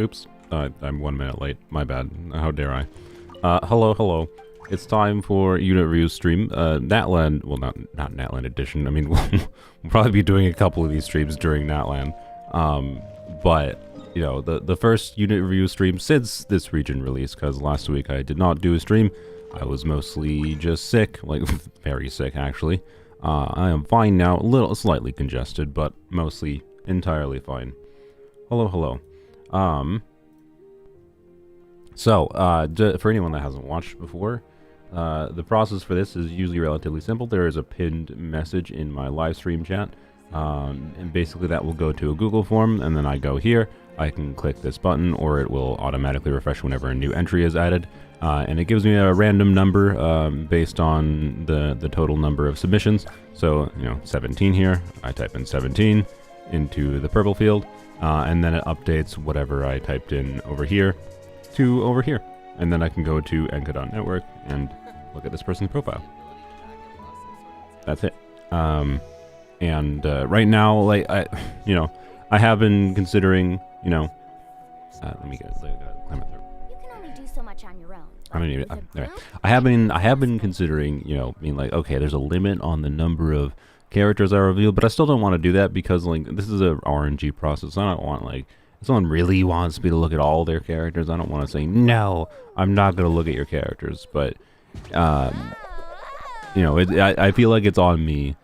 Oops, I'm 1 minute late. My bad. How dare I? Hello. It's time for Unit Review stream. Natland, well, not Natland Edition. I mean, we'll probably be doing a couple of these streams during Natland. But you know, the first Unit Review stream since this region release, because last week I did not do a stream. I was mostly just sick, like very sick actually. I am fine now, slightly congested, but mostly entirely fine. Hello. For anyone that hasn't watched before, the process for this is usually relatively simple. There is a pinned message in my live stream chat, and basically that will go to a Google form, and then I go here, I can click this button, or it will automatically refresh whenever a new entry is added, and it gives me a random number based on the total number of submissions. So, you know, 17 here, I type in 17 into the purple field, and then it updates whatever I typed in over here to over here. And then I can go to Enka.network and look at this person's profile. That's it. Right now, like, I have been considering, let me get climb it through. You can only do so much on your own. I have been considering, being like, okay, there's a limit on the number of characters I reveal, but I still don't want to do that because, like, this is a RNG process. I don't want, like, if someone really wants me to look at all their characters, I don't want to say, no, I'm not going to look at your characters. But, I feel like it's on me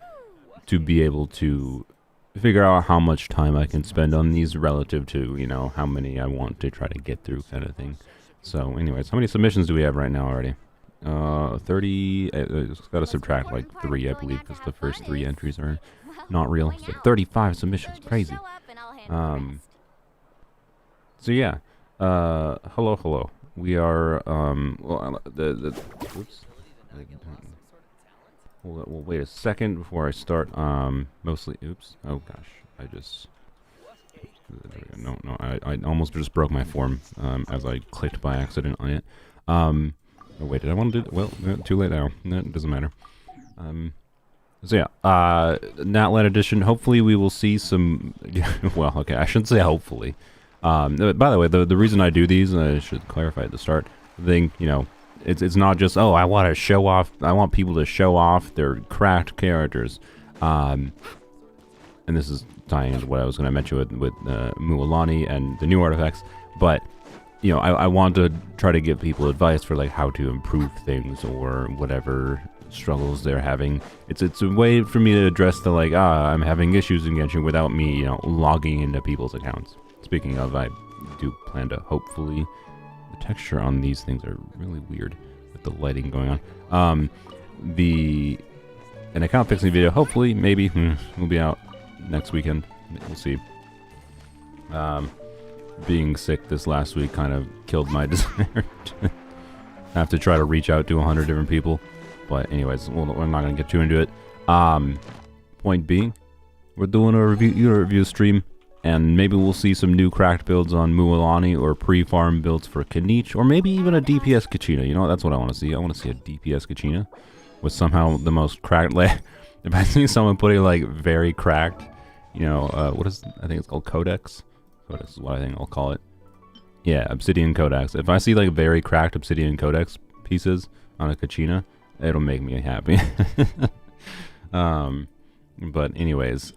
to be able to figure out how much time I can spend on these relative to, how many I want to try to get through kind of thing. So, anyways, how many submissions do we have right now already? 30, it's got to subtract like 3, I believe, because the first 3 entries are not real. So 35 submissions, crazy. So yeah, hello. We are, oops. We'll wait a second before I start, oops, oh gosh, I almost just broke my form, as I clicked by accident on it. Oh wait, did I want to do, well, too late now, no, it doesn't matter. So yeah, Natland Edition, hopefully we will see some, well, okay, I shouldn't say hopefully. By the way, the reason I do these, and I should clarify at the start, I think, it's not just, oh, I want to show off, I want people to show off their cracked characters. And this is tying into what I was going to mention with Mualani and the new artifacts, but, I want to try to give people advice for, like, how to improve things or whatever struggles they're having. It's a way for me to address the, like, I'm having issues in Genshin without me, logging into people's accounts. Speaking of, I do plan to hopefully, the texture on these things are really weird with the lighting going on. An account fixing video, hopefully, maybe, will be out next weekend. We'll see. Being sick this last week kind of killed my desire to have to try to reach out to 100 different people. But anyways, we're not going to get too into it. Point being, we're doing a review stream. And maybe we'll see some new cracked builds on Mualani or pre-farm builds for Kanich, or maybe even a DPS Kachina. You know what? That's what I want to see. I want to see a DPS Kachina with somehow the most cracked. Like, if I see someone putting, like, very cracked, what is, I think it's called Codex. Codex is what I think I'll call it. Yeah, Obsidian Codex. If I see, like, very cracked Obsidian Codex pieces on a Kachina, it'll make me happy. But anyways,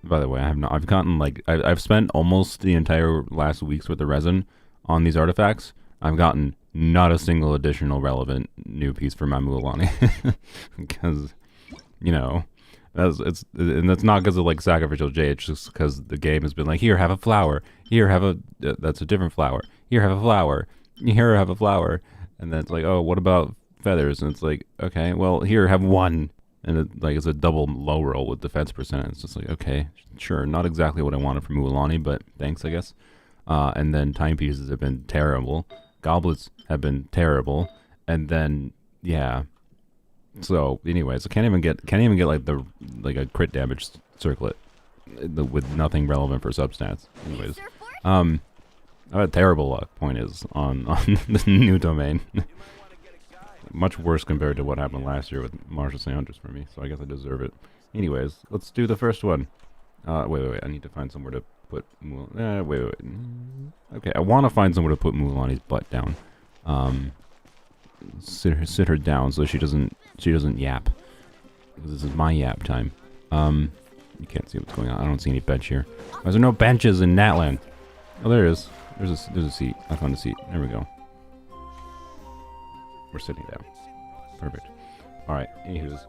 by the way, I've gotten, like, I've spent almost the entire last week's worth of resin on these artifacts. I've gotten not a single additional relevant new piece for my Mualani. Because, and that's not because of, like, sacrificial J, it's just because the game has been like, here, have a flower. Here, have a, that's a different flower. Here, have a flower. Here, have a flower. And then it's like, oh, what about feathers? And it's like, okay, well, here, have one. And it's a double low roll with defense percent. It's just like, okay, sure, not exactly what I wanted from Mualani, but thanks, I guess. And then timepieces have been terrible. Goblets have been terrible. And then, yeah. So, anyways, I can't even get like a crit damage circlet with nothing relevant for substats. Anyways, I have terrible luck. Point is on the new domain. Much worse compared to what happened last year with Marshall Sanders for me, so I guess I deserve it. Anyways, let's do the first one. Wait, I need to find somewhere to put... wait. Okay, I want to find somewhere to put Mulani's butt down. Sit her down so she doesn't yap. Because this is my yap time. You can't see what's going on. I don't see any bench here. Why is there no benches in Natland? Oh, there is. There's a seat. I found a seat. There we go. We're sitting down. Perfect. All right. Anywho's,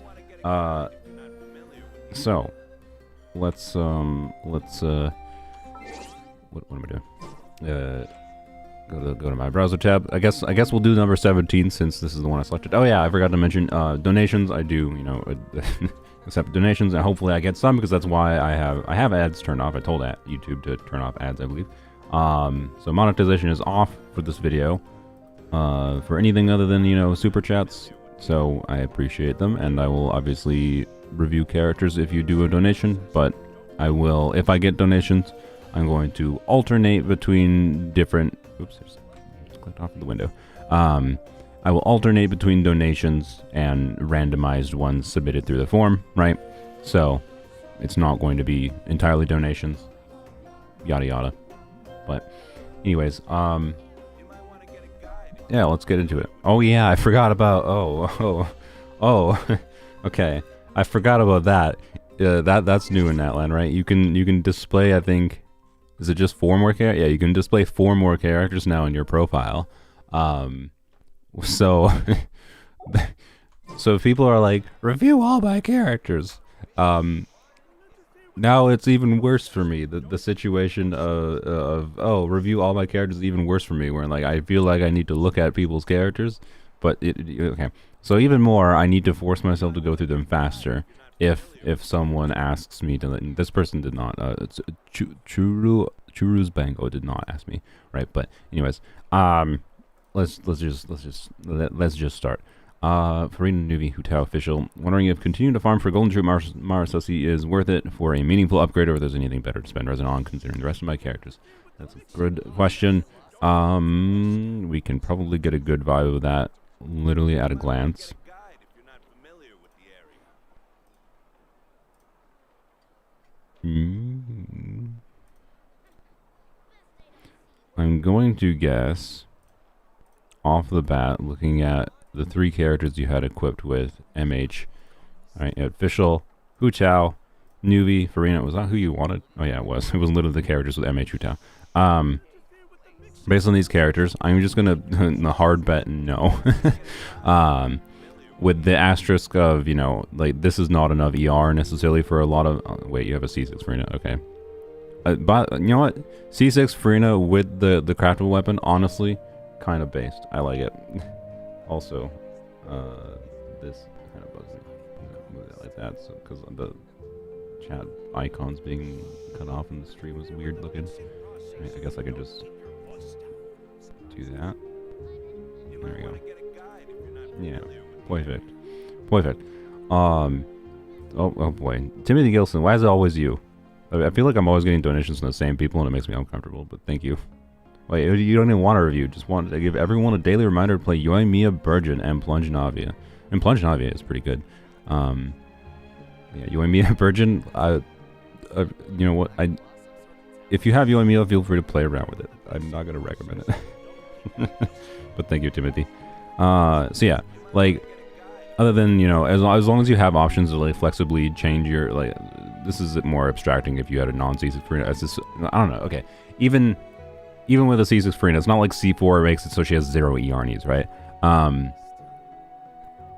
so let's what am I doing? Go to my browser tab. I guess we'll do number 17 since this is the one I selected. Oh yeah, I forgot to mention donations. I do, you know, accept donations, and hopefully I get some because that's why I have ads turned off. I told YouTube to turn off ads, I believe. So monetization is off for this video for anything other than, you know, super chats. So I appreciate them, and I will obviously review characters if you do a donation. But I will, if I get donations, I'm going to alternate between different. Oops, just clicked off of the window. I will alternate between donations and randomized ones submitted through the form, right? So it's not going to be entirely donations, yada yada. But anyways, yeah, let's get into it. Oh yeah, I forgot about. Oh. Okay, I forgot about that. That's new in Natland, right? You can display, I think. Is it just 4 more characters? Yeah, you can display 4 more characters now in your profile. So, so people are like, review all my characters. Now it's even worse for me. The situation of review all my characters is even worse for me. Where like I feel like I need to look at people's characters, but okay. So even more, I need to force myself to go through them faster. If someone asks me to, this person did not. It's Churu's Bango did not ask me, right? But anyways, let's just start. Farina Nuvi Hutao official, wondering if continuing to farm for Golden Troop Marasasi is worth it for a meaningful upgrade, or if there's anything better to spend resin on, considering the rest of my characters. That's a good question. We can probably get a good vibe of that literally at a glance. I'm going to guess off the bat, looking at the 3 characters you had equipped with MH. Alright, you had Official, Hu Tao, Nuvi, Farina. Was that who you wanted? Oh yeah, it was. It was literally the characters with MH Hu Tao. Based on these characters, I'm just gonna the hard bet no. With the asterisk of, you know, like this is not enough ER necessarily for a lot of. Oh, wait, you have a C6 Farina, okay. But you know what? C6 Farina with the craftable weapon, honestly, kind of based. I like it. Also, this kind of bugs me. Move it like that, so because the chat icons being cut off in the stream was weird looking. I guess I can just do that. There we go. Yeah, perfect. Perfect. Oh boy, Timothy Gilson. Why is it always you? I feel like I'm always getting donations from the same people, and it makes me uncomfortable. But thank you. Wait, you don't even want a review. Just want to give everyone a daily reminder to play Yoimiya Burgeon and Plunge Navia. And Plunge Navia is pretty good. Yeah, Yoimiya Burgeon. You know what? If you have Yoimiya, feel free to play around with it. I'm not gonna recommend it. But thank you, Timothy. So yeah, like, other than, you know, as long as you have options to like flexibly change your, like, this is more abstracting if you had a non-C6 Farina. It's just, I don't know. Okay, even with a C6 Farina, it's not like C4 makes it so she has 0 ER needs, right?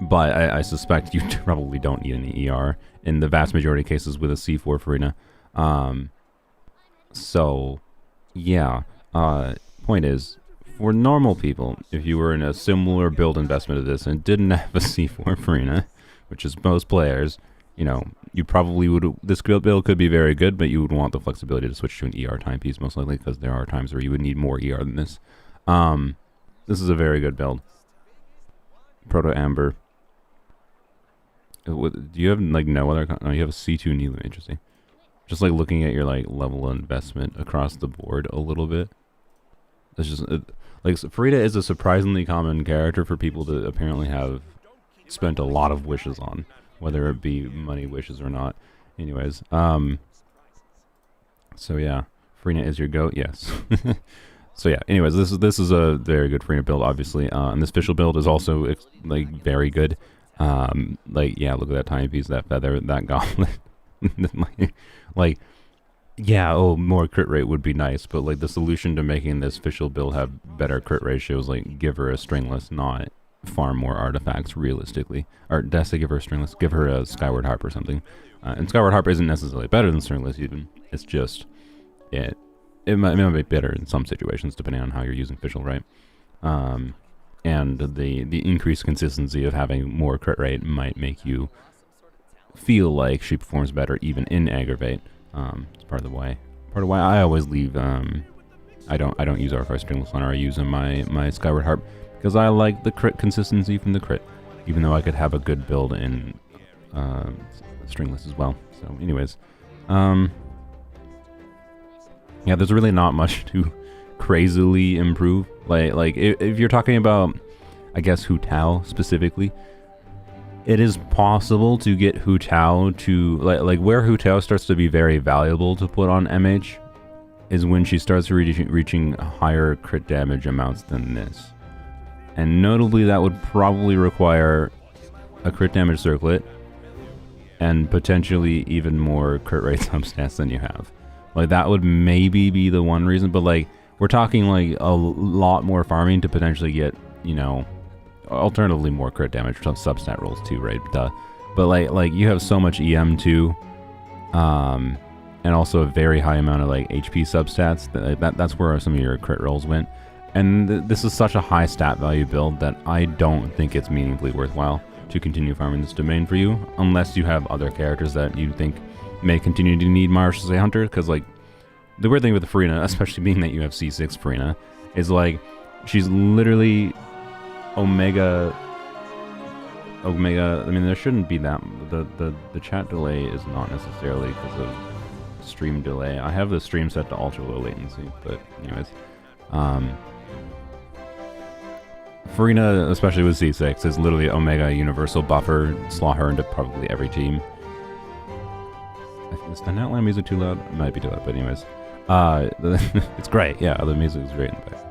But I suspect you probably don't need any ER in the vast majority of cases with a C4 Farina. So yeah, point is, for normal people, if you were in a similar build investment of this and didn't have a C4 Farina, which is most players, you know, you probably would, this build could be very good, but you would want the flexibility to switch to an ER timepiece, most likely, because there are times where you would need more ER than this. This is a very good build. Proto Amber. Do you have, like, no other, no, you have a C2 Nilu, interesting. Just, like, looking at your, like, level of investment across the board a little bit. It's just, like, Farida is a surprisingly common character for people to apparently have spent a lot of wishes on, whether it be money wishes or not. Anyways, so yeah, Freenet is your goat, yes. So yeah, anyways, this is a very good Freenet build, obviously. And this official build is also, like, very good. Like, yeah, look at that tiny piece, that feather, that goblet. Like, yeah, oh, more crit rate would be nice, but, like, the solution to making this official build have better crit ratios, like, give her a stringless, not farm more artifacts, realistically. Or, does I give her a stringless? Give her a Skyward Harp or something. And Skyward Harp isn't necessarily better than stringless, even. It's just, it might be better in some situations, depending on how you're using official, right? And the increased consistency of having more crit rate might make you feel like she performs better even in aggravate. It's part of why I always leave. I don't use RFI Stringless on her. I use in my Skyward Harp because I like the crit consistency from the crit, even though I could have a good build in Stringless as well. So, anyways, yeah, there's really not much to crazily improve. Like if you're talking about, I guess, Hu Tao specifically, it is possible to get Hu Tao to, like where Hu Tao starts to be very valuable to put on MH is when she starts reaching higher crit damage amounts than this. And notably, that would probably require a crit damage circlet and potentially even more crit rate substats than you have. Like, that would maybe be the one reason, but, like, we're talking, like, a lot more farming to potentially get, you know, alternatively more crit damage from substat rolls too, right? Duh. But, like you have so much EM too, and also a very high amount of, like, HP substats. That's where some of your crit rolls went. And this is such a high stat value build that I don't think it's meaningfully worthwhile to continue farming this domain for you, unless you have other characters that you think may continue to need Marshall's A Hunter, because, like, the weird thing with the Farina, especially being that you have C6 Farina, is, like, she's literally Omega, I mean, there shouldn't be that, the chat delay is not necessarily because of stream delay. I have the stream set to ultra low latency, but anyways, Farina, especially with C6, is literally Omega universal buffer, slot her into probably every team. Is the Outland music too loud? It might be too loud, but anyways. It's great, yeah, the music is great in the back.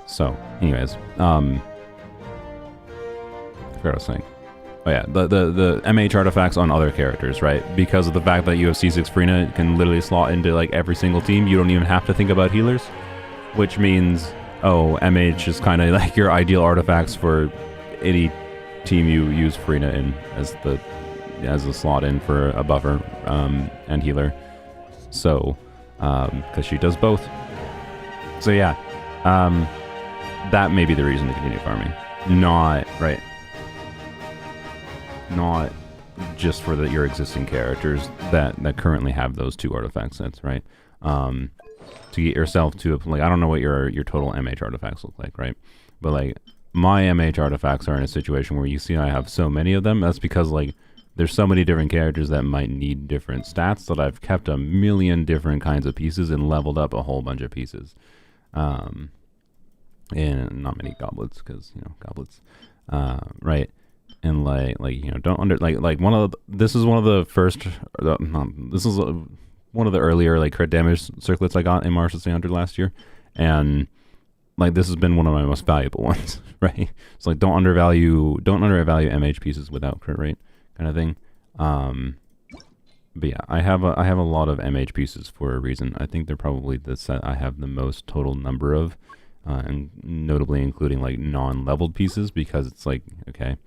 So, anyways, I forgot what I was saying. Oh yeah, the MH artifacts on other characters, right? Because of the fact that you have C6 Farina, it can literally slot into, like, every single team. You don't even have to think about healers, which means, oh, MH is kind of like your ideal artifacts for any team you use Farina in as a slot in for a buffer and healer. So, because she does both. So yeah, that may be the reason to continue farming. Not just for your existing characters that currently have those two artifact sets, right? To get yourself to, like, I don't know what your total MH artifacts look like, right? But, like, my MH artifacts are in a situation where you see I have so many of them. That's because, like, there's so many different characters that might need different stats that I've kept a million different kinds of pieces and leveled up a whole bunch of pieces. And not many goblets, because, you know, goblets, right? And like you know, don't this is one of the first, this is one of the earlier, like, crit damage circlets I got in Marshall 300 last year, and, like, this has been one of my most valuable ones, right? It's like, don't undervalue MH pieces without crit rate, kind of thing. But yeah, I have a lot of MH pieces for a reason. I think they're probably the set I have the most total number of, and notably including, like, non-leveled pieces, because it's like, okay,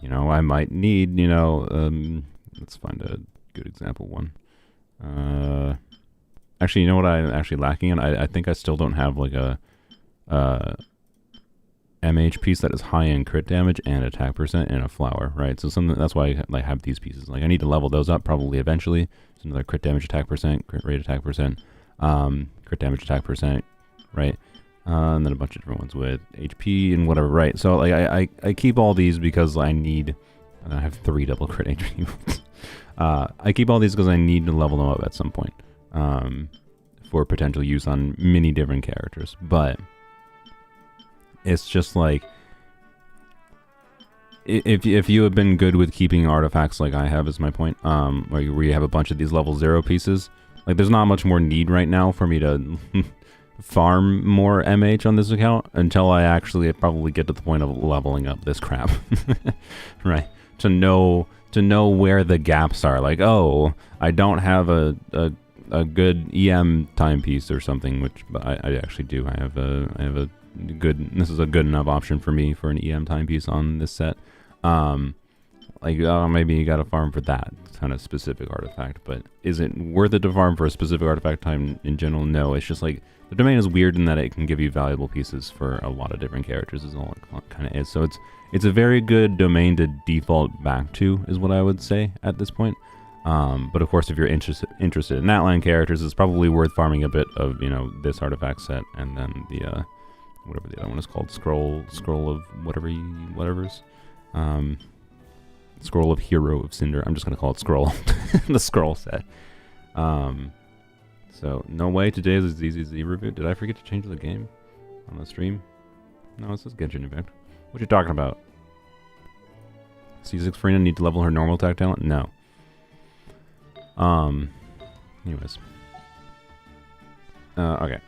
you know, I might need, you know, let's find a good example one. Actually, you know what I'm actually lacking in? I think I still don't have, like, a MH piece that is high in crit damage and attack percent and a flower, right? So that's why I, like, have these pieces. Like, I need to level those up probably eventually. So another crit damage attack percent, crit rate attack percent, crit damage attack percent, right? And then a bunch of different ones with HP and whatever, right? So, like, I keep all these because I have 3 double crit HP ones. I keep all these because I need to level them up at some point, for potential use on many different characters. But it's just like, if you have been good with keeping artifacts like I have, is my point, where you have a bunch of these level 0 pieces, Like, there's not much more need right now for me to farm more MH on this account until I actually probably get to the point of leveling up this crap. Right? To know where the gaps are. Like, oh, I don't have a good EM timepiece or something, which I actually do. I have a good. This is a good enough option for me for an EM timepiece on this set. Like, oh, maybe you got to farm for that kind of specific artifact, but is it worth it to farm for a specific artifact time in general? No, it's just like the domain is weird in that it can give you valuable pieces for a lot of different characters. Is all it kind of is. So it's a very good domain to default back to, is what I would say at this point. But of course, if you're interested in Atlan characters, it's probably worth farming a bit of, you know, this artifact set, and then the whatever the other one is called, scroll of whatever's. Scroll of Hero of Cinder. I'm just gonna call it Scroll. The Scroll set. So no way today is a ZZZ review. Did I forget to change the game on the stream? No, it says Genshin Impact. What you talking about? C6 Farina need to level her normal attack talent? No. Anyways. Okay.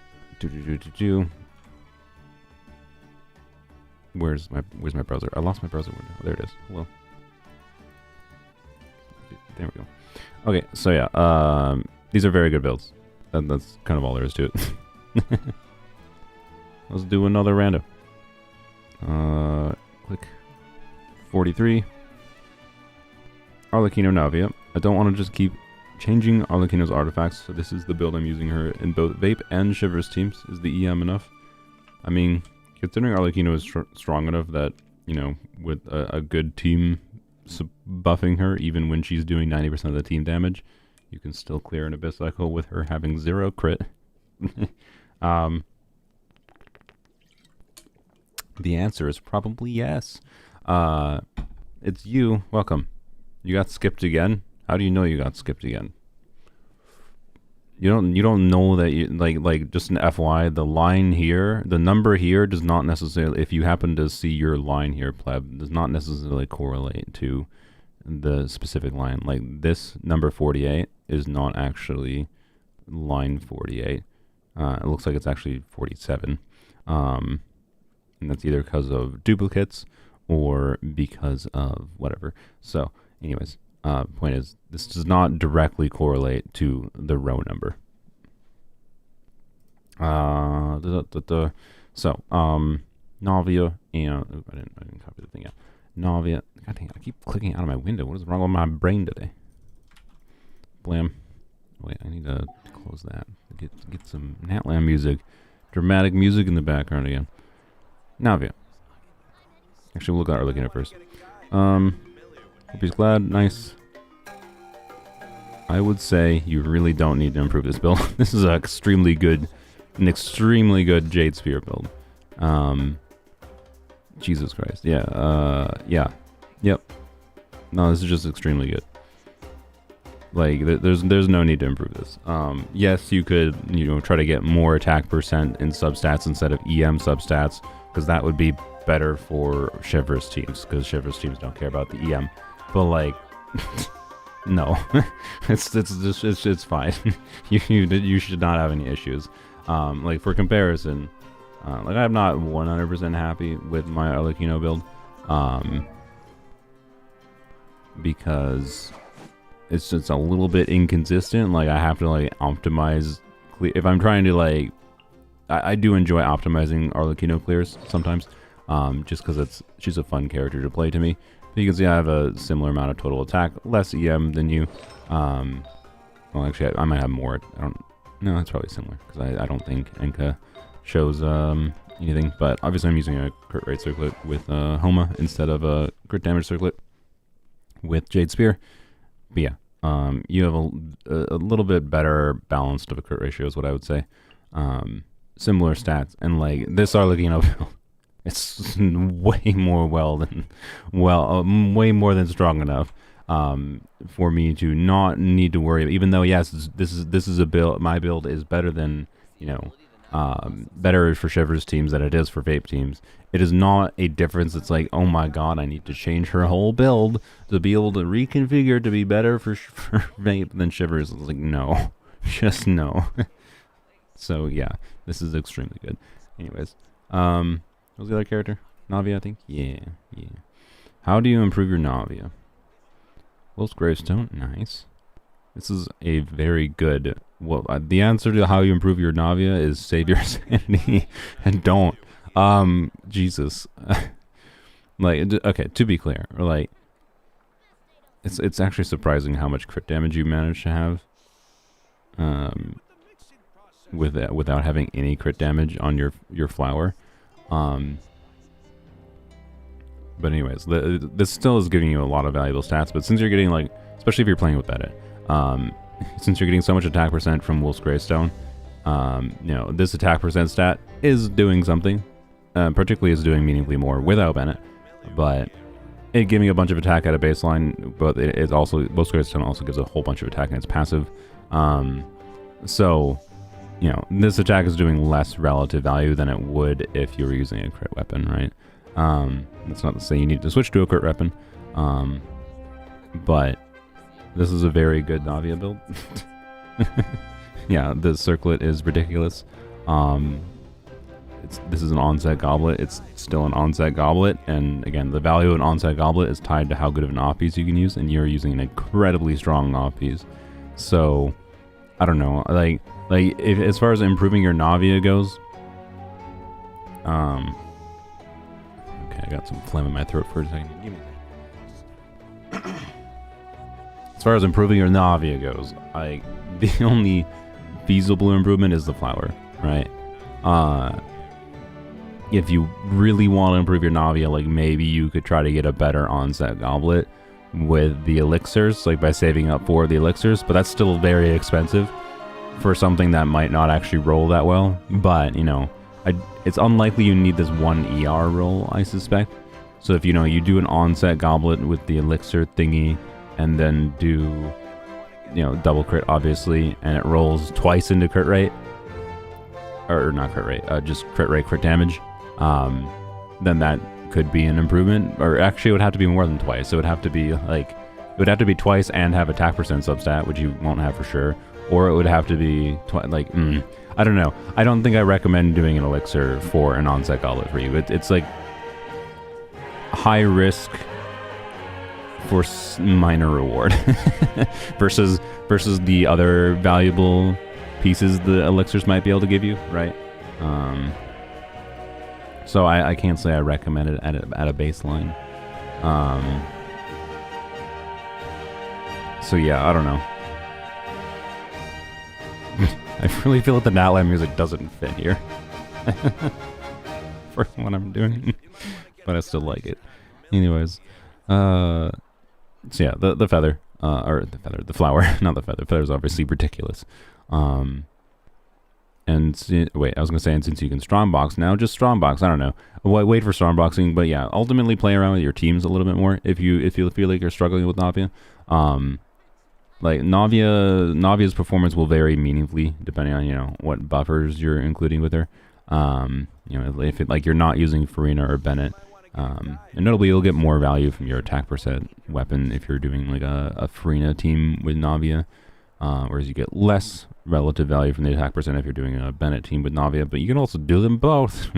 Where's my browser? I lost my browser window. There it is. Hello. There we go. Okay, so yeah, these are very good builds. That's kind of all there is to it. Let's do another rando. Click 43. Arlecchino Navia. I don't want to just keep changing Arlecchino's artifacts, so this is the build I'm using her in both Vape and Shivers teams. Is the EM enough? I mean, considering Arlecchino is strong enough that, you know, with a good team buffing her, even when she's doing 90% of the team damage, you can still clear an Abyss Cycle with her having 0 crit. The answer is probably yes. It's you. Welcome. You got skipped again? How do you know you got skipped again? You don't know that you like just an FY, the line here, the number here does not necessarily, if you happen to see your line here, pleb, does not necessarily correlate to the specific line. Like this number 48 is not actually line 48. It looks like it's actually 47. And that's either because of duplicates or because of whatever. So anyways, point is, this does not directly correlate to the row number. So, Navia and I didn't copy the thing out. Navia, God dang it, I keep clicking out of my window. What is wrong with my brain today? Blam. Wait, I need to close that. Get some Natlan music, dramatic music in the background again. Navia. Actually, we'll look at Arlecchino first. Hope he's glad. Nice. I would say you really don't need to improve this build. This is an extremely good Jade Sphere build. Jesus Christ. Yeah. Yeah. Yep. No, this is just extremely good. Like, there's no need to improve this. Yes, you could, try to get more attack percent in substats instead of EM substats, because that would be better for Shivers teams, because Shivers teams don't care about the EM. But like, no, it's fine. you should not have any issues. Like for comparison, like I'm not 100% happy with my Arlecchino build, because it's just a little bit inconsistent. Like I have to like optimize if I'm trying to like. I do enjoy optimizing Arlecchino clears sometimes, just because she's a fun character to play to me. But you can see I have a similar amount of total attack, less EM than you. Well, actually, I might have more. No, it's probably similar, because I don't think Enka shows anything. But obviously, I'm using a crit rate circlet with Homa instead of a crit damage circlet with Jade Spear. But yeah, you have a little bit better balanced of a crit ratio is what I would say. Similar stats, and like this Arlecchino build, it's way more way more than strong enough for me to not need to worry. Even though yes, this is a build. My build is better than better for Shivers teams than it is for Vape teams. It is not a difference. It's like, oh my god, I need to change her whole build to be able to reconfigure to be better for Vape than Shivers. It's like, no, Just no. So yeah, this is extremely good. Anyways, what was the other character? Navia, I think. Yeah. How do you improve your Navia? Will's Gravestone, nice. This is a very good. Well, the answer to how you improve your Navia is save your sanity and don't. Jesus. Like, okay, to be clear, like, it's actually surprising how much crit damage you manage to have. Without having any crit damage on your flower. But anyways, this still is giving you a lot of valuable stats, but since you're getting, like, especially if you're playing with edit, since you're getting so much attack percent from Wolf's Greystone, you know, this attack percent stat is doing something, particularly is doing meaningfully more without Bennett, but it giving a bunch of attack at a baseline, but it also, Wolf's Greystone also gives a whole bunch of attack in its passive, so, you know, this attack is doing less relative value than it would if you were using a crit weapon, right? That's not to say you need to switch to a crit weapon, but this is a very good Navia build. Yeah, the circlet is ridiculous. This is an onset goblet. It's still an onset goblet, and again, the value of an onset goblet is tied to how good of an off piece you can use, and you're using an incredibly strong off piece. So, I don't know, like if, as far as improving your Navia goes, okay, I got some phlegm in my throat for a second. Give me a second. As far as improving your Navia goes, the only feasible improvement is the flower, right? If you really want to improve your Navia, like, maybe you could try to get a better onset goblet with the elixirs, like by saving up for the elixirs, but that's still very expensive for something that might not actually roll that well. But, you know, it's unlikely you need this one ER roll, I suspect. So if, you know, you do an onset goblet with the elixir thingy, and then do, you know, double crit, obviously, and it rolls twice into crit rate, or not crit rate, just crit rate, crit damage, then that could be an improvement. Or actually, it would have to be more than twice. It would have to be, like, it would have to be twice and have attack percent substat, which you won't have for sure. Or it would have to be, I don't know. I don't think I recommend doing an elixir for an onset goblet for you. It's like high risk for minor reward versus the other valuable pieces the elixirs might be able to give you, right? So I can't say I recommend it at a baseline. So yeah, I don't know. I really feel like the Natlan music doesn't fit here for what I'm doing, but I still like it. Anyways, so yeah, the feather, the flower, not the feather. Feather's obviously ridiculous. And wait, I was gonna say, and since you can strongbox now, just strongbox. I don't know. Wait for strongboxing, but yeah, ultimately play around with your teams a little bit more if you feel like you're struggling with Navia. Like Navia's performance will vary meaningfully depending on, you know, what buffers you're including with her. You know, if it, like, you're not using Farina or Bennett, and notably you'll get more value from your attack percent weapon if you're doing like a Farina team with Navia, whereas you get less relative value from the attack percent if you're doing a Bennett team with Navia. But you can also do them both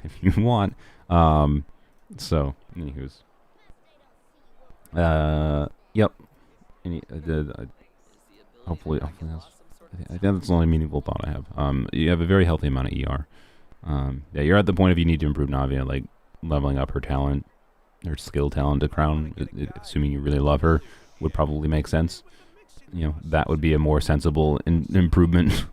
if you want. So, anywho's, yep. Hopefully that's, I think that's the only meaningful thought I have. You have a very healthy amount of ER. Yeah, you're at the point if you need to improve Navia, like leveling up her talent, her skill talent to crown, assuming you really love her, would probably make sense. You know, that would be a more sensible improvement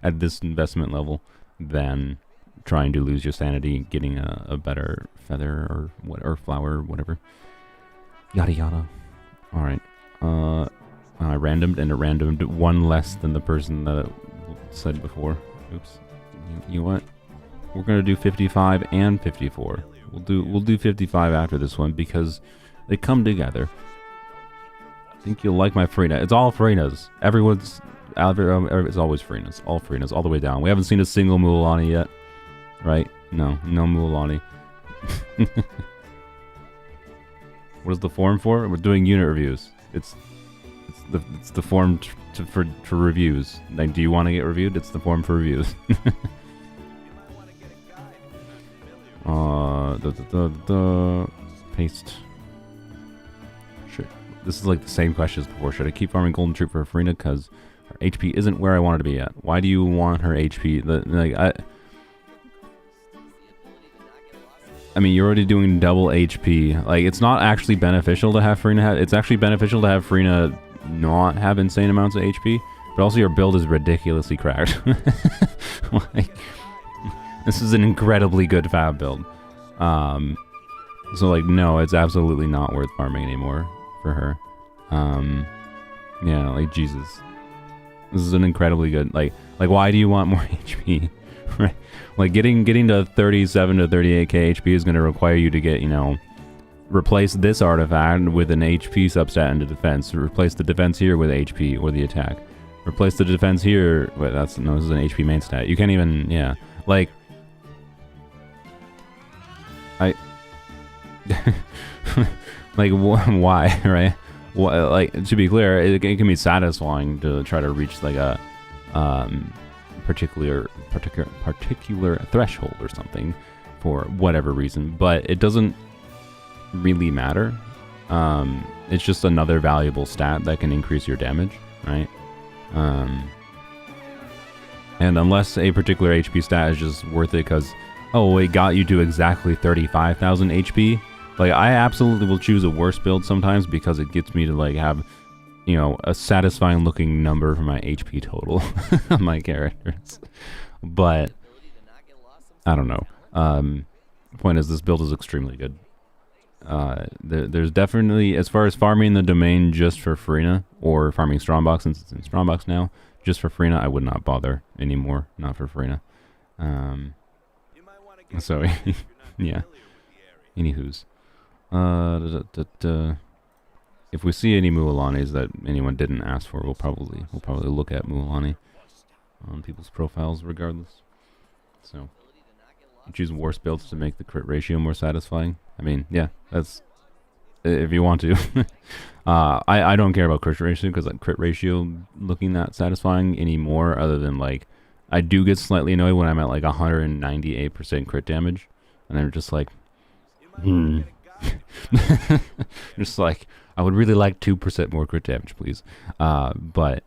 at this investment level than trying to lose your sanity, getting a better feather or flower or whatever. Yada yada. All right. I randomed, and it randomed one less than the person that said before. Oops. You know what? We're gonna do 55 and 54. We'll do 55 after this one because they come together. I think you'll like my Farina. It's all Farinas. Everyone's it's always Farinas. All Farinas, all the way down. We haven't seen a single Mualani yet, right? No Mualani. What is the forum for? We're doing unit reviews. It's it's the form for reviews. Like, do you want to get reviewed? It's the form for reviews. Paste. Sure. This is like the same question as before. Should I keep farming Golden Troop for Farina because her HP isn't where I want her to be at? Why do you want her HP? I mean, you're already doing double HP. Like, it's not actually beneficial to have Farina it's actually beneficial to have Farina not have insane amounts of HP, but also your build is ridiculously cracked. Like, this is an incredibly good fab build. So like, no, it's absolutely not worth farming anymore for her. Yeah, like, Jesus. This is an incredibly good, like why do you want more HP? Right? Like, getting to 37 to 38k HP is going to require you to get, you know, replace this artifact with an HP substat into defense. Replace the defense here with HP or the attack. Replace the defense here. Wait, this is an HP main stat. You can't even, yeah. Like, like, why, right? Like, to be clear, it can be satisfying to try to reach like a particular threshold or something for whatever reason, but it doesn't really matter. It's just another valuable stat that can increase your damage, right? And unless a particular HP stat is just worth it because, oh, it got you to exactly 35,000 HP, like, I absolutely will choose a worse build sometimes because it gets me to, like, have, you know, a satisfying looking number for my HP total on my characters. But I don't know. The point is, this build is extremely good. There's definitely, as far as farming the domain just for Farina, or farming Strongbox since it's in Strongbox now, just for Farina, I would not bother anymore. Not for Farina. So yeah. Anywho's. If we see any Mualanis that anyone didn't ask for, we'll probably look at Mualani on people's profiles regardless. So choose worse builds to make the crit ratio more satisfying. I mean, yeah, that's if you want to. I don't care about crit ratio because like crit ratio looking that satisfying anymore. Other than like, I do get slightly annoyed when I'm at like 198% crit damage, and I'm just like, just like, I would really like 2% more crit damage, please. But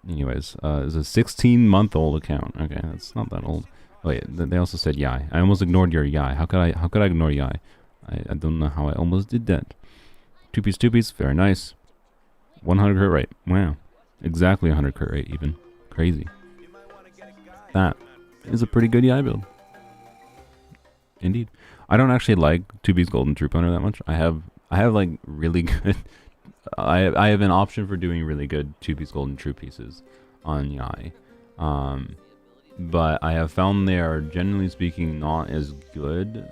anyways, it's a 16-month-old account. Okay, that's not that old. Wait, they also said Yai. I almost ignored your Yai. How could I ignore Yai? I don't know how I almost did that. Two piece, very nice. 100 crit rate. Wow, exactly 100 crit rate even. Crazy. That is a pretty good Yai build. Indeed. I don't actually like 2B's Golden Troop Owner that much. I have like really good. I have an option for doing really good 2B's Golden Troop pieces on Yai. But I have found they are, generally speaking, not as good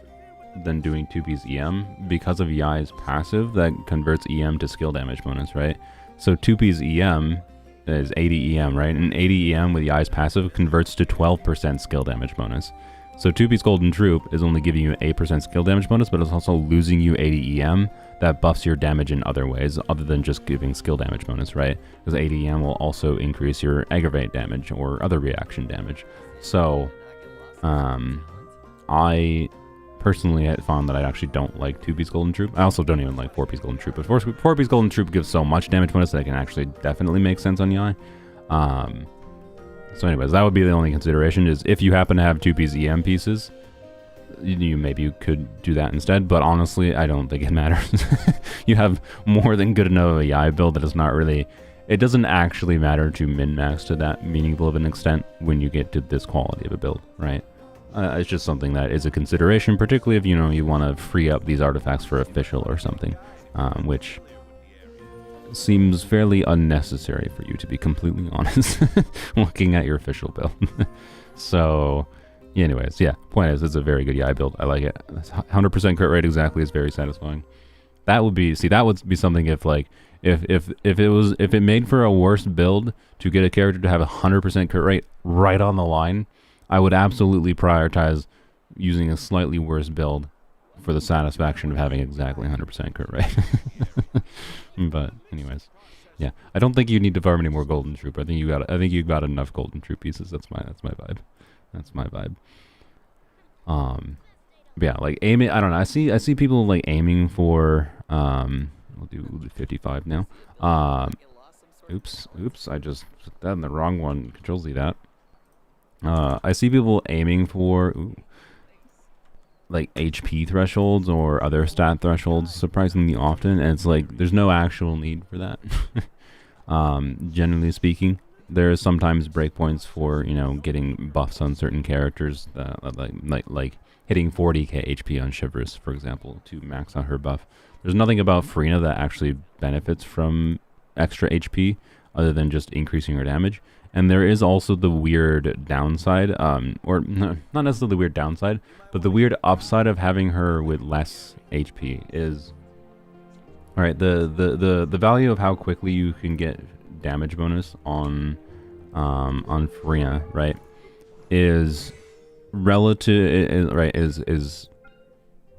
than doing 2B's EM because of Yai's passive that converts EM to skill damage bonus, right? So 2B's EM is 80 EM, right? And 80 EM with Yai's passive converts to 12% skill damage bonus. So 2B's Golden Troop is only giving you 8% skill damage bonus, but it's also losing you 80 EM that buffs your damage in other ways other than just giving skill damage bonus, right? Because 80 EM will also increase your aggravate damage or other reaction damage. So, I personally had found that I actually don't like 2B's Golden Troop. I also don't even like 4B's Golden Troop, but 4B's Golden Troop gives so much damage bonus that it can actually definitely make sense on Yai. So anyways, that would be the only consideration, is if you happen to have 2B's EM pieces, maybe you could do that instead, but honestly, I don't think it matters. You have more than good enough of a Yai build that is not really, it doesn't actually matter to min-max to that meaningful of an extent when you get to this quality of a build, right? It's just something that is a consideration, particularly if, you know, you want to free up these artifacts for official or something, which seems fairly unnecessary for you, to be completely honest, looking at your official build. So, anyways, yeah, point is, it's a very good Yai build. I like it. 100% crit rate exactly is very satisfying. That would be, that would be something if, like, if it made for a worse build to get a character to have 100% crit rate right on the line, I would absolutely prioritize using a slightly worse build for the satisfaction of having exactly 100% crit rate. But anyways, Yeah, I don't think you need to farm any more golden troop. I think you got enough golden troop pieces. That's my vibe. That's my vibe. But yeah, like aiming. I don't know. I see people like aiming for. We'll do 55 now. Oops. I just put that in the wrong one. Control Z that. I see people aiming for like HP thresholds or other stat thresholds surprisingly often, and it's like there's no actual need for that. Generally speaking, there is sometimes breakpoints for getting buffs on certain characters, like hitting 40k HP on Chivalrous, for example, to max out her buff. There's nothing about Farina that actually benefits from extra HP other than just increasing her damage. And there is also the weird downside, or no, not necessarily the weird downside, but the weird upside of having her with less HP is, all right, the value of how quickly you can get damage bonus on Farina, right, is relative, right, is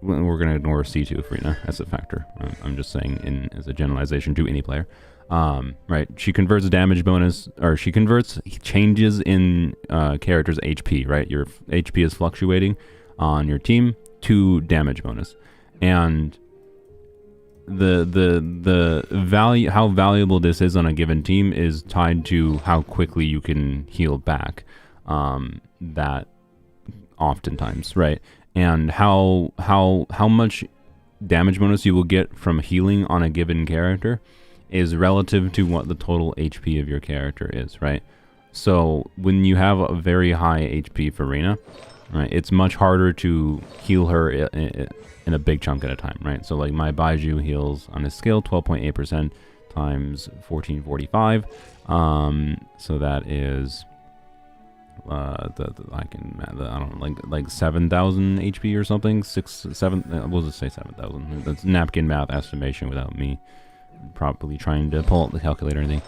we're gonna ignore C2 Farina as a factor. I'm just saying as a generalization to any player. Right, she converts damage bonus, or she converts changes in character's HP, right? Your HP is fluctuating on your team to damage bonus. And the value, how valuable this is on a given team is tied to how quickly you can heal back. That oftentimes, right? And how much damage bonus you will get from healing on a given character is relative to what the total HP of your character is, right? So when you have a very high HP Farina, right, it's much harder to heal her in a big chunk at a time, right? So like my Baiju heals on his skill 12.8% times 1445, so that is I don't know, like 7,000 HP or something, 7, we'll just say 7,000. That's napkin math estimation without me probably trying to pull out the calculator or anything.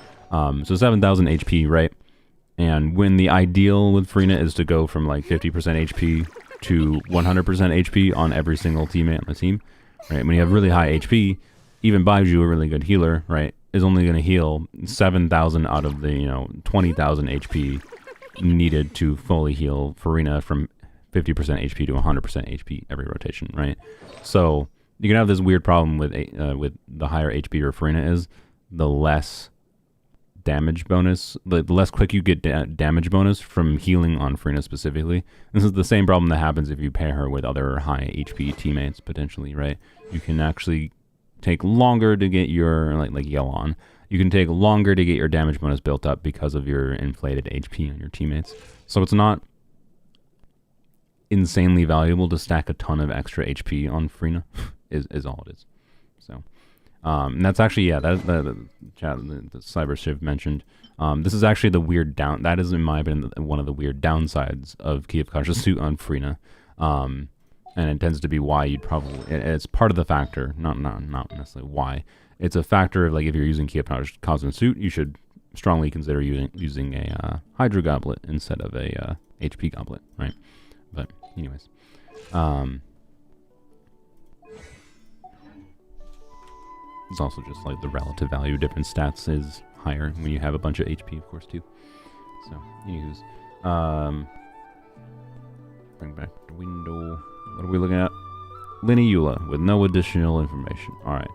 So 7,000 HP, right? And when the ideal with Farina is to go from like 50% HP to 100% HP on every single teammate on the team, right? When you have really high HP, even Baiju, a really good healer, right, is only going to heal 7,000 out of the 20,000 HP needed to fully heal Farina from 50% HP to 100% HP every rotation, right? So you can have this weird problem with the higher HP your Farina is, the less damage bonus, the less quick you get damage bonus from healing on Farina specifically. This is the same problem that happens if you pair her with other high HP teammates potentially, right? You can actually take longer to get your like Yellon. You can take longer to get your damage bonus built up because of your inflated HP on your teammates. So it's not insanely valuable to stack a ton of extra HP on Farina. is all it is. So and that's actually, yeah, that the Cyber Shiv mentioned, this is actually the weird that is in my opinion one of the weird downsides of Key of Kasha's suit on Farina, and it tends to be why you'd probably, it's part of the factor, not necessarily why. It's a factor of like, if you're using Key of Kasha's suit, you should strongly consider using a Hydro Goblet instead of a HP Goblet, right? But anyways, it's also just like the relative value of different stats is higher when you have a bunch of HP, of course, too. So, anywho's, bring back the window. What are we looking at? Linny Eula with no additional information. All right.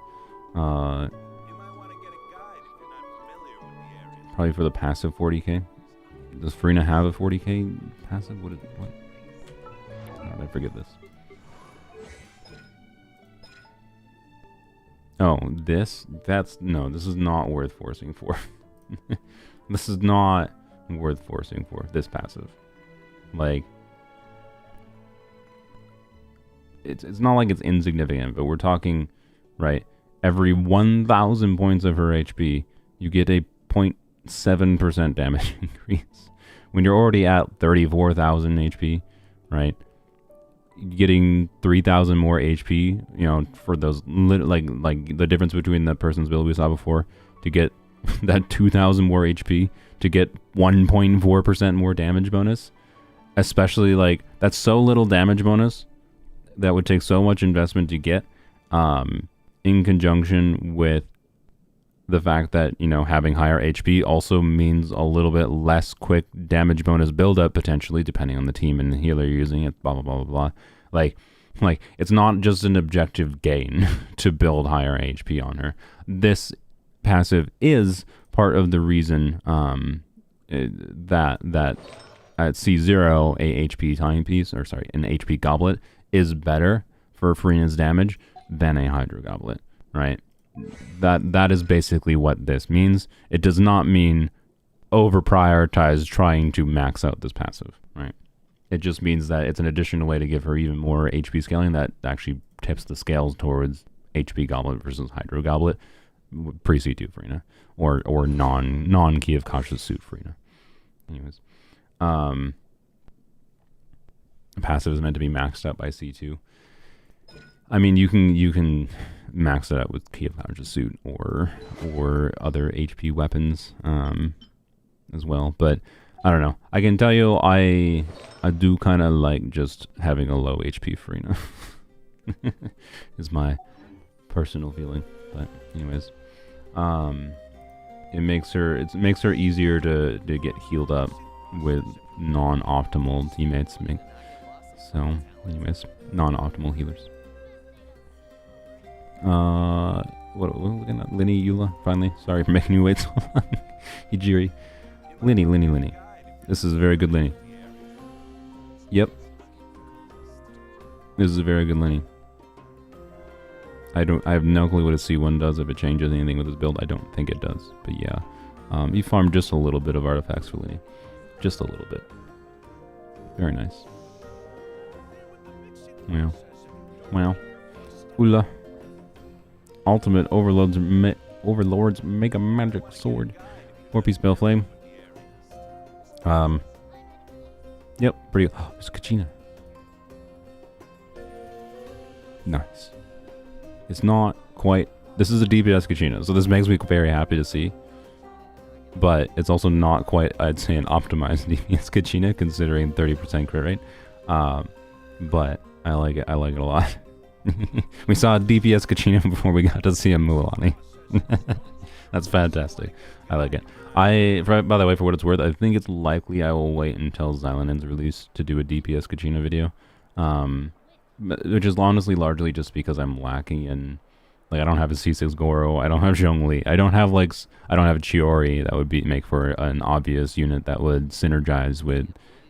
You might want to get a guide if you're not familiar with the area. Probably for the passive 40k. Does Farina have a 40k passive? What? I forget this. Oh, this is not worth forcing for. This is not worth forcing for, this passive. Like, it's not like it's insignificant, but we're talking, right, every 1,000 points of her HP, you get a 0.7% damage increase. When you're already at 34,000 HP, right, getting 3,000 more HP, for those, like the difference between the person's build we saw before, to get that 2,000 more HP, to get 1.4% more damage bonus, especially, like, that's so little damage bonus, that would take so much investment to get, in conjunction with the fact that, you know, having higher HP also means a little bit less quick damage bonus buildup, potentially, depending on the team and the healer you're using it, blah, blah, blah, blah, blah. Like, it's not just an objective gain to build higher HP on her. This passive is part of the reason that at C0, a HP timepiece, or sorry, an HP goblet is better for Farina's damage than a Hydro Goblet, right? That is basically what this means. It does not mean over prioritize trying to max out this passive, right? It just means that it's an additional way to give her even more HP scaling that actually tips the scales towards HP Goblet versus Hydro Goblet pre C2 Farina, or non Key of Cautious suit Farina. Anyways, passive is meant to be maxed out by C2. I mean, you can max it out with Key of Cautious suit or other HP weapons as well, but I don't know. I can tell you, I do kind of like just having a low HP Farina. Is my personal feeling. But anyways, it makes her easier to get healed up with non-optimal teammates. So anyways, non-optimal healers. What are we looking at? Linny, Eula, finally. Sorry for making you wait so long. Hijiri. Linny. This is a very good Linny. Yep. This is a very good Linny. I have no clue what a C1 does, if it changes anything with his build. I don't think it does. But yeah. You farm just a little bit of artifacts for Linny. Just a little bit. Very nice. Wow. Ula. Ultimate Overlord's Mega Magic Sword. 4-piece Baleflame. Yep, pretty. Oh, it's Kachina. Nice. It's not quite. This is a DPS Kachina, so this makes me very happy to see. But it's also not quite, I'd say, an optimized DPS Kachina, considering 30% crit rate. But I like it. I like it a lot. We saw a DPS Kachina before we got to see a Mualani. That's fantastic. I like it. By the way, for what it's worth, I think it's likely I will wait until Xylanen's release to do a DPS Kachina video. Which is honestly largely just because I'm lacking in, like, I don't have a C6 Goro, I don't have Zhongli, I don't have Chiori that would make for an obvious unit that would synergize with,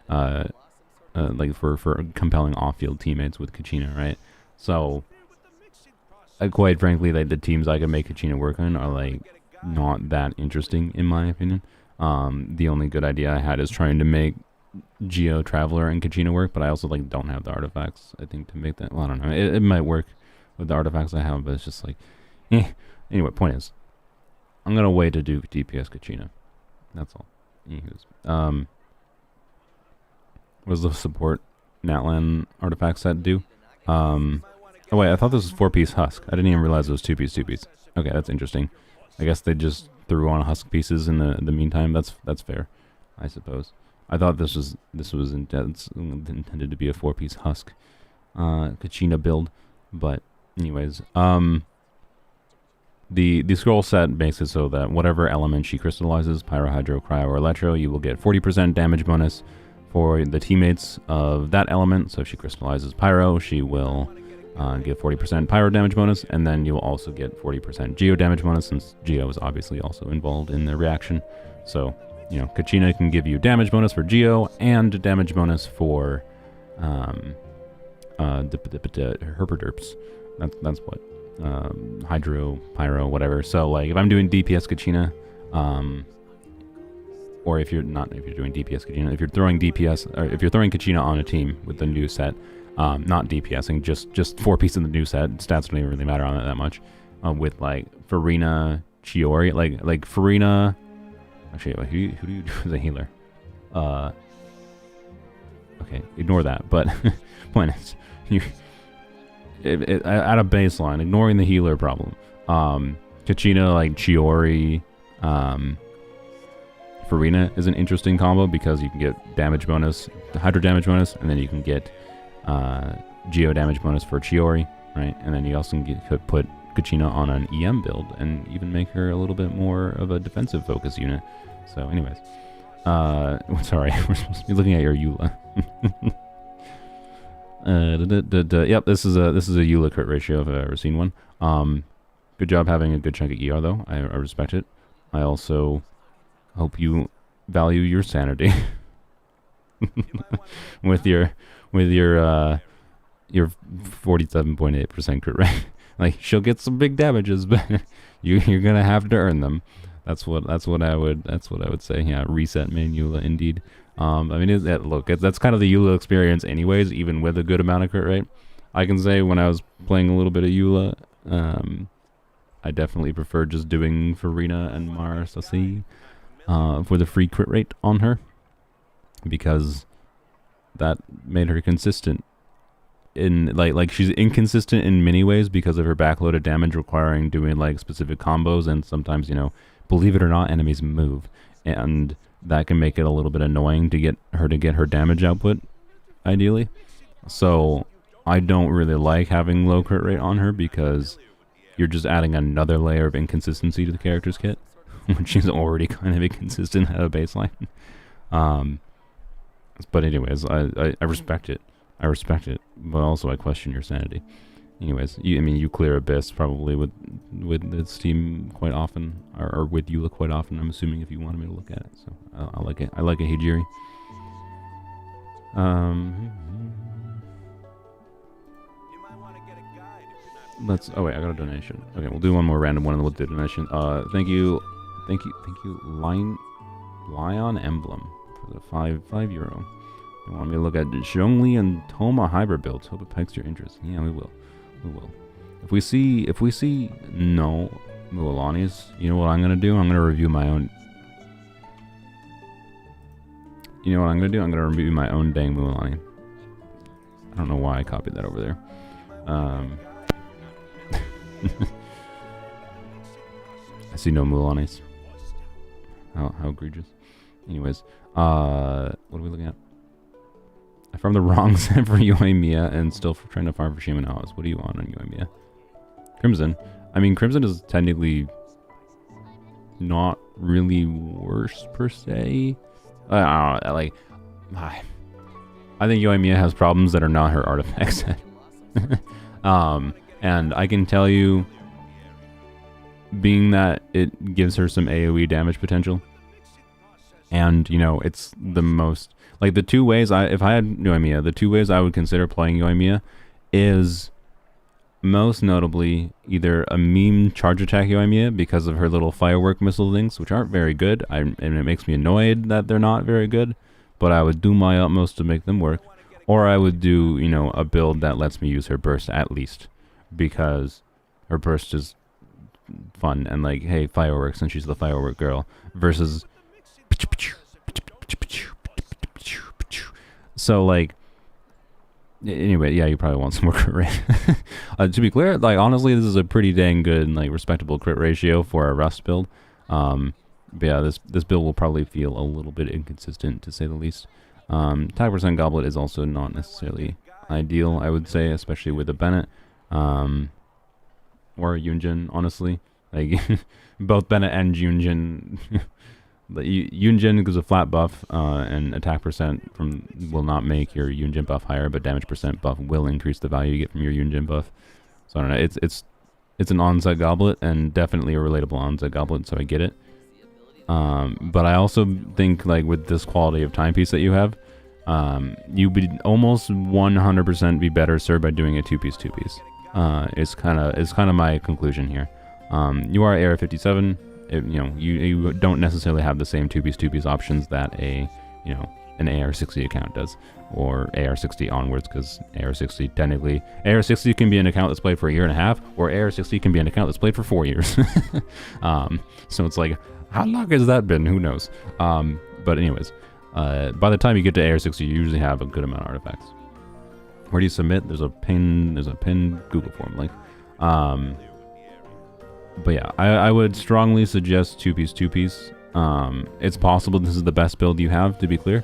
like for compelling off-field teammates with Kachina, right? So, quite frankly, like, the teams I can make Kachina work on are, like, not that interesting, in my opinion. The only good idea I had is trying to make Geo Traveler and Kachina work, but I also, like, don't have the artifacts, I think, to make that. Well, I don't know. It might work with the artifacts I have, but it's just like, Anyway, point is, I'm gonna wait to do DPS Kachina. That's all. Anyways, what does the support Natlan artifact set do? Oh wait, I thought this was 4-piece Husk. I didn't even realize it was 2-piece. Okay, that's interesting. I guess they just threw on Husk pieces in the meantime. That's fair, I suppose. I thought this was intended to be a 4-piece Husk Kachina build, but anyways, the scroll set makes it so that whatever element she crystallizes, Pyro, Hydro, Cryo, or Electro, you will get 40% damage bonus for the teammates of that element. So if she crystallizes Pyro, she will get 40% Pyro damage bonus, and then you'll also get 40% Geo damage bonus, since Geo is obviously also involved in the reaction. So, you know, Kachina can give you damage bonus for Geo and damage bonus for Herperderps. That's what Hydro, Pyro, whatever. So, like, if I'm doing DPS Kachina, or if you're doing DPS Kachina, if you're throwing DPS, or if you're throwing Kachina on a team with the new set, not DPSing, just 4-piece in the new set, stats don't even really matter on it that much. With, like, Farina, Chiori, like Farina. Actually, who do you do as a healer? Okay, ignore that. But point is, at a baseline, ignoring the healer problem, Kachina, like Chiori, Farina is an interesting combo because you can get damage bonus, Hydro damage bonus, and then you can get Geo damage bonus for Chiori, right? And then you also could put Kachina on an EM build and even make her a little bit more of a defensive focus unit. So anyways, sorry, we're supposed to be looking at your Eula. Yep, this is a Eula crit ratio if I've ever seen one. Good job having a good chunk of ER though. I respect it. I also hope you value your sanity with your 47.8% crit rate. Like, she'll get some big damages, but you're gonna have to earn them. That's what I would say. Yeah, reset main Eula indeed. I mean, that's kind of the Eula experience anyways, even with a good amount of crit rate. I can say when I was playing a little bit of Eula, I definitely preferred just doing Farina and Marasasi for the free crit rate on her, because that made her consistent. In like she's inconsistent in many ways because of her backloaded damage requiring doing like specific combos, and sometimes, you know, believe it or not, enemies move, and that can make it a little bit annoying to get her damage output ideally. So I don't really like having low crit rate on her, because you're just adding another layer of inconsistency to the character's kit when she's already kind of inconsistent at a baseline. But anyways, I respect it. I respect it, but also I question your sanity. Anyways, you clear Abyss probably with this team quite often, or with Eula quite often, I'm assuming, if you wanted me to look at it. So I like it. I like it, Hijiri. Oh wait, I got a donation. Okay, we'll do one more random one and we'll do a donation. Thank you, Lion Emblem for the €5. You want me to look at Zhongli and Toma hybrid builds? Hope it piques your interest. Yeah, we will. We will. If we see no Mualanis, you know what I'm gonna do? I'm gonna review my own. You know what I'm gonna do? I'm gonna review my own dang Mualani. I don't know why I copied that over there. I see no Mualanis. How egregious. Anyways, what are we looking at? I farmed the wrong set for Yoimiya and still trying to farm for Shimenawas. What do you want on Yoimiya? Crimson. I mean, Crimson is technically not really worse per se. I think Yoimiya has problems that are not her artifact set. And I can tell you, being that it gives her some AoE damage potential, and, you know, it's the most... Like, the two ways if I had Yoimiya, the two ways I would consider playing Yoimiya is most notably either a meme charge attack Yoimiya because of her little firework missile things, which aren't very good, and it makes me annoyed that they're not very good, but I would do my utmost to make them work. Or I would do, you know, a build that lets me use her burst at least, because her burst is fun and like, hey, fireworks, and she's the firework girl, versus... So, like, anyway, yeah, you probably want some more crit rate. To be clear, like, honestly, this is a pretty dang good and, like, respectable crit ratio for a Rust build. But yeah, this build will probably feel a little bit inconsistent, to say the least. Attack percent Goblet is also not necessarily ideal, I would say, especially with a Bennett. Or a Yunjin, honestly. Like, both Bennett and Yunjin... Yunjin gives a flat buff, and attack percent will not make your Yunjin buff higher, but damage percent buff will increase the value you get from your Yunjin buff. So I don't know, it's an on-set goblet, and definitely a relatable on-set goblet, so I get it. But I also think, like, with this quality of timepiece that you have, you would almost 100% be better served by doing a two-piece. It's kind of my conclusion here. You are AR-57. You don't necessarily have the same two-piece options that an AR-60 account does, or AR-60 onwards, because AR-60 technically... AR-60 can be an account that's played for a year and a half, or AR-60 can be an account that's played for 4 years. So it's like, how long has that been? Who knows? But anyways, by the time you get to AR-60, you usually have a good amount of artifacts. Where do you submit? There's a pinned Google form link. But yeah, I would strongly suggest two-piece. It's possible this is the best build you have, to be clear,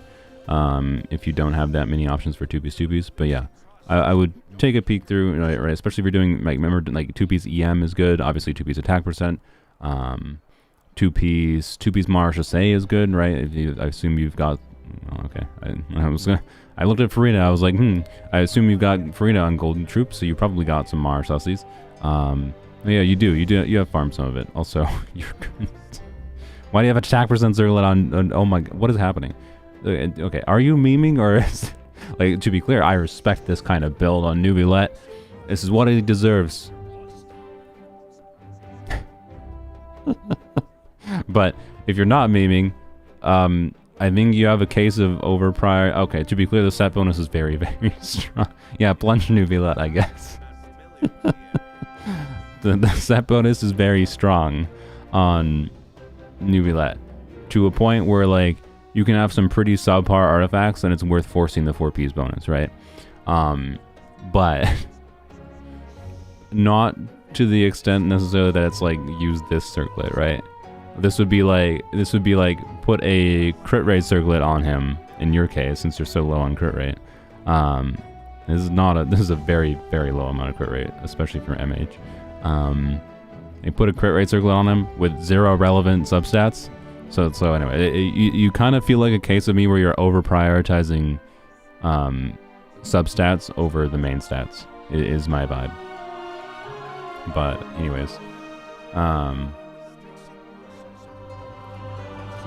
if you don't have that many options for two-piece. But yeah, I would take a peek through, right? Especially if you're doing like, remember, like 2-piece EM is good. Obviously, 2-piece attack percent. 2-piece Marsh Say is good, right? I assume you've got. Oh, okay, I looked at Farina. I was like, I assume you've got Farina on Golden Troop, so you probably got some Marsh Sussies. Yeah, you do. You have farmed some of it. Also, why do you have attack percent circlet on? Oh my! What is happening? Okay, are you memeing or is, like, to be clear, I respect this kind of build on Nubulette. This is what he deserves. But if you're not memeing, I think you have a case of overprior. Okay, to be clear, the set bonus is very, very strong. Yeah, plunge Nubulette, I guess. The set bonus is very strong on Nubulette to a point where, like, you can have some pretty subpar artifacts and it's worth forcing the 4-piece bonus, right? But not to the extent necessarily that it's like use this circlet, right? This would be like put a crit rate circlet on him in your case, since you're so low on crit rate. This is a very, very low amount of crit rate, especially for MH. They put a crit rate circlet on him with 0 relevant substats. So anyway, you kind of feel like a case of me where you're over prioritizing substats over the main stats. It is my vibe. But anyways,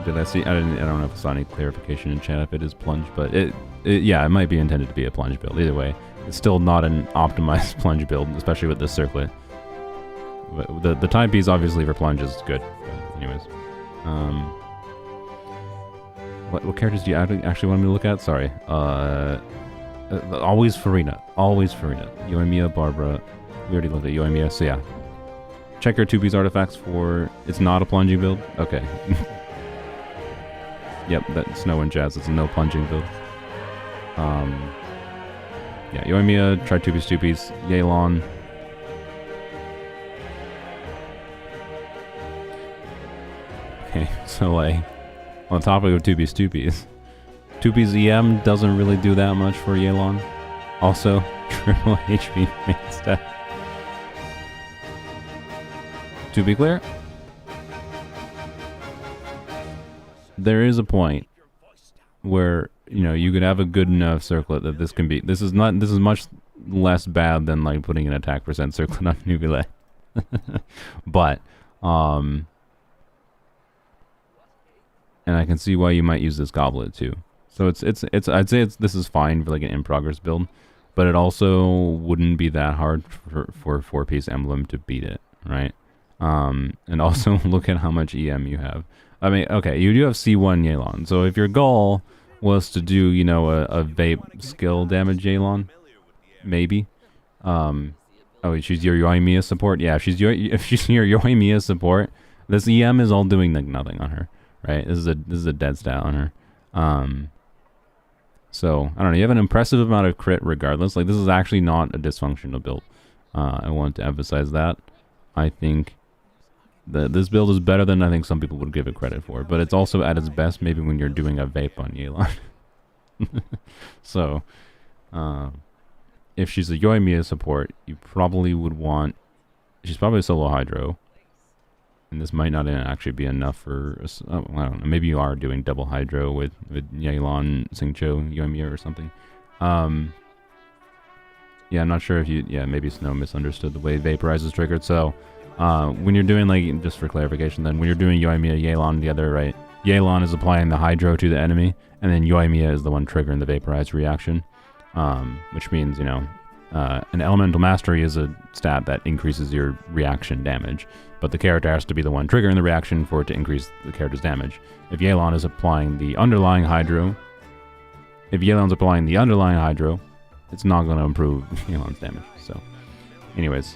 did I see? I don't know if I saw any clarification in chat if it is plunge, but yeah, it might be intended to be a plunge build. Either way, it's still not an optimized plunge build, especially with this circlet. But the timepiece obviously for plunge is good. But anyways. What characters do you actually want me to look at? Sorry. Always Farina. Always Farina. Yoimiya, Barbara. We already looked at Yoimiya, so yeah. Check your 2-piece artifacts for... It's not a plunging build? Okay. Yep, that's no in jazz. It's a no plunging build. Yeah, Yoimiya, try 2-piece. Yelan. Okay, so like, on the topic of 2-piece, 2-piece EM doesn't really do that much for Yelan. Also, triple HP main stat. To be clear, there is a point where, you know, you could have a good enough circlet that this can be. This is much less bad than like putting an attack percent circlet on Nubile. But, and I can see why you might use this goblet too. So I'd say this is fine for like an in progress build, but it also wouldn't be that hard for 4-piece emblem to beat it, right? And also look at how much EM you have. I mean, okay, you do have C1 Yelan. So if your goal was to do, you know, a vape skill damage Yelan, maybe. Oh, she's your Yoimiya support. Yeah, if she's your Yoimiya support, this EM is all doing like nothing on her. Right, this is a dead stat on her. So I don't know. You have an impressive amount of crit, regardless. Like, this is actually not a dysfunctional build. I want to emphasize that. I think that this build is better than I think some people would give it credit for. But it's also at its best maybe when you're doing a vape on Yelan. So, if she's a Yoimiya support, you probably would want. She's probably a solo Hydro. And this might not actually be enough for... I don't know. Maybe you are doing double Hydro with Yelan, Xingqiu, Yoimiya or something. Yeah, I'm not sure if you... Yeah, maybe Snow misunderstood the way Vaporize is triggered. So, when you're doing, like... Just for clarification then, when you're doing Yoimiya, Yelan the other, right? Yelan is applying the Hydro to the enemy, and then Yoimiya is the one triggering the Vaporize reaction. Which means, you know... an Elemental Mastery is a stat that increases your reaction damage, but the character has to be the one triggering the reaction for it to increase the character's damage. If Yelan is applying the underlying Hydro, it's not going to improve Yelan's damage. So, anyways,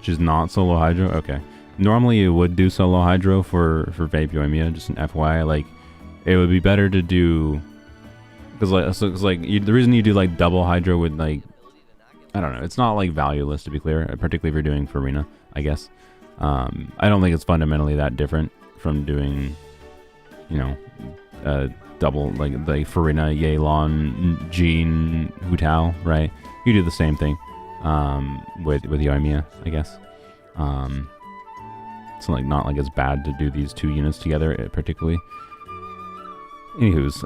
she's not solo Hydro. Okay, normally you would do solo Hydro for Vape Yoimiya, just an FYI. Like, it would be better to do. Because the reason you do like double Hydro with like, I don't know, it's not like valueless to be clear, particularly if you're doing Farina, I guess. I don't think it's fundamentally that different from doing, you know, double, like the Farina, Yelan, Jean, Hu Tao, right? You do the same thing with Yoimiya, I guess. It's like not like it's bad to do these two units together, particularly. Anywho's,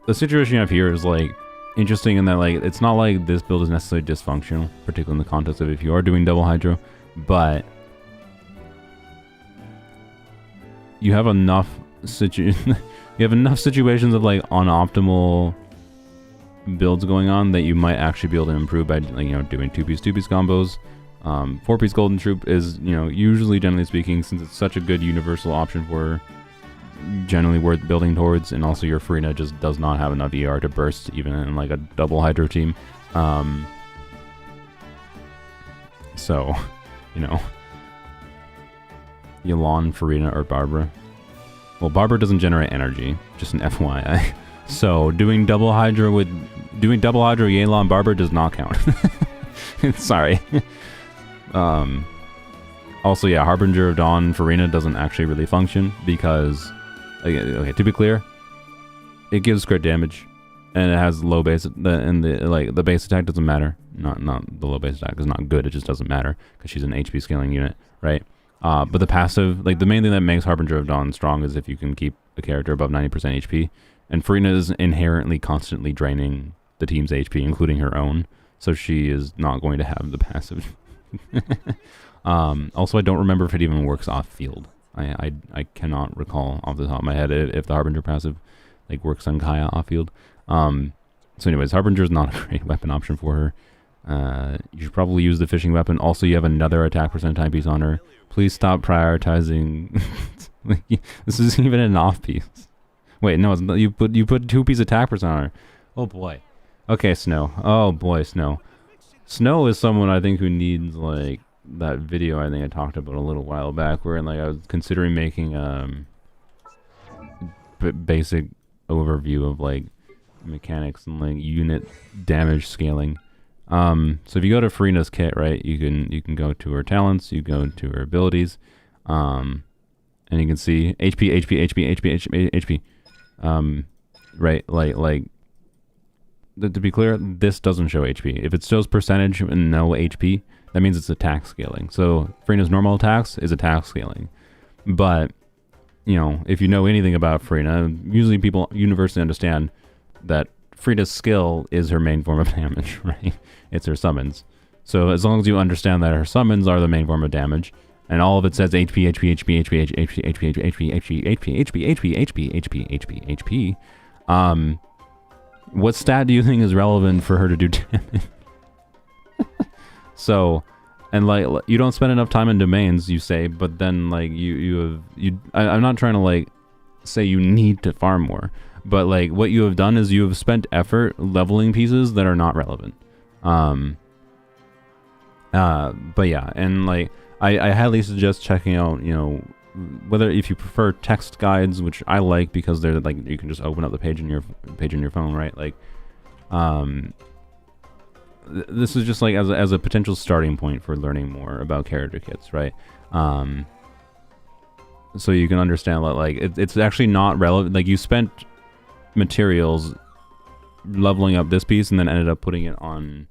the situation you have here is like interesting in that like it's not like this build is necessarily dysfunctional, particularly in the context of if you are doing double hydro, but you have enough situations of like unoptimal builds going on that you might actually be able to improve by, like, you know, doing two-piece combos. 4-piece golden troop is, you know, usually, generally speaking, since it's such a good universal option for generally worth building towards, and also your Farina just does not have enough ER to burst even in like a double hydro team. So, you know, Yelan, Farina, or Barbara. Well, Barbara doesn't generate energy, just an FYI. So doing double hydro Yelan, Barbara does not count. Sorry. Also, yeah, Harbinger of Dawn, Farina doesn't actually really function because, okay, to be clear, it gives crit damage and it has low base. The base attack doesn't matter. Not the low base attack is not good. It just doesn't matter because she's an HP scaling unit, right? But the passive, like the main thing that makes Harbinger of Dawn strong is if you can keep a character above 90% HP. And Farina is inherently constantly draining the team's HP, including her own. So she is not going to have the passive. Also, I don't remember if it even works off field. I cannot recall off the top of my head if the Harbinger passive like works on Kaya off field. So anyways, Harbinger is not a great weapon option for her. You should probably use the fishing weapon. Also, you have another attack percent timepiece on her. Please stop prioritizing. This is even an off piece. Wait, no, it's not, you put 2-piece attack percent on her. Oh boy. Okay, Snow. Oh boy, Snow. Snow is someone I think who needs like that video I think I talked about a little while back, where like I was considering making basic overview of like mechanics and like unit damage scaling. So if you go to Farina's kit, right, you can go to her talents, you go to her abilities, and you can see HP. Right, like to be clear, this doesn't show HP. If it shows percentage and no HP, that means it's attack scaling. So Farina's normal attacks is attack scaling. But, you know, if you know anything about Farina, usually people universally understand that Farina's skill is her main form of damage, right? It's her summons. So as long as you understand that her summons are the main form of damage, and all of it says HP, what stat do you think is relevant for her to do damage? So, and like, you don't spend enough time in domains, you say, but then like I'm not trying to like say you need to farm more, but like what you have done is you have spent effort leveling pieces that are not relevant. But yeah, and like I highly suggest checking out, you know, whether if you prefer text guides, which I like because they're like you can just open up the page in your phone, right? Like, this is just like as a potential starting point for learning more about character kits, right? So you can understand that like it's actually not relevant. Like you spent materials leveling up this piece and then ended up putting it on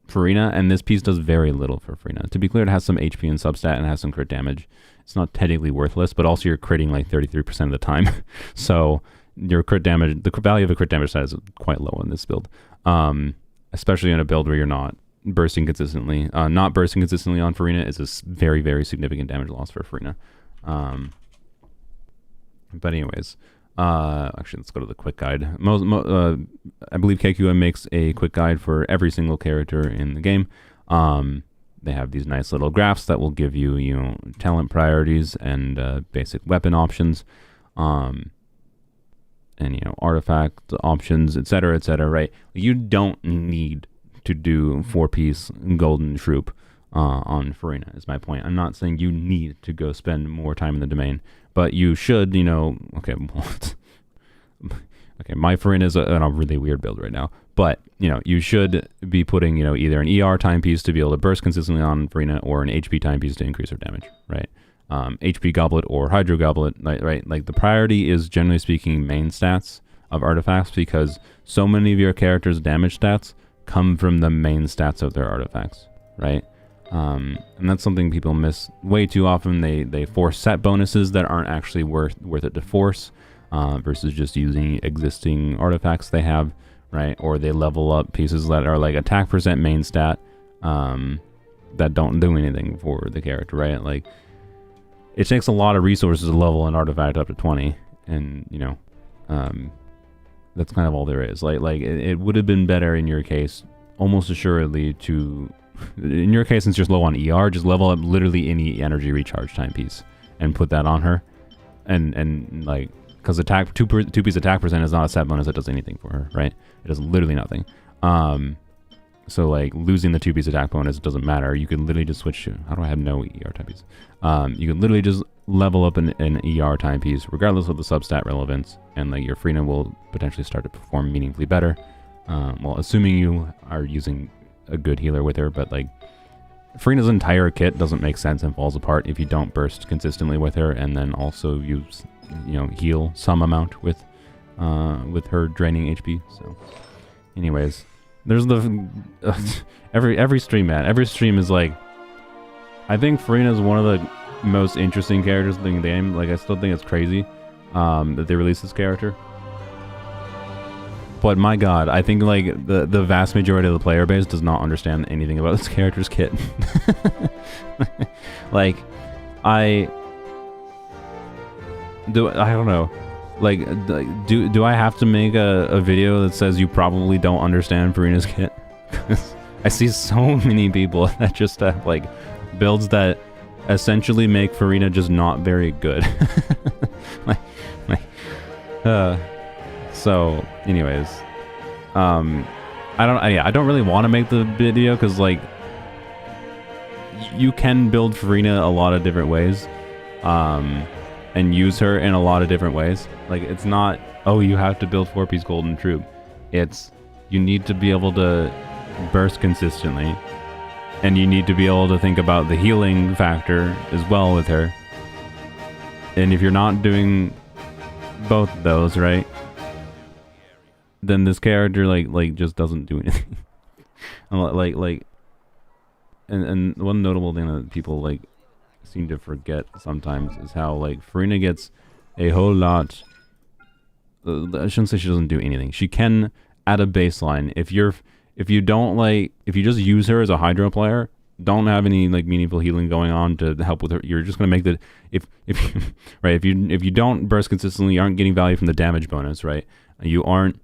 Farina, and this piece does very little for Farina. To be clear, it has some HP and substat and has some crit damage. It's not technically worthless, but also you're critting like 33% of the time. So your crit damage, the value of a crit damage stat is quite low in this build. Especially in a build where you're not bursting consistently. Not bursting consistently on Farina is a very, very significant damage loss for Farina. But anyways, actually, let's go to the quick guide. I believe KQM makes a quick guide for every single character in the game. They have these nice little graphs that will give you, you know, talent priorities and basic weapon options, and you know, artifact options, etc., right? You don't need to do 4-piece golden troop on Farina, is my point. I'm not saying you need to go spend more time in the domain, but you should, you know, okay, my Farina is a really weird build right now, but, you know, you should be putting, you know, either an ER timepiece to be able to burst consistently on Farina or an HP timepiece to increase her damage, right? HP Goblet or Hydro Goblet, right? Like the priority is generally speaking main stats of artifacts because so many of your characters' damage stats come from the main stats of their artifacts, right? And that's something people miss way too often. They force set bonuses that aren't actually worth it to force, versus just using existing artifacts they have, right? Or they level up pieces that are like attack percent main stat, that don't do anything for the character, right? Like, it takes a lot of resources to level an artifact up to 20, and you know, that's kind of all there is. Like it would have been better in your case, almost assuredly, to, in your case, since you're low on ER, just level up literally any energy recharge timepiece and put that on her, and like, because attack two piece attack percent is not a set bonus that does anything for her, right? It does literally nothing. So like losing the 2-piece attack bonus doesn't matter. You can literally just switch to, how do I have no ER timepiece? You can literally just level up an ER timepiece regardless of the substat relevance, and like your Frina will potentially start to perform meaningfully better. Well, assuming you are using a good healer with her, but like Frina's entire kit doesn't make sense and falls apart if you don't burst consistently with her, and then also use, you know, heal some amount with her draining HP. So, anyways. There's the every stream, man. Every stream is like, I think Farina is one of the most interesting characters in the game. Like, I still think it's crazy that they released this character. But my god, I think like the vast majority of the player base does not understand anything about this character's kit. Like, I don't know. Like, do I have to make a video that says you probably don't understand Farina's kit? Because I see so many people that just have like builds that essentially make Farina just not very good. So anyways, I don't really want to make the video because like you can build Farina a lot of different ways. And use her in a lot of different ways. Like, it's not, oh, you have to build 4-piece golden troop. It's, you need to be able to burst consistently, and you need to be able to think about the healing factor as well with her. And if you're not doing both of those, right, then this character like just doesn't do anything. And one notable thing that people like seem to forget sometimes is how like Farina gets a whole lot. I shouldn't say she doesn't do anything. She can at a baseline. If you just use her as a Hydro player, don't have any like meaningful healing going on to help with her. You're just gonna make the if you don't burst consistently, you aren't getting value from the damage bonus, right? You aren't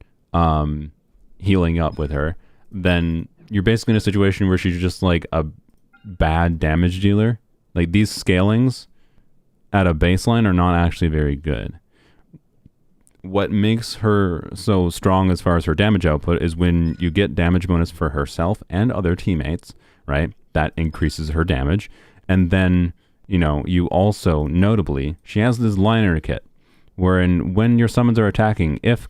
healing up with her, then you're basically in a situation where she's just like a bad damage dealer. Like, these scalings at a baseline are not actually very good. What makes her so strong as far as her damage output is when you get damage bonus for herself and other teammates, right? That increases her damage. And then, you know, you also, notably, she has this liner kit, wherein when your summons are attacking, if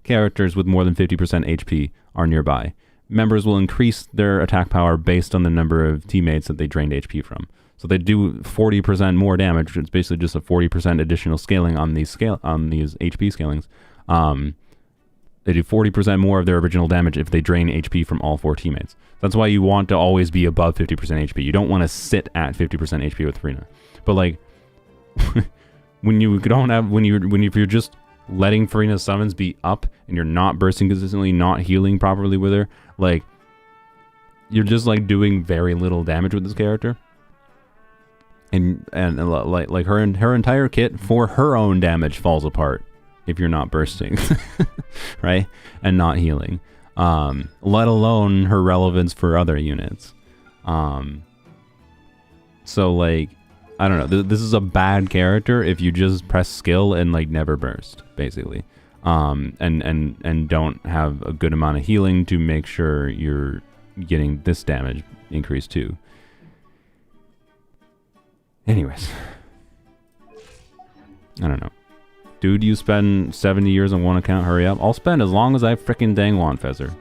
characters with more than 50% HP are nearby, members will increase their attack power based on the number of teammates that they drained HP from. So they do 40% more damage, which is basically just a 40% additional scaling on these HP scalings. They do 40% more of their original damage if they drain HP from all 4 teammates. That's why you want to always be above 50% HP. You don't want to sit at 50% HP with Farina. But like, if you're just letting Farina's summons be up and you're not bursting consistently, not healing properly with her, like, you're just like doing very little damage with this character. And like her entire kit for her own damage falls apart if you're not bursting, right? And not healing. Let alone her relevance for other units. So like, I don't know. This is a bad character if you just press skill and like never burst, basically, and don't have a good amount of healing to make sure you're getting this damage increase too. Anyways, I don't know, dude. You spend 70 years on one account. Hurry up! I'll spend as long as I frickin' dang want, Fezzer.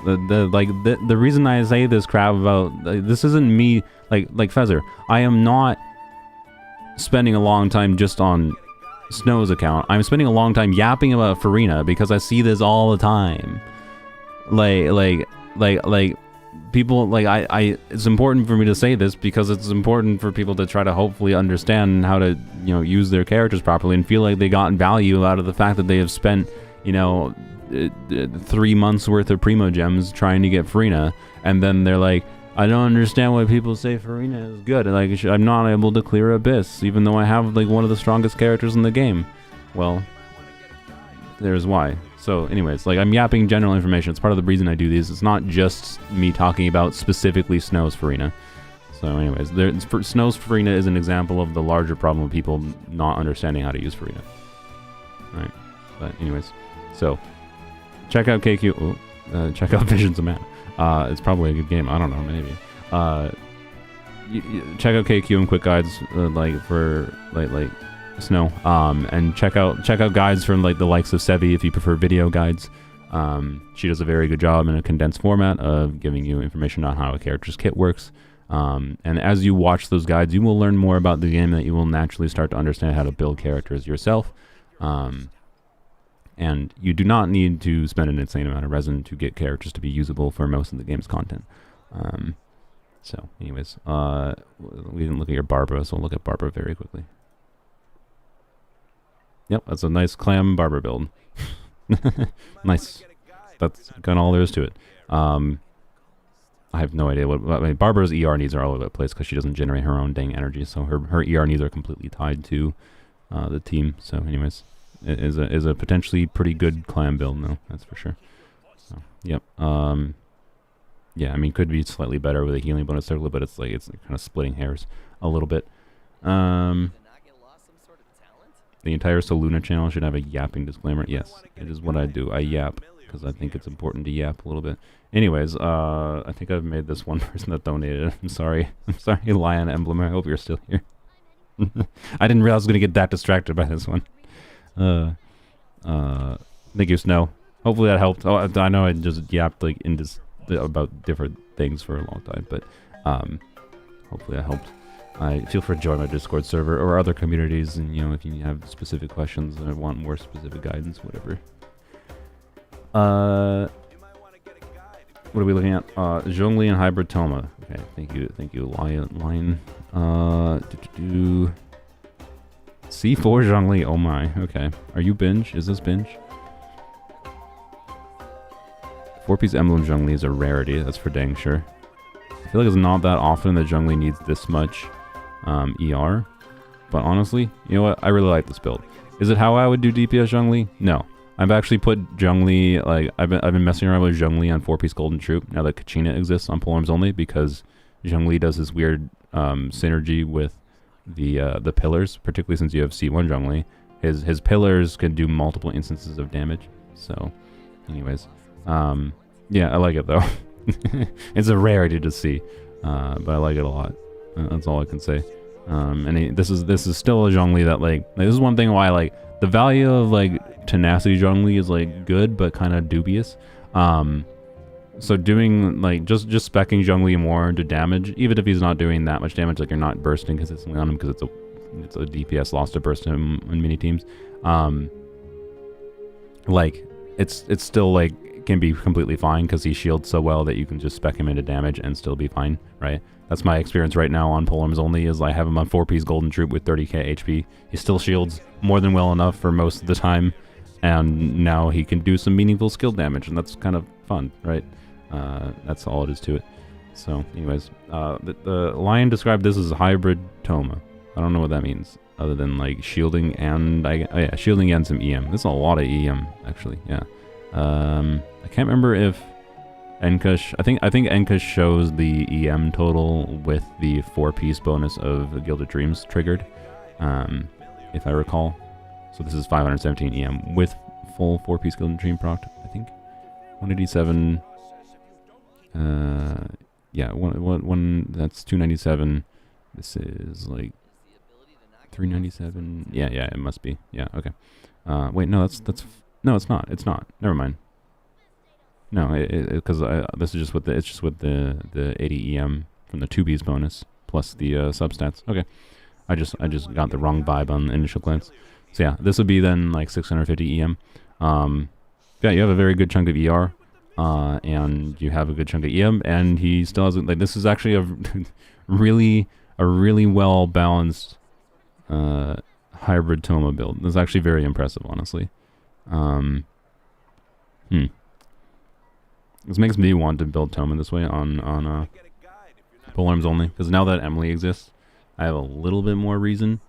The reason I say this crap about this isn't me like Feather. I am not spending a long time just on Snow's account. I'm spending a long time yapping about Farina because I see this all the time. Like people like I it's important for me to say this because it's important for people to try to hopefully understand how to, you know, use their characters properly and feel like they got value out of the fact that they have spent, you know, 3 months worth of Primo Gems trying to get Farina, and then they're like, I don't understand why people say Farina is good. Like, I'm not able to clear Abyss, even though I have like one of the strongest characters in the game. Well, there's why. So, anyways, like I'm yapping general information. It's part of the reason I do these. It's not just me talking about specifically Snow's Farina. So, anyways, Snow's Farina is an example of the larger problem of people not understanding how to use Farina. All right, but anyways, so check out KQ. Check out Visions of Man. It's probably a good game. I don't know, maybe. Check out KQ and quick guides, like for like Snow. And check out guides from like the likes of Sevi if you prefer video guides. She does a very good job in a condensed format of giving you information on how a character's kit works. And as you watch those guides, you will learn more about the game that you will naturally start to understand how to build characters yourself. And you do not need to spend an insane amount of resin to get characters to be usable for most of the game's content. So, anyways, we didn't look at your Barbara, so we'll look at Barbara very quickly. Yep, that's a nice clam Barbara build. Nice. That's kind of all there is to it. I have no idea what... I mean, Barbara's ER needs are all over the place because she doesn't generate her own dang energy, so her ER needs are completely tied to the team. So, anyways, it is a potentially pretty good clam build, though, that's for sure. So, yep. Yeah, I mean, could be slightly better with a healing bonus circle, but it's like it's kind of splitting hairs a little bit. The entire Soluna channel should have a yapping disclaimer. Yes, it is what I do. I yap because I think it's important to yap a little bit. Anyways, I think I've made this one person that donated. I'm sorry. I'm sorry, Lion Emblem. I hope you're still here. I didn't realize I was going to get that distracted by this one. Thank you, Snow. Hopefully that helped. Oh, I know I just yapped like about different things for a long time, but hopefully that helped. Feel free to join my Discord server or other communities, and you know, if you have specific questions and want more specific guidance, whatever. What are we looking at? Zhongli and Hybrid Toma. Okay, thank you, Lion. C4 Zhongli. Oh my. Okay, are you binge? Is this binge? 4-piece emblem Zhongli is a rarity. That's for dang sure. I feel like it's not that often that Zhongli needs this much ER, but honestly, you know what? I really like this build. Is it how I would do DPS Zhongli? No. I've actually put Zhongli, like, I've been messing around with Zhongli on 4-piece Golden Troop now that Kachina exists on polearms only, because Zhongli does this weird synergy with the pillars, particularly since you have C1 Zhongli. His pillars can do multiple instances of damage. So, anyways, yeah, I like it though. It's a rarity to see, but I like it a lot. That's all I can say. And this is still a Zhongli that like this is one thing why like the value of like tenacity Zhongli is like good but kind of dubious. So doing like just speccing Zhongli more into damage, even if he's not doing that much damage, like you're not bursting consistently on him because it's a DPS loss to burst him in many teams. Like it's still like can be completely fine because he shields so well that you can just spec him into damage and still be fine, right? That's my experience right now on polearms only, is I have him on 4-piece Golden Troop with 30k HP. He still shields more than well enough for most of the time, and now he can do some meaningful skill damage, and that's kind of fun, right? That's all it is to it. So, anyways, the Lion described this as a hybrid Toma. I don't know what that means, other than like shielding and shielding and some EM. This is a lot of EM, actually. Yeah. I can't remember if Enkush, I think Enkush shows the EM total with the 4-piece bonus of Gilded Dreams triggered, if I recall. So this is 517 EM with full 4-piece Gilded Dream proc, I think. 187. Yeah, one that's 297. This is like 397. Yeah, it must be. Yeah, okay. Wait, no, that's no, it's not. It's not. Never mind. No, because this is just with it's just with the 80 EM from the 2Bs bonus plus the substats. Okay, I just got the wrong vibe on the initial glance. So yeah, this would be then like 650 EM. Yeah, you have a very good chunk of ER, and you have a good chunk of EM, and he still has like this is actually a really well balanced hybrid Toma build. This is actually very impressive, honestly. This makes me want to build Toma this way on polearms only, because now that Emily exists, I have a little bit more reason.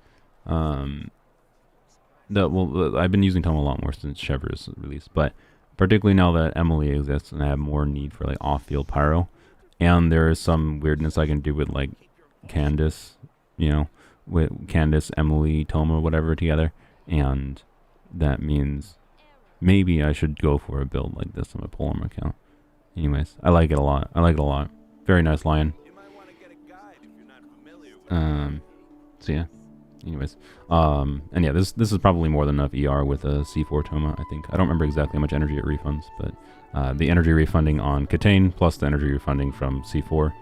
I've been using Toma a lot more since Chevr's released, but particularly now that Emily exists and I have more need for like off-field pyro, and there is some weirdness I can do with like Candace, you know, with Candace, Emily, Toma, whatever together, and that means maybe I should go for a build like this on my polearm account. Anyways, I like it a lot. Very nice lion. So yeah. Anyways, and yeah, this is probably more than enough ER with a C4 Toma, I think. I don't remember exactly how much energy it refunds, but the energy refunding on Catane plus the energy refunding from C4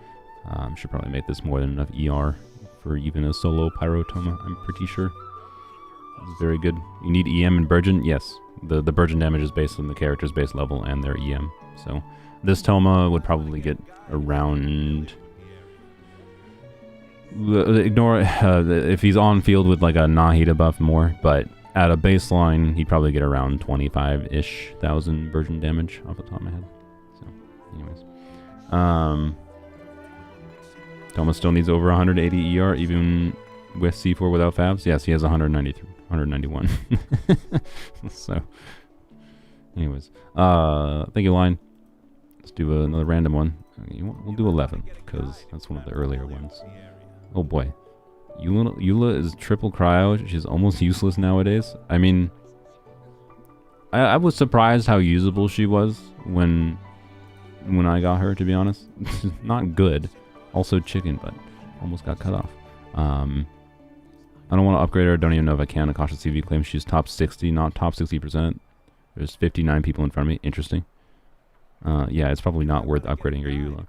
should probably make this more than enough ER for even a solo Pyro Toma, I'm pretty sure. It's very good. You need EM and Burgeon? Yes. The Burgeon damage is based on the character's base level and their EM. So this Toma would probably get around... Ignore if he's on field with like a Nahida buff more, but at a baseline he'd probably get around 25-ish thousand Burgeon damage off the top of my head. So, anyways, Toma still needs over 180 ER even with C4 without Favs. Yes, he has 193, 191. So, anyways, thank you, Line. Let's do another random one. We'll do 11 because that's one of the earlier ones. Oh boy, Eula is triple cryo. She's almost useless nowadays. I mean, I was surprised how usable she was when I got her, to be honest. Not good. Also chicken, but almost got cut off. I don't want to upgrade her. I don't even know if I can. Akasha CV claims she's top 60, not top 60%. There's 59 people in front of me. Interesting. Yeah, it's probably not worth upgrading your Eula.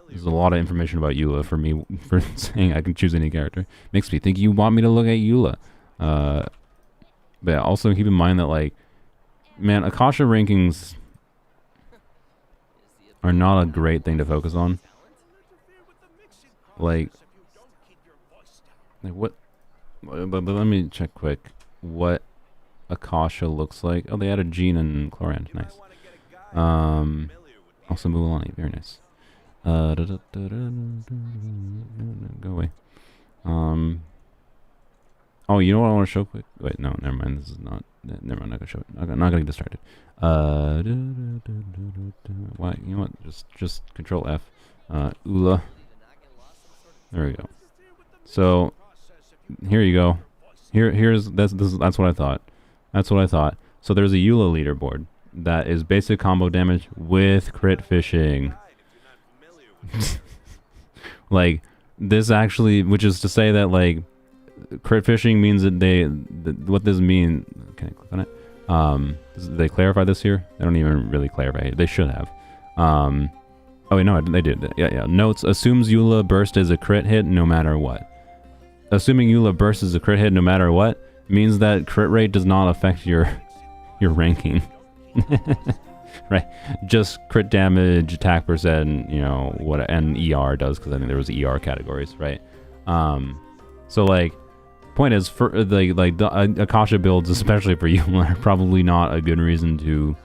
There's a lot of information about Eula for me for saying I can choose any character. Makes me think you want me to look at Eula. But yeah, also keep in mind that, like, man, Akasha rankings are not a great thing to focus on. Like what? But let me check quick what Akasha looks like. Oh, they added Jean and Chlorant. Nice. Also Mulan. Very nice. Go away. Oh, you know what I want to show quick? Wait, no, never mind. This is not. Never mind. I'm not gonna show it. I'm not gonna get distracted. Why? You know what? Just Control F. Ula. There we go. So here you go. That's what I thought. That's what I thought. So there's a Eula leaderboard that is basic combo damage with crit fishing. Like this actually, which is to say that like crit fishing means that what does mean? Can I click on it? Did they clarify this here? They don't even really clarify it. They should have. Oh wait, no, they did. Yeah. Notes: assumes Eula burst is a crit hit no matter what. Assuming Eula burst is a crit hit no matter what means that crit rate does not affect your ranking. Right, just crit damage, attack percent, you know what, and ER does, because I think there was ER categories, right? So like, point is, for the Akasha builds, especially for you, are probably not a good reason to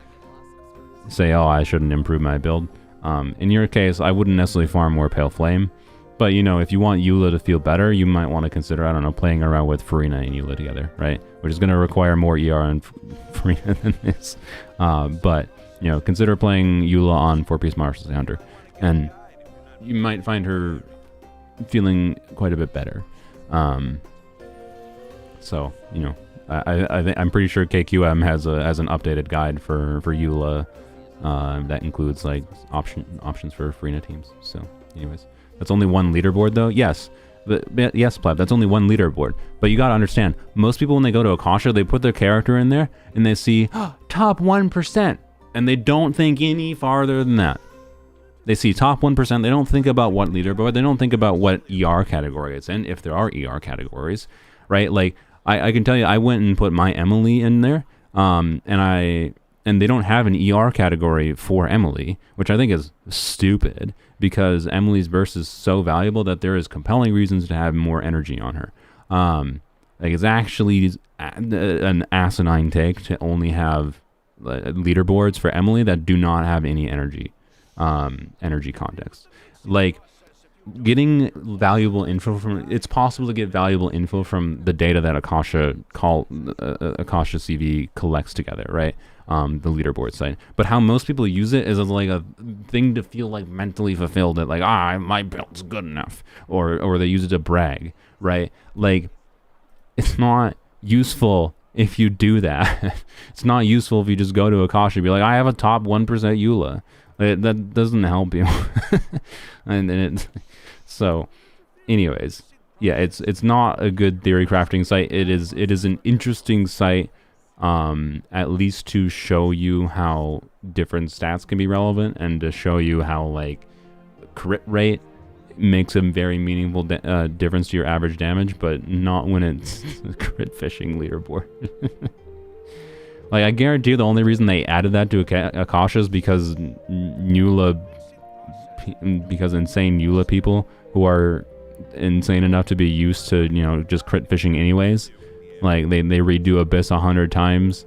say, oh, I shouldn't improve my build. In your case, I wouldn't necessarily farm more Pale Flame, but you know, if you want Eula to feel better, you might want to consider, I don't know, playing around with Farina and Eula together, right? Which is going to require more ER and Farina than this, but you know, consider playing Eula on 4-piece Martial Hunter, and you might find her feeling quite a bit better. So you know, I'm pretty sure KQM has an updated guide for Eula that includes like options for Farina teams. So, anyways, that's only one leaderboard though. Yes. Yes, Pleb, that's only one leaderboard. But you gotta understand, most people when they go to Akasha, they put their character in there and they see top 1%. And they don't think any farther than that. They see top 1%. They don't think about what leaderboard. They don't think about what ER category it's in, if there are ER categories, right? Like, I can tell you, I went and put my Emily in there, and they don't have an ER category for Emily, which I think is stupid, because Emily's burst is so valuable that there is compelling reasons to have more energy on her. Like, it's actually an asinine take to only have leaderboards for Emily that do not have any energy context. Like, getting valuable info from, it's possible to get valuable info from the data that Akasha CV collects together, right? The leaderboard site. But how most people use it is as like a thing to feel like mentally fulfilled, that like, my build's good enough, or they use it to brag, right? Like, it's not useful if you do that. It's not useful if you just go to Akasha and be like, I have a top 1% EULA. That doesn't help you. So anyways, yeah, it's not a good theory crafting site. It is an interesting site, at least to show you how different stats can be relevant, and to show you how like crit rate makes a very meaningful difference to your average damage, but not when it's a crit fishing leaderboard. Like, I guarantee you the only reason they added that to Akasha is because insane EULA people who are insane enough to be used to, you know, just crit fishing anyways, like they redo Abyss 100 times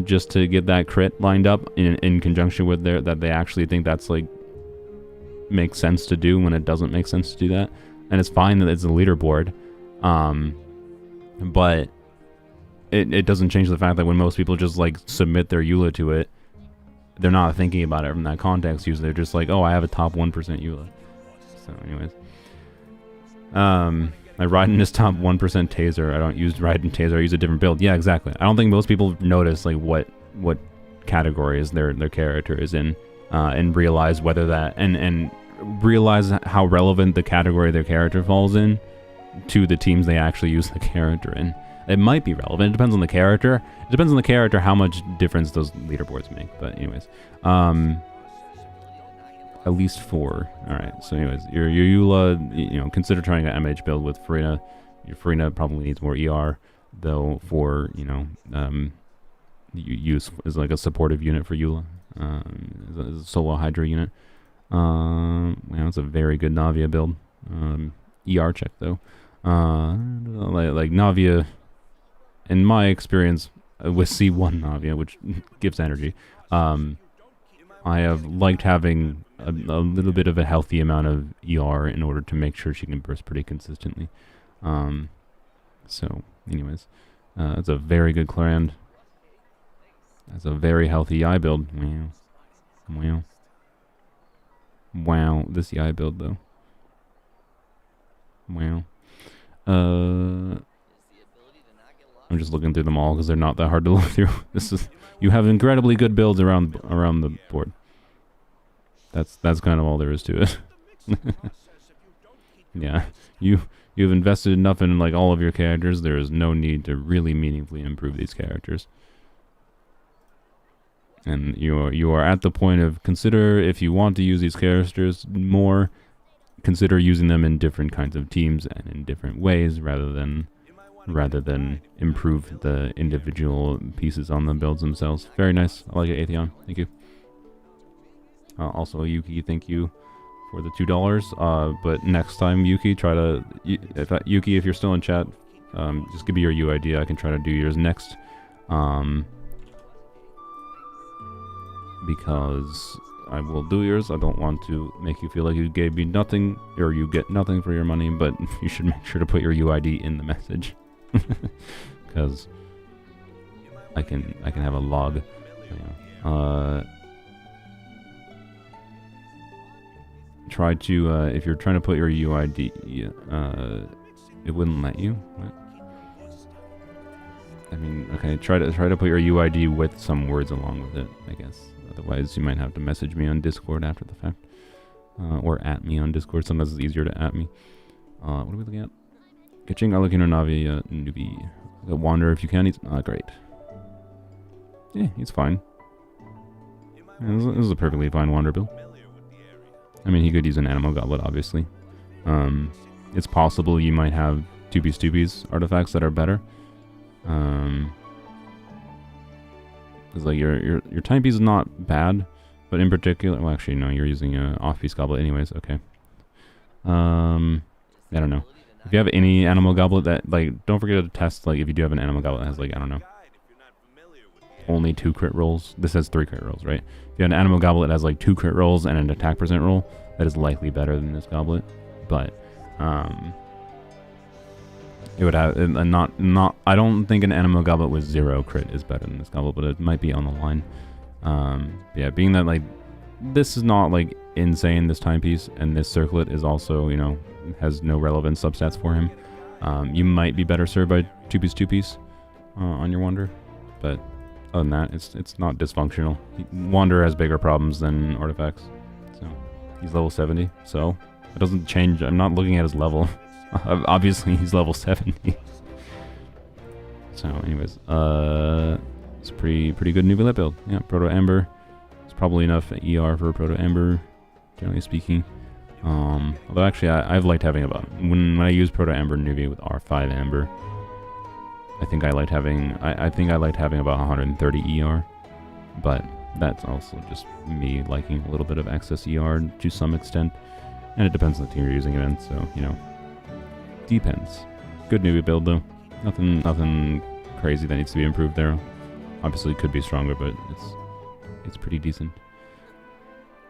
just to get that crit lined up in conjunction with that they actually think that's like makes sense to do, when it doesn't make sense to do that. And it's fine that it's a leaderboard, but it doesn't change the fact that when most people just like submit their EULA to it, they're not thinking about it from that context. Usually they're just like, oh, I have a top 1% EULA. So anyways, I ride in this top 1% taser. I don't use ride in taser. I use a different build. Yeah, exactly. I don't think most people notice like what categories their character is in, and realize whether that and realize how relevant the category their character falls in to the teams they actually use the character in. It might be relevant. It depends on the character. It depends on the character how much difference those leaderboards make. But anyways, at least 4. All right. So anyways, your EULA, you know, consider trying an MH build with Farina. Your Farina probably needs more ER, though. For, you know, you use as like a supportive unit for EULA, as a solo Hydra unit. It's a very good Navia build. ER check though. Like Navia, in my experience with C1 Navia, which gives energy, I have liked having a little bit of a healthy amount of ER in order to make sure she can burst pretty consistently. So anyways, it's a very good clan. That's a very healthy EI build. Wow, this EI build though. Wow. I'm just looking through them all because they're not that hard to look through. You have incredibly good builds around the board. That's kind of all there is to it. Yeah, you've invested enough in like all of your characters. There is no need to really meaningfully improve these characters. And you are at the point of consider, if you want to use these characters more, consider using them in different kinds of teams and in different ways, rather than improve the individual pieces on the builds themselves. Very nice. I like it, Atheon. Thank you. Also, Yuki, thank you for the $2. But next time, Yuki, Yuki, if you're still in chat, just give me your UID. I can try to do yours next. Because I will do yours. I don't want to make you feel like you gave me nothing, or you get nothing for your money, but you should make sure to put your UID in the message. Because I can have a log. Try to if you're trying to put your UID, it wouldn't let you. What? I mean, okay, try to put your UID with some words along with it, I guess. Otherwise, you might have to message me on Discord after the fact, or at me on Discord. Sometimes it's easier to at me. What are we looking at? Catching Arlecchino Navi newbie. Wander if you can. He's great. Yeah, he's fine. This is a perfectly fine Wander build. I mean, he could use an Animal Goblet, obviously. It's possible you might have 2B's artifacts that are better. Because like your timepiece is not bad, but in particular, well, actually no, you're using a off-piece goblet anyways. Okay. I don't know. If you have any Animal Goblet that, like, don't forget to test, like, if you do have an Animal Goblet that has, like, I don't know, only 2 crit rolls. This has 3 crit rolls, right? If you have an Animal Goblet that has, like, 2 crit rolls and an attack percent roll, that is likely better than this goblet. But, it would have, I don't think an Animal Goblet with 0 crit is better than this goblet, but it might be on the line. Yeah, being that, like, this is not, like, insane, this timepiece, and this circlet is also, you know, has no relevant substats for him. You might be better served by 2B's on your Wander, but other than that, it's not dysfunctional. Wander has bigger problems than artifacts, so he's level 70, so it doesn't change. I'm not looking at his level. Obviously, he's level 70. So, anyways, it's a pretty good Nubilet build. Yeah, Proto Ember. It's probably enough ER for Proto Ember, generally speaking. Although actually, I've liked having about when I use Proto Ember Nuvia with R5 Ember. I think I liked having about 130 ER, but that's also just me liking a little bit of excess ER to some extent, and it depends on the team you're using it in. So you know, depends. Good Nuvia build though. Nothing crazy that needs to be improved there. Obviously, it could be stronger, but it's pretty decent.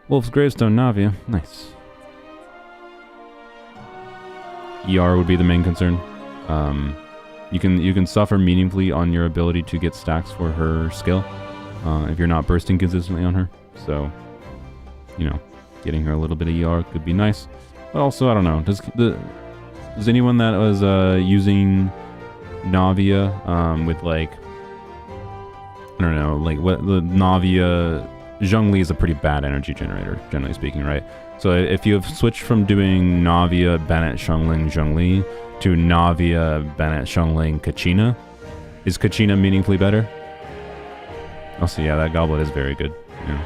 Wolf's Gravestone Navia, nice. ER would be the main concern. You can suffer meaningfully on your ability to get stacks for her skill if you're not bursting consistently on her. So, you know, getting her a little bit of ER could be nice. But also, I don't know. Does anyone that was using Navia with like, I don't know, like what the Navia Zhongli is a pretty bad energy generator, generally speaking, right? So if you have switched from doing Navia, Bennett, Xiongling, Zhongli to Navia, Bennett, Xiongling, Kachina, is Kachina meaningfully better? Also, yeah, that goblet is very good. Yeah.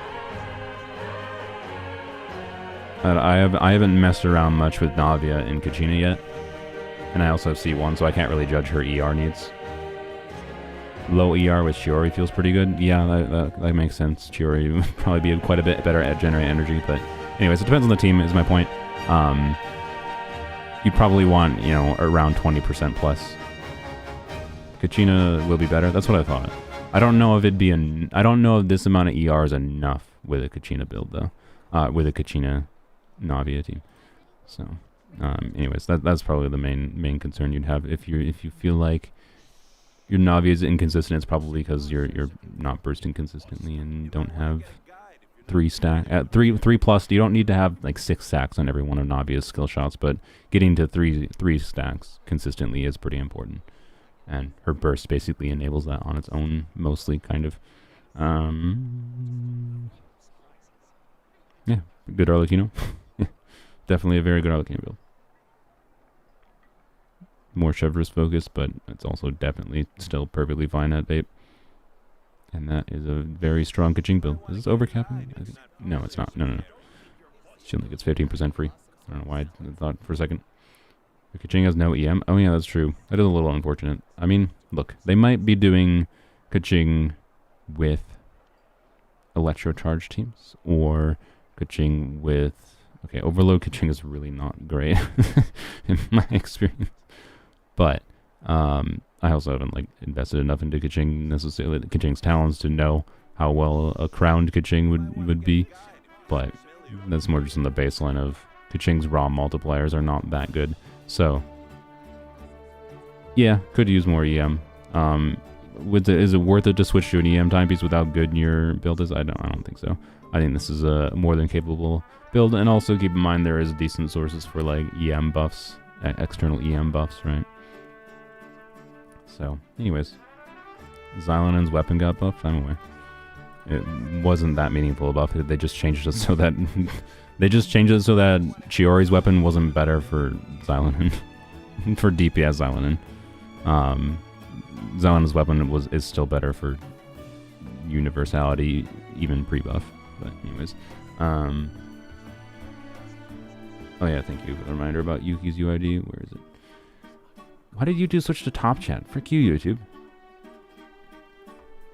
I haven't messed around much with Navia and Kachina yet, and I also have C1, so I can't really judge her ER needs. Low ER with Chiori feels pretty good. Yeah, that makes sense. Chiori would probably be quite a bit better at generating energy, but anyways, it depends on the team, is my point. You probably want, you know, around 20% plus. Kachina will be better. That's what I thought. I don't know if I don't know if this amount of ER is enough with a Kachina build though. With a Kachina Navia team. So, anyways, that's probably the main concern you'd have if you feel like your Navia is inconsistent. It's probably because you're not bursting consistently and don't have 3 stack at 3 plus. You don't need to have like 6 stacks on every one of Navia's skill shots, but getting to 3 stacks consistently is pretty important. And her burst basically enables that on its own, mostly, kind of. Yeah, good Arlecchino. Definitely a very good Arlecchino build. More Chevrolet focused, but it's also definitely still perfectly fine at vape. And that is a very strong Kaching build. Is this overcapping? No, it's not. No. She only gets 15% free. I don't know why I thought for a second. The Kaching has no EM. Oh yeah, that's true. That is a little unfortunate. I mean, look, they might be doing Kaching with Electrocharge teams, or Kaching with... Okay, Overload Kaching is really not great in my experience. But I also haven't like invested enough into Kaching necessarily, Kaching's talents, to know how well a crowned Kaching would be. But that's more just on the baseline of Kaching's raw multipliers are not that good. So yeah, could use more EM. Is it worth it to switch to an EM timepiece without good in your build is? I don't think so. I think this is a more than capable build, and also keep in mind there is decent sources for like EM buffs, external EM buffs, right? So, anyways, Xylanen's weapon got buffed. I'm aware. It wasn't that meaningful a buff. They just changed it so that Chiori's weapon wasn't better for Xylanen, for DPS Xylanen. Xylanen's weapon is still better for universality, even pre-buff. But anyways, oh yeah, thank you for the reminder about Yuki's UID. Where is it? Why did YouTube switch to top chat? Frick you, YouTube.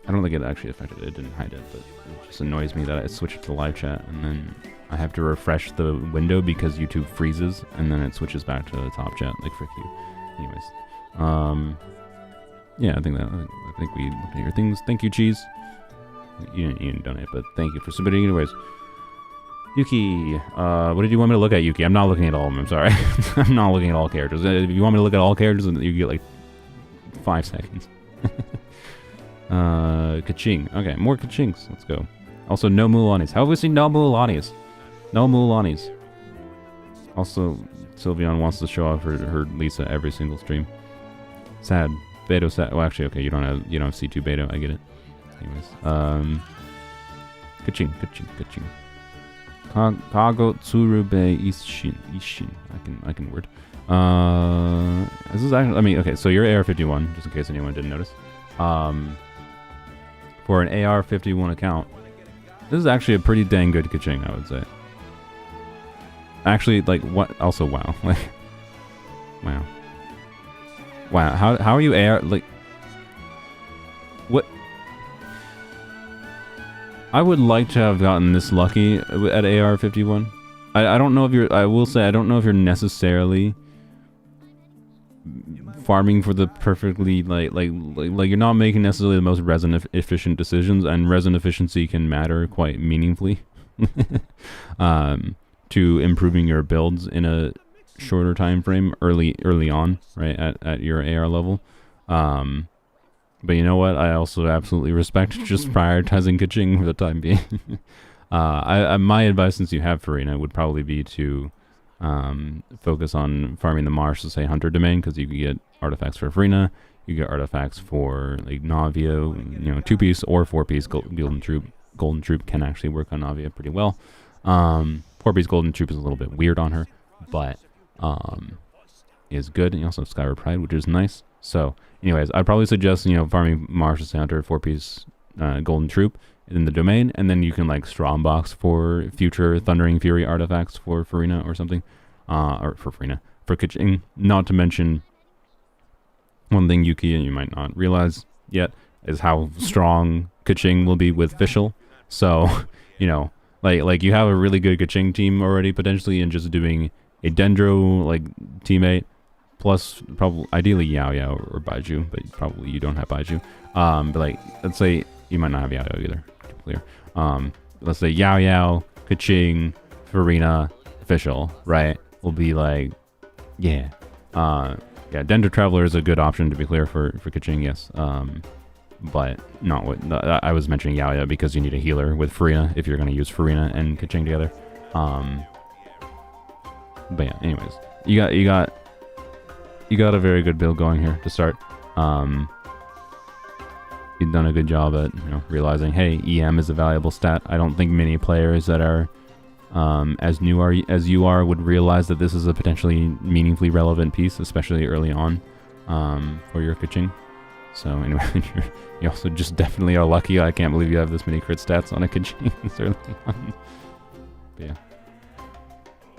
I don't think it actually affected it. It didn't hide it, but it just annoys me that it switched to live chat and then I have to refresh the window because YouTube freezes and then it switches back to the top chat. Like, frick you. Anyways, yeah, I think we looked at your things. Thank you, Cheese. You didn't donate, but thank you for submitting anyways. Yuki, what did you want me to look at, Yuki? I'm not looking at all of them, I'm sorry. I'm not looking at all characters. If you want me to look at all characters, you get like 5 seconds. Kaching. Okay, more Kachings. Let's go. Also, no Mualanis. How have we seen no Mualanis? No Mualanis. Also, Sylveon wants to show off her Lisa every single stream. Sad. Beto sad. Well, actually, okay, you don't have C2 Beto. I get it. Anyways, Kaching. Kago Tsurube Ishin. I can word. This is actually, I mean, okay, so you're AR51, just in case anyone didn't notice. For an AR51 account, this is actually a pretty dang good Kaching, I would say. Actually, like, what? Also, wow. Like, wow. Wow, how are you AR, like, what? I would like to have gotten this lucky at AR51. I don't know if you're, I will say, I don't know if you're necessarily farming for the perfectly, like you're not making necessarily the most resin efficient decisions, and resin efficiency can matter quite meaningfully to improving your builds in a shorter time frame early on, right, at your AR level. But you know what? I also absolutely respect just prioritizing Kaching for the time being. My advice, since you have Farina, would probably be to focus on farming the Marsh to say Hunter Domain, because you can get artifacts for Farina, you get artifacts for like Navia, 2-piece or 4-piece Golden Troop. Golden Troop can actually work on Navia pretty well. 4-piece Golden Troop is a little bit weird on her, but is good. And you also have Skyward Pride, which is nice. So, anyways, I'd probably suggest, farming Marsh to Hunter, 4-piece Golden Troop in the domain, and then you can like strong box for future Thundering Fury artifacts for Farina or something, or for Farina, for Kaching. Not to mention, one thing, Yuki, and you might not realize yet, is how strong Kaching will be with Fischl. So, like you have a really good Kaching team already potentially, and just doing a Dendro like teammate, plus probably ideally Yao Yao or Baiju, but probably you don't have Baiju. But like, let's say you might not have Yao Yao either. To be clear. Let's say Yao Yao, Kaching, Farina, Fischl, right? Will be like, yeah. Yeah, Dendro Traveler is a good option, to be clear, for Kaching, yes. But not what I was mentioning Yao Yao because you need a healer with Farina if you're going to use Farina and Kaching together. But yeah, anyways, you got a very good build going here to start. You've done a good job at realizing, hey, EM is a valuable stat. I don't think many players that are as new as you are would realize that this is a potentially meaningfully relevant piece, especially early on for your Kaching. So anyway, you also just definitely are lucky. I can't believe you have this many crit stats on a Kaching this early on. But yeah.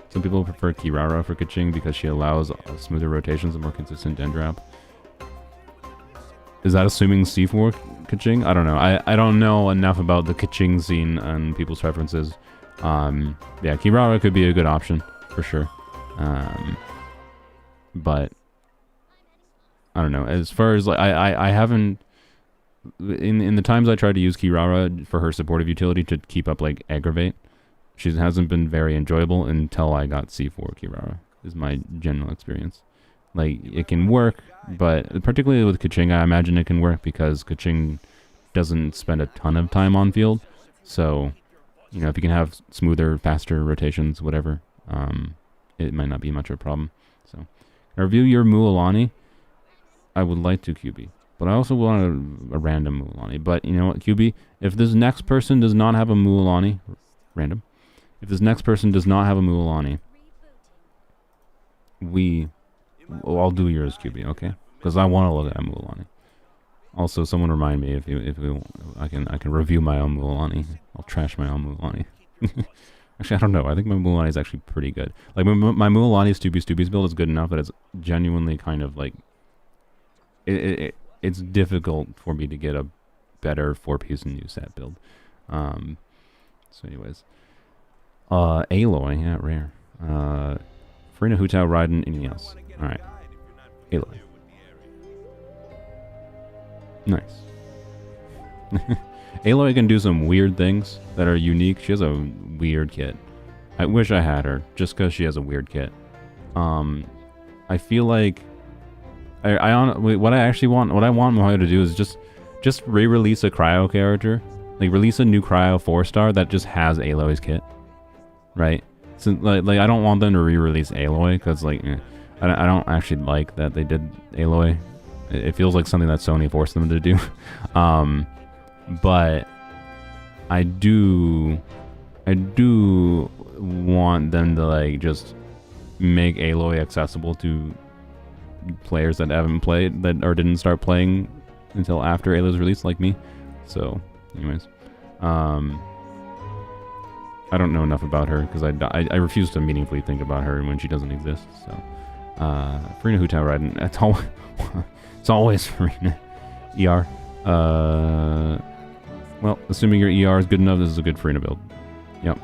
Some people prefer Kirara for Kaching because she allows smoother rotations and more consistent Dendrop. Is that assuming C4 Kaching? I don't know. I don't know enough about the Kaching scene and people's preferences. Yeah, Kirara could be a good option for sure. But I don't know. As far as like, I haven't in the times I tried to use Kirara for her supportive utility to keep up like Aggravate, she hasn't been very enjoyable until I got C4 Kirara, is my general experience. Like, it can work, but particularly with Kaching, I imagine it can work because Kaching doesn't spend a ton of time on field. So, if you can have smoother, faster rotations, whatever, it might not be much of a problem. So, review your Mualani. I would like to, QB, but I also want a random Mualani. But you know what, QB? If this next person does not have a Mualani, random. If this next person does not have a Mualani, I'll do yours, QB, okay? Because I want to look at Mualani. Also, someone remind me if I can review my own Mulan. I'll trash my own Mulan. Actually, I don't know. I think my Mulan is actually pretty good. Like my Mulan Stoopies build is good enough that it's genuinely kind of like it's difficult for me to get a better 4-piece new set build. So anyways, Aloy, yeah, rare. Farina, Hu Tao, Raiden, anything else? All right, Aloy. Nice. Aloy can do some weird things that are unique. She has a weird kit. I wish I had her just because she has a weird kit. I feel like what I want Mohayo to do is just re-release a cryo character, like release a new cryo 4-star that just has Aloy's kit, right? So like I don't want them to re-release Aloy because like I don't actually like that they did Aloy. It feels like something that Sony forced them to do. But I do want them to like just make Aloy accessible to players that haven't played or didn't start playing until after Aloy's release, like me. So, anyways, I don't know enough about her because I refuse to meaningfully think about her when she doesn't exist. So, Farina, Hu Tao, Raiden. It's always Farina. ER. Well, assuming your ER is good enough, this is a good Farina build. Yep.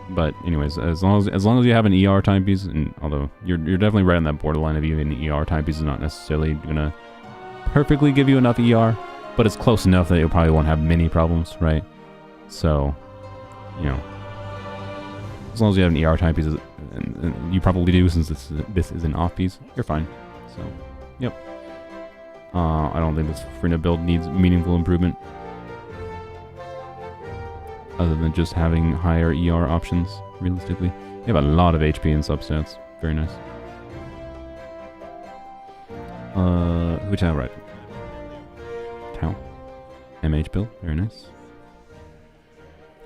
But anyways, as long as you have an ER timepiece, and although you're definitely right on that borderline of even an ER timepiece is not necessarily gonna perfectly give you enough ER, but it's close enough that you probably won't have many problems, right? So, you know, as long as you have an ER timepiece, and you probably do since this is an off piece, you're fine. So, yep. I don't think this Farina build needs meaningful improvement, other than just having higher ER options, realistically. You have a lot of HP and substats. Very nice. Hu Tao, right. Tao. MH build. Very nice.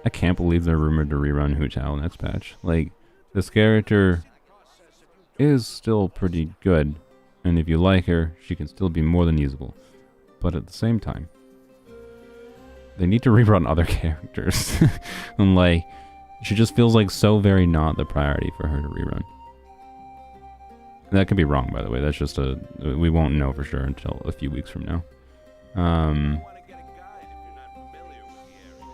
I can't believe they're rumored to rerun Hu Tao next patch. Like, this character is still pretty good. And if you like her, she can still be more than usable. But at the same time, they need to rerun other characters. And like, she just feels like so very not the priority for her to rerun. That could be wrong, by the way. That's just we won't know for sure until a few weeks from now.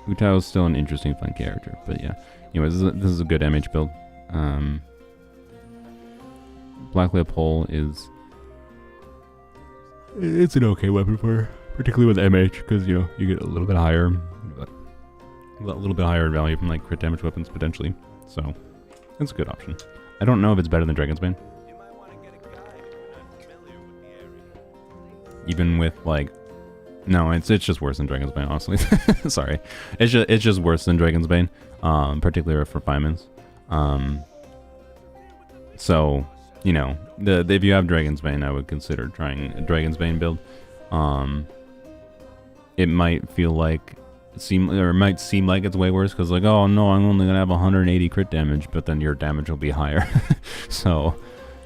Hu Tao is still an interesting, fun character. But yeah. Anyways, this is a good MH build. Black Leopold is... It's an okay weapon for her, particularly with MH, because, you know, you get a little bit higher, value from, like, crit damage weapons, potentially. So, it's a good option. I don't know if it's better than Dragon's Bane. Even with, like... No, it's just worse than Dragon's Bane, honestly. Sorry. It's just worse than Dragon's Bane, particularly for refinements. So... You know, if you have Dragon's Bane, I would consider trying a Dragon's Bane build. It might feel like it might seem like it's way worse because, like, oh no, I'm only gonna have 180 crit damage, but then your damage will be higher. So,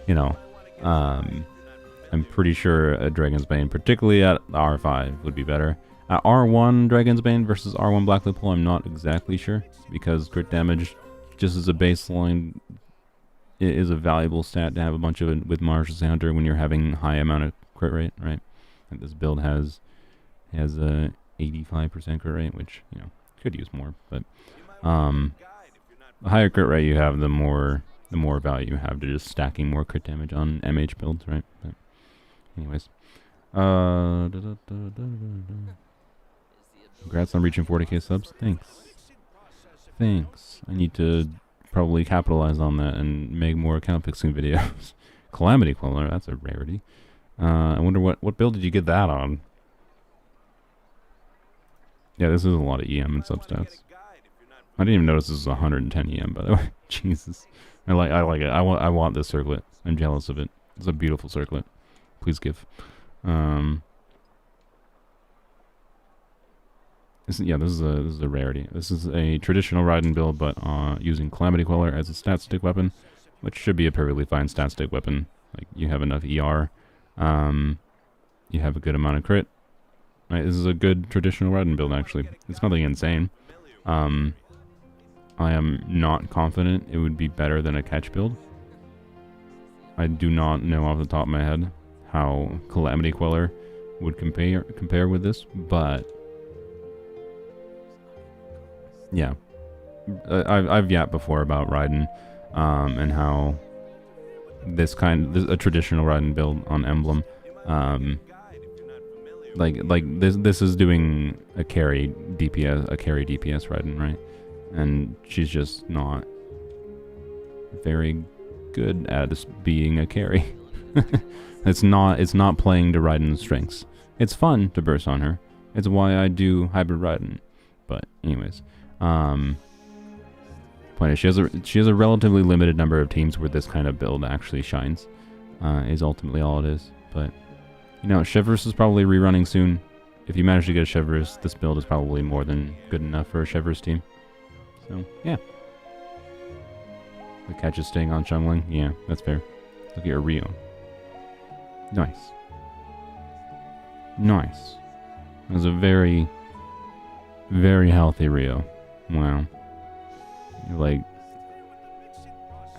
you know, I'm pretty sure a Dragon's Bane, particularly at R5, would be better. At R1 Dragon's Bane versus R1 Black Lipole, I'm not exactly sure because crit damage, just as a baseline, it is a valuable stat to have a bunch of it with Marshall's Hunter when you're having high amount of crit rate, right? And this build has a 85% crit rate, which, you know, could use more, but the higher crit rate you have, the more value you have to just stacking more crit damage on MH builds, right? But anyways, congrats on reaching 40k subs. Thanks. I need to probably capitalize on that and make more account fixing videos. Calamity Queller, that's a rarity. I wonder what build did you get that on? Yeah, this is a lot of EM and substats. I didn't even notice this is 110 EM, by the way. Jesus, I like it. I want this circlet. I'm jealous of it. It's a beautiful circlet. Please give. This is a rarity. This is a traditional Raiden build, but using Calamity Queller as a stat stick weapon, which should be a perfectly fine stat stick weapon. Like, you have enough ER You have a good amount of crit. Right, this is a good traditional Raiden build, actually. It's nothing insane. I am not confident it would be better than a catch build. I do not know off the top of my head how Calamity Queller would compare with this, but yeah, I've yapped before about Raiden, and how a traditional Raiden build on Emblem, like this is doing a carry DPS Raiden, right? And she's just not very good at being a carry. It's not playing to Raiden's strengths. It's fun to burst on her. It's why I do hybrid Raiden. But anyways, point is she has a relatively limited number of teams where this kind of build actually shines. Is ultimately all it is. But you know, Chevrolet is probably rerunning soon. If you manage to get a Chevrolet, this build is probably more than good enough for a Chevrolet team. So yeah. The catch is staying on Chungling. Yeah, that's fair. Look at your Rio. Nice. Nice. It was a very, very healthy Rio. Wow. Like,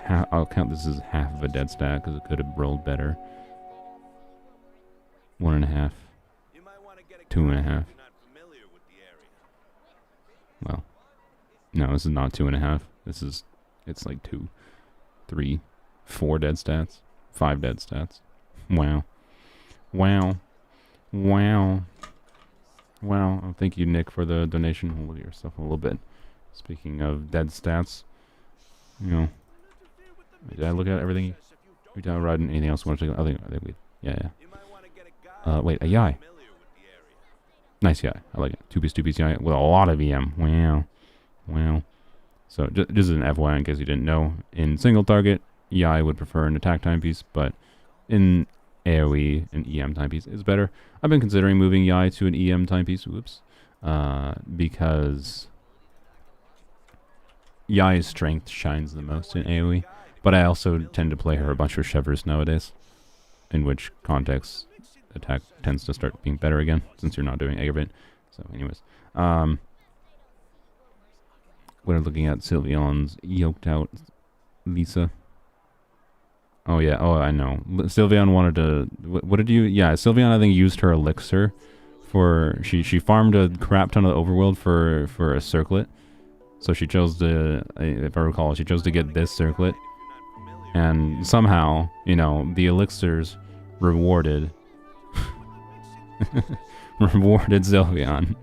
I'll count this as half of a dead stat because it could have rolled better. 1.5. 2.5. Well, no, this is not 2.5. It's like 2, 3, 4 dead stats, 5 dead stats. Wow. Wow. Wow. Wow. Oh, thank you, Nick, for the donation. Hold yourself a little bit. Speaking of dead stats, you know, did I look at everything? We done riding anything else? Want to check? I think we. Yeah. Wait, a Yai. Nice Yai. I like it. Two-piece Yai with a lot of EM. Wow. Wow. So, just as an FYI, in case you didn't know, in single target, Yai would prefer an attack timepiece, but in AoE, an EM timepiece is better. I've been considering moving Yai to an EM timepiece, whoops, because Yai's strength shines the most in AoE, but I also tend to play her a bunch with Chevers nowadays, in which context attack tends to start being better again, since you're not doing aggravate. So, anyways, we're looking at Sylveon's yoked out Lisa. Oh yeah, oh I know. Sylveon wanted to, what did you, yeah, Sylveon I think used her elixir for, she farmed a crap ton of the overworld for a circlet. So she chose to, if I recall, she chose to get this circlet. And somehow, you know, the elixirs rewarded Sylveon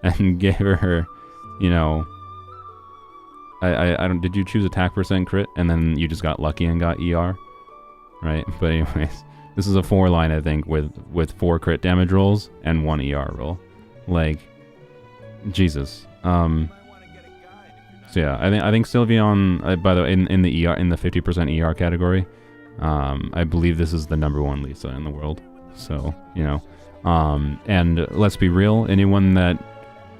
and gave her, you know, I don't, did you choose attack percent crit and then you just got lucky and got ER? Right? But anyways, this is a 4-line I think with 4 crit damage rolls and 1 ER roll. Like, Jesus. So yeah, I think Sylveon, by the way, in the 50% ER category, I believe this is the #1 Lisa in the world. So, you know, and let's be real, anyone that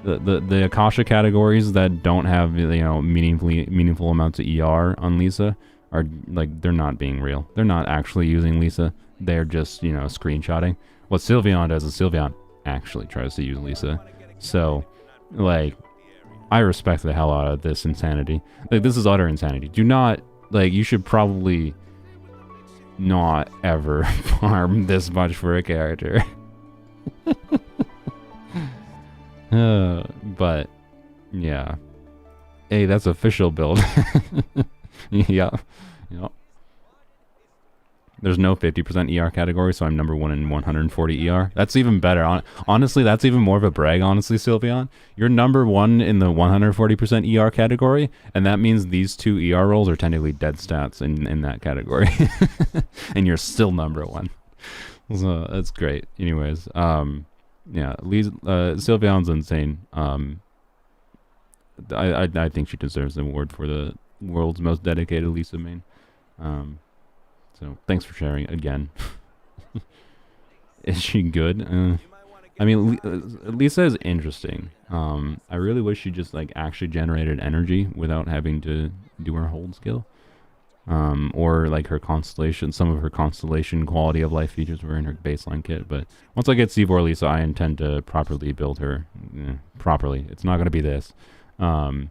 the Akasha categories that don't have, you know, meaningful amounts of ER on Lisa are like, they're not being real. They're not actually using Lisa. They're just, you know, screenshotting. What Sylveon does is Sylveon actually tries to use Lisa. So, like, I respect the hell out of this insanity. Like, this is utter insanity. Do not, like, you should probably not ever farm this much for a character. But, yeah. Hey, that's official build. Yeah. Yep. There's no 50% ER category, so I'm #1 in 140 ER. That's even better. Honestly, that's even more of a brag, honestly, Sylveon. You're #1 in the 140% ER category, and that means these 2 ER rolls are technically dead stats in that category. And you're still #1. So that's great. Anyways, yeah, Sylveon's insane. I think she deserves the award for the world's most dedicated Lisa main. So thanks for sharing again. Is she good? I mean, Lisa is interesting. I really wish she just like actually generated energy without having to do her hold skill. or like her constellation. Some of her constellation quality of life features were in her baseline kit. But once I get C4 Lisa, I intend to properly build her. Properly. It's not going to be this. And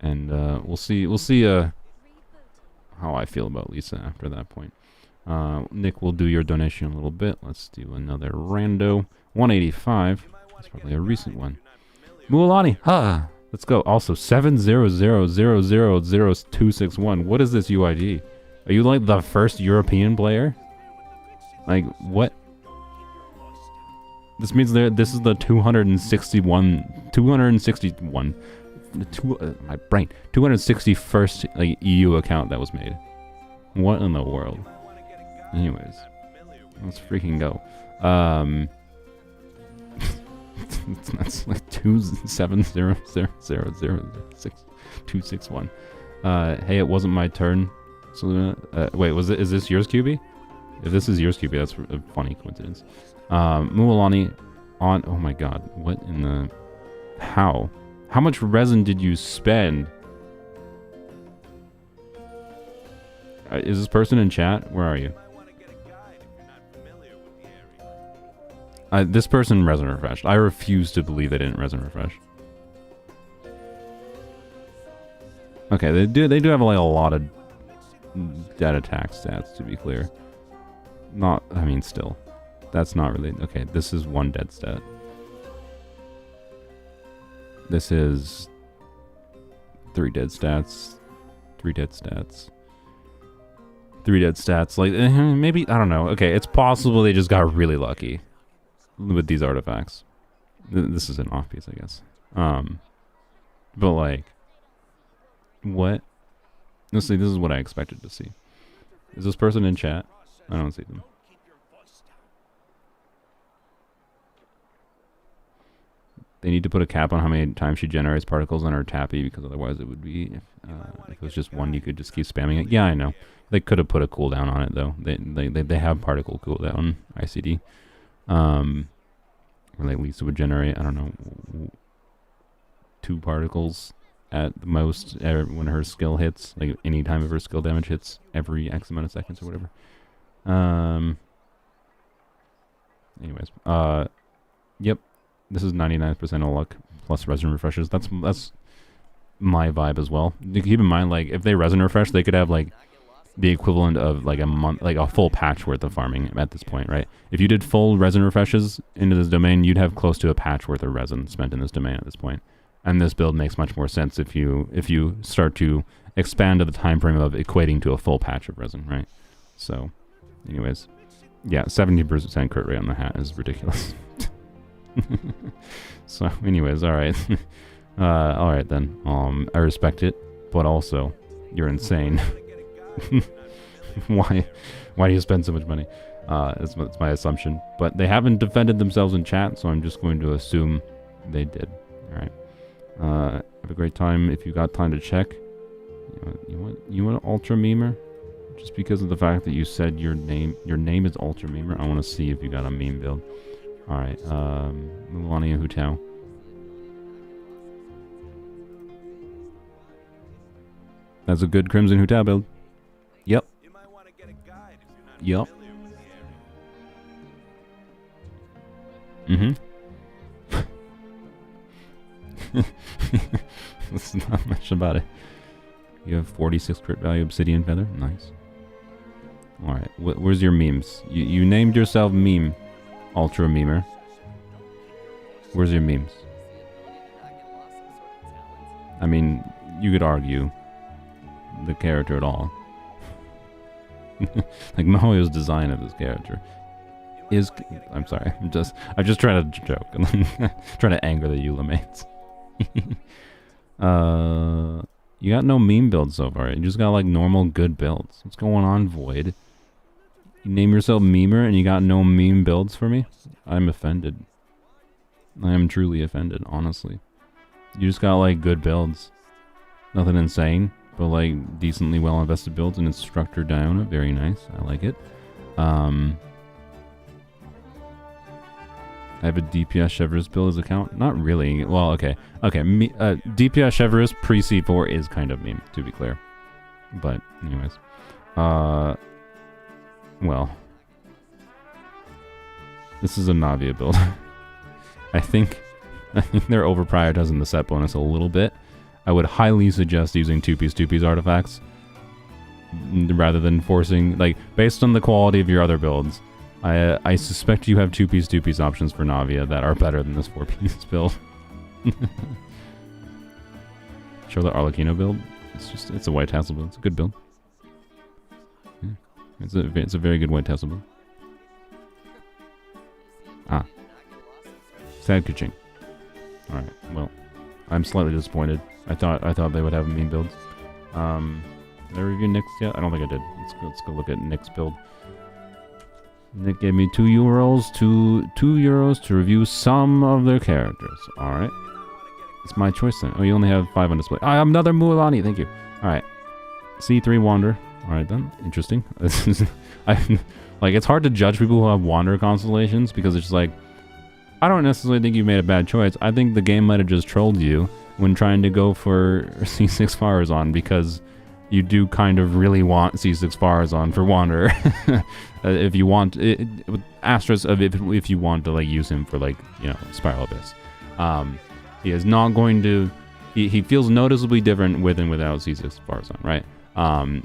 we'll see. We'll see. How I feel about Lisa after that point. Nick will do your donation in a little bit. Let's do another rando. 185. That's probably a recent one. Mualani. Ha! Let's go. Also, 700000261. What is this UID? Are you like the first European player? Like, what? This means this is the 261st like EU account that was made. What in the world? Anyways, let's freaking go. That's like 2700006 hey, it wasn't my turn. So, wait, is this yours, QB? If this is yours, QB, that's a funny coincidence. Mualani on. Oh my God, what in the? How much resin did you spend? Is this person in chat? Where are you? This person resin refreshed. I refuse to believe they didn't resin refresh. Okay, they do have like a lot of dead attack stats, to be clear. Not, I mean, still, that's not really okay. This is one dead stat. This is 3 dead stats, 3 dead stats, 3 dead stats. Like maybe, I don't know. Okay, it's possible they just got really lucky with these artifacts. This is an off piece, I guess. But like, what? Honestly, this is what I expected to see. Is this person in chat? I don't see them. They need to put a cap on how many times she generates particles on her tappy, because otherwise it would be, if it was just one, you could just keep spamming it. Yeah, I know. They could have put a cooldown on it though. They have particle cooldown ICD. Or like Lisa would generate, I don't know, 2 particles at the most when her skill hits, like any time of her skill damage hits every X amount of seconds or whatever. Anyways, yep, this is 99% of luck plus resin refreshes. That's my vibe as well. Keep in mind, like if they resin refresh, they could have like the equivalent of like a month, like a full patch worth of farming at this point, right? If you did full resin refreshes into this domain, you'd have close to a patch worth of resin spent in this domain at this point. And this build makes much more sense if you start to expand to the time frame of equating to a full patch of resin, right? So, anyways, yeah, 70% crit rate on the hat is ridiculous. So, anyways, all right, all right then. I respect it, but also, you're insane. Why do you spend so much money? That's my assumption. But they haven't defended themselves in chat, so I'm just going to assume they did. All right. Have a great time. If you got time to check, you want Ultra Memer? Just because of the fact that you said your name is Ultra Memer, I want to see if you got a meme build. All right. Mulani and Hutao. That's a good Crimson Hutao build. Yep. Yep. Mm-hmm. That's not much about it. You have 46 crit value obsidian feather. Nice. Alright, where's your memes? You named yourself Meme. Ultra Memer. Where's your memes? I mean, you could argue the character at all. Like Mahou's design of this character is, I'm sorry, I'm just trying to joke. Trying to anger the Eula mates. You got no meme builds so far. You just got like normal good builds. What's going on, Void? You name yourself Memer and you got no meme builds for me? I'm offended. I am truly offended, honestly. You just got like good builds. Nothing insane, but like decently well invested builds, and it's structured down. Very nice. I like it. I have a DPS Chevreuse build as account. Not really. Well, okay. Okay. DPS Chevreuse pre-C4 is kind of meme, to be clear. But anyways, well, this is a Navia build. I think they're over prioritizing the set bonus a little bit. I would highly suggest using two-piece artifacts rather than forcing, like, based on the quality of your other builds. I suspect you have two-piece options for Navia that are better than this four-piece build. Show the Arlecchino build. It's a white tassel build. It's a good build. Yeah. It's a very good white tassel build. Ah. Sad Kaching. Alright, well. I'm slightly disappointed. I thought they would have mean builds. Did I review Nick's yet? I don't think I did. Let's go look at Nick's build. Nick gave me €2 to review some of their characters. Alright. It's my choice then. Oh, you only have 5 on display. I have another Mualani, thank you. Alright. C3 Wander. Alright then. Interesting. Like, it's hard to judge people who have Wander constellations because it's just like, I don't necessarily think you made a bad choice. I think the game might have just trolled you when trying to go for C6 Farazan because you do kind of really want C6 Farazan for Wander. If you want it, with asterisk of if you want to like use him for like, you know, Spiral Abyss. He is not going to. He feels noticeably different with and without C6 Farazan, right?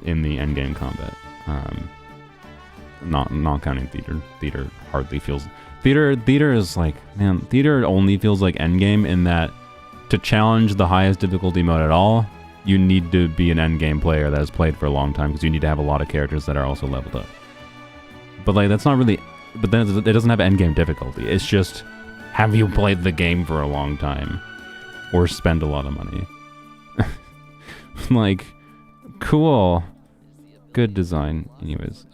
In the endgame combat. Not counting Theater. Theater hardly feels. Theater is like, man, Theater only feels like endgame in that to challenge the highest difficulty mode at all, you need to be an endgame player that has played for a long time because you need to have a lot of characters that are also leveled up. But like that's not really. But then it doesn't have endgame difficulty. It's just have you played the game for a long time, or spend a lot of money. Like, cool, good design. Anyways,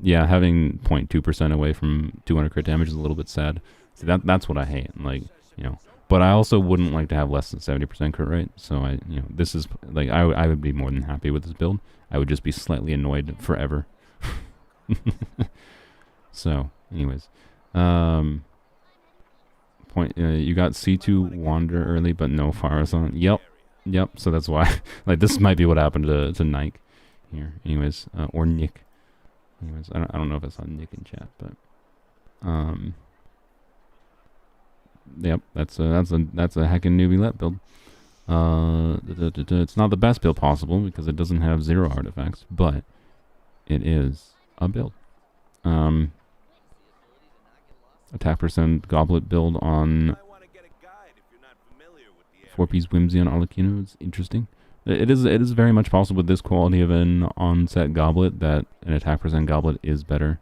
yeah, having 0.2% away from 200 crit damage is a little bit sad. See, that's what I hate. Like, you know. But I also wouldn't like to have less than 70% crit rate. So this is like I would be more than happy with this build. I would just be slightly annoyed forever. So, anyways, you got C2 Wander early, but no Farazan. Yep. So that's why, like, this might be what happened to Nike here. Anyways, or Nick. Anyways, I don't know if I saw Nick in chat, but yep, that's a heckin' newbie let build. It's not the best build possible because it doesn't have 0 artifacts, but it is a build. Attack percent goblet build on 4-piece Whimsy on Arlecchino is interesting. It is very much possible with this quality of an on-set goblet that an attack percent goblet is better.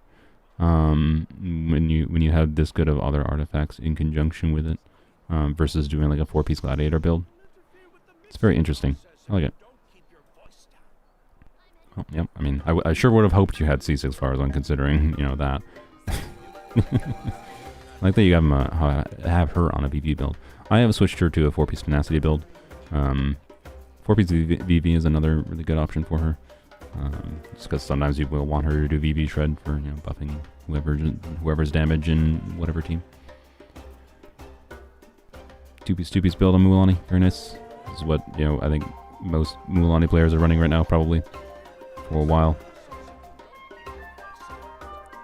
When you have this good of other artifacts in conjunction with it, versus doing like a 4-piece gladiator build. It's very interesting. I like it. Oh, yep. I mean, I sure would have hoped you had C6 Farazan considering, that. I like that you have her on a VV build. I have switched her to a 4-piece tenacity build. 4-piece VV is another really good option for her. Just because sometimes you will want her to do VV shred for buffing whoever's damage in whatever team. Two-piece build on Mualani, very nice. This is what I think most Mualani players are running right now, probably for a while.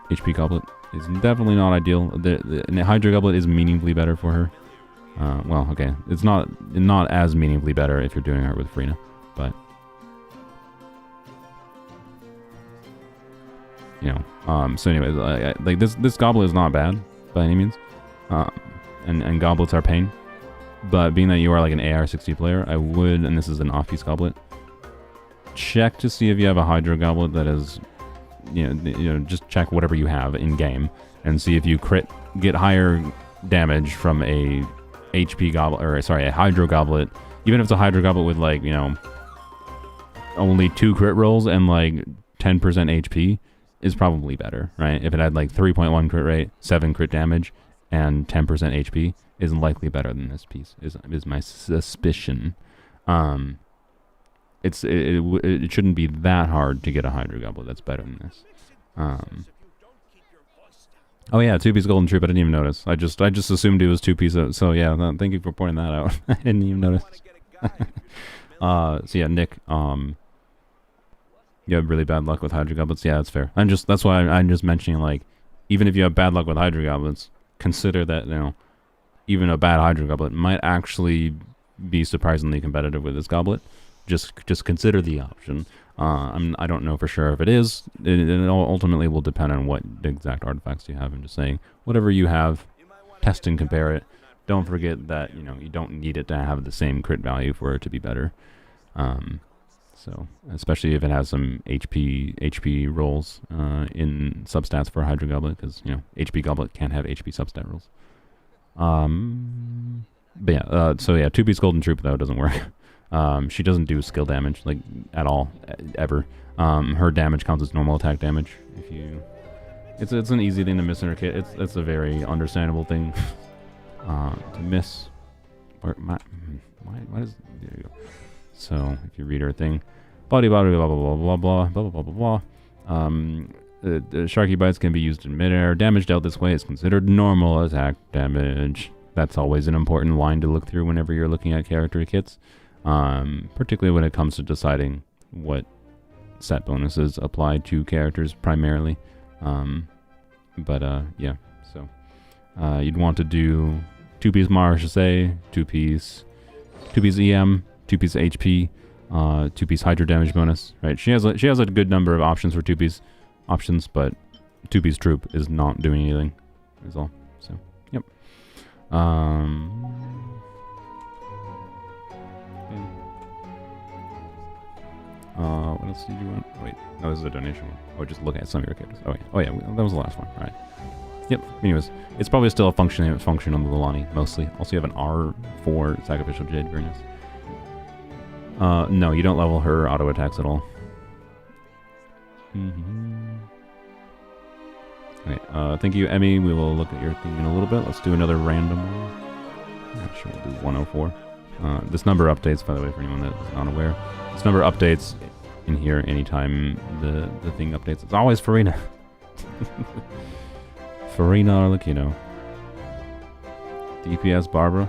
HP Goblet is definitely not ideal. The Hydra Goblet is meaningfully better for her. Well, okay, it's not as meaningfully better if you're doing her with Frina, but so anyways, like this goblet is not bad by any means, and goblets are pain, but being that you are like an AR60 player, I would, and this is an off-piece goblet, check to see if you have a Hydra Goblet that is, just check whatever you have in game and see if you get higher damage from a HP Goblet, or sorry, a Hydro Goblet, even if it's a Hydro Goblet with like, only 2 crit rolls and like 10% HP is probably better, right? If it had like 3.1 crit rate, 7 crit damage, and 10% HP, is likely better than this piece, is my suspicion. It shouldn't be that hard to get a Hydro Goblet that's better than this. Oh yeah, 2-piece Golden Troop, I didn't even notice. I just assumed it was 2-piece, so yeah, thank you for pointing that out. I didn't even notice. So yeah, Nick, You have really bad luck with Hydro Goblets? Yeah, that's fair. That's why I'm just mentioning, like, even if you have bad luck with Hydro Goblets, consider that, even a bad Hydro Goblet might actually be surprisingly competitive with this goblet. Just consider the option. I don't know for sure if it is. It ultimately will depend on what exact artifacts you have. I'm just saying, whatever you have, test and compare it. Don't forget that, you don't need it to have the same crit value for it to be better. So, especially if it has some HP rolls in substats for Hydro Goblet, because, HP Goblet can't have HP substat rolls. But yeah, so yeah, 2-piece Golden Troop, though, doesn't work. She doesn't do skill damage, like, at all, ever. Her damage counts as normal attack damage. It's an easy thing to miss in her kit. It's a very understandable thing to miss. Why does... There you go. So, if you read her thing, blah blah blah blah blah blah blah blah blah blah blah. The Sharky Bites can be used in midair. Damage dealt this way is considered normal attack damage. That's always an important line to look through whenever you're looking at character kits, particularly when it comes to deciding what set bonuses apply to characters primarily. Yeah. So you'd want to do 2-piece Marche, 2-piece EM. 2-piece HP, 2-piece Hydro damage bonus. Right, she has a good number of options for 2-piece options, but 2-piece Troop is not doing anything. Is all. So, yep. What else did you want? Wait, no, this is a donation one. Oh, just look at some of your characters. Oh yeah, that was the last one. All right. Yep. Anyways, it's probably still a function on the Lilani mostly. Also, you have an R4 Sacrificial Jade. Very nice. No, you don't level her auto attacks at all. Okay, thank you, Emmy. We will look at your thing in a little bit. Let's do another random one. I'm sure we'll do 104. This number updates, by the way, for anyone that is not aware. This number updates in here anytime the thing updates. It's always Farina. Farina Arlecchino. DPS Barbara.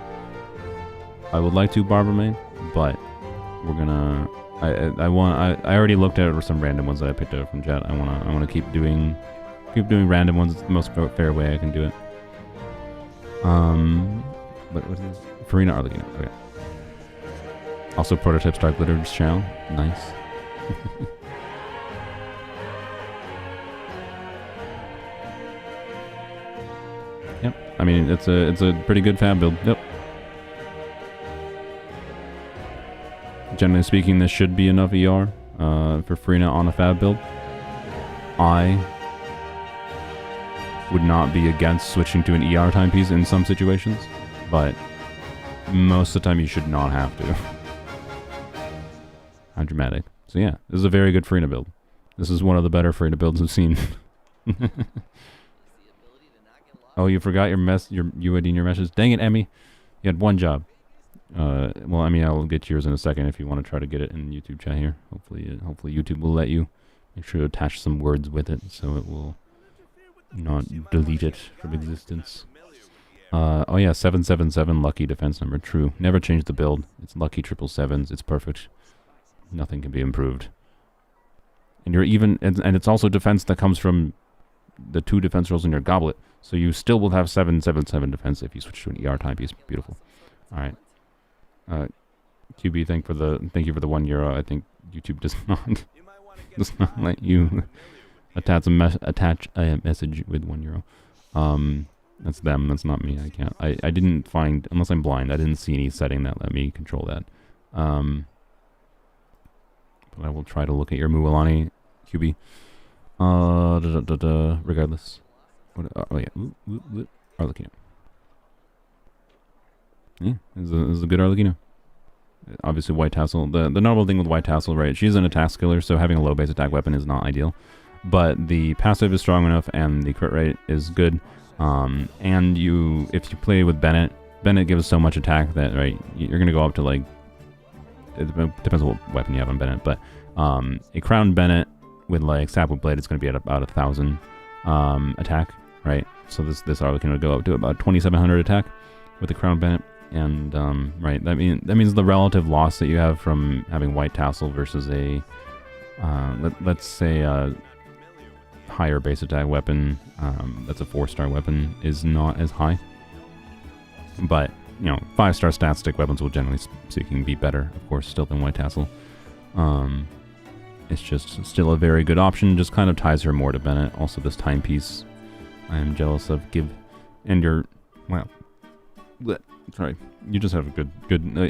I would like to Barbara main, but we're gonna. I already looked at some random ones that I picked up from chat. I wanna keep doing random ones. It's the most fair way I can do it. What is this? Farina Arlecchino. Okay. Also, Prototype Star Glitter's channel. Nice. Yep. I mean, it's a pretty good fab build. Yep. Generally speaking, this should be enough ER for Farina on a fab build. I would not be against switching to an ER timepiece in some situations, but most of the time you should not have to. How dramatic. So yeah, this is a very good Farina build. This is one of the better Farina builds I've seen. Oh, you forgot your UID in your message. Dang it, Emmy. You had one job. Well, I mean, I'll get yours in a second if you want to try to get it in YouTube chat here. Hopefully YouTube will let you. Make sure to attach some words with it so it will not delete it from existence. Oh yeah, 777 lucky defense number. True. Never change the build. It's lucky 777s. It's perfect. Nothing can be improved. And you're even, and it's also defense that comes from the 2 defense rolls in your goblet. So you still will have 777 defense if you switch to an ER timepiece. Beautiful. All right. QB, thank you for the €1. I think YouTube does not let you attach a message with €1. That's them. That's not me. I can't. I didn't find, unless I'm blind. I didn't see any setting that let me control that. But I will try to look at your Mualani, QB. Regardless. What? Oh yeah. Arlecchino. Yeah, this is a good Arlecchino. Obviously, White Tassel. The normal thing with White Tassel, right? She's an attack skiller, so having a low base attack weapon is not ideal. But the passive is strong enough, and the crit rate is good. And if you play with Bennett gives so much attack that you're gonna go up to like. It depends on what weapon you have on Bennett, but a Crown Bennett with like Sapwood Blade is gonna be at about 1,000 attack, right? So this Arlecchino would go up to about 2,700 attack with the Crown Bennett. And right, that means the relative loss that you have from having White Tassel versus a let's say higher base attack weapon, that's a 4-star weapon, is not as high. But, you know, 5-star stat stick weapons will generally speaking be better, of course, still than White Tassel. It's just still a very good option, just kind of ties her more to Bennett. Also, this timepiece I am jealous of. And your, well, sorry, you just have a good,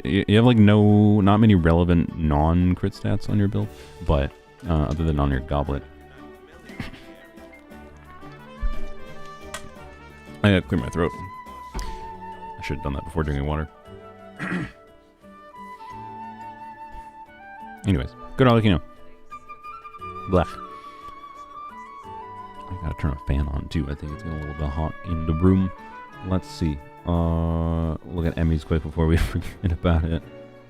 you have like not many relevant non-crit stats on your build, but other than on your goblet. I gotta clear my throat. I should have done that before drinking water. Anyways, good all you know. Blah. I gotta turn a fan on too. I think it's getting a little bit hot in the room. Let's see. Look at Emmy's quick before we forget about it.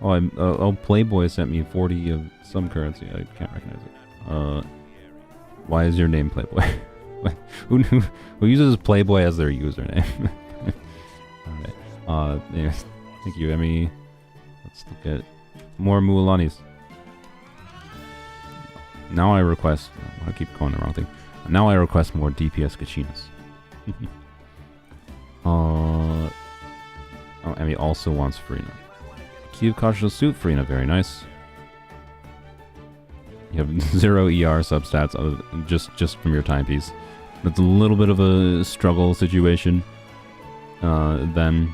Oh, Playboy sent me 40 of some currency. I can't recognize it. Why is your name Playboy? Who uses Playboy as their username? Alright. Anyways, thank you, Emmy. Let's look at more Mualanis. Now I request... I keep going the wrong thing. Now I request more DPS Kachinas. Oh, Emmy also wants Farina. Key of Cautious Suit, Farina, very nice. You have 0 ER substats just from your timepiece. That's a little bit of a struggle situation then,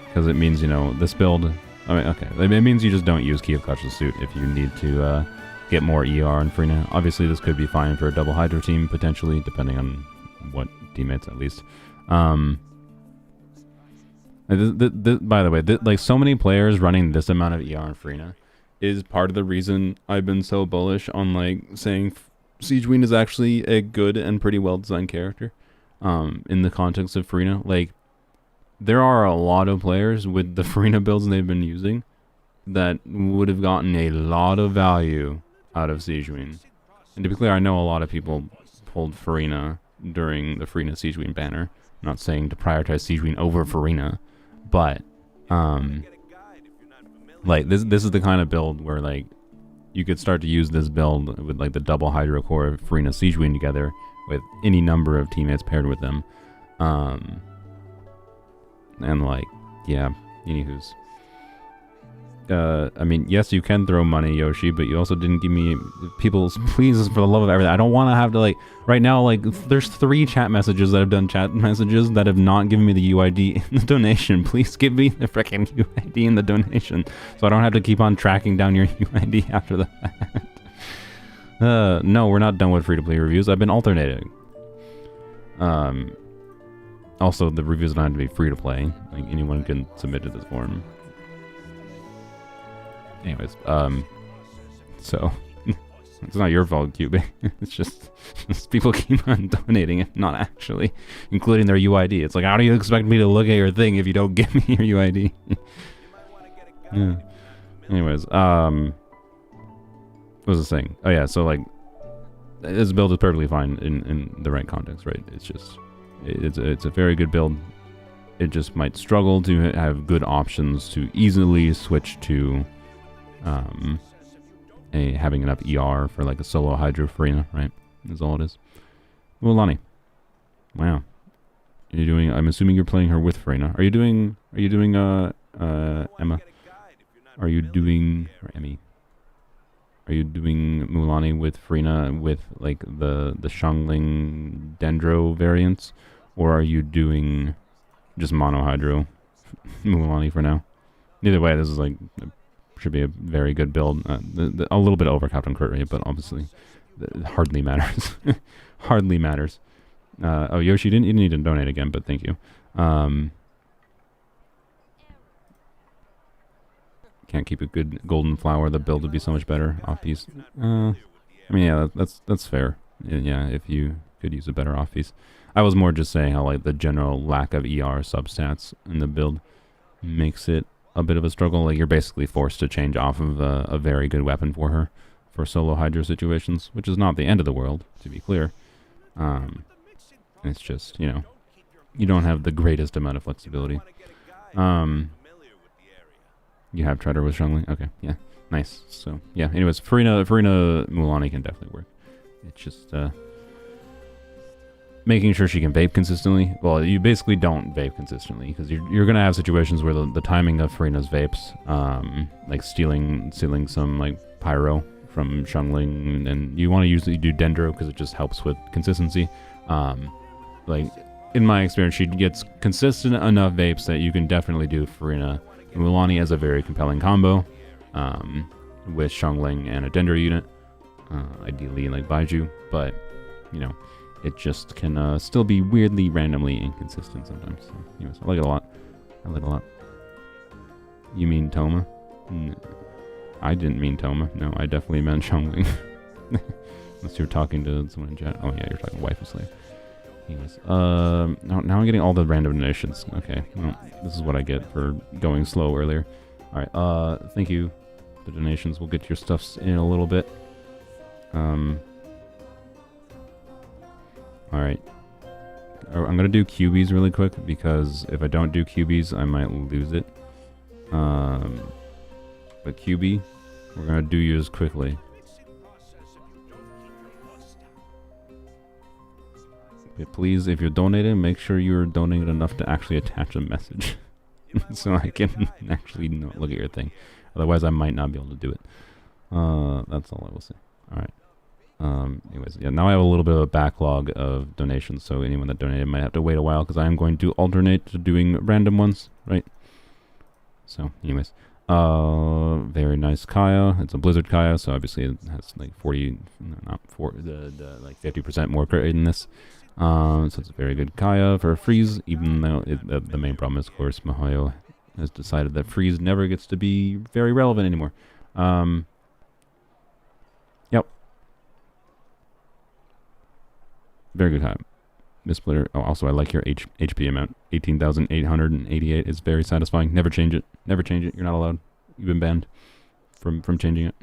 because it means, you know, this build... I mean, okay, it means you just don't use Key of Cautious Suit if you need to get more ER on Farina. Obviously, this could be fine for a double Hydro team, potentially, depending on what teammates, at least. By the way, like, so many players running this amount of ER on Farina is part of the reason I've been so bullish on, like, saying Siegeween is actually a good and pretty well-designed character in the context of Farina. Like, there are a lot of players with the Farina builds they've been using that would have gotten a lot of value out of Siegeween. And to be clear, I know a lot of people pulled Farina during the Farina Siegeween banner. I'm not saying to prioritize Siegeween over Farina, but like this is the kind of build where, like, you could start to use this build with, like, the double Hydro Core Farina Siegeween together with any number of teammates paired with them. And, like, yeah, anywho's. I mean, yes, you can throw money, Yoshi, but you also didn't give me people's please for the love of everything. I don't want to have to, like, right now, like, there's 3 chat messages that have done chat messages that have not given me the UID in the donation. Please give me the freaking UID in the donation so I don't have to keep on tracking down your UID after the fact. No, we're not done with free-to-play reviews. I've been alternating. Also, the reviews don't have to be free-to-play. Like, anyone can submit to this form. Anyways, so it's not your fault, QB. It's just people keep on donating it, not actually including their UID. It's like, how do you expect me to look at your thing if you don't give me your UID? Yeah. Anyways, what was I saying? Oh yeah, so, like, this build is perfectly fine in the right context, right? It's just, it's a very good build. It just might struggle to have good options to easily switch to having enough ER for, like, a solo Hydro Farina, right? Is all it is. Well, Lonnie. Wow. Are you doing, I'm assuming you're playing her with Farina. Are you doing Emma? Are you doing, or Emmy? Are you doing Mualani with Farina with, like, the Xiangling Dendro variants? Or are you doing just mono Hydro Mualani for now? Either way, this is, like, should be a very good build. A little bit overcapped on crit rate, but obviously it hardly matters. Hardly matters. Oh, Yoshi, you didn't need to donate again, but thank you. Can't keep a good golden flower. The build would be so much better off piece. I mean, yeah, that's fair. Yeah, if you could use a better off piece. I was more just saying how, like, the general lack of ER substats in the build makes it a bit of a struggle. Like, you're basically forced to change off of a very good weapon for her for solo Hydro situations, which is not the end of the world, to be clear. It's just, you know, you don't have the greatest amount of flexibility. You have tried her with Xiangling? Okay, yeah. Nice. So, yeah. Anyways, Farina Mulani can definitely work. It's just, making sure she can vape consistently. Well, you basically don't vape consistently because you're gonna have situations where the timing of Farina's vapes, like stealing some like pyro from Xiangling, and you want to usually do Dendro because it just helps with consistency. Like in my experience, she gets consistent enough vapes that you can definitely do Farina Mulani as a very compelling combo, with Xiangling and a Dendro unit, ideally like Baiju, but you know. It just can still be weirdly, randomly inconsistent sometimes. So, anyways, I like it a lot. I like it a lot. You mean Toma? I didn't mean Toma. No, I definitely meant Xiangling. Unless you're talking to someone in chat. Oh yeah, you're talking wife and slave. Anyways, now I'm getting all the random donations. Okay, well, this is what I get for going slow earlier. All right, thank you for the donations. We'll get your stuffs in a little bit. Alright. I'm gonna do QBs really quick because if I don't do QBs, I might lose it. But QB, we're gonna do yours quickly. But please, if you're donating, make sure you're donating enough to actually attach a message. So I can actually look at your thing. Otherwise, I might not be able to do it. That's all I will say. Alright. Anyways, yeah, now I have a little bit of a backlog of donations, so anyone that donated might have to wait a while because I am going to alternate to doing random ones, right? So, anyways, very nice Kaya. It's a Blizzard Kaya, so obviously it has like 40, no, not 40, the like 50% more crit rate in this. So it's a very good Kaya for Freeze, even though the main problem is, of course, Mihoyo has decided that Freeze never gets to be very relevant anymore. Yep. Very good time. Miss Splitter. Oh, also, I like your HP amount. 18,888 is very satisfying. Never change it. Never change it. You're not allowed. You've been banned from changing it.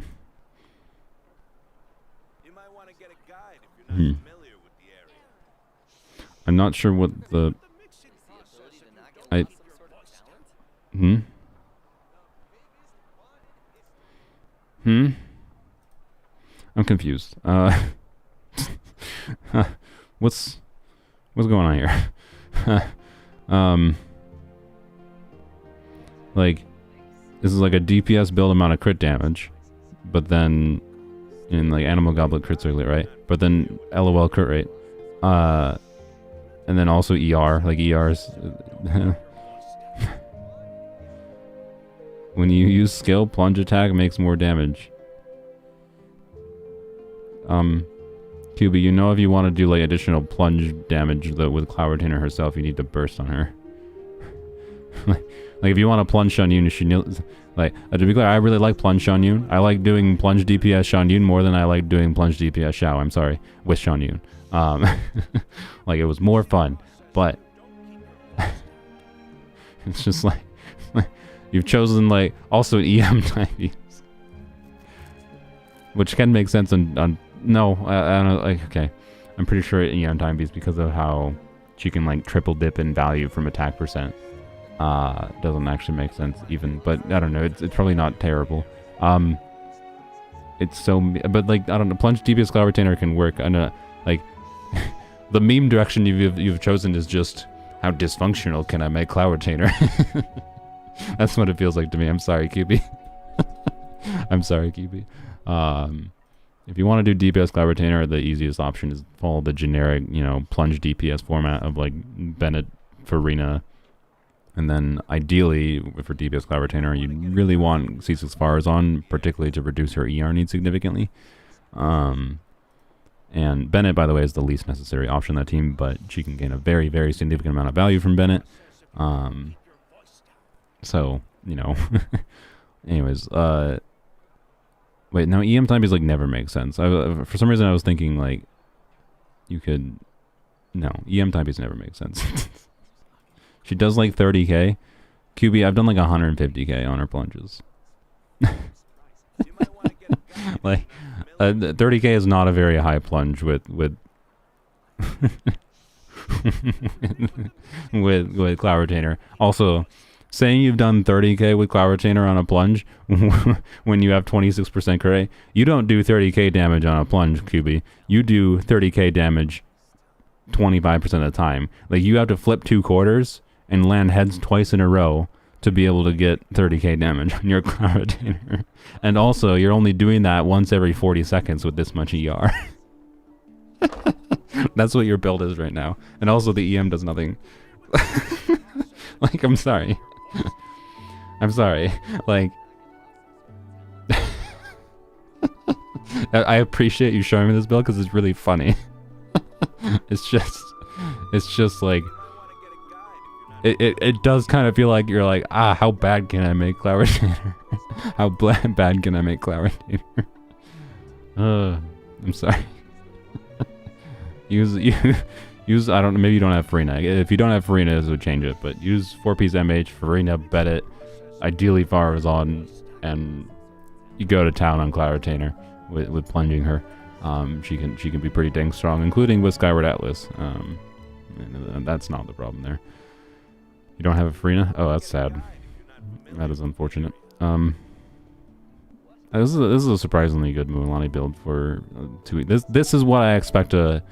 You might want to get a guide if you're not familiar with the area. I'm not sure what the... I'm confused. What's going on here? Like, this is like a DPS build amount of crit damage, but then in like Animal Goblet crit circuit, right? But then LOL crit rate, and then also ER, like ERs. When you use skill, plunge attack makes more damage. QB, you know if you want to do like additional plunge damage with Cloud Retainer herself, you need to burst on her. like if you want to plunge Shan Yun, to be clear, I really like plunge Shan Yun. I like doing plunge DPS Shan Yun more than I like doing plunge DPS Xiao. I'm sorry, with Shan Yun. Like it was more fun, but it's just like you've chosen like also EM timepiece, which can make sense on no, I don't know, like, okay. I'm pretty sure EM timepiece because of how she can like triple dip in value from attack percent. Doesn't actually make sense even, but I don't know, it's probably not terrible. It's so, but like, I don't know, plunge DPS Cloud Retainer can work on a, like, the meme direction you've chosen is just how dysfunctional can I make Cloud Retainer? That's what it feels like to me. I'm sorry, QB. I'm sorry, QB. If you want to do DPS Cloud Retainer, the easiest option is follow the generic, plunge DPS format of like Bennett, Farina, and then ideally for DPS Cloud Retainer, you really want C6 Fars on, particularly to reduce her ER need significantly. And Bennett, by the way, is the least necessary option on that team, but she can gain a very, very significant amount of value from Bennett. So, anyways, wait, no, EM timepiece like never makes sense. For some reason I was thinking like you could, no, EM timepiece never makes sense. She does like 30k. QB, I've done like 150k on her plunges. Like 30k is not a very high plunge with with Cloud Retainer. Also, saying you've done 30k with Cloud Retainer on a plunge when you have 26% crit rate, you don't do 30k damage on a plunge, QB. You do 30k damage 25% of the time. Like, you have to flip 2 quarters and land heads twice in a row to be able to get 30k damage on your Cloud Retainer. And also, you're only doing that once every 40 seconds with this much ER. That's what your build is right now. And also, the EM does nothing. Like, I'm sorry. I'm sorry. Like, I appreciate you showing me this build because it's really funny. It's just like, it does kind of feel like you're like, how bad can I make Cloud Retainer? How bad can I make Cloud Retainer? I'm sorry. Use I don't know, maybe you don't have Farina. If you don't have Farina, this would change it, but use 4-piece MH, Farina, bet it, ideally Farazan, and you go to town on Cloud Retainer with plunging her. She can be pretty dang strong, including with Skyward Atlas. And that's not the problem there. You don't have a Farina? Oh, that's sad. That is unfortunate. This is a surprisingly good Mualani build for 2 weeks. This is what I expect a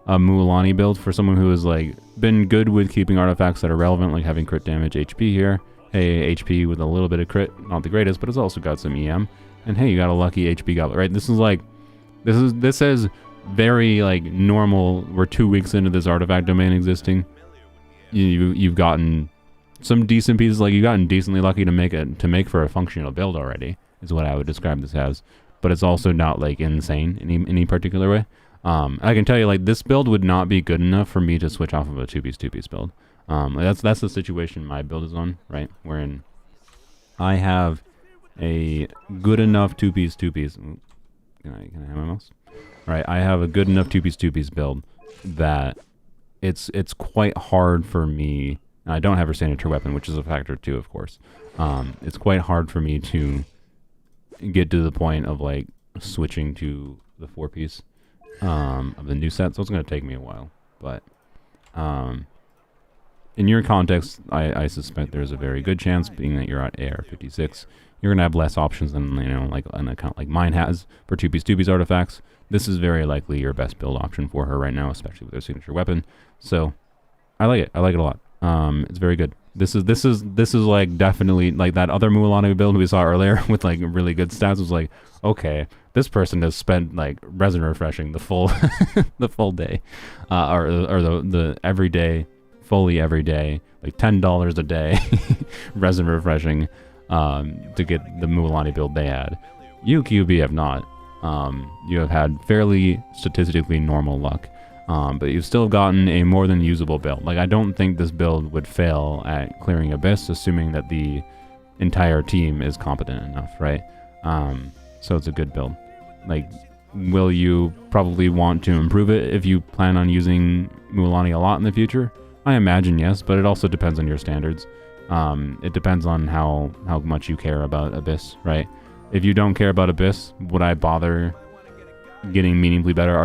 Mualani build for someone who has like been good with keeping artifacts that are relevant, like having crit damage HP here. Hey, HP with a little bit of crit, not the greatest, but it's also got some EM. And hey, you got a lucky HP goblet, right? This is very like normal. We're 2 weeks into this artifact domain existing. You've gotten some decent pieces, like you've gotten decently lucky to make for a functional build already, is what I would describe this as. But it's also not like insane in any particular way. I can tell you, like, this build would not be good enough for me to switch off of a 2-piece build. That's the situation my build is on, right? Wherein I have a good enough 2-piece. Can I have my mouse? Right, I have a good enough 2-piece build that it's quite hard for me. I don't have her signature weapon, which is a factor too, of course. It's quite hard for me to get to the point of like switching to the 4-piece of the new set, so it's going to take me a while. But in your context, I suspect there's a very good chance, being that you're at AR-56, you're going to have less options than, you know, like an account like mine has for 2-piece artifacts. This is very likely your best build option for her right now, especially with her signature weapon. So I like it. I like it a lot. It's very good. This is like definitely like that other Mualani build we saw earlier with like really good stats was like, okay, this person has spent like resin refreshing the full the full day, or the everyday, fully every day, like $10 a day resin refreshing to get the Mualani build they had. You QB have not. You have had fairly statistically normal luck. But you've still gotten a more than usable build. Like, I don't think this build would fail at clearing Abyss, assuming that the entire team is competent enough, right? So it's a good build. Like, will you probably want to improve it if you plan on using Mualani a lot in the future? I imagine yes, but it also depends on your standards. It depends on how much you care about Abyss, right? If you don't care about Abyss, would I bother getting meaningfully better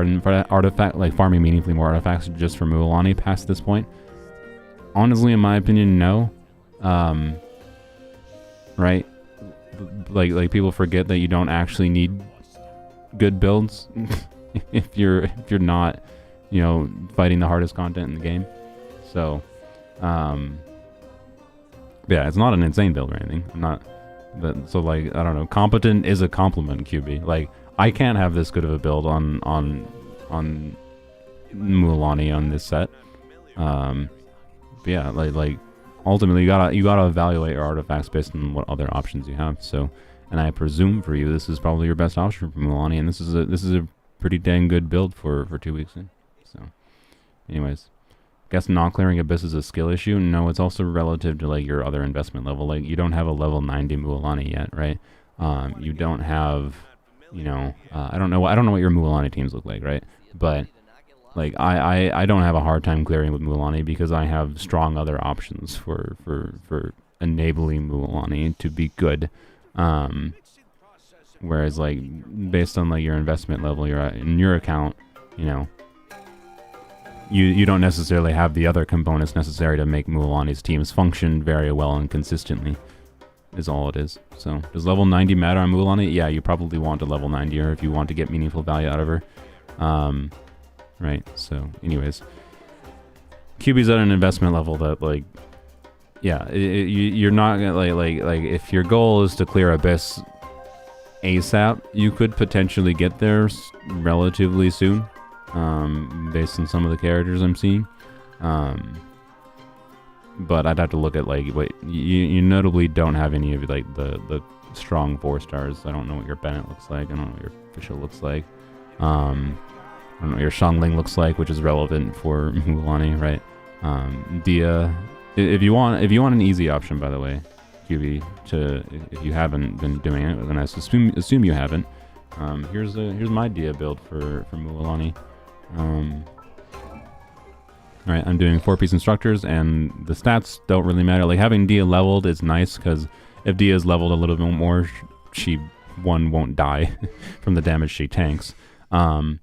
artifact, like farming meaningfully more artifacts just for Mualani past this point? Honestly, in my opinion, no. Right? Like people forget that you don't actually need good builds if you're not, you know, fighting the hardest content in the game. So, yeah, it's not an insane build or anything. I'm not, but so like I don't know. Competent is a compliment, QB. Like, I can't have this good of a build on Mualani on this set. But yeah, like ultimately you gotta evaluate your artifacts based on what other options you have. So, and I presume for you this is probably your best option for Mualani, and this is a pretty dang good build for 2 weeks in. So, anyways, guess not clearing Abyss is a skill issue. No, it's also relative to like your other investment level. Like, you don't have a level 90 Mualani yet, right? You don't have, you know, I don't know what your Mualani teams look like, right? But like I don't have a hard time clearing with Mualani because I have strong other options for enabling Mualani to be good. Whereas like based on like your investment level you're at in your account, you know, you don't necessarily have the other components necessary to make Mualani's teams function very well and consistently, is all it is. So, does level 90 matter on Mualani? Yeah, you probably want a level 90 her if you want to get meaningful value out of her. Right, so, anyways. QB's at an investment level that, like, yeah, you're not gonna, like, if your goal is to clear Abyss ASAP, you could potentially get there relatively soon. Based on some of the characters I'm seeing. But I'd have to look at, like, what you notably don't have any of, like, the strong 4 stars. I don't know what your Bennett looks like. I don't know what your Fischl looks like. I don't know what your Xiangling looks like, which is relevant for Mualani, right? Dia, if you want an easy option, by the way, QB, if you haven't been doing it, then I assume you haven't. Here's my Dia build for Mualani. Alright, I'm doing 4-piece instructors, and the stats don't really matter. Like, having Dia leveled is nice, because if Dia is leveled a little bit more, she won't die from the damage she tanks. You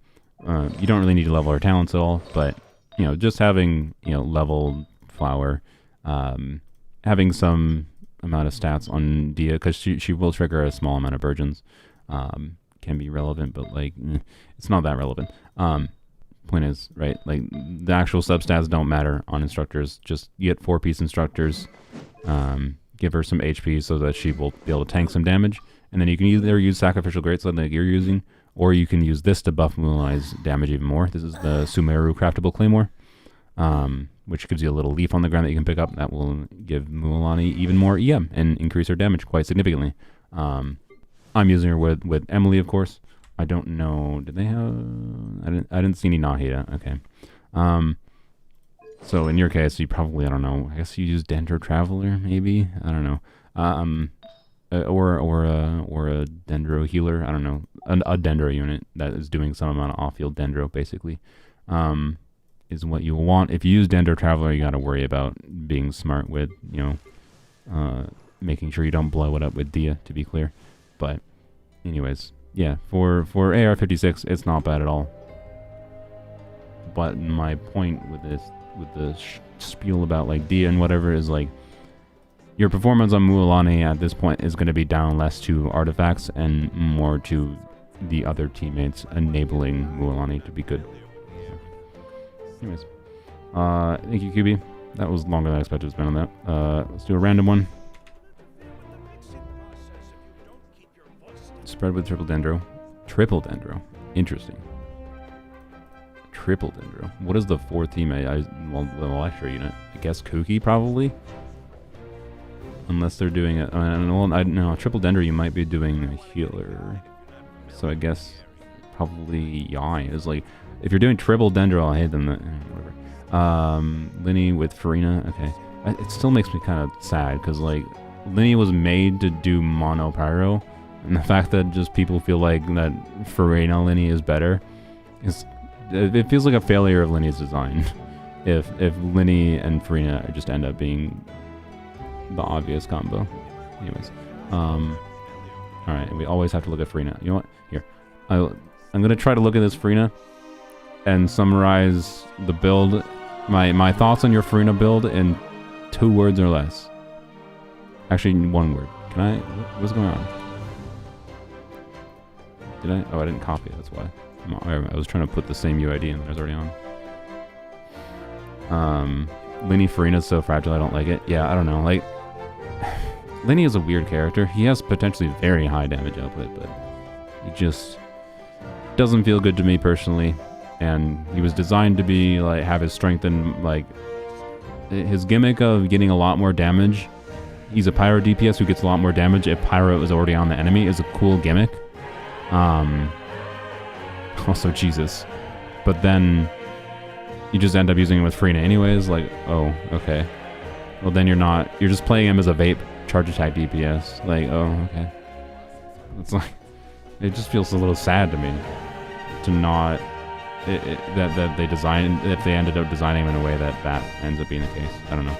don't really need to level her talents at all, but, you know, just having, you know, leveled Flower, having some amount of stats on Dia, because she will trigger a small amount of virgins, can be relevant, but, like, it's not that relevant. Point is, right, like, the actual substats don't matter on instructors. Just get 4-piece instructors, give her some HP so that she will be able to tank some damage, and then you can either use Sacrificial Greatsword like you're using, or you can use this to buff Mualani's damage even more. This is the Sumeru Craftable Claymore, which gives you a little leaf on the ground that you can pick up. That will give Mualani even more EM and increase her damage quite significantly. I'm using her with Emily, of course. I don't know. Did they have? I didn't see any Nahida. Okay. So in your case, you probably, I don't know. I guess you use Dendro Traveler, maybe. I don't know. Or a Dendro Healer. I don't know. A Dendro unit that is doing some amount of off-field Dendro, basically, is what you want. If you use Dendro Traveler, you got to worry about being smart with, you know, making sure you don't blow it up with Dia, to be clear. But anyways. Yeah, for AR-56, it's not bad at all. But my point with the spiel about, like, Dia and whatever is, like, your performance on Mualani at this point is going to be down less to artifacts and more to the other teammates enabling Mualani to be good. Anyways, thank you, QB. That was longer than I expected to spend on that. Let's do a random one. Spread with triple dendro. Triple dendro. Interesting. Triple dendro. What is the 4th team? Well, extra unit. I guess Kuki, probably? Unless they're doing it. No, triple dendro, you might be doing a healer. So I guess probably Yai is like. If you're doing triple dendro, I'll hate them. Whatever. Linny with Farina. Okay. It still makes me kind of sad because, like, Linny was made to do mono pyro. And the fact that just people feel like that Farina Linny is better, it feels like a failure of Linny's design. if Linny and Farina just end up being the obvious combo. Anyways, alright, we always have to look at Farina. You know what? Here, I'm gonna try to look at this Farina and summarize the build, my thoughts on your Farina build in 2 words or less. Actually, 1 word. Can I? What's going on? Did I? Oh, I didn't copy it, that's why. I was trying to put the same UID in that I was already on. Linny Farina's so fragile, I don't like it. Yeah, I don't know. Like, Linny is a weird character. He has potentially very high damage output, but he just doesn't feel good to me personally. And he was designed to be, like, have his strength and, like, his gimmick of getting a lot more damage. He's a Pyro DPS who gets a lot more damage if Pyro is already on the enemy, is a cool gimmick. Also Jesus, but then you just end up using him with Farina anyways. Like, oh, okay, well then you're just playing him as a vape charge attack DPS. Like, oh, okay, it's like, it just feels a little sad to me to not that they design, if they ended up designing him in a way that ends up being the case. I don't know.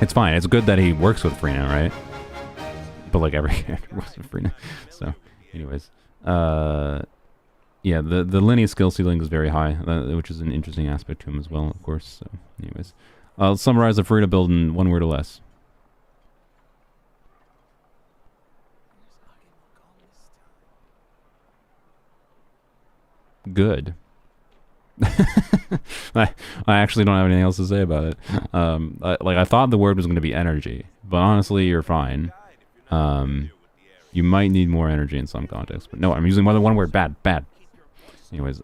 It's fine. It's good that he works with Farina, right? But like every character works with Farina. So, anyways, Yeah, the lineage skill ceiling is very high, which is an interesting aspect to him as well, of course. So, anyways, I'll summarize the Farina build in one word or less. Good. I actually don't have anything else to say about it. I thought the word was going to be energy, but honestly, you're fine. You might need more energy in some contexts, but no, I'm using more than one word. Bad. Anyways,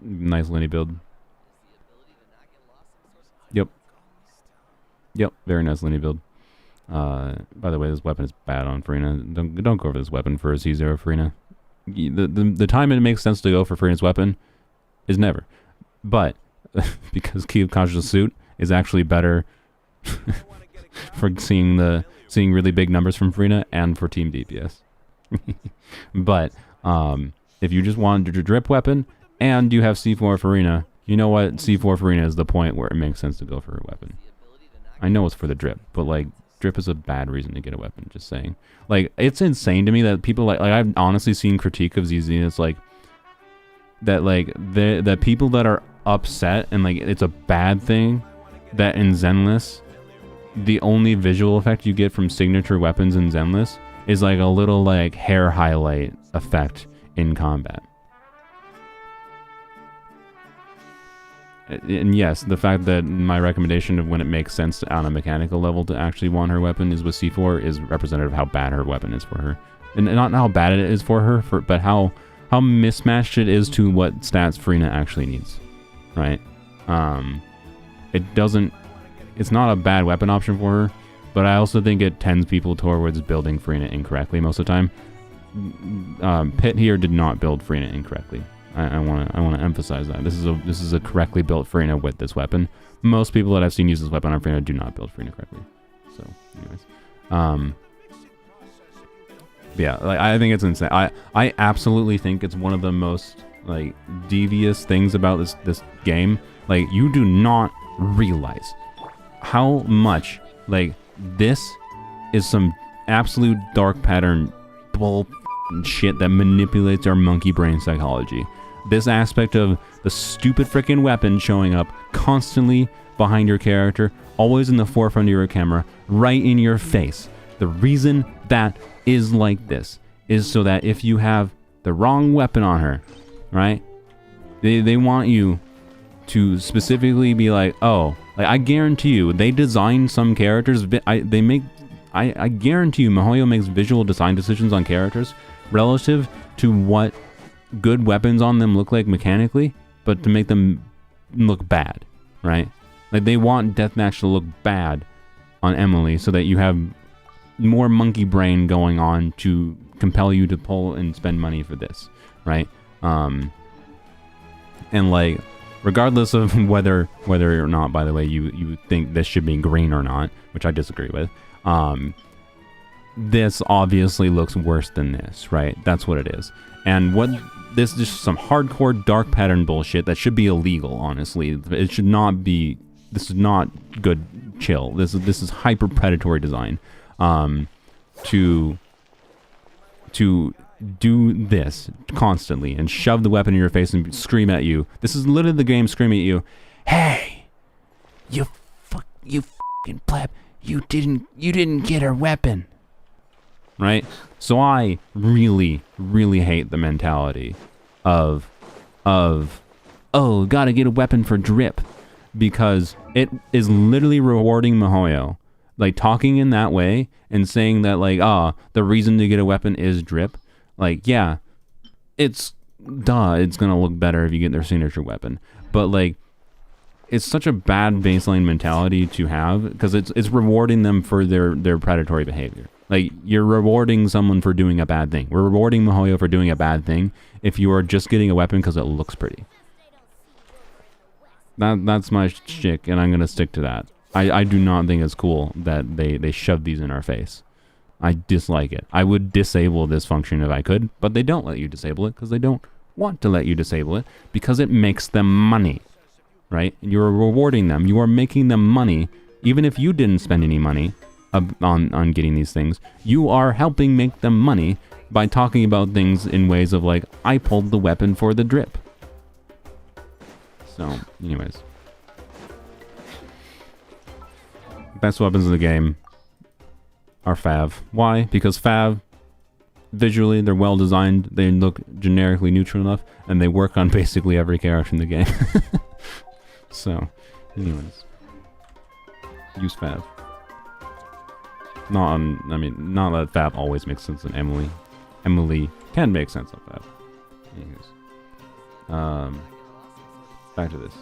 nice lineage build. Yep, very nice lineage build. By the way, this weapon is bad on Farina. Don't go for this weapon for a C0 Farina. The time it makes sense to go for Farina's weapon is never. But because Key of Conscious Suit is actually better for seeing really big numbers from Farina and for team DPS. But if you just want a drip weapon and you have C4 Farina, you know what? C4 Farina is the point where it makes sense to go for a weapon. I know it's for the drip, but like drip is a bad reason to get a weapon, just saying. Like, it's insane to me that people like I've honestly seen critique of ZZ, and it's like that the people that are upset and like it's a bad thing that in Zenless the only visual effect you get from signature weapons in Zenless is like a little like hair highlight effect in combat. And yes, the fact that my recommendation of when it makes sense on a mechanical level to actually want her weapon is with C4 is representative of how bad her weapon is for her. And not how bad it is for her, but how mismatched it is to what stats Farina actually needs. Right? It's not a bad weapon option for her, but I also think it tends people towards building Farina incorrectly most of the time. Pitt here did not build Farina incorrectly. I want to emphasize that this is a correctly built Farina with this weapon. Most people that I've seen use this weapon on Farina do not build Farina correctly. So, anyways, yeah, like I think it's insane. I absolutely think it's one of the most like devious things about this game. Like, you do not realize how much like this is some absolute dark pattern bull shit that manipulates our monkey brain psychology. This aspect of the stupid freaking weapon showing up constantly behind your character, always in the forefront of your camera, right in your face. The reason that is like this is so that if you have the wrong weapon on her, right? They want you to specifically be like, oh, like I guarantee you, they design some characters. I guarantee you, MiHoYo makes visual design decisions on characters relative to what good weapons on them look like mechanically, but to make them look bad, right? Like, they want Deathmatch to look bad on Emily so that you have more monkey brain going on to compel you to pull and spend money for this, right? And like, regardless of whether or not, by the way, you think this should be green or not, which I disagree with, this obviously looks worse than this, right? That's what it is. And what this is just some hardcore dark pattern bullshit that should be illegal, honestly. It should not be. This is not good chill. This is hyper predatory design. To do this constantly and shove the weapon in your face and scream at you. This is literally the game screaming at you, "Hey, you fucking pleb, you didn't get her weapon." Right? So I really, really hate the mentality of oh, gotta get a weapon for drip, because it is literally rewarding MiHoYo. Like, talking in that way and saying that, like, the reason to get a weapon is drip. Like, yeah, it's gonna look better if you get their signature weapon. But, like, it's such a bad baseline mentality to have, because it's rewarding them for their predatory behavior. Like, you're rewarding someone for doing a bad thing. We're rewarding MiHoYo for doing a bad thing if you are just getting a weapon because it looks pretty. That's my shtick, and I'm gonna stick to that. I do not think it's cool that they shove these in our face. I dislike it. I would disable this function if I could, but they don't let you disable it because they don't want to let you disable it because it makes them money, right? You're rewarding them. You are making them money, even if you didn't spend any money on getting these things. You are helping make them money by talking about things in ways of like, I pulled the weapon for the drip. So, anyways. Best weapons in the game are Fav. Why? Because Fav, visually, they're well designed, they look generically neutral enough, and they work on basically every character in the game. So, anyways. Use Fav. Not that Fav always makes sense on Emily. Emily can make sense on Fav. Anyways. Back to this.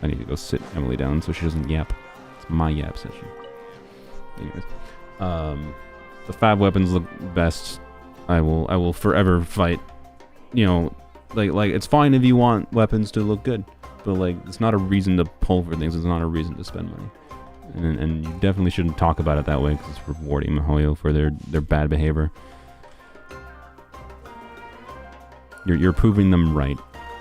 I need to go sit Emily down so she doesn't yap. It's my yap session. Anyways. The Fav weapons look best. I will forever fight. You know, like it's fine if you want weapons to look good, but like it's not a reason to pull for things. It's not a reason to spend money. And you definitely shouldn't talk about it that way because it's rewarding Mihoyo for their bad behavior. You're proving them right,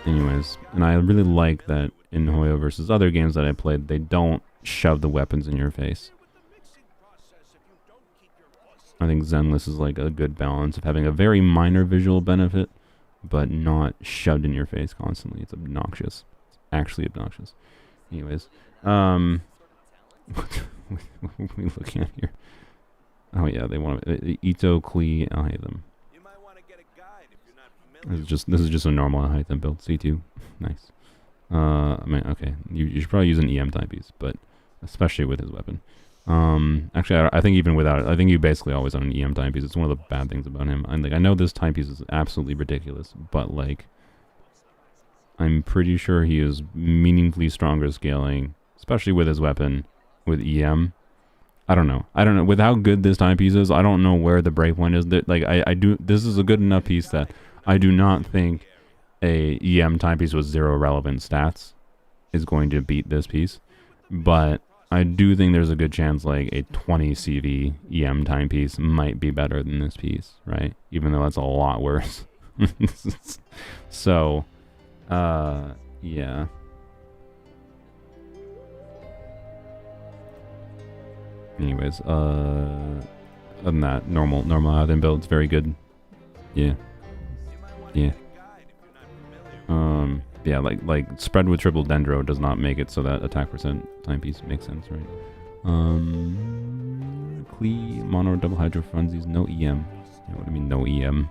anyways. And I really like that in Mihoyo versus other games that I played, they don't shove the weapons in your face. I think Zenless is like a good balance of having a very minor visual benefit, but not shoved in your face constantly. It's obnoxious. It's actually obnoxious. Anyways, what are we looking at here? Oh yeah, they want Ito, Klee. I'll hate them. You might want to get a guide if you're not This is just a normal height and build. C2. Nice. I mean, okay. You should probably use an EM timepiece, but especially with his weapon. Actually, I think even without it, I think you basically always on an EM timepiece. It's one of the bad things about him. And like, I know this timepiece is absolutely ridiculous, but like, I'm pretty sure he is meaningfully stronger scaling, especially with his weapon, with EM. I don't know. With how good this timepiece is, I don't know where the breakpoint is. That like I do. This is a good enough piece that I do not think a EM timepiece with 0 relevant stats is going to beat this piece. But I do think there's a good chance like a 20 CV EM timepiece might be better than this piece, right? Even though that's a lot worse. So, yeah. Anyways, other than that, normal Alden build's very good. Yeah. Yeah. Yeah, like spread with triple dendro does not make it so that attack percent timepiece makes sense, right? Klee, mono, double hydro frenzies, no EM. Yeah, what do you mean no EM?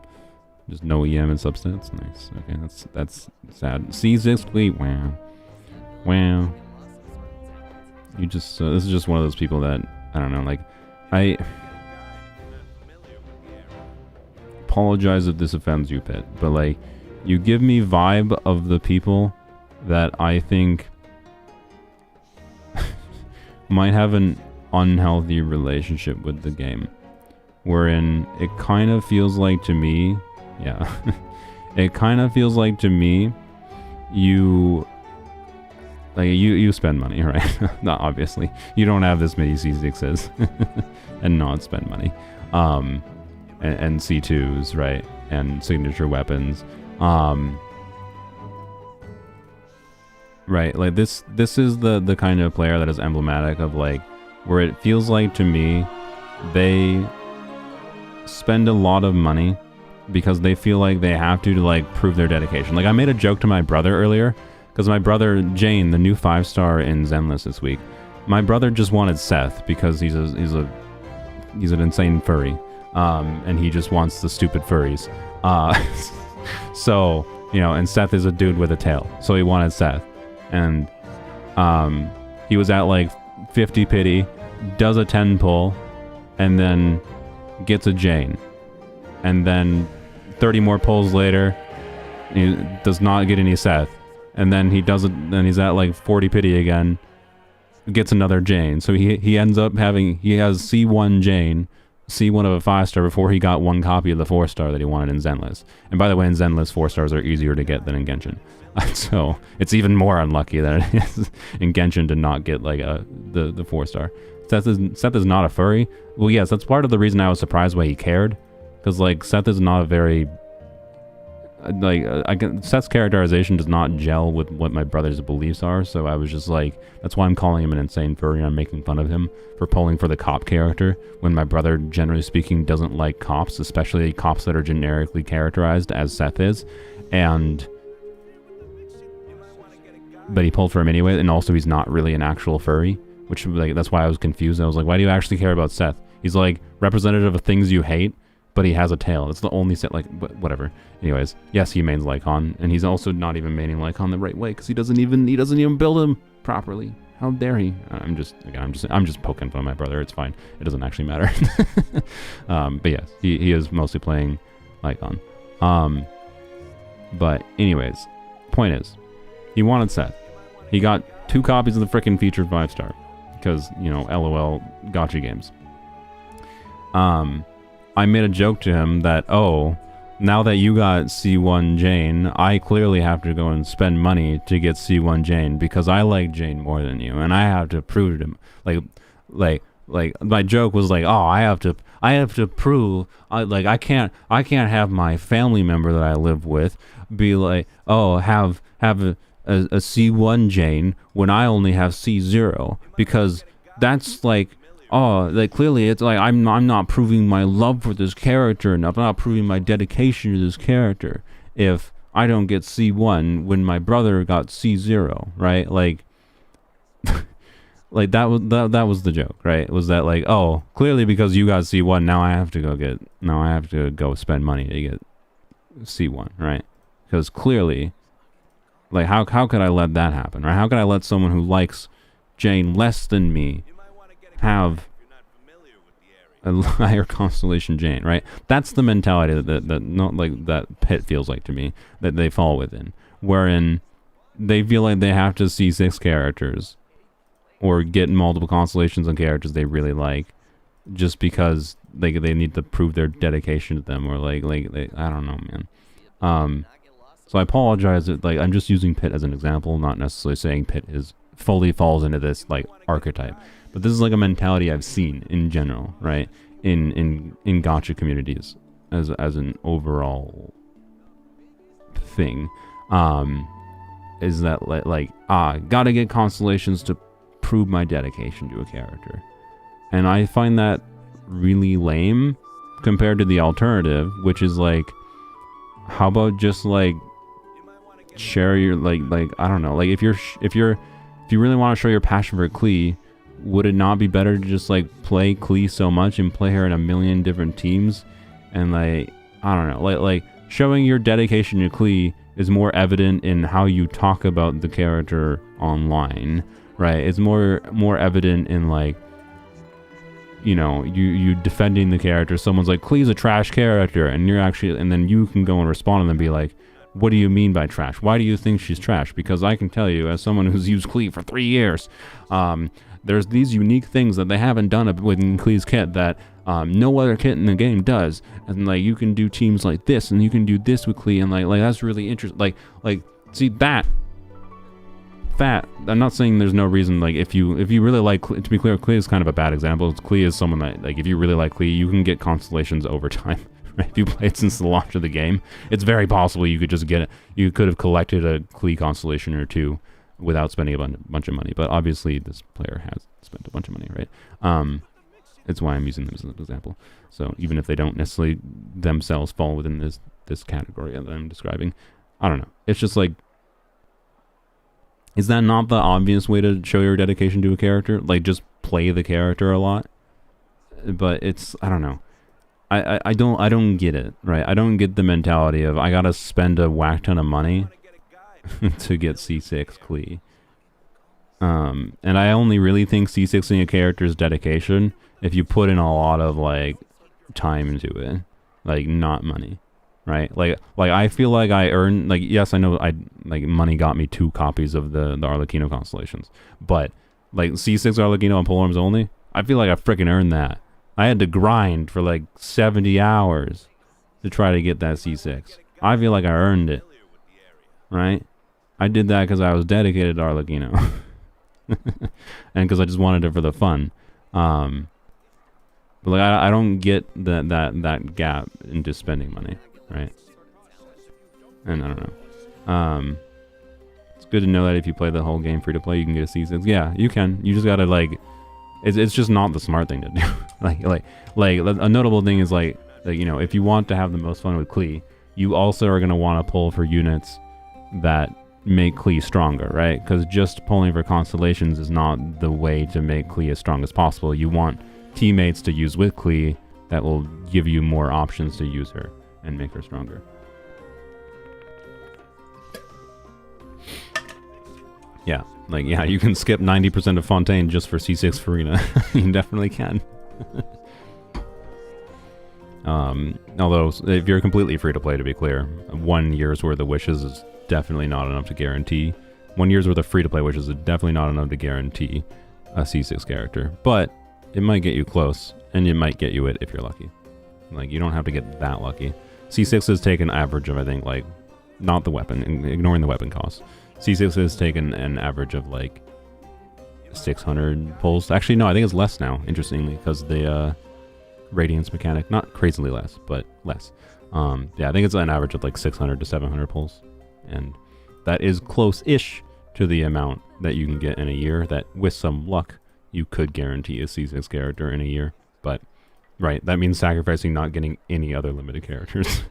Just no EM and substats? Nice. Okay, that's sad. C6 Klee, wow. Wow. You just, this is just one of those people that, I don't know, like, I apologize if this offends you, Pit, but like, you give me vibe of the people that I think might have an unhealthy relationship with the game, wherein it kind of feels like to me, yeah, it kind of feels like to me, you spend money, right? Not obviously, you don't have this many C6s and not spend money, and C2s, right, and signature weapons. Right, like this is the kind of player that is emblematic of like where it feels like to me they spend a lot of money because they feel like they have to like prove their dedication. Like I made a joke to my brother earlier because my brother Jane, the new 5-star in Zenless this week, my brother just wanted Seth because he's an insane furry, and he just wants the stupid furries. So, you know, and Seth is a dude with a tail, so he wanted Seth. And he was at like 50 pity, does a 10 pull, and then gets a Jane. And then 30 more pulls later, he does not get any Seth. And then he does it, then he's at like 40 pity again, gets another Jane. So he ends up he has C1 Jane, C1 of a 5-star before he got one copy of the 4-star that he wanted in Zenless. And by the way, in Zenless, 4-stars are easier to get than in Genshin. So it's even more unlucky than it is in Genshin to not get like the 4-star. Seth is not a furry. Well, yes, that's part of the reason I was surprised why he cared. Because like Seth is not a very Seth's characterization does not gel with what my brother's beliefs are, so I was just like, that's why I'm calling him an insane furry, and I'm making fun of him for pulling for the cop character, when my brother, generally speaking, doesn't like cops, especially cops that are generically characterized as Seth is, but he pulled for him anyway, and also he's not really an actual furry, which, like, that's why I was confused. I was like, why do you actually care about Seth? He's like representative of things you hate, but he has a tail. It's the only set, like, whatever. Anyways, yes, he mains Lycon, and he's also not even maining Lycon the right way, because he doesn't even build him properly. How dare he? I'm just poking fun at my brother. It's fine. It doesn't actually matter. But yes, he is mostly playing Lycon. But anyways, point is, he wanted Seth. He got 2 copies of the frickin' featured 5-star, because, you know, LOL gotcha games. I made a joke to him that, oh, now that you got C1 Jane, I clearly have to go and spend money to get C1 Jane because I like Jane more than you, and I have to prove to him, like my joke was like, oh, I have to prove, I can't have my family member that I live with be like, oh, have a C1 Jane when I only have C0, because that's like, oh, like, clearly it's like I'm not proving my love for this character enough. I'm not proving my dedication to this character if I don't get C1 when my brother got C0, right? Like, like that was the joke, right? Was that like, oh, clearly because you got C1, now I have to go spend money to get C1, right? Because clearly, like, how could I let that happen, right? How could I let someone who likes Jane less than me have a higher constellation Jane, right? That's the mentality that not like that Pit feels like to me, that they fall within, wherein they feel like they have to see 6 characters or get multiple constellations on characters they really like just because they need to prove their dedication to them, or like I don't know, man. So I apologize that, like, I'm just using Pit as an example, not necessarily saying Pit fully falls into this like archetype. But this is like a mentality I've seen in general, right? In gacha communities as an overall thing, is that gotta get constellations to prove my dedication to a character, and I find that really lame compared to the alternative, which is like, how about just like share your like I don't know, like if you really want to show your passion for Klee, would it not be better to just like play Klee so much and play her in a million different teams, and like, I don't know, like showing your dedication to Klee is more evident in how you talk about the character online, right? It's more evident in, like, you know, you defending the character. Someone's like, Klee's a trash character, and then you can go and respond to them and be like, what do you mean by trash? Why do you think she's trash? Because I can tell you, as someone who's used Klee for 3 years, there's these unique things that they haven't done within Klee's kit that no other kit in the game does. And like, you can do teams like this, and you can do this with Klee, and like that's really interesting. Like see that. I'm not saying there's no reason, like, if you really like Klee, to be clear, Klee is kind of a bad example. Klee is someone that, like, if you really like Klee, you can get constellations over time. Right? If you play it since the launch of the game, it's very possible you could just get it. You could have collected a Klee constellation or 2 without spending a bunch of money. But obviously, this player has spent a bunch of money, right? It's why I'm using them as an example. So even if they don't necessarily themselves fall within this category that I'm describing, I don't know. It's just like, is that not the obvious way to show your dedication to a character? Like, just play the character a lot? But it's, I don't know. I don't get it, right? I don't get the mentality of, I gotta spend a whack ton of money to get C6 Klee. And I only really think C6ing a character is dedication if you put in a lot of, like, time into it. Like, not money. Right? Like I feel like I earned, like, yes, I know money got me 2 copies of the Arlecchino constellations, but like C6 Arlecchino and Polearms only, I feel like I freaking earned that. I had to grind for like 70 hours to try to get that C6. I feel like I earned it. Right? I did that because I was dedicated to Arlecchino. And because I just wanted it for the fun. But like, I don't get that gap into spending money. Right. And I don't know. It's good to know that if you play the whole game free to play, you can get a C6. Yeah, you can. You just gotta like, it's just not the smart thing to do. like a notable thing is like you know, if you want to have the most fun with Klee, you also are gonna want to pull for units that make Klee stronger, right? Because just pulling for constellations is not the way to make Klee as strong as possible. You want teammates to use with Klee that will give you more options to use her and make her stronger. Yeah, like, yeah, you can skip 90% of Fontaine just for C6 Farina. You definitely can. Although, if you're completely free to play, to be clear, 1 year's worth of wishes is definitely not enough to guarantee. 1 year's worth of free to play wishes is definitely not enough to guarantee a C6 character. But it might get you close, and it might get you it if you're lucky. Like, you don't have to get that lucky. C6 has taken average of, I think, like, not the weapon, ignoring the weapon cost. C6 has taken an average of like 600 pulls. Actually, no, I think it's less now, interestingly, because the Radiance mechanic, not crazily less, but less. Yeah, I think it's an average of like 600 to 700 pulls. And that is close-ish to the amount that you can get in a year that, with some luck, you could guarantee a C6 character in a year. But, right, that means sacrificing not getting any other limited characters.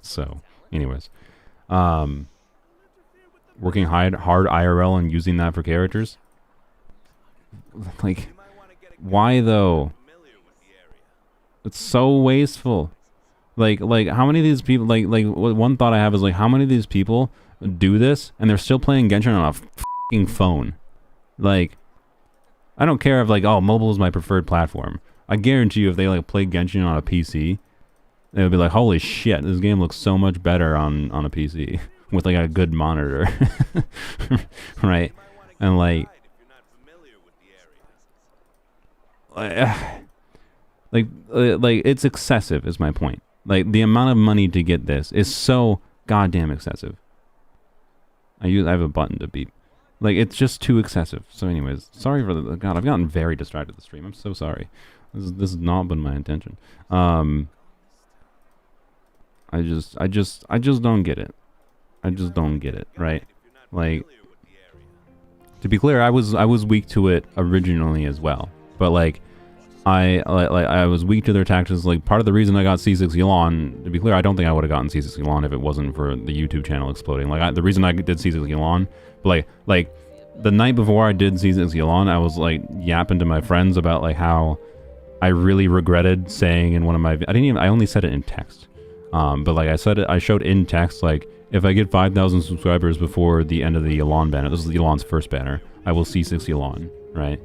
So, anyways. Working hard IRL and using that for characters? Like, why though? It's so wasteful. Like how many of these people, like one thought I have is like, how many of these people do this and they're still playing Genshin on a fucking phone? Like, I don't care if like, oh, mobile is my preferred platform. I guarantee you if they like play Genshin on a PC, they would be like, holy shit, this game looks so much better on a PC. With like a good monitor. Right? And like it's excessive is my point. Like, the amount of money to get this is so goddamn excessive. I have a button to beep. Like, it's just too excessive. So anyways, sorry for the God, I've gotten very distracted this stream. I'm so sorry. This has not been my intention. I just don't get it. I just don't get it, right? Like, to be clear, I was weak to it originally as well, but like, I was weak to their tactics. Like, part of the reason I got C6 Elon, to be clear, I don't think I would have gotten C6 Elon if it wasn't for the YouTube channel exploding. Like, the reason I did C6 Elon, but like the night before I did C6 Elon, I was like yapping to my friends about like how I really regretted saying in one of my, I only said it in text, but like I showed in text like, if I get 5,000 subscribers before the end of the Elon banner, this is Elon's first banner, I will C6 Elon, right?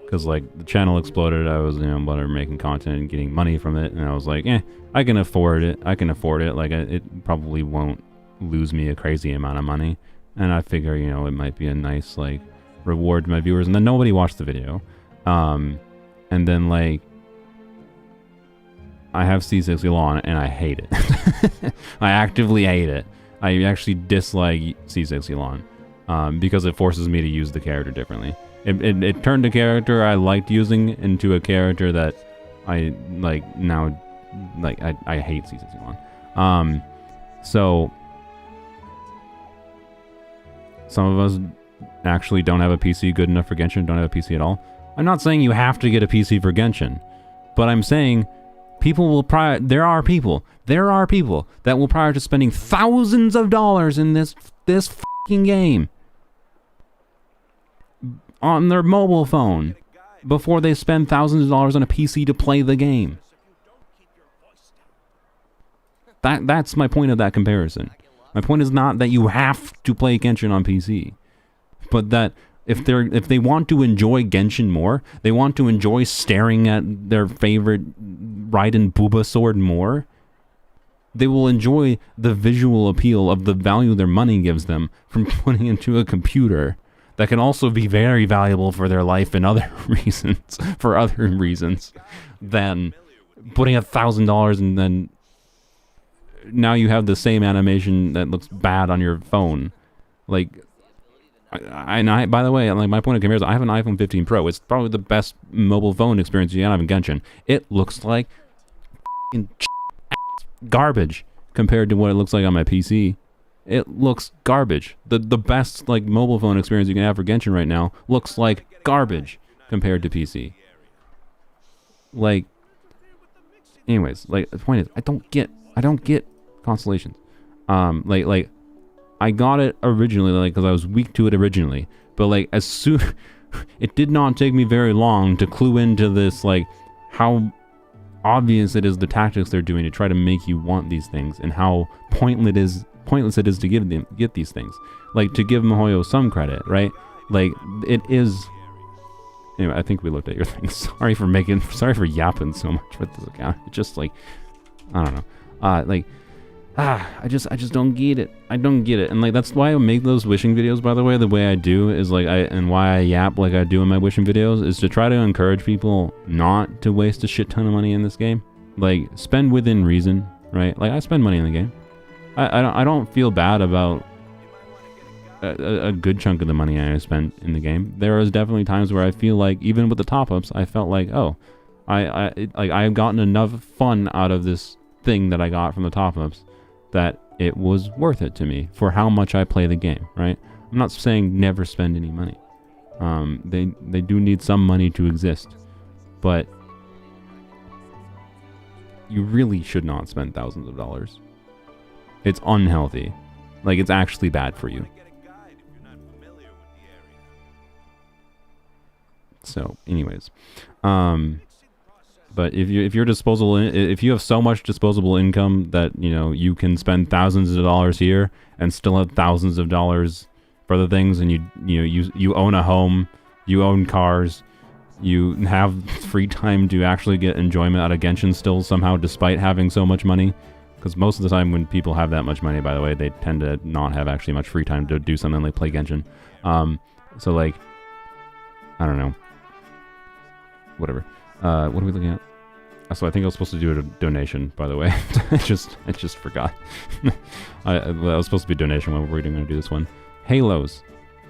Because, like, the channel exploded, I was, you know, making content and getting money from it, and I was like, I can afford it, like, it probably won't lose me a crazy amount of money, and I figure, you know, it might be a nice, like, reward to my viewers, and then nobody watched the video, and then, like, I have C6 Elon, and I hate it. I actively hate it. I actually dislike C6 Elon because it forces me to use the character differently. It turned a character I liked using into a character that I like now. Like, I hate C6 Elon. So some of us actually don't have a PC good enough for Genshin, don't have a PC at all. I'm not saying you have to get a PC for Genshin, but I'm saying people will there are people that will prior to spending thousands of dollars in this fucking game on their mobile phone before they spend thousands of dollars on a PC to play the game. That's my point of that comparison. My point is not that you have to play Genshin on PC, but that if they want to enjoy Genshin more, they want to enjoy staring at their favorite Raiden Booba sword more, they will enjoy the visual appeal of the value their money gives them from putting into a computer that can also be very valuable for their life and other reasons, than putting $1,000 and then now you have the same animation that looks bad on your phone. Like, I by the way, like, my point of comparison, I have an iPhone 15 Pro. It's probably the best mobile phone experience you can have in Genshin. It looks like garbage compared to what it looks like on my PC. It looks garbage. The best like mobile phone experience you can have for Genshin right now looks like garbage compared to PC. Like, anyways, like the point is, I don't get constellations. Like I got it originally, like because I was weak to it originally, but like as soon, it did not take me very long to clue into this, like how obvious it is the tactics they're doing to try to make you want these things, and how pointless it is to get these things. Like, to give Mihoyo some credit, right? Like, it is. Anyway, I think we looked at your thing. Sorry for yapping so much with this account. It's just like, I don't know. I just don't get it. I don't get it. And like, that's why I make those wishing videos, by the way, the way I do is like, and why I yap like I do in my wishing videos is to try to encourage people not to waste a shit ton of money in this game. Like, spend within reason, right? Like, I spend money in the game. I don't feel bad about a good chunk of the money I spent in the game. There is definitely times where I feel like, even with the top-ups, I felt like, oh, I've gotten enough fun out of this thing that I got from the top-ups that it was worth it to me for how much I play the game, right? I'm not saying never spend any money. They do need some money to exist, but you really should not spend thousands of dollars. It's unhealthy. Like, it's actually bad for you. So, anyways, but if you have so much disposable income that, you know, you can spend thousands of dollars here and still have thousands of dollars for other things, and you own a home, you own cars, you have free time to actually get enjoyment out of Genshin still somehow, despite having so much money. Because most of the time when people have that much money, by the way, they tend to not have actually much free time to do something like play Genshin. So like, I don't know. Whatever. What are we looking at? So I think I was supposed to do a donation, by the way. I just forgot. I was supposed to be a donation when we were going to do this one. Halos.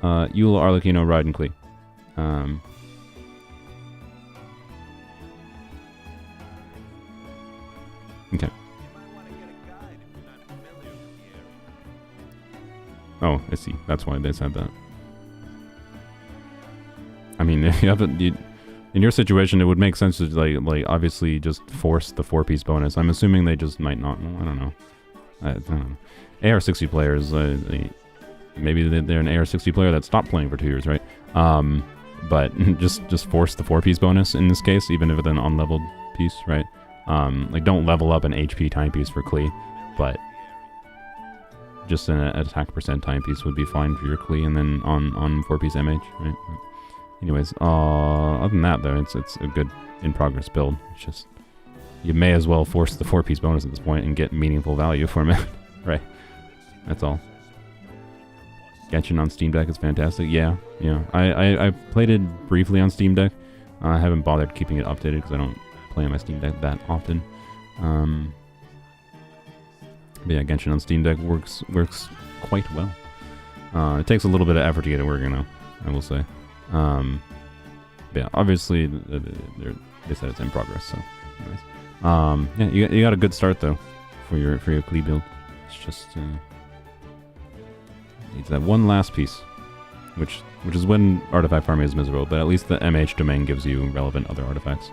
Eula, Arlecchino, Ride, and Klee. Okay. Oh, I see. That's why they said that. I mean, if you haven't, in your situation, it would make sense to like obviously just force the 4-piece bonus. I'm assuming they just might not. I don't know. I don't know. AR60 players, maybe they're an AR60 player that stopped playing for 2 years, right? But just force the 4-piece bonus in this case, even if it's an unleveled piece, right? Like, don't level up an HP timepiece for Klee, but just an attack percent timepiece would be fine for your Klee, and then on 4-piece MH, right? Anyways, other than that though, it's a good in-progress build. It's just, you may as well force the 4-piece bonus at this point and get meaningful value from it, right? That's all. Genshin on Steam Deck is fantastic. Yeah. I played it briefly on Steam Deck. I haven't bothered keeping it updated because I don't play on my Steam Deck that often. But yeah, Genshin on Steam Deck works quite well. It takes a little bit of effort to get it working, though, I will say. Yeah, obviously they said it's in progress. So, anyways, yeah, you got a good start though for your Klee build. It's just needs that one last piece, which is when artifact farming is miserable. But at least the MH domain gives you relevant other artifacts.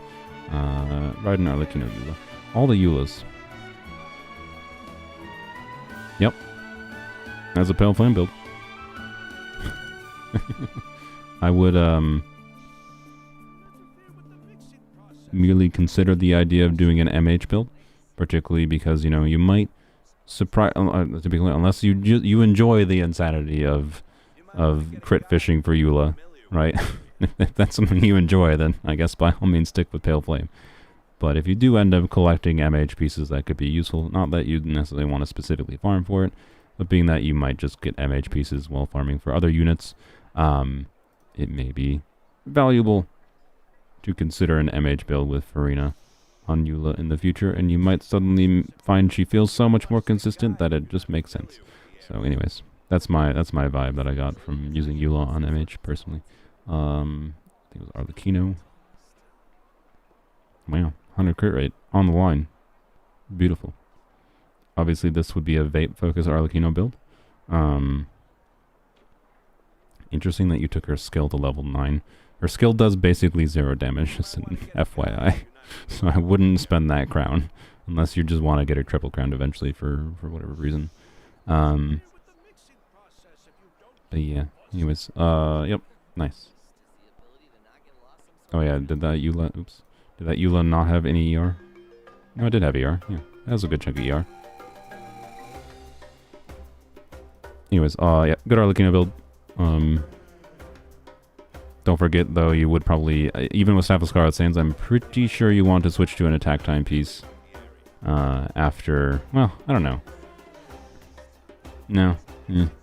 Raiden, Arlecchino, Eula, all the Eulas. Yep, as a Pale Flame build. I would merely consider the idea of doing an MH build, particularly because, you know, you might surprise. To be clear, unless you enjoy the insanity of crit fishing for Eula, right? If that's something you enjoy, then I guess by all means stick with Pale Flame. But if you do end up collecting MH pieces, that could be useful. Not that you necessarily want to specifically farm for it, but being that you might just get MH pieces while farming for other units, it may be valuable to consider an MH build with Farina on Eula in the future, and you might suddenly find she feels so much more consistent that it just makes sense. So anyways, that's my vibe that I got from using Eula on MH personally. I think it was Arlecchino. Wow, 100 crit rate on the line. Beautiful. Obviously this would be a vape focus Arlecchino build. Interesting that you took her skill to level 9. Her skill does basically 0 damage, just an FYI. So I wouldn't spend that crown. Unless you just want to get her triple crown eventually for whatever reason. But yeah. Anyways, yep. Nice. Oh yeah, did that Eula, oops. Did that Eula not have any ER? No, it did have ER. Yeah, that was a good chunk of ER. Anyways, yeah, good Arlecchino build. Don't forget, though, you would probably, even with Staff of Scarlet Sands, I'm pretty sure you want to switch to an attack time piece. After, well, I don't know. No.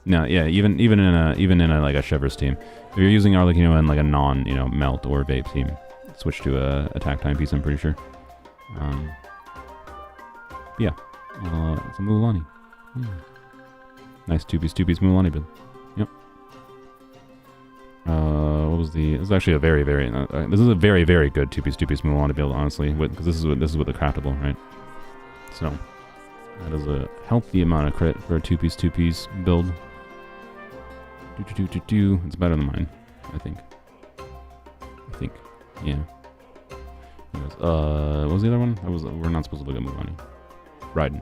No, yeah, even in a like a Shivers team. If you're using Arlecchino in like a non, melt or vape team, switch to a attack time piece, I'm pretty sure. Yeah. It's a Mulan. Nice 2-piece Mulan build. Yep. What was the? This is actually a very this is a very good 2-piece Mulan build, honestly, because this is with the craftable, right? So that is a healthy amount of crit for a 2-piece build. It's better than mine, I think. Yeah. Anyways, what was the other one? We're not supposed to look at Mulan. Riding.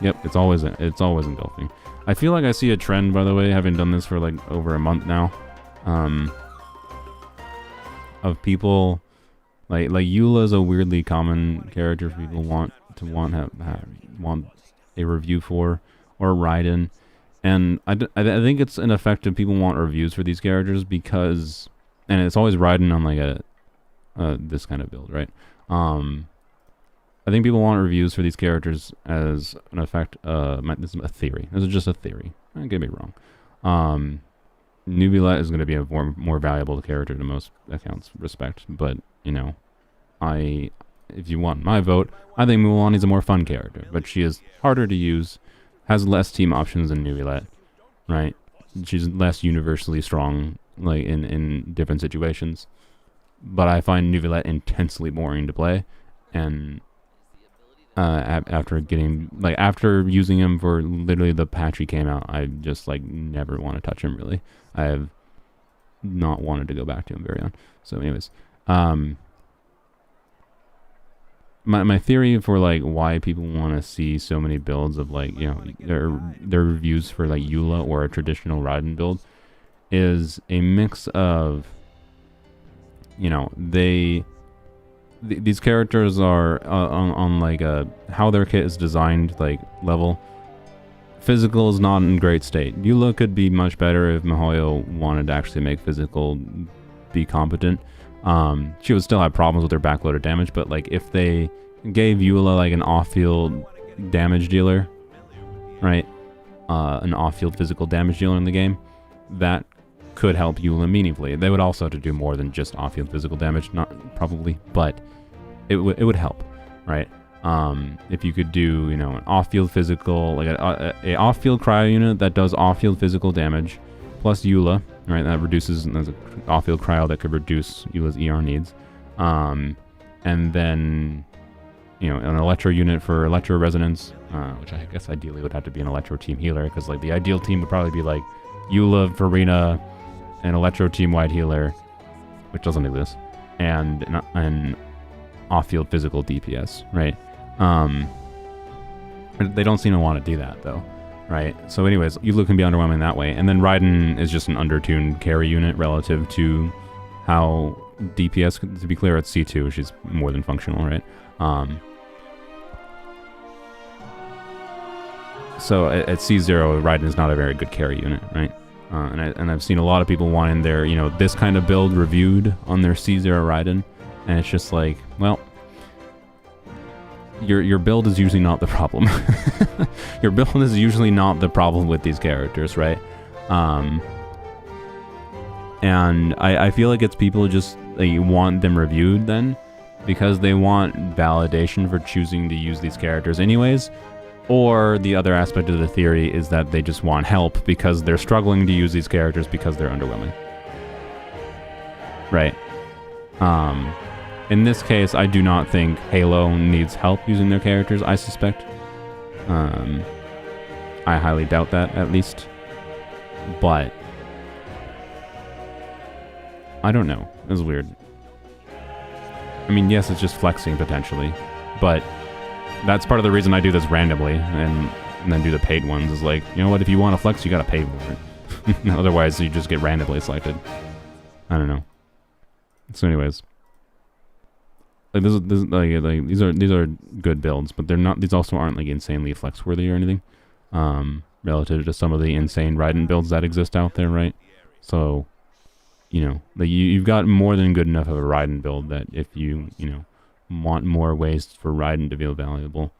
Yep, it's always engulfing. I feel like I see a trend, by the way, having done this for like over a month now, of people like Eula's a weirdly common character people want a review for, or Raiden, and I think it's an effect of people want reviews for these characters because, and it's always Raiden on like this kind of build, right? I think people want reviews for these characters as an effect. This is a theory. This is just a theory. Don't get me wrong. Nubulette is going to be a more valuable character to most accounts, respect. But if you want my vote, I think Mulan is a more fun character. But she is harder to use, has less team options than Nubulette, right? She's less universally strong, like in different situations. But I find Nubulette intensely boring to play, and after using him for literally the patch he came out, I just like never want to touch him really. I have not wanted to go back to him very on. So anyways, my theory for like why people want to see so many builds of like their reviews for like Eula or a traditional Raiden build is a mix of these characters are on like how their kit is designed, like level. Physical is not in great state. Eula could be much better if Mihoyo wanted to actually make physical be competent. She would still have problems with her backloaded damage, but like if they gave Eula like an off-field damage dealer, right? An off-field physical damage dealer in the game, that could help Eula meaningfully. They would also have to do more than just off-field physical damage, not probably, but it would help, right? If you could do, an off-field physical, like a off-field cryo unit that does off-field physical damage, plus Eula, right? That reduces, there's an off-field cryo that could reduce Eula's ER needs, and then an electro unit for electro resonance, which I guess ideally would have to be an electro team healer, because like the ideal team would probably be like Eula, Farina, an electro team wide healer, which doesn't exist, and an off-field physical DPS, right? They don't seem to want to do that though, right? So anyways, Eula can be underwhelming that way, and then Raiden is just an undertuned carry unit relative to how DPS, to be clear, it's C2, she's more than functional, right? So at C0, Raiden is not a very good carry unit, right? And I've seen a lot of people wanting their, this kind of build reviewed on their C0 Raiden, and it's just like, well, your build is usually not the problem. Your build is usually not the problem with these characters, right? And I feel like it's people just want them reviewed then, because they want validation for choosing to use these characters anyways. Or the other aspect of the theory is that they just want help because they're struggling to use these characters because they're underwhelming. Right. In this case, I do not think Halo needs help using their characters, I suspect. I highly doubt that, at least. But I don't know. It's weird. I mean, yes, it's just flexing potentially, but that's part of the reason I do this randomly and then do the paid ones. Is like, you know what? If you want to flex, you gotta pay for it. Otherwise, you just get randomly selected. I don't know. So, anyways, like these are good builds, but they're not. These also aren't like insanely flex worthy or anything, relative to some of the insane Raiden builds that exist out there, right? So, you know, like you've got more than good enough of a Raiden build that if you want more ways for Raiden to feel valuable,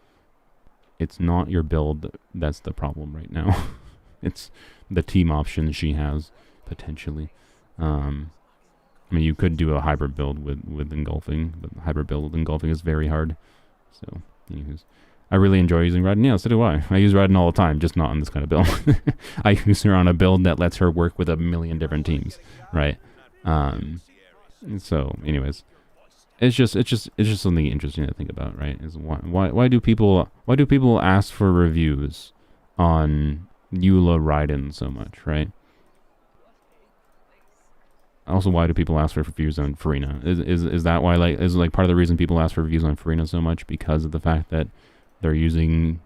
it's not your build that's the problem right now. It's the team options she has potentially. I mean, you could do a hybrid build with engulfing, but hybrid build with engulfing is very hard. So, anyways, I really enjoy using Raiden. Yeah, so do I. I use Raiden all the time, just not on this kind of build. I use her on a build that lets her work with a million different teams, right? So, anyways, it's just something interesting to think about, right? Is why do people ask for reviews on Eula Raiden so much, right? Also, why do people ask for reviews on Farina? Is that why, like, is like part of the reason people ask for reviews on Farina so much because of the fact that they're using,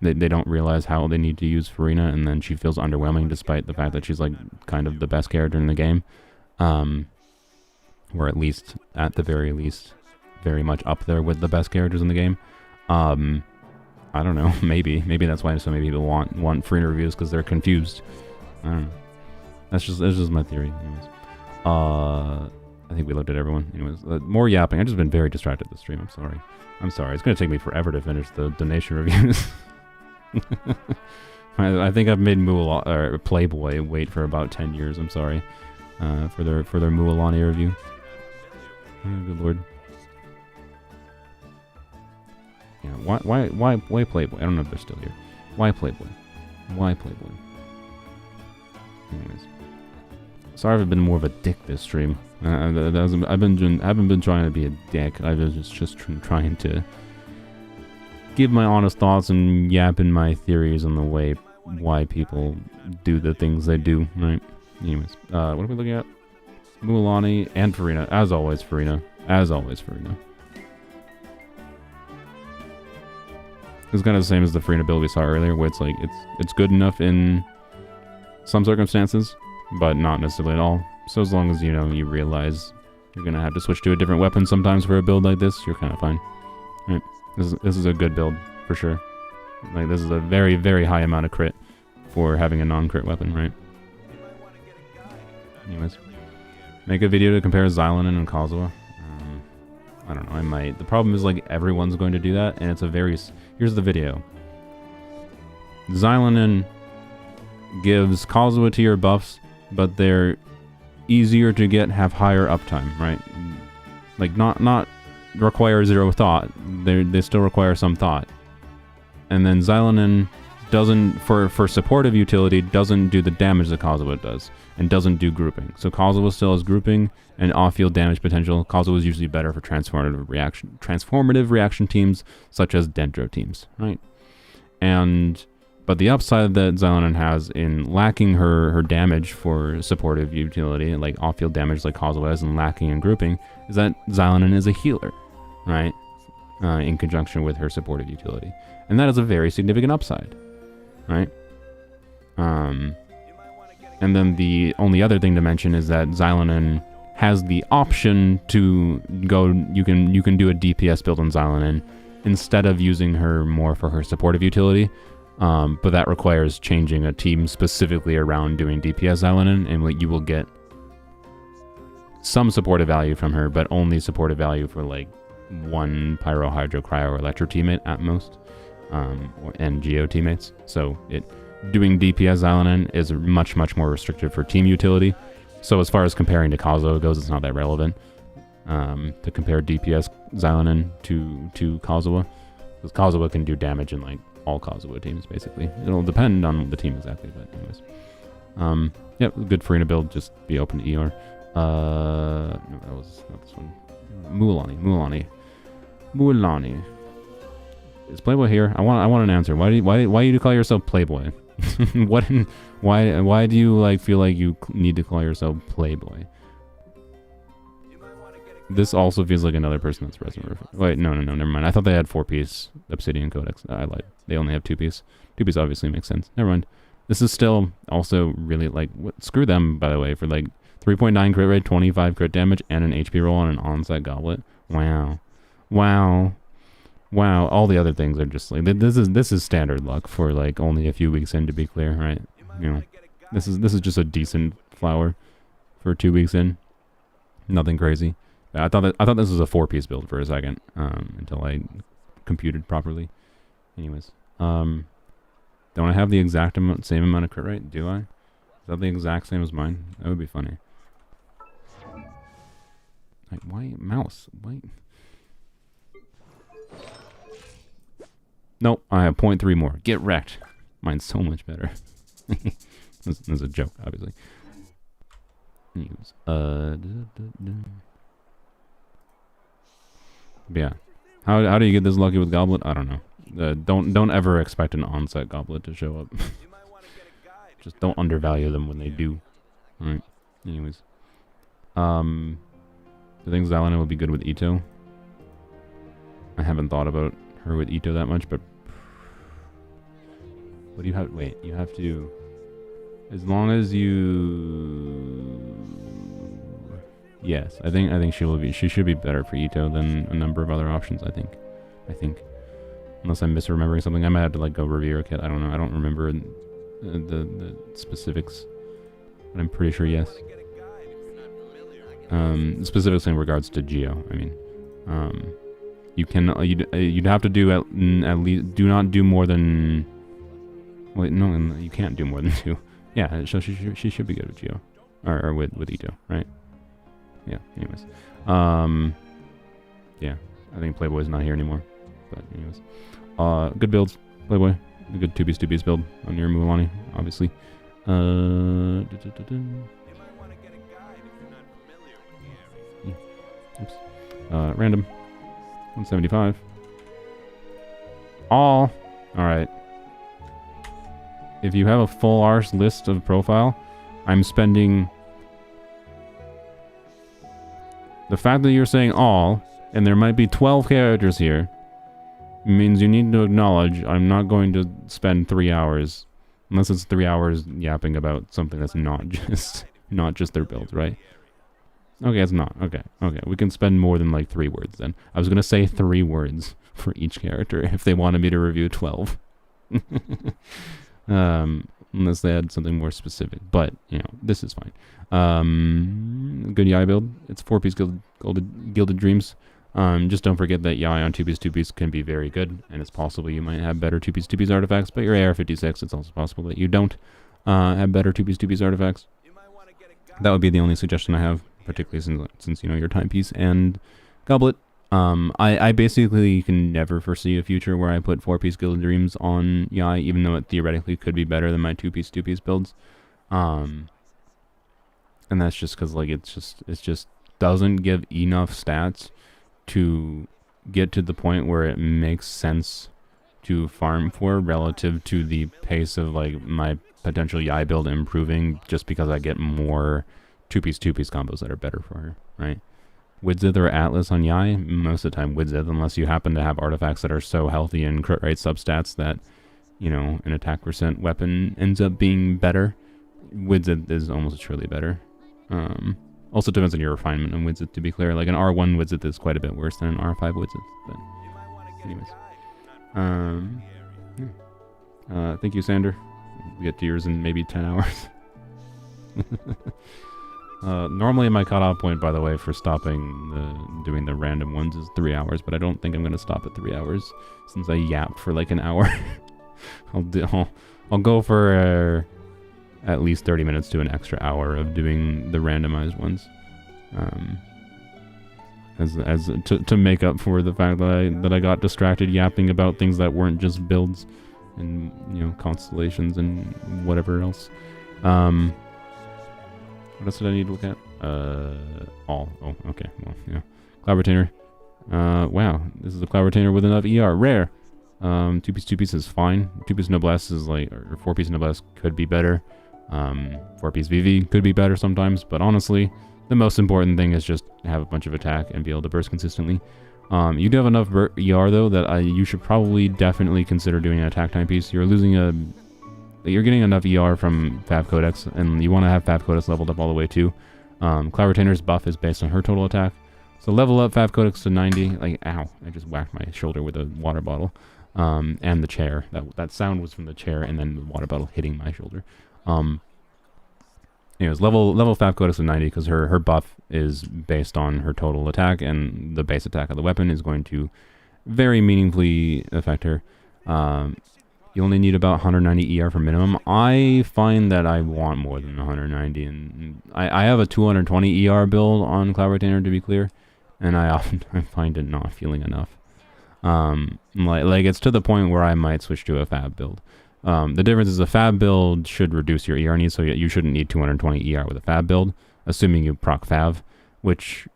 they don't realize how they need to use Farina, and then she feels underwhelming despite the fact that she's like kind of the best character in the game, or at least at the very least, very much up there with the best characters in the game. I don't know. Maybe that's why so many people want Farina reviews, because they're confused. I don't know. That's just my theory. Anyways. I think we looked at everyone. Anyways, more yapping. I've just been very distracted this stream. I'm sorry. It's going to take me forever to finish the donation reviews. I think I've made Playboy wait for about 10 years. I'm sorry for their Mualani review. Oh, good lord. Yeah. Why Playboy? I don't know if they're still here. Why Playboy? Anyways. Sorry if I've been more of a dick this stream. I haven't been trying to be a dick. I was just trying to give my honest thoughts and yap in my theories on the way why people do the things they do, right? Anyways, what are we looking at? Mualani and Farina. As always, Farina. It's kind of the same as the Farina build we saw earlier, where it's like it's good enough in some circumstances, but not necessarily at all. So as long as, you realize you're going to have to switch to a different weapon sometimes for a build like this, you're kind of fine. Right? This is a good build, for sure. Like, this is a very, very high amount of crit for having a non-crit weapon, right? Anyways. Make a video to compare Xylonin and Kazuha. I don't know, I might. The problem is, like, everyone's going to do that, and it's a very... Here's the video. Xylonin gives Kazuha tier buffs, but they're easier to get, have higher uptime, right? Like, not require zero thought. They still require some thought. And then Xylonin doesn't, for supportive utility, doesn't do the damage that Kazuha does, and doesn't do grouping. So Kazuha still has grouping and off-field damage potential. Kazuha is usually better for transformative reaction teams, such as Dendro teams, right? But the upside that Xylonin has in lacking her damage for supportive utility, like off-field damage like Kazuha has, and lacking in grouping, is that Xylonin is a healer, right? In conjunction with her supportive utility. And that is a very significant upside, right? And then the only other thing to mention is that Xylonin has the option to go, you can do a DPS build on Xylonin instead of using her more for her supportive utility. But that requires changing a team specifically around doing DPS Xylonin, and you will get some supportive value from her, but only supportive value for like one Pyro, Hydro, Cryo, or Electro teammate at most, and Geo teammates. So doing DPS Xylonin is much more restricted for team utility. So as far as comparing to Kazuha goes, it's not that relevant to compare DPS Xylonin to Kazuha, because Kazuha can do damage in like all Kazuha teams, basically. It'll depend on the team exactly, but anyways. Yep, good Farina build, just be open to ER. No, that was not this one. Mualani. Is Playboy here? I want an answer. Why do you call yourself Playboy? Why do you like feel like you need to call yourself Playboy? This also feels like another person that's resume. Wait, no, never mind. I thought they had 4-piece Obsidian Codex. I lied. They only have 2-piece. 2-piece obviously makes sense. Never mind. This is still also really like screw them, by the way, for like 3.9 crit rate, 25 crit damage, and an HP roll on an onset goblet. Wow. All the other things are just like this is standard luck for like only a few weeks in, to be clear, right? You know, this is just a decent flower for 2 weeks in. Nothing crazy. I thought this was a 4-piece build for a second, until I computed properly. Anyways, don't I have the exact same amount of crit rate? Do I? Is that the exact same as mine? That would be funny. Like, why mouse? Why? Nope, I have 0.3 more. Get wrecked. Mine's so much better. This is a joke, obviously. Anyways, but yeah, how do you get this lucky with Goblet? I don't know. Don't ever expect an onset Goblet to show up. Just don't undervalue them when they do. All right. Anyways, I think Zalina would be good with Ito. I haven't thought about her with Ito that much, but what do you have? Wait, you have to. As long as you. Yes, I think she will be. She should be better for Ito than a number of other options. I think, unless I'm misremembering something, I might have to like go review her kit. I don't know. I don't remember the specifics, but I'm pretty sure yes. Specifically in regards to Geo, I mean, you can you'd have to do at least do not do more than. Wait, no, you can't do more than 2. Yeah, so she should be good with Geo, or with Ito, right? Yeah. Anyways, yeah, I think Playboy's not here anymore. But anyways, good builds, Playboy. A good 2-piece build on your Mualani, obviously. Oops. Random. 175. All right. If you have a full arse list of profile, I'm spending. The fact that you're saying all, and there might be 12 characters here, means you need to acknowledge I'm not going to spend 3 hours, unless it's 3 hours yapping about something that's not just their builds, right? Okay, it's not. Okay, we can spend more than like 3 words then. I was gonna say 3 words for each character if they wanted me to review 12. Unless they had something more specific, but you know, this is fine. Good Yai build. It's 4-piece Gilded Dreams. Just don't forget that Yai on 2-piece can be very good, and it's possible you might have better 2-piece artifacts, but your AR-56, it's also possible that you don't have better 2-piece artifacts. That would be the only suggestion I have, particularly since you know your timepiece and Goblet. I basically can never foresee a future where I put 4-piece Gilded Dreams on Yai, even though it theoretically could be better than my 2-piece builds. And that's just because like it just doesn't give enough stats to get to the point where it makes sense to farm for relative to the pace of like my potential Yai build improving, just because I get more 2-piece combos that are better for her, right? Widzith or Atlas on Yai, most of the time Widzith, unless you happen to have artifacts that are so healthy and crit rate substats that, you know, an attack percent weapon ends up being better. Widzith is almost surely better. Also depends on your refinement on Widzith, to be clear. Like an R1 Widzith is quite a bit worse than an R5 Widzith, but anyways. Thank you, Sander. We get to yours in maybe 10 hours. Normally my cutoff point, by the way, for stopping doing the random ones is 3 hours, but I don't think I'm going to stop at 3 hours since I yapped for like an hour. I'll go for at least 30 minutes to an extra hour of doing the randomized ones, to make up for the fact that I got distracted yapping about things that weren't just builds and, you know, constellations and whatever else. What else did I need to look at? All. Oh, okay. Well, yeah. Cloud Retainer. Wow. This is a Cloud Retainer with enough ER. Rare. 2-piece is fine. 2-piece noblesse is like, or 4-piece noblesse could be better. 4-piece VV could be better sometimes, but honestly, the most important thing is just have a bunch of attack and be able to burst consistently. You do have enough ER though that you should probably definitely consider doing an attack timepiece. You're getting enough ER from Fab Codex, and you want to have Fab Codex leveled up all the way too. Cloud Retainer's buff is based on her total attack. So level up Fab Codex to 90. Like, ow, I just whacked my shoulder with a water bottle. And the chair. That sound was from the chair and then the water bottle hitting my shoulder. Anyways, level Fab Codex to 90 because her buff is based on her total attack, and the base attack of the weapon is going to very meaningfully affect her. You only need about 190 ER for minimum. I find that I want more than 190, and I have a 220 ER build on Cloud Retainer, to be clear, and I find it not feeling enough. Like it's to the point where I might switch to a Fab build. The difference is a Fab build should reduce your ER needs, so you shouldn't need 220 ER with a Fab build, assuming you proc Fav, which,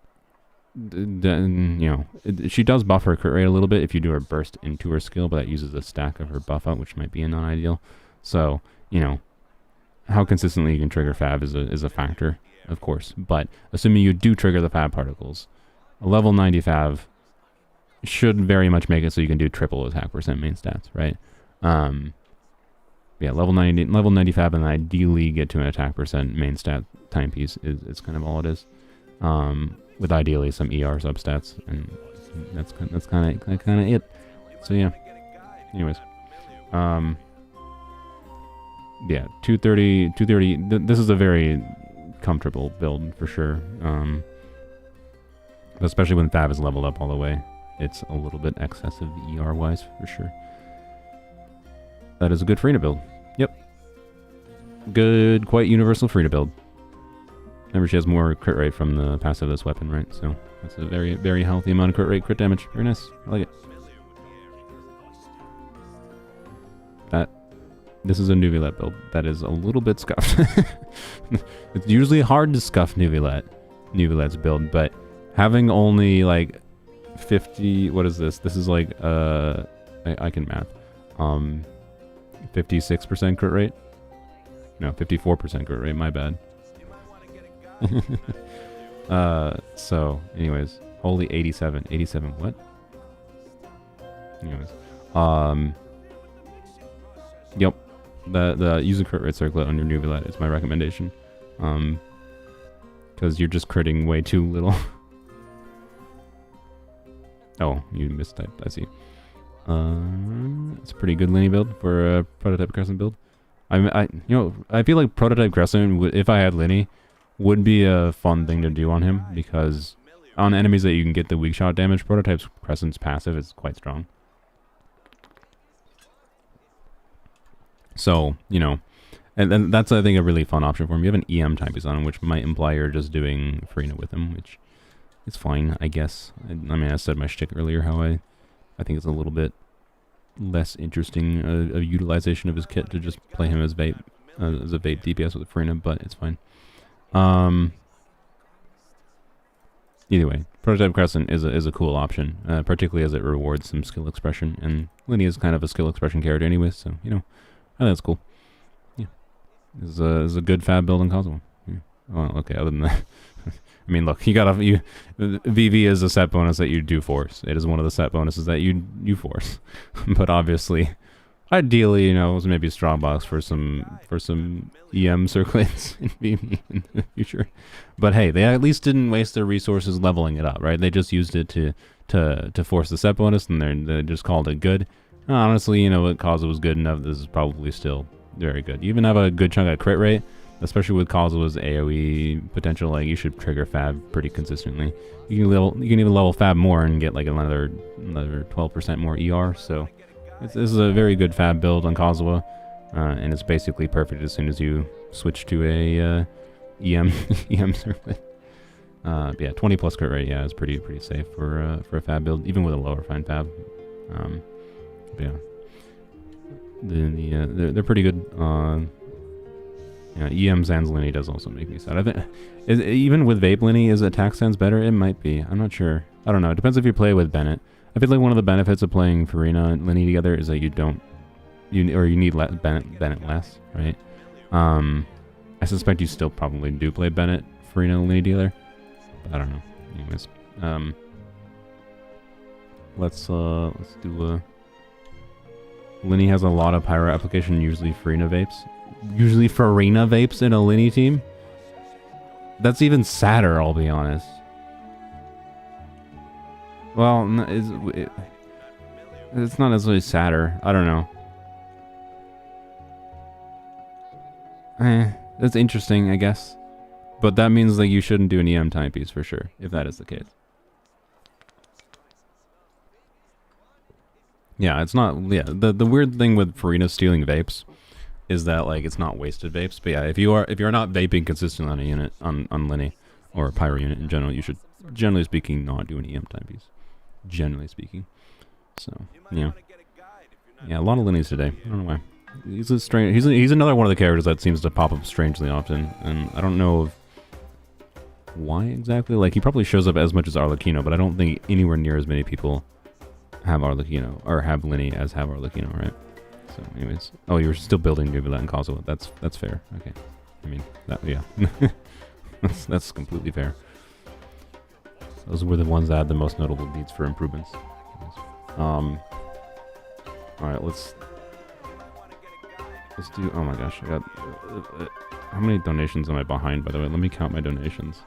she does buff her crit rate a little bit if you do her burst into her skill, but that uses a stack of her buff out, which might be a non-ideal. So, how consistently you can trigger Fab is a factor, of course, but assuming you do trigger the Fab particles, a level 90 Fav should very much make it so you can do triple attack percent main stats, right? Yeah, level 90 Fab, and ideally get to an attack percent main stat timepiece is kind of all it is. With ideally some ER substats, and that's kind of it. So yeah. Anyways, yeah, 230. This is a very comfortable build for sure. Especially when Fab is leveled up all the way, it's a little bit excessive ER wise for sure. That is a good Frina build. Yep. Good, quite universal Frina build. Remember, she has more crit rate from the passive of this weapon, right? So that's a very, very healthy amount of crit rate, crit damage. Very nice. I like it. This is a Nuvilet build that is a little bit scuffed. It's usually hard to scuff Nuvilet's build, but having only like 50, what is this? This is like, I can math. 56% crit rate? No, 54% crit rate, my bad. So, anyways, holy 87. 87 what? Anyways, yep. The use a crit rate circlet on your Nuvilet is my recommendation. Because you're just critting way too little. Oh, you mistyped, I see. It's a pretty good Linny build for a Prototype Crescent build. I feel like Prototype Crescent, if I had Linny, would be a fun thing to do on him, because on enemies that you can get the weak shot damage, Prototype Crescent's passive is quite strong. So, and that's, I think, a really fun option for him. You have an EM timepiece on him, which might imply you're just doing Frina with him, which is fine, I guess. I mean, I said my shtick earlier, how I think it's a little bit less interesting a utilization of his kit to just play him as Vape, as a Vape DPS with Frina, but it's fine. Either way, Prototype Crescent is a cool option, particularly as it rewards some skill expression, and Linny is kind of a skill expression character anyway, so, I think that's cool. Yeah. This is a good Fab build in Cosmo. Yeah. Well, okay, other than that. I mean, look, VV is a set bonus that you do force. It is one of the set bonuses that you force. But obviously, ideally, it was maybe a strong box for some EM circlets in VV in the future. But hey, they at least didn't waste their resources leveling it up, right? They just used it to force the set bonus, and they just called it good. Honestly, what Kazuha was good enough, this is probably still very good. You even have a good chunk of crit rate, especially with Kazuha's AoE potential. Like, you should trigger Fab pretty consistently. You can even level Fab more and get like another 12% more ER. So this is a very good Fab build on Kazuha, and it's basically perfect as soon as you switch to a EM circlet. Yeah, 20 plus crit rate. Yeah, is pretty safe for a Fab build, even with a lower fine Fab. Yeah, they're pretty good. EM Sans Linny does also make me sad. I think even with Vape Linny, is attack Sans better? It might be. I'm not sure. I don't know. It depends if you play with Bennett. I feel like one of the benefits of playing Farina and Linny together is that you need Bennett less, right? I suspect you still probably do play Bennett, Farina, and Linny together. But I don't know. Anyways, let's do Linny has a lot of pyro application, usually Farina vapes. Usually Farina vapes in a Linny team? That's even sadder, I'll be honest. Well, it's not necessarily sadder. I don't know. That's interesting, I guess. But that means that you shouldn't do an EM timepiece for sure, if that is the case. Yeah, it's not... Yeah, the weird thing with Farina stealing vapes is that, like, it's not wasted vapes. But yeah, if you're not vaping consistently on a unit, on Linny, or a pyro unit in general, you should, generally speaking, not do an EM timepiece. Generally speaking. So, yeah. Yeah, a lot of Linnies today. I don't know why. He's a strange... He's another one of the characters that seems to pop up strangely often. And I don't know why exactly. Like, he probably shows up as much as Arlecchino, but I don't think anywhere near as many people have Arlecchino, or have Linny as have Arlecchino, right? So, anyways. Oh, you're still building Nuvolet and Kozilot. That's fair. Okay. I mean, that, yeah. that's completely fair. Those were the ones that had the most notable needs for improvements. Alright, let's do... Oh my gosh, I got... how many donations am I behind, by the way? Let me count my donations.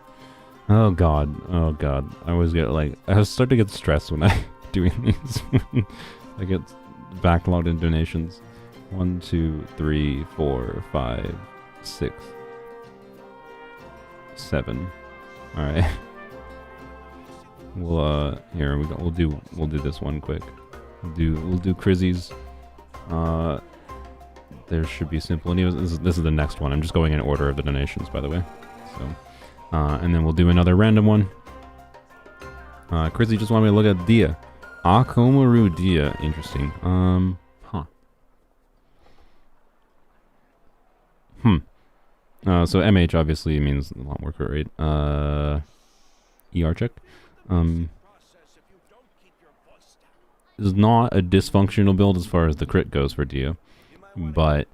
Oh god, oh god. I always get, like... I start to get stressed when I'm doing these. I get backlogged in donations. 1, 2, 3, 4, 5, 6, 7. Alright. We'll here we'll do this one quick. We'll do Crizzy's. There should be simple. And this is the next one. I'm just going in order of the donations, by the way. So, and then we'll do another random one. Crizzy just wanted me to look at Dia. Akomaru Dia. Interesting. So MH obviously means a lot more crit rate. ER check. This is not a dysfunctional build as far as the crit goes for Dio, but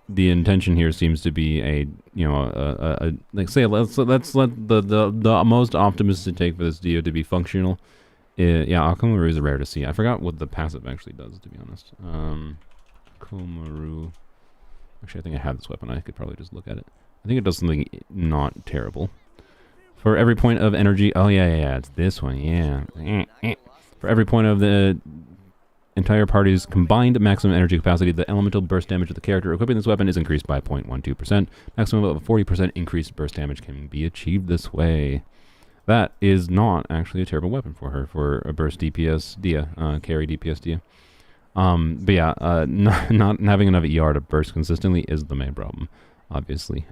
the intention here seems to be a, you know, like say let's let the most optimistic take for this Dio to be functional. Yeah, Akomaru is rare to see. I forgot what the passive actually does, to be honest. Akomaru. Actually, I think I have this weapon. I could probably just look at it. I think it does something not terrible. For every point of energy... Oh, yeah, it's this one, yeah. For every point of the entire party's combined maximum energy capacity, the elemental burst damage of the character equipping this weapon is increased by 0.12%. Maximum of a 40% increased burst damage can be achieved this way. That is not actually a terrible weapon for her, for a burst DPS Dia, carry DPS Dia. But yeah, not having enough ER to burst consistently is the main problem, obviously.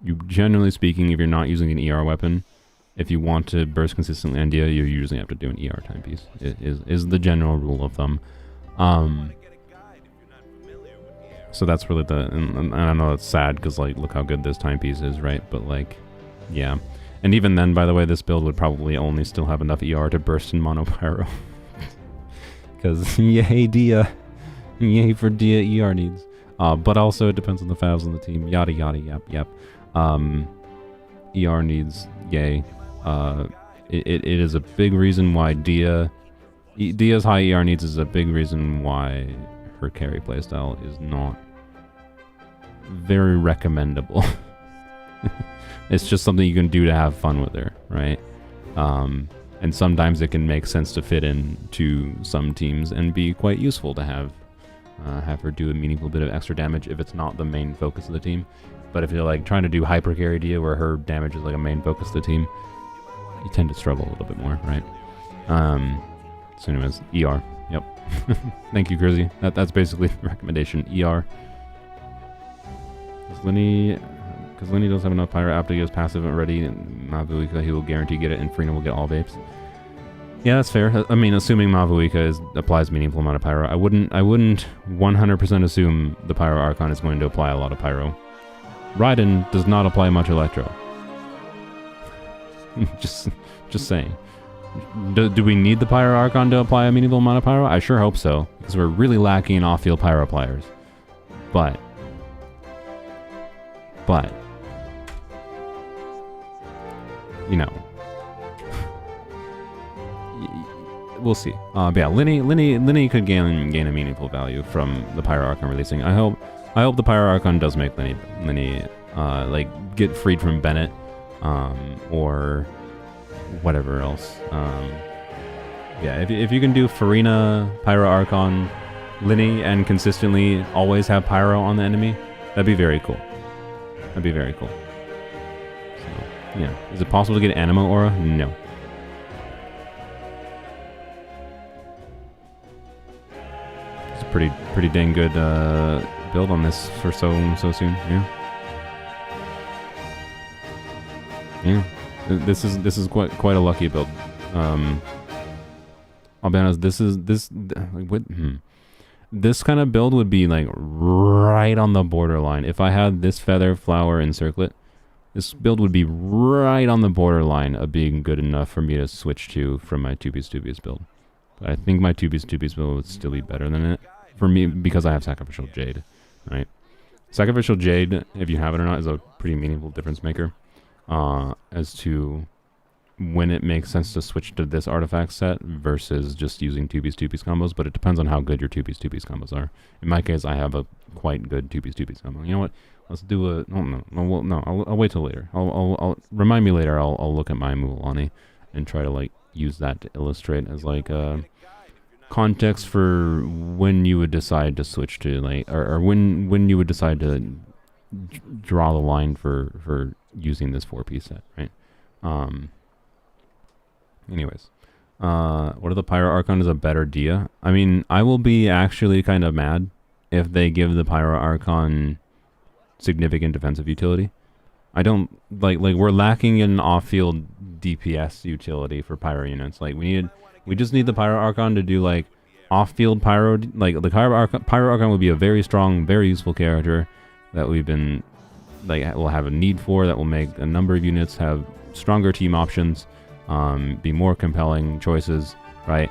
You generally speaking, if you're not using an ER weapon, if you want to burst consistently on Dia, you usually have to do an ER timepiece. It is the general rule of thumb. So that's really and I know it's sad because, like, look how good this timepiece is, right? But, like, yeah. And even then, by the way, this build would probably only still have enough ER to burst in Mono Pyro. Because, yay, Dia. Yay for Dia ER needs. But also, it depends on the favs on the team. Yada, yada, yep. ER needs, yay. It is a big reason why Dia's high ER needs is a big reason why her carry playstyle is not very recommendable. It's just something you can do to have fun with her, right? And sometimes it can make sense to fit in to some teams and be quite useful to have her do a meaningful bit of extra damage if it's not the main focus of the team. But if you're like trying to do hyper carry Dia where her damage is like a main focus of the team, you tend to struggle a little bit more, right? So anyways, ER. Yep. Thank you, Grizzy. That's basically the recommendation. ER. Because Linny doesn't have enough pyro after he goes passive already, and Mavuika, he will guarantee get it, and Farina will get all vapes. Yeah, that's fair. I mean, assuming Mavuika applies meaningful amount of pyro, I wouldn't 100% assume the Pyro Archon is going to apply a lot of pyro. Raiden does not apply much electro. just saying. Do we need the Pyro Archon to apply a meaningful amount of Pyro? I sure hope so, because we're really lacking in off-field Pyro players. But, you know, we'll see. But yeah, Linny could gain a meaningful value from the Pyro Archon releasing. I hope the Pyro Archon does make Linny like get freed from Bennett, or whatever else. Yeah, if you can do Farina, Pyro Archon, Linny, and consistently always have Pyro on the enemy, that'd be very cool. That'd be very cool. So, yeah. Is it possible to get Animo Aura? No. It's a pretty dang good build on this for so soon. Yeah. Yeah. This is quite a lucky build. I'll be honest. This kind of build would be like right on the borderline. If I had this feather, flower, and circlet, this build would be right on the borderline of being good enough for me to switch to from my Tubius build. But I think my Tubius build would still be better than it for me because I have Sacrificial Jade. Right? Sacrificial Jade, if you have it or not, is a pretty meaningful difference maker as to when it makes sense to switch to this artifact set versus just using Tubius combos, but it depends on how good your Tubius combos are. In my case, I have a quite good Tubius combo. You know what? Let's do a... I'll wait till later. I'll remind me later. I'll look at my Mualani and try to like use that to illustrate as like a context for when you would decide to switch to like, or when you would decide to draw the line for using this 4-piece set, right? Anyways, what are the Pyro Archon is a better Dia? I mean, I will be actually kind of mad if they give the Pyro Archon significant defensive utility. I don't like we're lacking in off-field DPS utility for Pyro units. Like we just need the Pyro Archon to do like off-field Pyro. Like the Pyro Archon would be a very strong, very useful character that we've been like will have a need for, that will make a number of units have stronger team options. Be more compelling choices, right?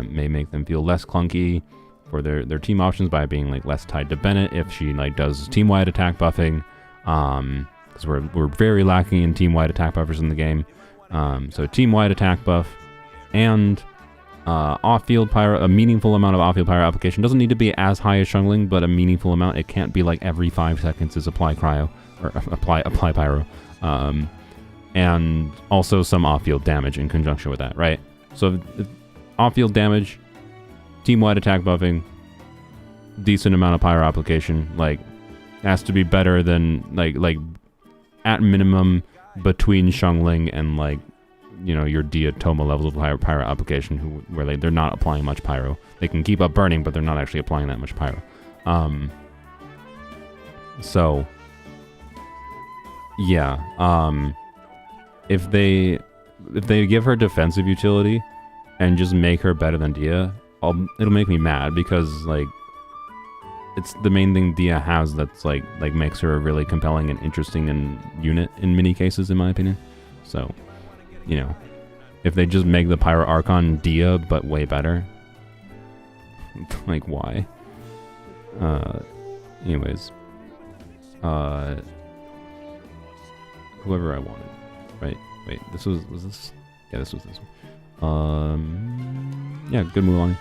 May make them feel less clunky for their team options by being like less tied to Bennett if she like does team-wide attack buffing, because we're very lacking in team-wide attack buffers in the game. So team-wide attack buff and off-field pyro, a meaningful amount of off-field pyro application doesn't need to be as high as Shungling, but a meaningful amount. It can't be like every 5 seconds is apply cryo or apply pyro. And also some off-field damage in conjunction with that, right? So if off-field damage, team-wide attack buffing, decent amount of pyro application, like has to be better than like at minimum between Shungling and like, you know, your Diatoma levels of pyro application, where they're not applying much pyro. They can keep up burning, but they're not actually applying that much pyro. So yeah. If they give her defensive utility and just make her better than Dia, it'll make me mad because like it's the main thing Dia has that's like makes her a really compelling and interesting unit in many cases, in my opinion. So, you know, if they just make the Pyro Archon Dia but way better, like why? Anyways, whoever I wanted. Right, wait, was this? Yeah, this was this one. Yeah, good move on.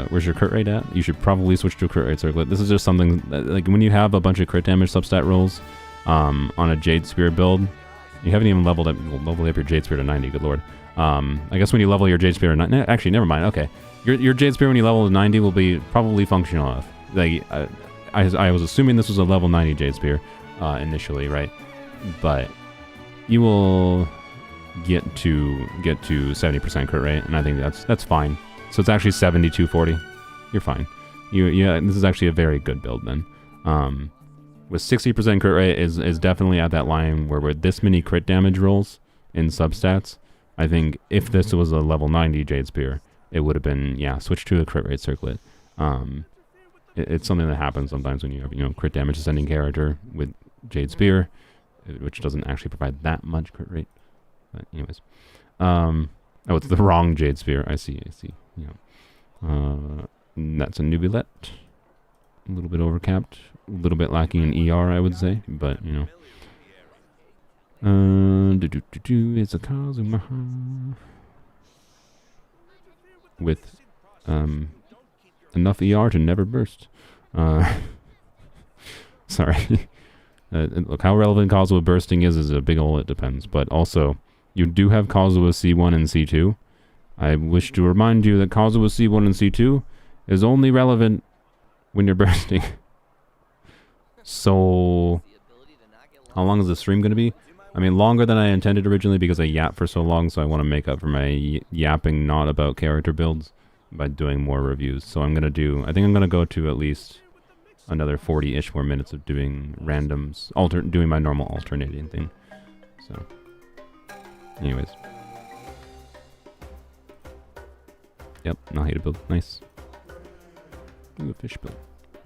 Where's your crit rate at? You should probably switch to a crit rate circlet. This is just something that, like, when you have a bunch of crit damage substat rolls on a Jade Spear build, you haven't even leveled up your Jade Spear to 90, good lord. I guess when you level your Jade Spear to 90, actually, never mind, okay. Your Jade Spear when you level to 90 will be probably functional enough. Like, I was assuming this was a level 90 Jade Spear initially, right? But you will get to 70% crit rate, and I think that's fine. So it's actually 72-40. You're fine. Yeah, this is actually a very good build then. With 60% crit rate is definitely at that line where with this many crit damage rolls in substats, I think if this was a level 90 Jade Spear, it would have been, yeah, switch to a crit rate circlet. It's something that happens sometimes when you have, you know, crit damage ascending character with Jade Spear, which doesn't actually provide that much crit rate. But anyways. Oh, it's the wrong Jade Sphere. I see. Yeah. That's a Nubilet. A little bit overcapped. A little bit lacking in ER, I would say. But, you know. It's a Kazumaha. With, enough ER to never burst. Sorry. Look, how relevant Kazuha bursting is a big ol' it depends. But also, you do have Kazuha C1 and C2. I wish to remind you that Kazuha C1 and C2 is only relevant when you're bursting. So, how long is the stream going to be? I mean, longer than I intended originally because I yapped for so long, so I want to make up for my yapping not about character builds by doing more reviews. So I think I'm going to go to at least another 40-ish more minutes of doing randoms, doing my normal alternating thing. So, anyways. Yep, Nahida build. Nice. Ooh, a fish build.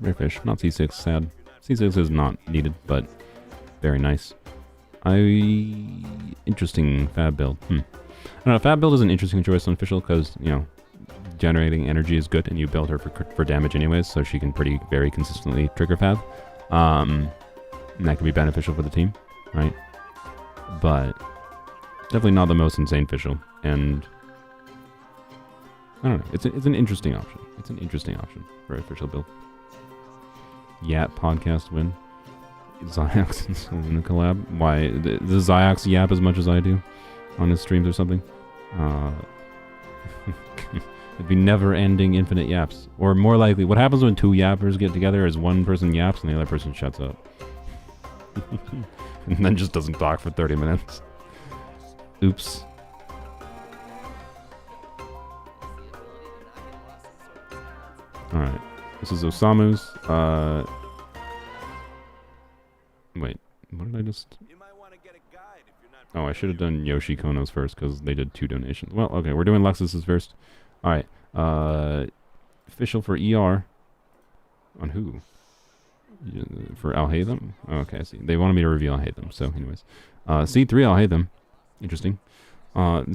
Rare fish. Not C6, sad. C6 is not needed, but very nice. Interesting fab build. I don't know, fab build is an interesting choice on official because, you know, generating energy is good and you build her for damage anyways, so she can very consistently trigger fab. And that can be beneficial for the team, right? But definitely not the most insane official, and I don't know, it's an interesting option. It's an interesting option for an official build. Yap podcast win. Zyax and Selena collab. Why? The Zyax yap as much as I do on his streams or something. It'd be never-ending infinite yaps. Or more likely, what happens when two yappers get together is one person yaps and the other person shuts up. And then just doesn't talk for 30 minutes. Oops. Alright. This is Osamu's. Wait, what did I just... Oh, I should have done Yoshi Kono's first because they did 2 donations. Well, okay, we're doing Lexus's first. Alright, official for ER. On who? For Alhaitham? Oh, okay, I see. They wanted me to reveal Alhaitham, so anyways. C3 Alhaitham. Interesting.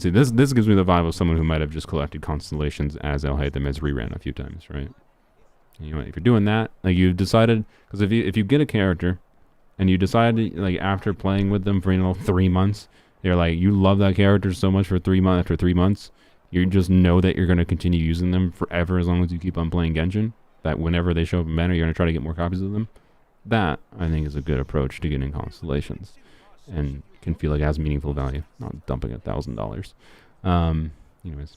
See, this gives me the vibe of someone who might have just collected constellations as Alhaitham as reran a few times, right? You know, if you're doing that, like you've decided, because if you get a character, and you decide, like, after playing with them for, 3 months, you're like, you love that character so much for 3 months, after 3 months, you just know that you're going to continue using them forever as long as you keep on playing Genshin, that whenever they show up in banner, you're going to try to get more copies of them. That, I think, is a good approach to getting constellations, and can feel like it has meaningful value, not dumping $1,000. Anyways.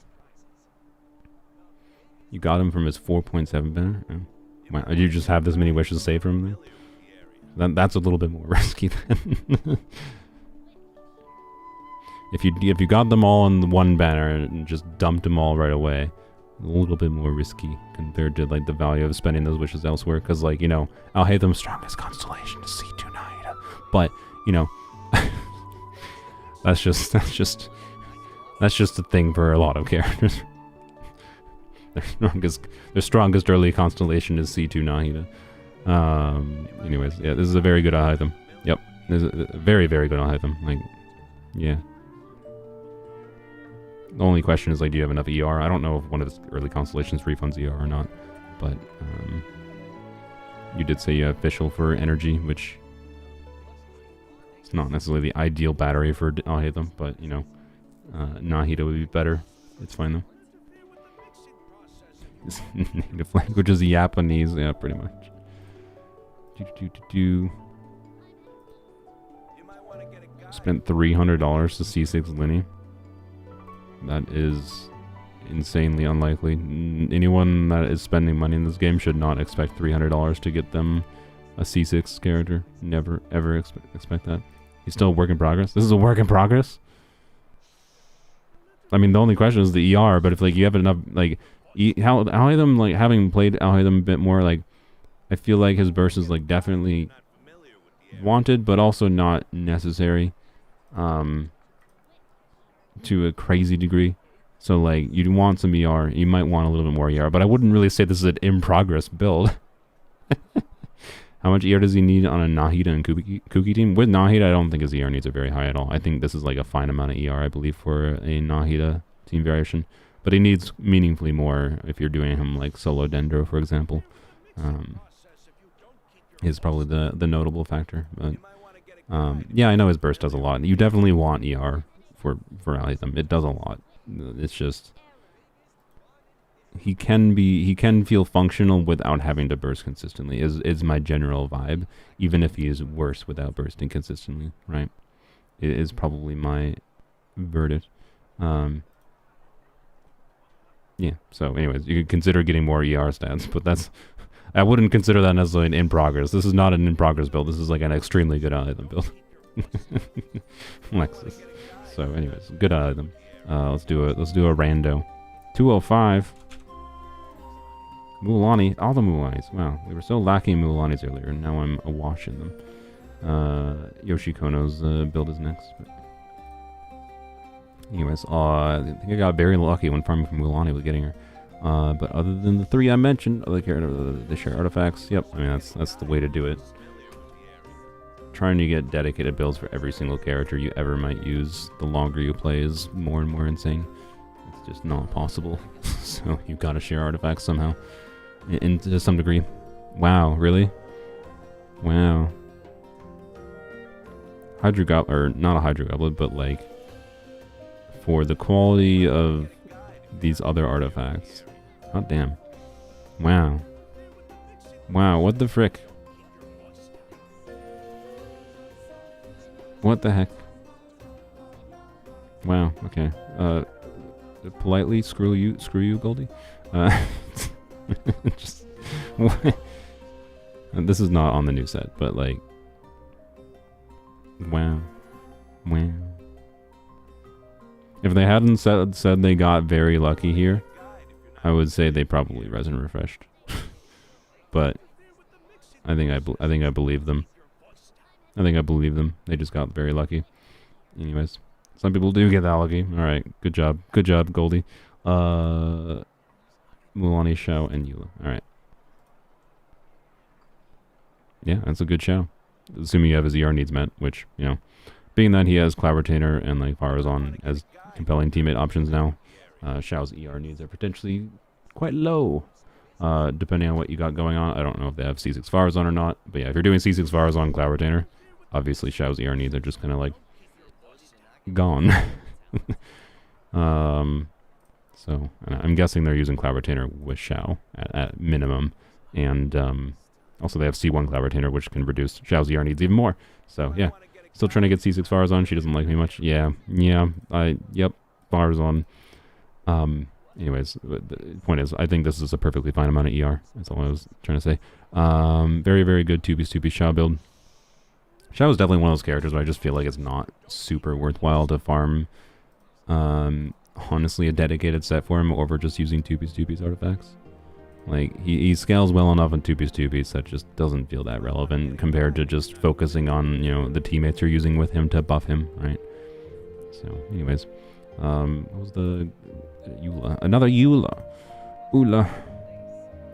You got him from his 4.7 banner? Oh. Why, did you just have this many wishes saved from him? That's a little bit more risky then. If you got them all on the one banner and just dumped them all right away, a little bit more risky compared to like the value of spending those wishes elsewhere. Because like Alhaitham's strongest constellation is C2 Naida, but that's just a thing for a lot of characters. Their strongest early constellation is C2 Nahida. Anyways, yeah, this is a very good Alhaitham. Yep, this is a very, very good Alhaitham. Like, yeah. The only question is, like, do you have enough ER? I don't know if one of his early constellations refunds ER or not, but you did say you have official for energy, which it's not necessarily the ideal battery for Alhaitham, but Nahida would be better. It's fine though. Native language is Japanese, yeah, pretty much. Spent $300 to C6 Linny. That is insanely unlikely. Anyone that is spending money in this game should not expect $300 to get them a C6 character. Never, ever expect that. He's still a work in progress. This is a work in progress? I mean, the only question is the ER, but if like you have enough, like, Alhaitham, like, having played Alhaitham a bit more, like, I feel like his burst is, like, definitely wanted, but also not necessary, to a crazy degree. So, like, you'd want some ER, you might want a little bit more ER, but I wouldn't really say this is an in-progress build. How much ER does he need on a Nahida and Kuki team? With Nahida, I don't think his ER needs are very high at all. I think this is like a fine amount of ER, I believe, for a Nahida team variation. But he needs meaningfully more if you're doing him like solo Dendro, for example. Is probably the notable factor. But yeah, I know his burst does a lot. You definitely want ER for Alitham. It does a lot. It's just he can feel functional without having to burst consistently. Is my general vibe, even if he is worse without bursting consistently, right? It is probably my verdict. Yeah, so anyways, you could consider getting more ER stats, but I wouldn't consider that necessarily an in progress. This is not an in progress build. This is like an extremely good item build. Lexus. So anyways, good item. Let's do a rando. 205. Mualani. All the Mualanis. Wow, we were so lacking Mualanis earlier. Now I'm awash in them. Yoshikono's build is next. But anyways, I think I got very lucky when farming from Mualani with getting her. But other than the three I mentioned, the share artifacts, yep, I mean, that's the way to do it. Trying to get dedicated builds for every single character you ever might use, the longer you play, is more and more insane. It's just not possible. So you've got to share artifacts somehow, to some degree. Wow, really? Wow. Hydro Goblet, or not a Hydro Goblet, but like, for the quality of these other artifacts. God damn. Wow. Wow, what the frick? What the heck? Wow, okay. Politely screw you, Goldie. Just this is not on the new set, but like, wow. Wow. If they hadn't said they got very lucky here, I would say they probably resin refreshed. But I think I believe them. I think I believe them. They just got very lucky. Anyways, some people do get that lucky. All right, good job, Goldie. Mualani, Shao, and Eula. All right. Yeah, that's a good show. Assuming you have his ER needs met, which, you know, being that he has Cloud Retainer and like Farazan as compelling teammate options now, Shao's ER needs are potentially quite low, depending on what you got going on. I don't know if they have C6 Farazan or not, but yeah, if you're doing C6 Farazan Cloud Retainer, obviously Shao's ER needs are just kind of like gone. So I'm guessing they're using Cloud Retainer with Shao at minimum, and also they have C1 Cloud Retainer, which can reduce Shao's ER needs even more. So yeah. Still trying to get C6 Farazan. She doesn't like me much. Yeah. Yep. Farazan. Anyways, the point is, I think this is a perfectly fine amount of ER. That's all I was trying to say. Very, very good 2-piece Shao build. Shao is definitely one of those characters where I just feel like it's not super worthwhile to farm, honestly, a dedicated set for him over just using 2-piece artifacts. Like, he scales well enough in 2-piece that just doesn't feel that relevant compared to just focusing on, you know, the teammates you're using with him to buff him, right? So, anyways. What was the... Eula. Another Eula. Eula.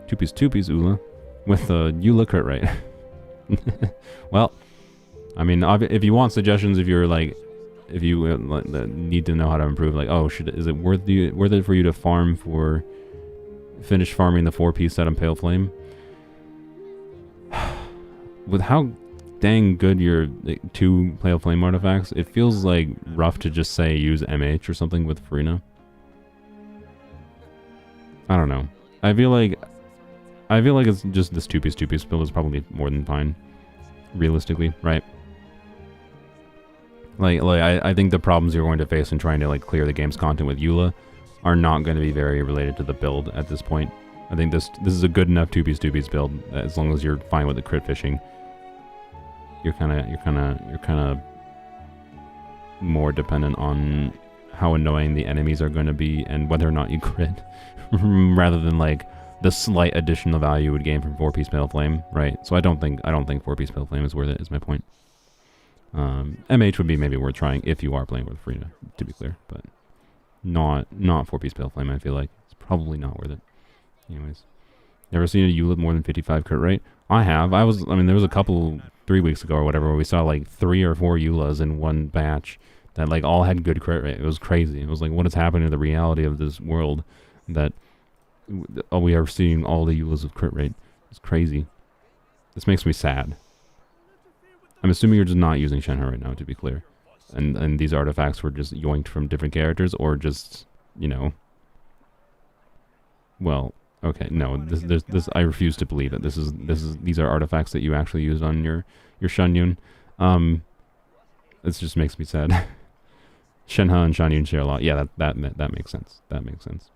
2-piece Eula. With the Eula crit rate. Well, I mean, if you want suggestions, if you're like... If you need to know how to improve, like, oh, is it worth it for you to farm for... Finish farming the 4-piece set on Pale Flame? With how dang good your 2 Pale Flame artifacts, it feels like rough to just say use MH or something with Farina. I don't know. I feel like it's just this 2-piece build is probably more than fine. Realistically, right? Like I think the problems you're going to face in trying to like clear the game's content with Eula are not going to be very related to the build at this point. I think this is a good enough 2-piece build, as long as you're fine with the crit fishing. You're kind of more dependent on how annoying the enemies are going to be and whether or not you crit, rather than like the slight additional value you would gain from 4-piece Pale Flame, right? So I don't think 4-piece Pale Flame is worth it, is my point. MH would be maybe worth trying if you are playing with Farina, to be clear, but not 4-piece Pale Flame. I feel like it's probably not worth it. Anyways, Never seen a Eula with more than 55 crit rate? I have. I mean, there was a couple, 3 weeks ago or whatever, where we saw like 3 or 4 Eulas in one batch that like all had good crit rate. It was crazy. It was like, what is happening to the reality of this world that we are seeing all the Eulas with crit rate? It's crazy. This makes me sad. I'm assuming you're just not using Shenhe right now, to be clear. And these artifacts were just yoinked from different characters, or just, you know... Well, okay, no, this I refuse to believe it. These are artifacts that you actually used on your Shunyun. This just makes me sad. Shenhe and Shunyun share a lot. Yeah, that makes sense. That makes sense.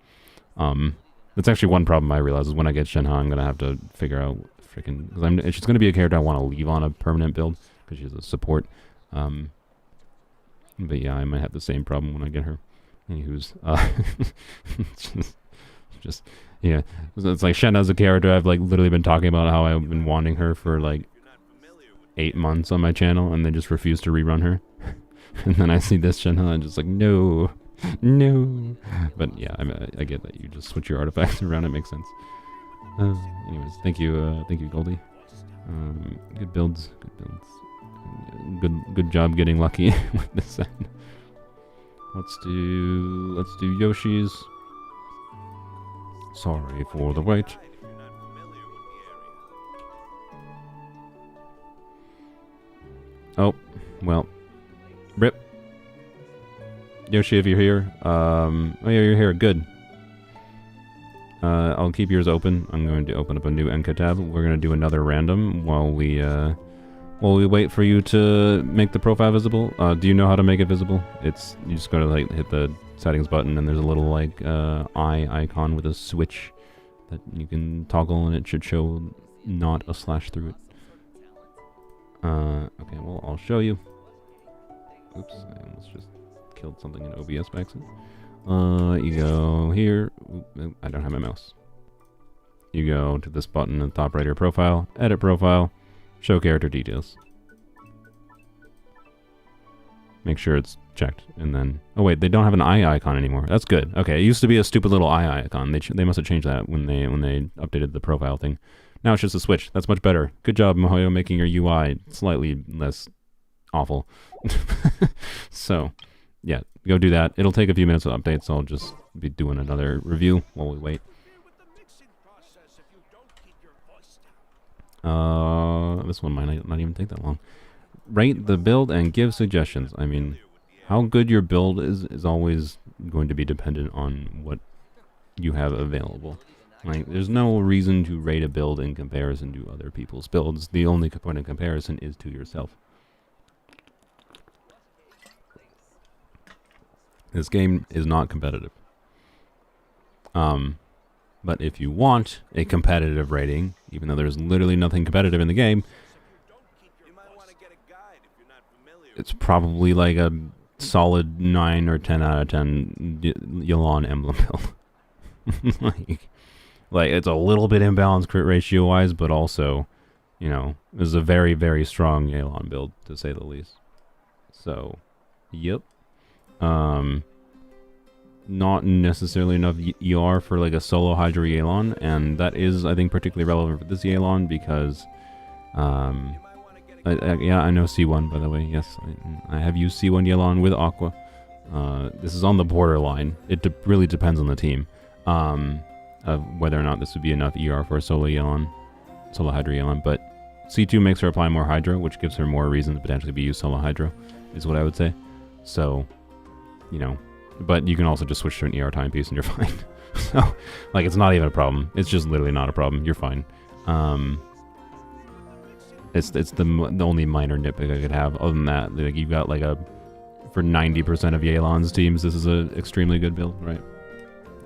That's actually one problem I realize is when I get Shenhe, I'm gonna have to figure out freaking, because she's gonna be a character I want to leave on a permanent build because she's a support. But yeah, I might have the same problem when I get her. Anywho's just yeah, it's like Shenhe's a character I've like literally been talking about how I've been wanting her for like 8 months on my channel, and they just refuse to rerun her. And then I see this Shenhe, and I'm just like, no. But yeah, I get that you just switch your artifacts around. It makes sense. Anyways, thank you, Goldie. Good builds. Good job getting lucky with this set. Let's do Yoshi's. Sorry for the wait. Oh, well, rip. Yoshi, if you're here, oh yeah, you're here. Good. I'll keep yours open. I'm going to open up a new Enka tab. We're going to do another random while we wait for you to make the profile visible. Do you know how to make it visible? You just gotta like hit the settings button, and there's a little like eye icon with a switch that you can toggle, and it should show not a slash through it. Okay, well, I'll show you. Oops, I almost just killed something in OBS by accident. You go here. Oop, I don't have my mouse. You go to this button in the top right of your profile, edit profile, show character details. Make sure it's checked, and then... Oh wait, they don't have an eye icon anymore. That's good. Okay, it used to be a stupid little eye icon. They must have changed that when they updated the profile thing. Now it's just a switch. That's much better. Good job, Mihoyo, making your UI slightly less awful. So, yeah, go do that. It'll take a few minutes of updates, so I'll just be doing another review while we wait. This one might not even take that long. Rate the build and give suggestions. I mean, how good your build is always going to be dependent on what you have available. Like, there's no reason to rate a build in comparison to other people's builds. The only point of comparison is to yourself. This game is not competitive. But if you want a competitive rating, even though there's literally nothing competitive in the game, it's probably like a solid 9 or 10 out of 10 Yelan emblem build. like it's a little bit imbalanced crit ratio wise, but also, you know, this is a very, very strong Yelan build, to say the least. So, yep. Not necessarily enough ER for like a solo Hydra Yelan, and that is, I think, particularly relevant for this Yelan because, yeah, I know C1, by the way. Yes, I have used C1 Yelan with Aqua. This is on the borderline. It really depends on the team, of whether or not this would be enough ER for a solo Hydra Yelan. But C2 makes her apply more Hydra, which gives her more reason to potentially be used solo Hydra, is what I would say. So, you know. But you can also just switch to an ER timepiece and you're fine. So, like, it's not even a problem. It's just literally not a problem. You're fine. It's the only minor nitpick I could have. Other than that, like, you've got like for 90% of Yelan's teams, this is a extremely good build, right?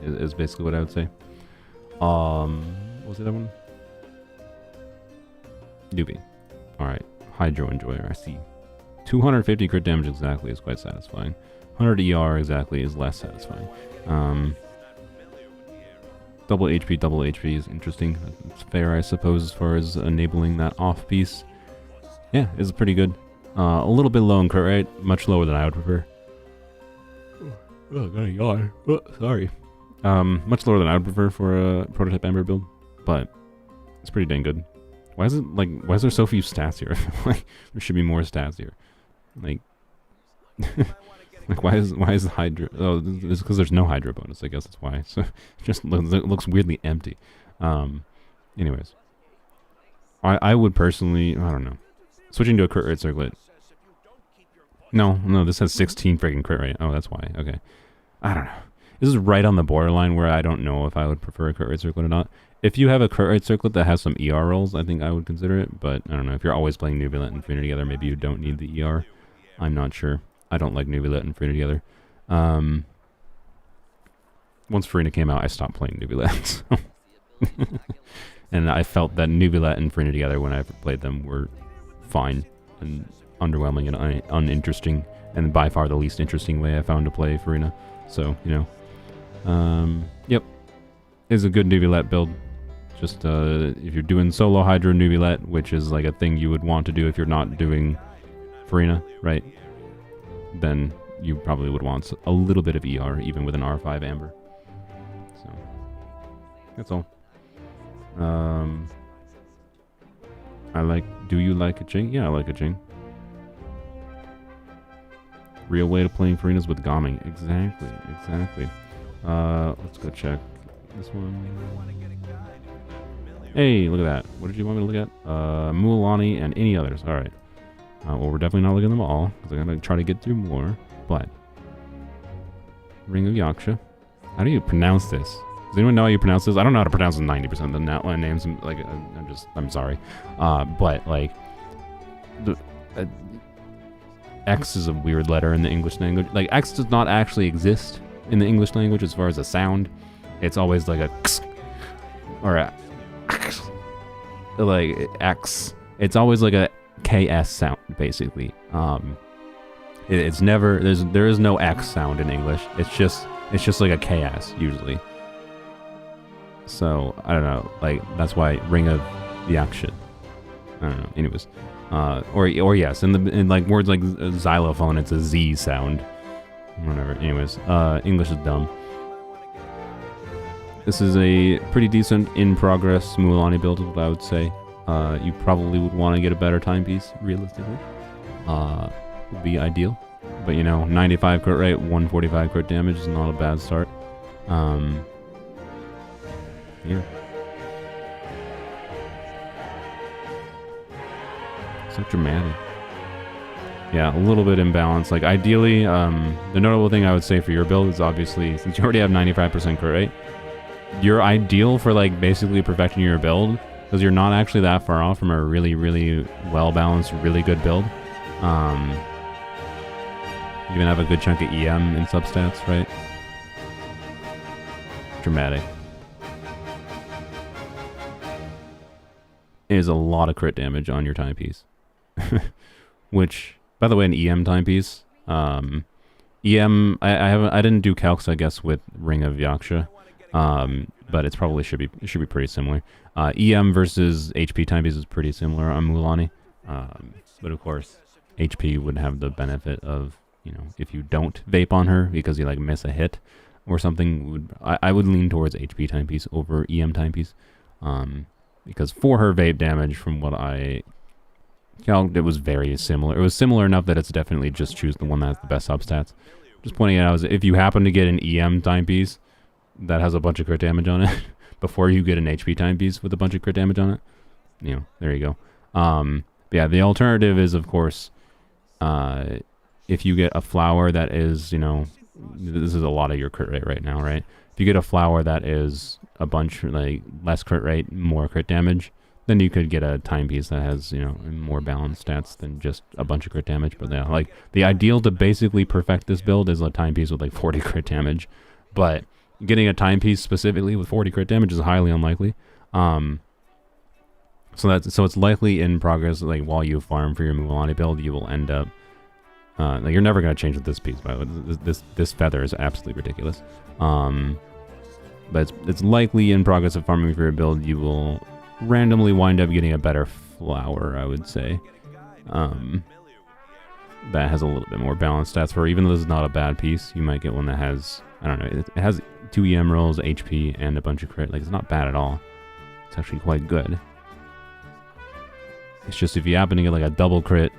Is basically what I would say. What was the other one? Doobie. Alright. Hydro Enjoyer, I see. 250 crit damage exactly is quite satisfying. 100 ER exactly is less satisfying. Double HP is interesting. It's fair, I suppose, as far as enabling that off piece. Yeah, it's pretty good. A little bit low in crit rate, much lower than I would prefer. Oh, got a yawn. Oh, sorry. Much lower than I would prefer for a prototype Ember build, but It's pretty dang good. Why is it like? Why is there so few stats here? Like there should be more stats here. Like, like why is the Hydra? Oh, it's because there's no Hydra bonus. I guess that's why. So it just looks weirdly empty. Anyways, I would personally, I don't know, switching to a crit rate circlet. No, this has 16 freaking crit rate. Oh, that's why. Okay, I don't know. This is right on the borderline where I don't know if I would prefer a crit rate circlet or not. If you have a crit rate circlet that has some ER rolls, I think I would consider it. But I don't know. If you're always playing Nubulet and Frina together, maybe you don't need the ER. I'm not sure. I don't like Nubulet and Frina together. Once Frina came out, I stopped playing Nubulet. So and I felt that Nubulet and Frina together, when I played them, were fine and underwhelming and uninteresting, and by far the least interesting way I found to play Frina. So, you know. Yep. It's a good Nubulet build. Just, if you're doing solo Hydra Nubulet, which is like a thing you would want to do if you're not doing Frina, right? Then you probably would want a little bit of ER, even with an R5 Amber. So, that's all. Do you like a Jing? Yeah, I like a Jing. Real way to playing Farinas with Gaming. Exactly. Let's go check this one. Hey, look at that. What did you want me to look at? Mualani and any others. Alright. Well, we're definitely not looking at them all, because I'm going to try to get through more. But, Ring of Yaksha. How do you pronounce this? Does anyone know how you pronounce this? I don't know how to pronounce 90% of the Natline names. Like, I'm sorry. But, like, X is a weird letter in the English language. Like, X does not actually exist in the English language as far as a sound. It's always like a X or a X. Like, X. It's always like a KS sound, basically. It's never, there is no X sound in English. It's just like a KS, usually. So, I don't know, like, that's why Ring of Yaksha. I don't know, anyways. Or yes, in like words like xylophone, it's a Z sound. Whatever, anyways. English is dumb. This is a pretty decent in-progress Mualani build, is what I would say. You probably would want to get a better timepiece, realistically. Would be ideal. But, you know, 95 crit rate, 145 crit damage is not a bad start. Yeah. So dramatic. Yeah, a little bit imbalanced. Like, ideally, the notable thing I would say for your build is obviously, since you already have 95% crit rate, you're ideal for, like, basically perfecting your build, because you're not actually that far off from a really, really well-balanced, really good build. You even have a good chunk of EM in substats, right? Dramatic. Is a lot of crit damage on your timepiece. Which, by the way, an EM timepiece. EM, I didn't do calcs, I guess, with Ring of Yaksha. But it should be pretty similar. EM versus HP timepiece is pretty similar on Mualani. But of course, HP would have the benefit of, you know, if you don't vape on her because you like miss a hit or something, I would lean towards HP timepiece over EM timepiece. Because for her vape damage, from what I calculated, it was very similar. It was similar enough that it's definitely just choose the one that has the best substats. Just pointing it out, is if you happen to get an EM timepiece that has a bunch of crit damage on it before you get an HP timepiece with a bunch of crit damage on it, you know, there you go. Yeah, the alternative is, of course, if you get a flower that is, you know, this is a lot of your crit rate right now, right? If you get a flower that is a bunch, like, less crit rate, more crit damage, then you could get a timepiece that has, you know, more balanced stats than just a bunch of crit damage. But yeah, like, the ideal to basically perfect this build is a timepiece with like 40 crit damage. But getting a timepiece specifically with 40 crit damage is highly unlikely. So it's likely in progress. Like, while you farm for your Mualani build, you will end up like, you're never gonna change with this piece, by the way. This feather is absolutely ridiculous. But it's likely in progress of farming for your build, you will randomly wind up getting a better flower, I would say. That has a little bit more balanced stats for, even though this is not a bad piece, you might get one that has, I don't know, it has 2 EM rolls, HP, and a bunch of crit. Like, it's not bad at all. It's actually quite good. It's just if you happen to get like a double crit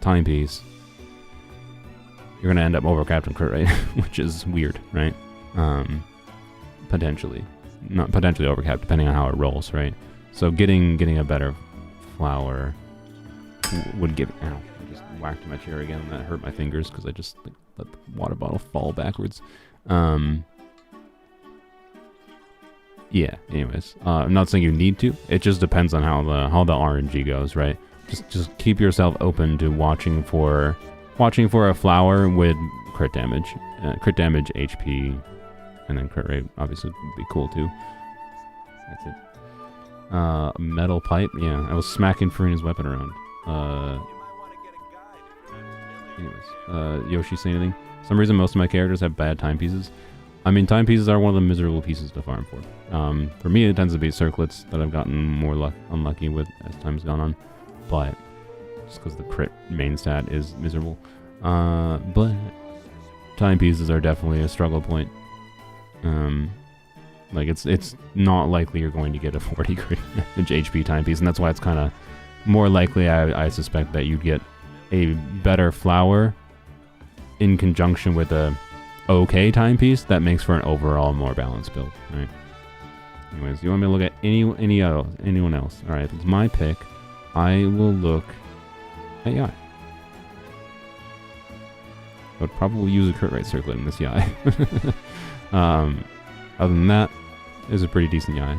timepiece, you're gonna end up overcapped and crit rate, which is weird, right? Potentially. Not potentially overcapped, depending on how it rolls, right? So getting a better flower would give... Ow, I just whacked my chair again, and that hurt my fingers because I just let the water bottle fall backwards. Yeah, anyways. I'm not saying you need to. It just depends on how the RNG goes, right? Just keep yourself open to watching for a flower with crit damage. Crit damage, HP, and then crit rate obviously would be cool too. That's it. Metal pipe, yeah. I was smacking Farina's weapon around. Anyways, Yoshi say anything? For some reason most of my characters have bad timepieces. I mean, timepieces are one of the miserable pieces to farm for. For me, it tends to be circlets that I've gotten more unlucky with as time's gone on. But just because the crit main stat is miserable. But timepieces are definitely a struggle point. Like it's not likely you're going to get a 40 crit damage HP timepiece, and that's why it's kind of more likely I suspect that you'd get a better flower in conjunction with a okay timepiece that makes for an overall more balanced build, right? Anyways, you want me to look at anyone else? All right, it's my pick. I will look at Yai. I would probably use a crit rate circlet in this Yai. Other than that, it's a pretty decent Yai.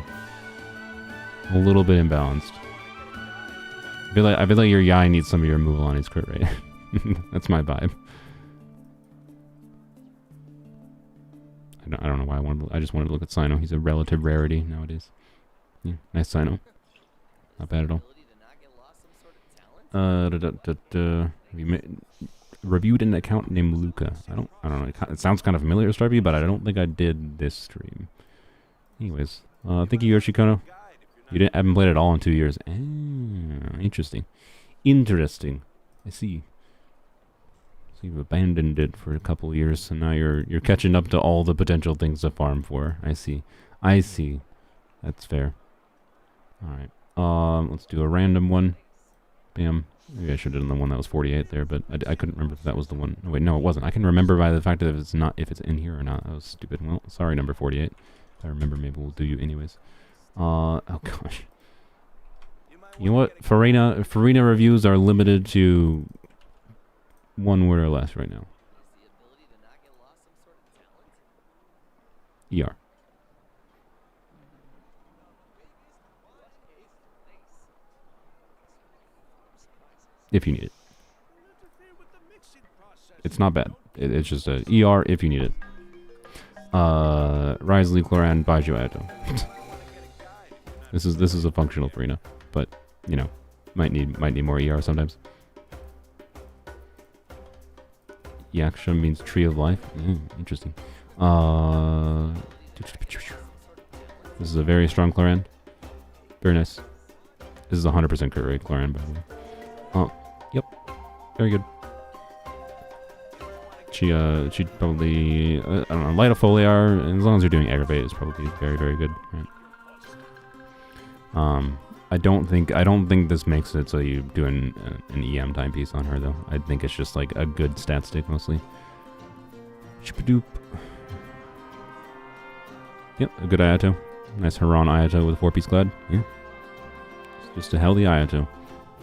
A little bit imbalanced. I feel like your Yai needs some of your removal on its crit rate. That's my vibe. I don't know why I just wanted to look at Sino. He's a relative rarity nowadays. Yeah, nice Sino. Not bad at all. Have you reviewed an account named Luca? I don't know. It sounds kind of familiar, Starby, but I don't think I did this stream. Anyways, thank you, Yoshikono. You haven't played it all in 2 years. Interesting. Interesting. I see. So you've abandoned it for a couple years, and now you're catching up to all the potential things to farm for. I see. I see. That's fair. Alright. Let's do a random one. Bam. Maybe I should have done the one that was 48 there, but I couldn't remember if that was the one. Oh, wait, no, it wasn't. I can remember by the fact that if it's in here or not. That was stupid. Well, sorry, number 48. If I remember, maybe we'll do you anyways. Oh gosh. You know what? Farina reviews are limited to one word or less right now. ER. If you need it. It's not bad. It's just a ER if you need it. Risley, Cloran, Baiju, Ayato. This is a functional Farina, but you know, might need more ER sometimes. Yaksha means tree of life. Interesting. This is a very strong Cloran. Very nice. This is 100% crit rate Cloran, by the way. Yep. Very good. She probably I don't know, light a foliar, and as long as you're doing aggravate, is probably very, very good. Right. I don't think this makes it so you do an EM timepiece on her though. I think it's just like a good stat stick mostly. Chippadoop. Yep, a good Ayato. Nice Haran Ayato with 4-piece clad. Yeah. It's just a healthy Ayato.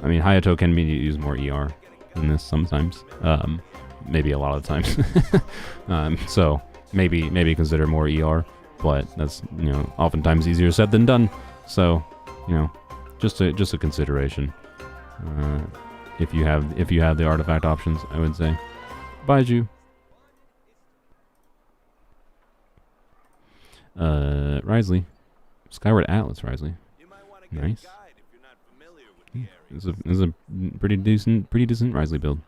I mean, Hayato can be used more ER than this sometimes. Maybe a lot of times. So maybe consider more ER, but that's, you know, oftentimes easier said than done. So, you know, just a consideration. If you have the artifact options, I would say. Baiju. Risley. Skyward Atlas, Risley. Nice. This is a pretty decent Risley build.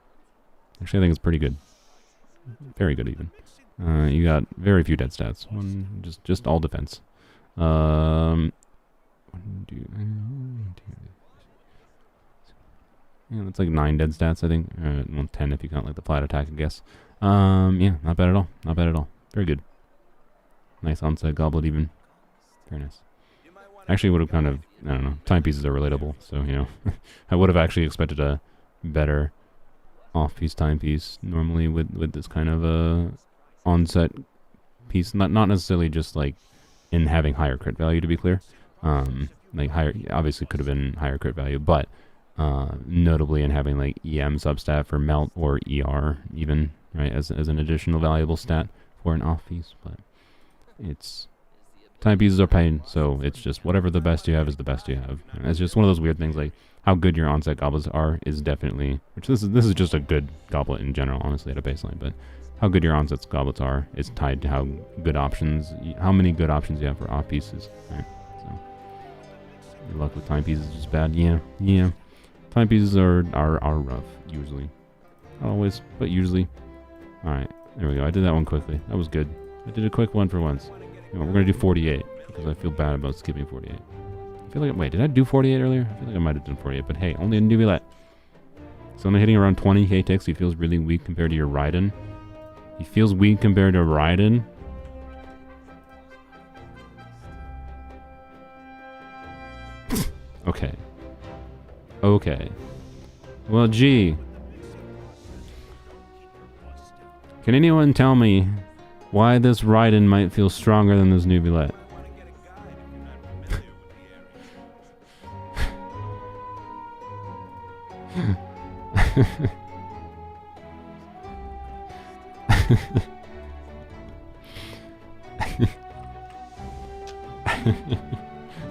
Actually, I think it's pretty good. Very good, even. You got very few dead stats. Just all defense. Yeah, that's like 9 dead stats, I think. Well, 10 if you count like the flat attack, I guess. Yeah, not bad at all. Not bad at all. Very good. Nice onset goblet, even. Very nice. Actually, would have kind of, I don't know, timepieces are relatable, so, you know, I would have actually expected a better off-piece timepiece normally with this kind of onset piece. Not necessarily just, like, in having higher crit value, to be clear. Like, higher, obviously could have been higher crit value, but notably in having, like, EM substat for melt or ER even, right, as an additional valuable stat for an off-piece, but it's... Timepieces are pain, so it's just whatever the best you have is the best you have. And it's just one of those weird things, like how good your onset goblets are is definitely, which this is just a good goblet in general, honestly, at a baseline. But how good your onset goblets are is tied to how good options, how many good options you have for off pieces. Right? So your luck with timepieces is just bad. Yeah. Timepieces are rough usually, not always, but usually. All right, there we go. I did that one quickly. That was good. I did a quick one for once. We're going to do 48, because I feel bad about skipping 48. I feel like, wait, did I do 48 earlier? I feel like I might have done 48, but hey, only a newbie. So I'm hitting around 20k ticks. He feels really weak compared to your Raiden. He feels weak compared to Raiden. Okay. Well, gee. Can anyone tell me why this Raiden might feel stronger than this Nubulette?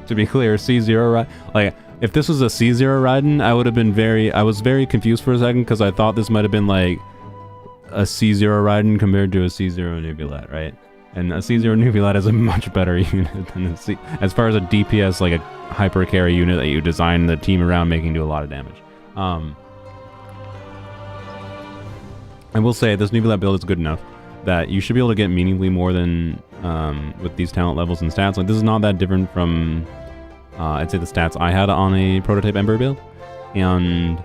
To be clear, C0 like if this was a C0 Raiden, I would have been I was very confused for a second because I thought this might have been like a C0 Raiden compared to a C0 Nubulette, right? And a C0 Nubulette is a much better unit than a C. As far as a DPS, like a hyper carry unit that you design the team around making do a lot of damage. I will say this Nubulette build is good enough that you should be able to get meaningfully more than with these talent levels and stats. Like this is not that different from I'd say the stats I had on a prototype Ember build, and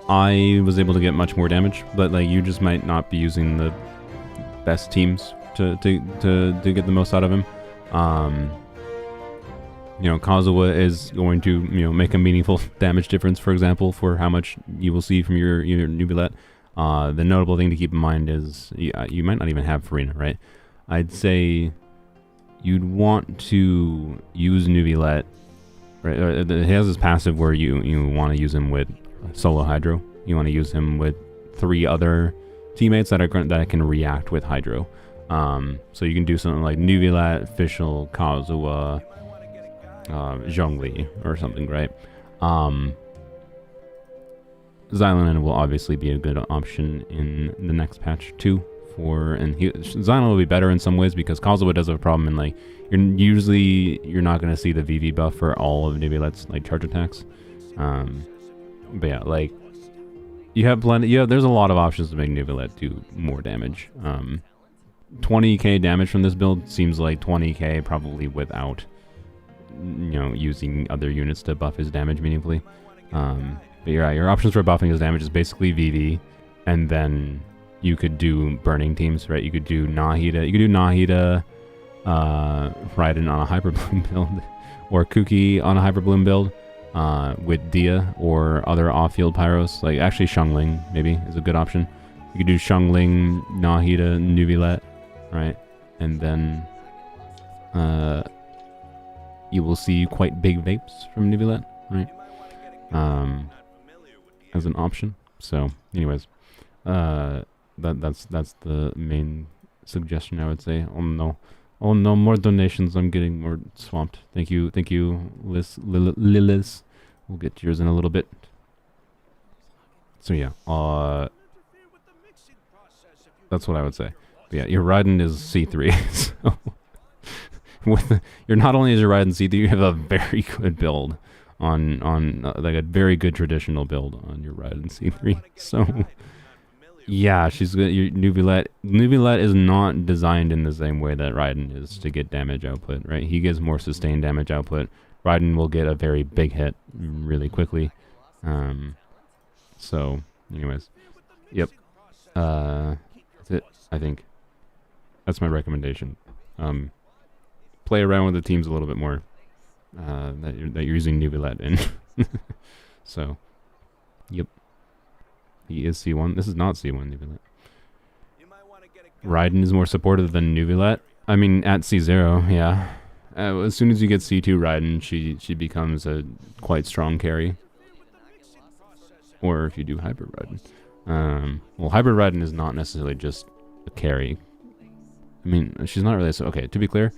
I was able to get much more damage. But like you just might not be using the best teams to get the most out of him. You know, Kazuha is going to, you know, make a meaningful damage difference, for example, for how much you will see from your Nubulette. The notable thing to keep in mind is you might not even have Farina, right? I'd say you'd want to use Nubulette, right? He has this passive where you want to use him with solo Hydro. You want to use him with 3 other teammates that can react with Hydro. So you can do something like Nubulette, Fischl, Kazuha, Zhongli or something, right? Xylan will obviously be a good option in the next patch too. Xylan will be better in some ways because Kazuha does have a problem in like you're not going to see the VV buff for all of Nubulette's like charge attacks. But yeah, like you have plenty. There's a lot of options to make Nubulette do more damage. 20k damage from this build seems like 20k probably without using other units to buff his damage meaningfully. But you're right, your options for buffing his damage is basically VV, and then you could do burning teams, right? You could do Nahida, Raiden on a Hyper Bloom build, or Kuki on a Hyper Bloom build, with Dia or other off-field Pyros. Like actually Xiangling maybe is a good option. You could do Xiangling, Nahida, Nubulette, right? And then you will see quite big vapes from Nubulette, right? As an option. So, anyways, that's the main suggestion I would say. Oh no, more donations. I'm getting more swamped. Thank you, Lilis. We'll get to yours in a little bit. So yeah, that's what I would say. But yeah, your Raiden is C3. So you're not only is your Raiden C3, you have a very good build on like a very good traditional build on your Raiden C3. So yeah, she's good. Your Nubulette is not designed in the same way that Raiden is to get damage output, right? He gets more sustained damage output. Raiden will get a very big hit really quickly. So anyways, yep. That's it, I think. That's my recommendation. play around with the teams a little bit more. That you're using Nubilet in. So, yep. He is C1. This is not C1 Nubilet. You might want to get a guide. Raiden is more supportive than Nubilet. I mean, at C0, yeah. As soon as you get C2 Raiden, she becomes a quite strong carry. Or if you do Hybrid Raiden. Well, Hybrid Raiden is not necessarily just a carry. I mean, she's not really... Okay, to be clear,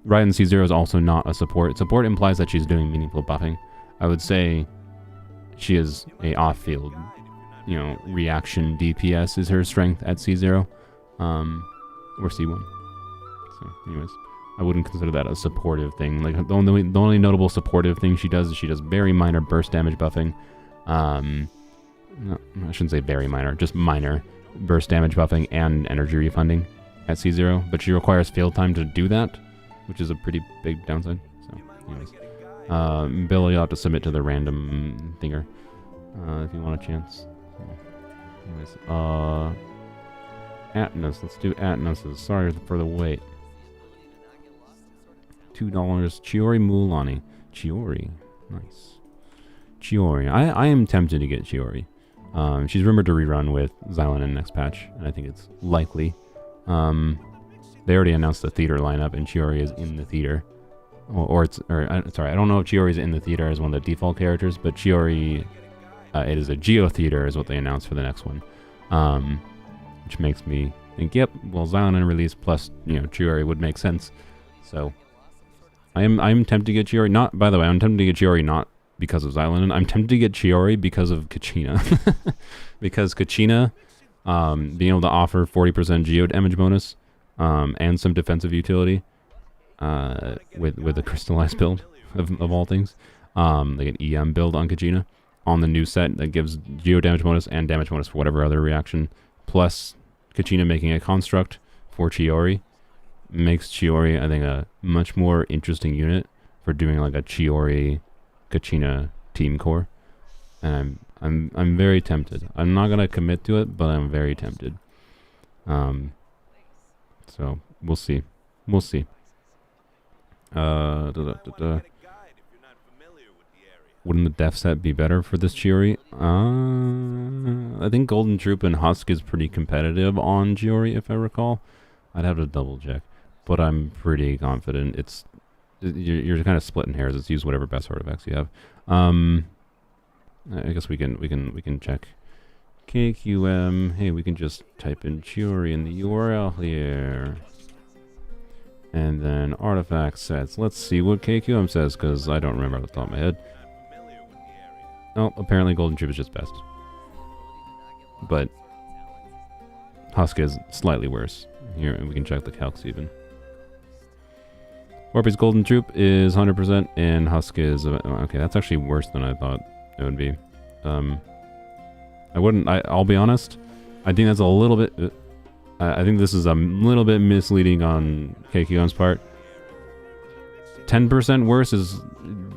Raiden C0 is also not a support. Support implies that she's doing meaningful buffing. I would say she is a off-field, you know, reaction DPS is her strength at C0. Or C1. So, anyways, I wouldn't consider that a supportive thing. Like, the only notable supportive thing she does is she does very minor burst damage buffing. No, I shouldn't say very minor, just minor burst damage buffing and energy refunding at C0, but she requires field time to do that, which is a pretty big downside. So, anyways, Bill, you'll have to submit to the random thinger if you want a chance. So, anyways, Atnos, let's do Atnos's. Sorry for the wait. $2. Chiori Muulani. Chiori, nice. Chiori, I am tempted to get Chiori. She's rumored to rerun with Xylan in next patch, and I think it's likely. They already announced the theater lineup, and Chiori is in the theater. Sorry, I don't know if Chiori is in the theater as one of the default characters, but Chiori, it is a Geo Theater is what they announced for the next one. Which makes me think, yep, well, Xylan in release plus, you know, Chiori would make sense. So, I'm tempted to get Chiori. Not, by the way, I'm tempted to get Chiori not because of Xylan. I'm tempted to get Chiori because of Kachina. Because Kachina, being able to offer 40% geo damage bonus, and some defensive utility, with a crystallized build of all things, like an EM build on Kachina, on the new set that gives geo damage bonus and damage bonus for whatever other reaction, plus Kachina making a construct for Chiori, makes Chiori, I think, a much more interesting unit for doing like a Chiori Kachina team core, and I'm very tempted. I'm not gonna commit to it, but I'm very tempted. So we'll see. We'll see. Wouldn't the def set be better for this Chiori? I think Golden Troop and Husk is pretty competitive on Chiori, if I recall. I'd have to double check, but I'm pretty confident you're kind of splitting hairs. It's use whatever best artifacts you have. I guess we can check. KQM. Hey, we can just type in Chiori in the URL here. And then artifact sets. Let's see what KQM says, because I don't remember off the top of my head. Oh, apparently Golden Troop is just best. But Husk is slightly worse. Here, we can check the calcs even. Warpy's Golden Troop is 100%, and Husk is... okay, that's actually worse than I thought it would be. I'll be honest, I think that's a little bit... I think this is a little bit misleading on KQM's part. 10% worse is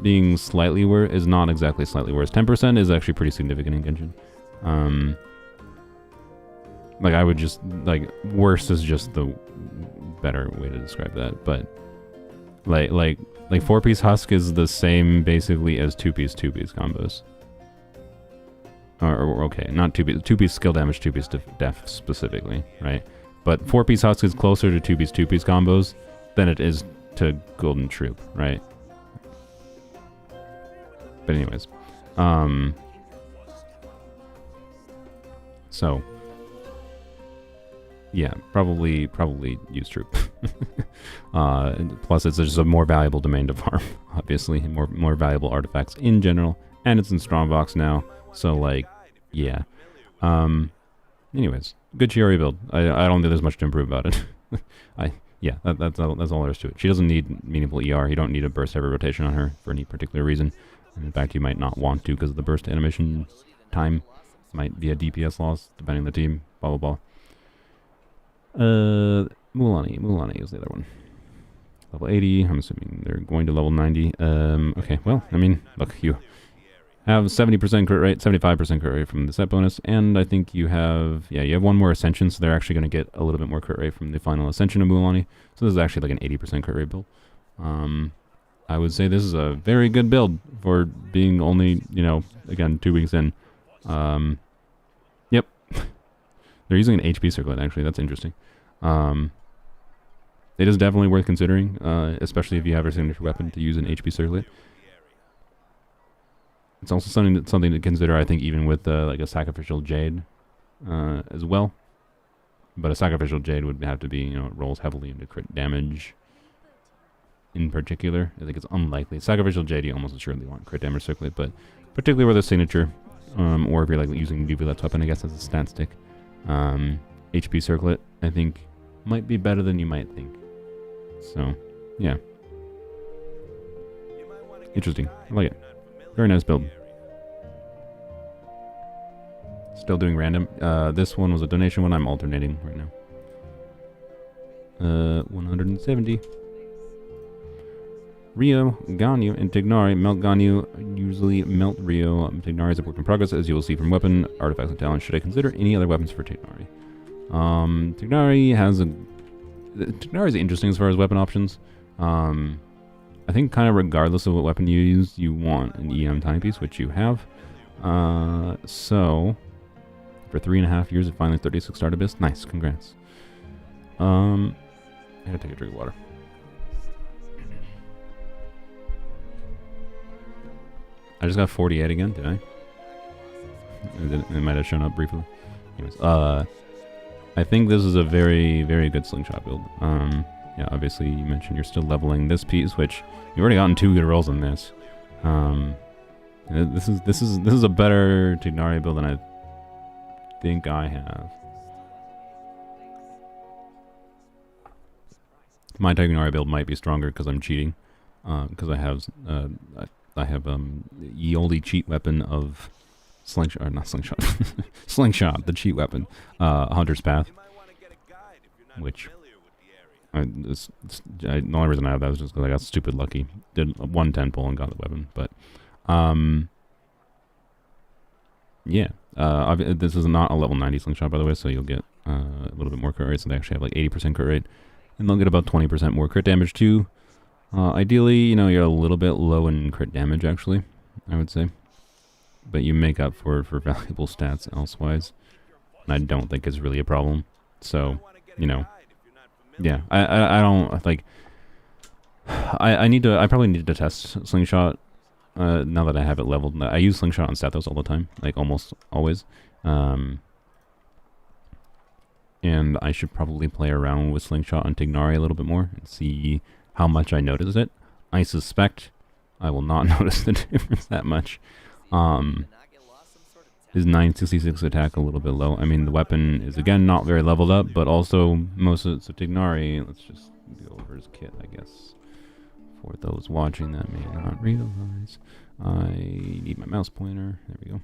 being slightly worse, is not exactly slightly worse. 10% is actually pretty significant in Genshin. Like, I would just... like, worse is just the better way to describe that, but... Like 4-piece Husk is the same basically as 2-piece combos. Or okay, not 2-piece skill damage, 2-piece def specifically, right? But 4-piece Husk is closer to 2-piece combos than it is to Golden Troop, right? But anyways, so yeah, probably use Troop. Plus, it's just a more valuable domain to farm, obviously, more valuable artifacts in general, and it's in Strongbox now, so like, yeah. Anyways, good Chiori build. I don't think there's much to improve about it. Yeah, that's all there is to it. She doesn't need meaningful ER. You don't need a burst every rotation on her for any particular reason. And in fact, you might not want to because of the burst animation time. Might be a DPS loss depending on the team. Blah blah blah. Muulani is the other one. Level 80. I'm assuming they're going to level 90. Okay, well, I mean, look, you have 70% crit rate, 75% crit rate from the set bonus, and I think you have, you have one more Ascension, so they're actually going to get a little bit more crit rate from the final Ascension of Muulani. So this is actually like an 80% crit rate build. I would say this is a very good build for being only, you know, again, 2 weeks in. Yep. They're using an HP circlet, actually. That's interesting. It is definitely worth considering, especially if you have a signature weapon to use an HP circlet. It's also something to consider, I think, even with like a sacrificial jade as well. But a sacrificial jade would have to be, you know, it rolls heavily into crit damage. In particular, I think it's unlikely. Sacrificial jade, you almost surely want crit damage circlet, but particularly with a signature, or if you're like using Dubulet's weapon, I guess as a stat stick, HP circlet, I think, might be better than you might think. So, yeah. Interesting. I like it. Very nice build. Still doing random. This one was a donation one. I'm alternating right now. 170. Rio, Ganyu, and Tignari. Melt Ganyu, usually melt Rio. Tignari is a work in progress, as you will see from weapon, artifacts, and talents. Should I consider any other weapons for Tignari? Tignari has a... Tignari is interesting as far as weapon options. I think kind of regardless of what weapon you use, you want an EM timepiece, which you have. So, for 3.5 years, it finally 36 Start Abyss. Nice, congrats. I gotta take a drink of water. I just got 48 again, did I? It might have shown up briefly. Anyways, I think this is a very, very good slingshot build. Yeah, obviously you mentioned you're still leveling this piece, which you've already gotten 2 good rolls on this. This is a better Tignari build than I think I have. My Tignari build might be stronger because I'm cheating, because I have ye olde cheat weapon of slingshot, or not slingshot, slingshot, the cheat weapon, Hunter's Path, which the only reason I have that is just because I got stupid lucky. Did a 110 pull and got the weapon, but yeah. This is not a level 90 slingshot, by the way, so you'll get a little bit more crit rate. So they actually have like 80% crit rate, and they'll get about 20% more crit damage too. Ideally, you know, you're a little bit low in crit damage, actually, I would say. But you make up for valuable stats elsewise. And I don't think it's really a problem. So, you know, yeah, I don't, like, I probably need to test Slingshot, now that I have it leveled. I use Slingshot on Stathos all the time, like, almost always. And I should probably play around with Slingshot on Tignari a little bit more and see how much I notice it. I suspect I will not notice the difference that much. His 966 attack a little bit low. I mean, the weapon is, again, not very leveled up, but also most of it. So Tignari, let's just go over his kit, I guess. For those watching that may not realize. I need my mouse pointer. There we go.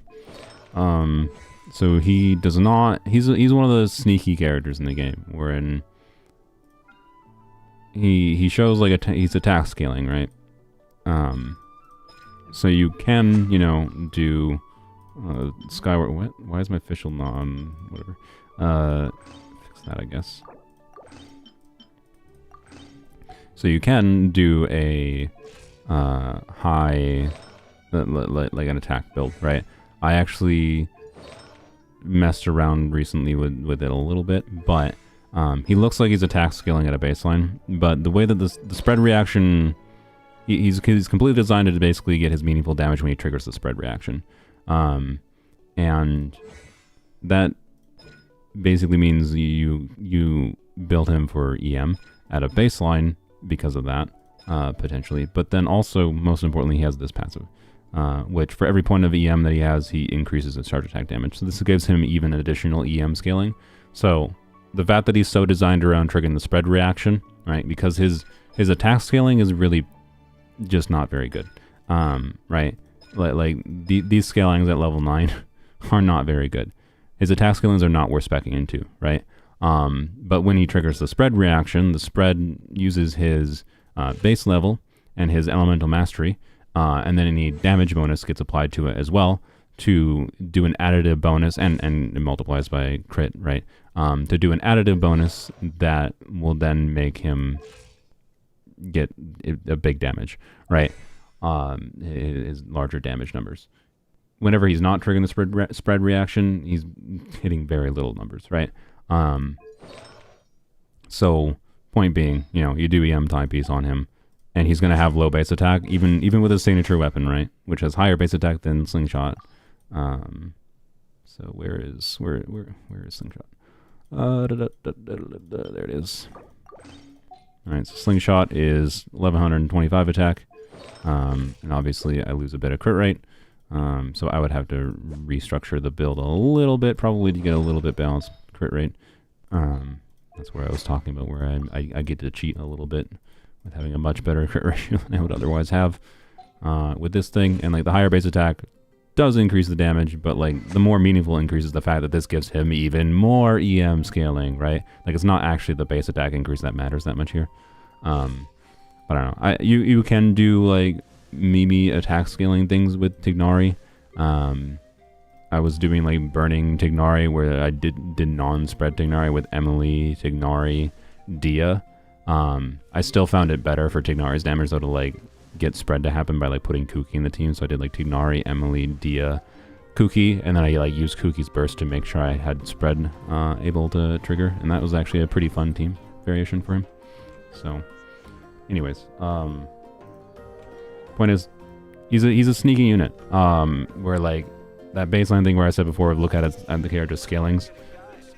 So he does not... He's one of the sneaky characters in the game, wherein he shows like he's attack scaling, right? So you can, you know, do Skyward. What? Why is my official non? Whatever. Fix that, I guess. So you can do a high, like an attack build, right? I actually messed around recently with it a little bit, but he looks like he's attack scaling at a baseline. But the way that the spread reaction, he's completely designed to basically get his meaningful damage when he triggers the spread reaction, and that basically means you build him for EM at a baseline because of that, potentially. But then also, most importantly, he has this passive, which for every point of EM that he has, he increases his charge attack damage. So this gives him even additional EM scaling. So the fact that he's so designed around triggering the spread reaction, right? Because his attack scaling is really just not very good, right? Like these scalings at level 9 are not very good. His attack scalings are not worth speccing into, right? But when he triggers the spread reaction, the spread uses his base level and his elemental mastery, and then any damage bonus gets applied to it as well to do an additive bonus, and it multiplies by crit, right? To do an additive bonus that will then make him get a big damage, right? Is larger damage numbers. Whenever he's not triggering the spread reaction, he's hitting very little numbers, right? So point being, you do EM timepiece on him, and he's gonna have low base attack, even with his signature weapon, right? Which has higher base attack than Slingshot. So where is Slingshot? There it is. All right, so Slingshot is 1125 attack, and obviously I lose a bit of crit rate. So I would have to restructure the build a little bit, probably to get a little bit balanced crit rate. That's where I was talking about, where I get to cheat a little bit with having a much better crit ratio than I would otherwise have with this thing. And like the higher base attack does increase the damage, but like the more meaningful increase is the fact that this gives him even more EM scaling, right? Like it's not actually the base attack increase that matters that much here. But I don't know. You can do like Mimi attack scaling things with Tignari. I was doing like burning Tignari where I did non-spread Tignari with Emily, Tignari, Dia. I still found it better for Tignari's damage though to like get spread to happen by like putting Kuki in the team. So I did like Tignari, Emily, Dia, Kuki, and then I like used Kuki's burst to make sure I had spread able to trigger, and that was actually a pretty fun team variation for him. So anyways, point is he's a sneaky unit, where like that baseline thing where I said before, look at the character's scalings,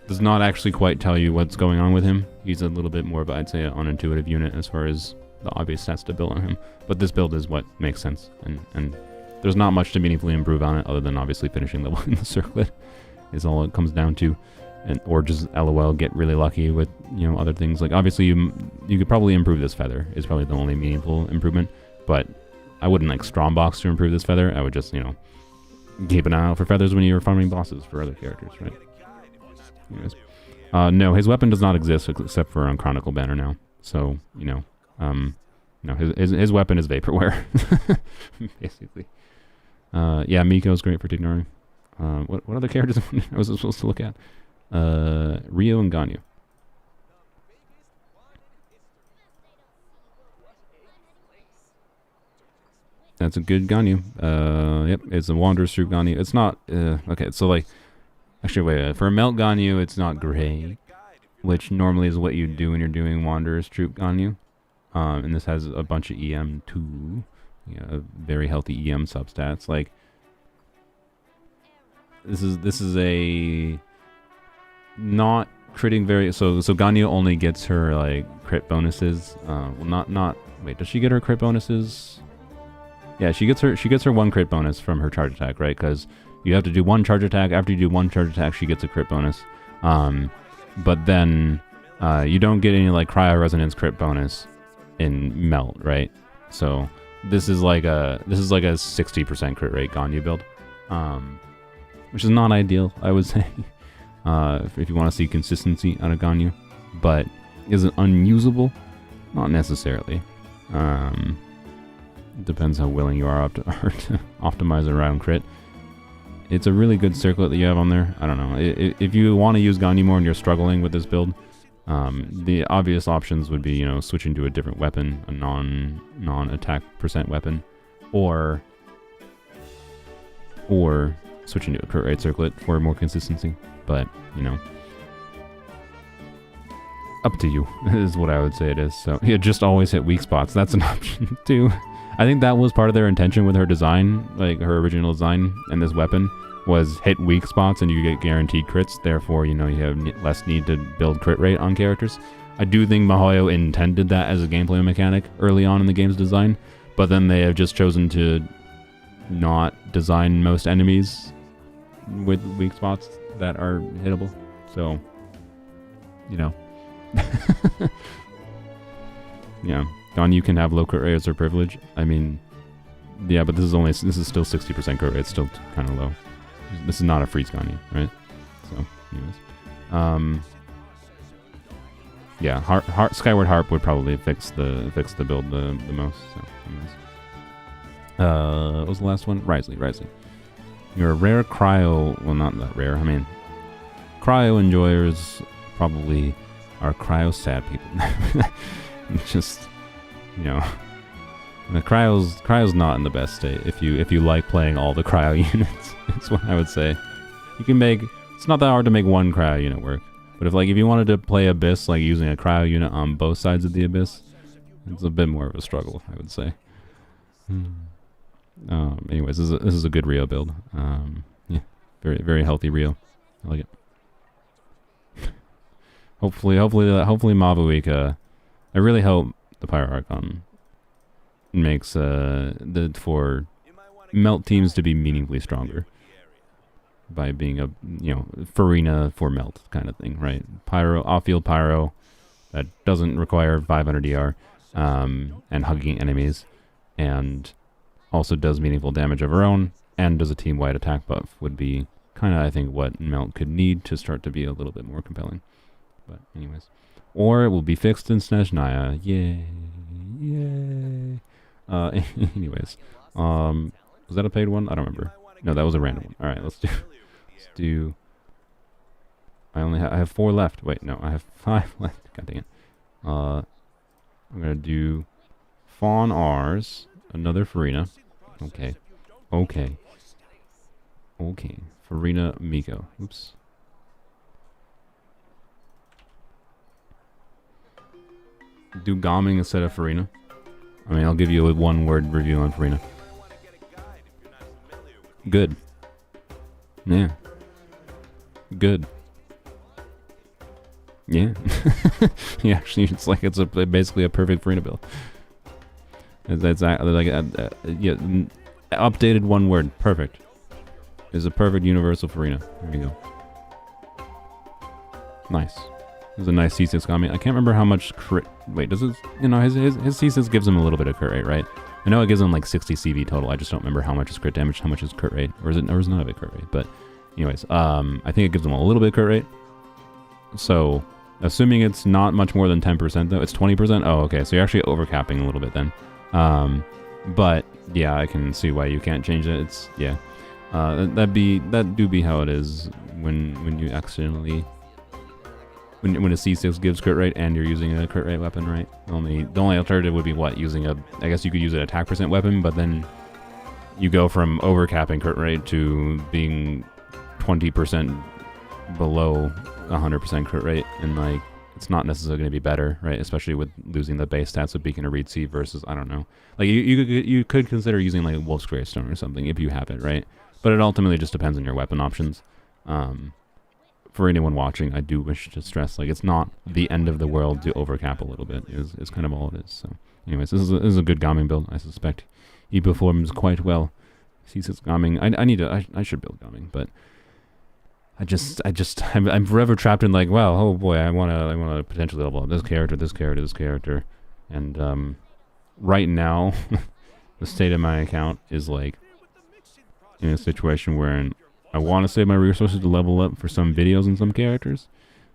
does not actually quite tell you what's going on with him. He's a little bit more of, I'd say, an unintuitive unit as far as the obvious stats to build on him. But this build is what makes sense, and there's not much to meaningfully improve on it other than obviously finishing the in the circlet is all it comes down to, or just LOL get really lucky with other things. Like obviously you could probably improve this feather is probably the only meaningful improvement, but I wouldn't like Strombox to improve this feather. I would just keep an eye out for feathers when you're farming bosses for other characters, right? Anyways. No, his weapon does not exist except for on Chronicle Banner now. So, no, his weapon is Vaporware, basically. Yeah, Miko's great for Tignari. What other characters I was supposed to look at? Rio and Ganyu. That's a good Ganyu. Yep, it's a Wanderer's Troop Ganyu. It's not, okay, so like, actually wait, for a Melt Ganyu, it's not gray, which normally is what you do when you're doing Wanderer's Troop Ganyu. And this has a bunch of EM too. Yeah, very healthy EM substats. Like, this is a not critting very, so Ganyu only gets her like crit bonuses. Well, not, wait, does she get her crit bonuses? Yeah, she gets her one crit bonus from her charge attack, right? Because you have to do one charge attack. After you do one charge attack, she gets a crit bonus. But then you don't get any like cryo resonance crit bonus in Melt, right? So this is like a 60% crit rate Ganyu build, which is not ideal, I would say, if you want to see consistency out of Ganyu. But is it unusable? Not necessarily. Depends how willing you are to optimize around crit. It's a really good circlet that you have on there. I don't know. If you want to use Ganyu more and you're struggling with this build, the obvious options would be, switching to a different weapon, a non-attack percent weapon, or switching to a crit rate circlet for more consistency. But, up to you is what I would say it is. So yeah, just always hit weak spots. That's an option too. I think that was part of their intention with her design, like her original design, and this weapon was hit weak spots and you get guaranteed crits. Therefore, you have less need to build crit rate on characters. I do think miHoYo intended that as a gameplay mechanic early on in the game's design, but then they have just chosen to not design most enemies with weak spots that are hittable. So, yeah. Ganyu can have low crit rate as her privilege. I mean, yeah, but this is still 60% crit rate. It's still kind of low. This is not a freeze Ganyu, right? So, anyways, yeah, Skyward Harp would probably fix the build the most. So, anyways, what was the last one? Risley. You're a rare cryo. Well, not that rare. I mean, cryo enjoyers probably are cryo sad people. Just. you know, the cryo's not in the best state. If you like playing all the cryo units, that's what I would say. You can make, it's not that hard to make one cryo unit work. But if you wanted to play Abyss, like using a cryo unit on both sides of the Abyss, it's a bit more of a struggle, I would say. Anyways, this is a good Rio build. Yeah, very very healthy Rio. I like it. hopefully Mavuika. I really hope the Pyro Archon makes for melt teams to be meaningfully stronger by being a Farina for melt kind of thing, right? Pyro, off-field Pyro that doesn't require 500 DR and hugging enemies, and also does meaningful damage of her own, and does a team-wide attack buff would be kind of, I think, what melt could need to start to be a little bit more compelling. But anyways, or it will be fixed in Snezhnaya. Yay, yay. Anyways, was that a paid one? I don't remember. No, that was a random one. All right, let's do. I have 4 left. Wait, no, I have 5 left. God dang it. I'm gonna do Fawn R's, another Farina. Okay. Farina Miko. Oops. Do Gaming instead of Farina. I mean, I'll give you a 1-word review on Farina. Good. Yeah. Good. Yeah. Yeah, actually, it's like it's basically a perfect Farina build. It's like yeah, updated 1 word. Perfect. It's a perfect universal Farina. There you go. Nice. This is a nice C6 Gami. I can't remember how much crit. Wait, does it? You know, his C6 gives him a little bit of crit rate, right? I know it gives him like 60 CV total. I just don't remember how much is crit damage, how much is crit rate, or is none of it crit rate? But, anyways, I think it gives him a little bit of crit rate. So, assuming it's not much more than 10% though, it's 20%. Oh, okay. So you're actually overcapping a little bit then. But yeah, I can see why you can't change it. It's yeah. That do be how it is when you accidentally when a C6 gives crit rate and you're using a crit rate weapon, right? The only alternative would be what? Using I guess you could use an attack percent weapon, but then you go from overcapping crit rate to being 20% below 100% crit rate, and like it's not necessarily going to be better, right? Especially with losing the base stats of Beacon or Reed Sea versus, I don't know. Like you could consider using like Wolf's Gravestone or something if you have it, right? But it ultimately just depends on your weapon options. For anyone watching, I do wish to stress, like, it's not the end of the world to overcap a little bit. Is kind of all it is. So, anyways, this is a good Gaming build. I suspect he performs quite well. C6 Gaming. I should build Gaming, but I'm forever trapped in like, well, oh boy, I wanna potentially level up this character, and right now, the state of my account is like in a situation where I want to save my resources to level up for some videos and some characters,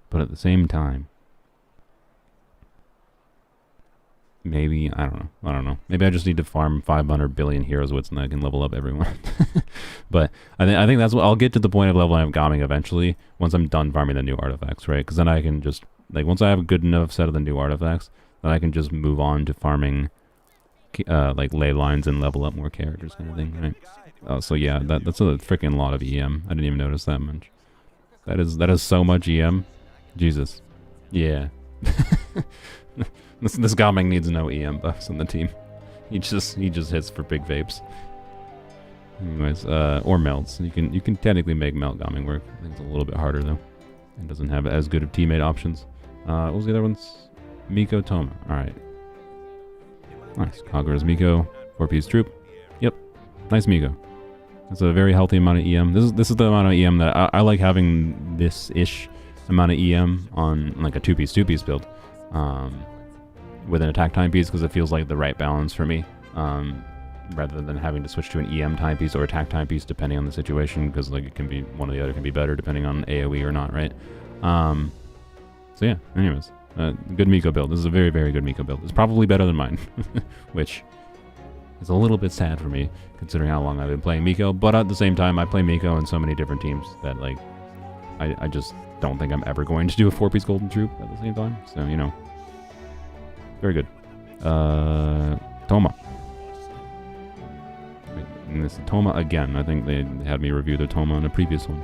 but at the same time, maybe, I don't know. Maybe I just need to farm 500 billion heroes wits and I can level up everyone. But I think that's what I'll get to the point of leveling up Gaming eventually once I'm done farming the new artifacts, right? Because then I can just, like, once I have a good enough set of the new artifacts, then I can just move on to farming like ley lines and level up more characters kind of thing, right? So yeah, that's a freaking lot of EM. I didn't even notice that much. That is so much EM. Jesus. Yeah. This Gaming needs no EM buffs on the team. He just hits for big vapes. Anyways, or melts. You can technically make melt Gaming work. I think it's a little bit harder though. It doesn't have as good of teammate options. What was the other ones? Miko Toma. Alright. Nice. Kagura's Miko. 4-piece troop. Yep. Nice Miko. That's a very healthy amount of EM. This is the amount of EM that I like having this-ish amount of EM on like a 2-piece build. With an attack timepiece, because it feels like the right balance for me. Rather than having to switch to an EM timepiece or attack timepiece depending on the situation, because like it can be one or the other can be better depending on AoE or not, right? So yeah, anyways. Good Miko build. This is a very, very good Miko build. It's probably better than mine, which is a little bit sad for me, considering how long I've been playing Miko. But at the same time, I play Miko in so many different teams that, like, I just don't think I'm ever going to do a 4-piece golden troop at the same time. So, you know, very good. Toma. Wait, and this is Toma again. I think they had me review the Toma in a previous one.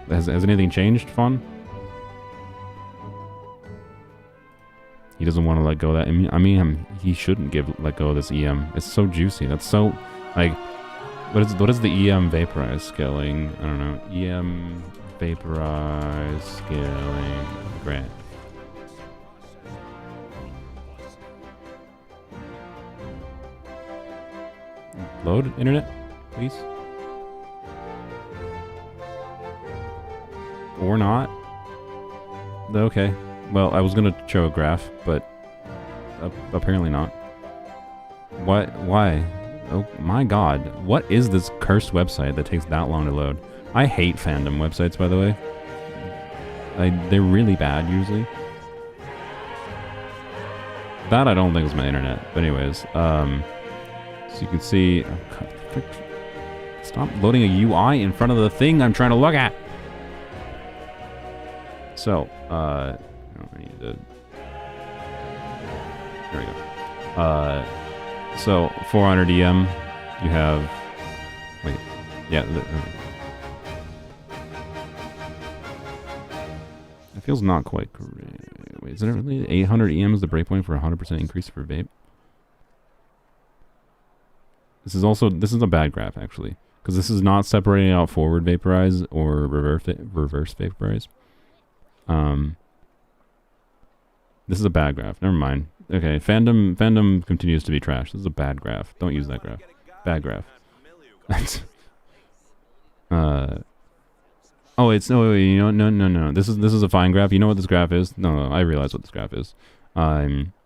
Has anything changed, Fawn? He doesn't want to let go of that. I mean, he shouldn't let go of this EM. It's so juicy. That's so, like, what is the EM vaporize scaling? I don't know. EM vaporize scaling. Great. Load internet, please. Or not. Okay. Well, I was gonna show a graph, but apparently not. What? Why? Oh my god. What is this cursed website that takes that long to load? I hate fandom websites, by the way. They're really bad, usually. That I don't think is my internet. But anyways, so you can see... Oh, God, stop loading a UI in front of the thing I'm trying to look at! So, I need to... There we go. So, 400 EM, you have... Wait, yeah, it feels not quite correct. Wait, is it really 800 EM is the breakpoint for 100% increase for vape? This is a bad graph, actually. Because this is not separating out forward vaporize or reverse vaporize. This is a bad graph. Never mind. Okay, fandom continues to be trash. This is a bad graph. Don't use that graph. Bad graph. Oh, it's no, no. This is a fine graph. You know what this graph is? No, I realize what this graph is.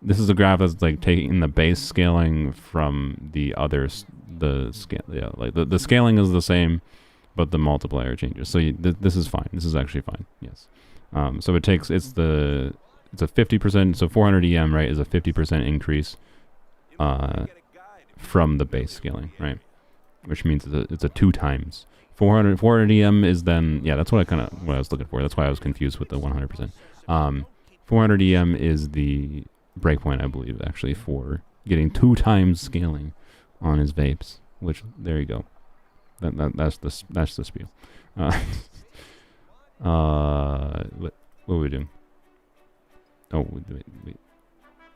This is a graph that's like taking the base scaling from the others. The scale, yeah, like the scaling is the same, but the multiplier changes. So this is fine. This is actually fine. Yes. So it's a 50%. So 400 EM, right, is a 50% increase, from the base scaling, right? Which means it's a 2 times. 400 EM is then, yeah, that's what I was looking for. That's why I was confused with the 100%. 400 EM is the breakpoint, I believe, actually, for getting 2 times scaling on his vapes. Which, there you go. That's the spiel. What are we doing? Oh, wait.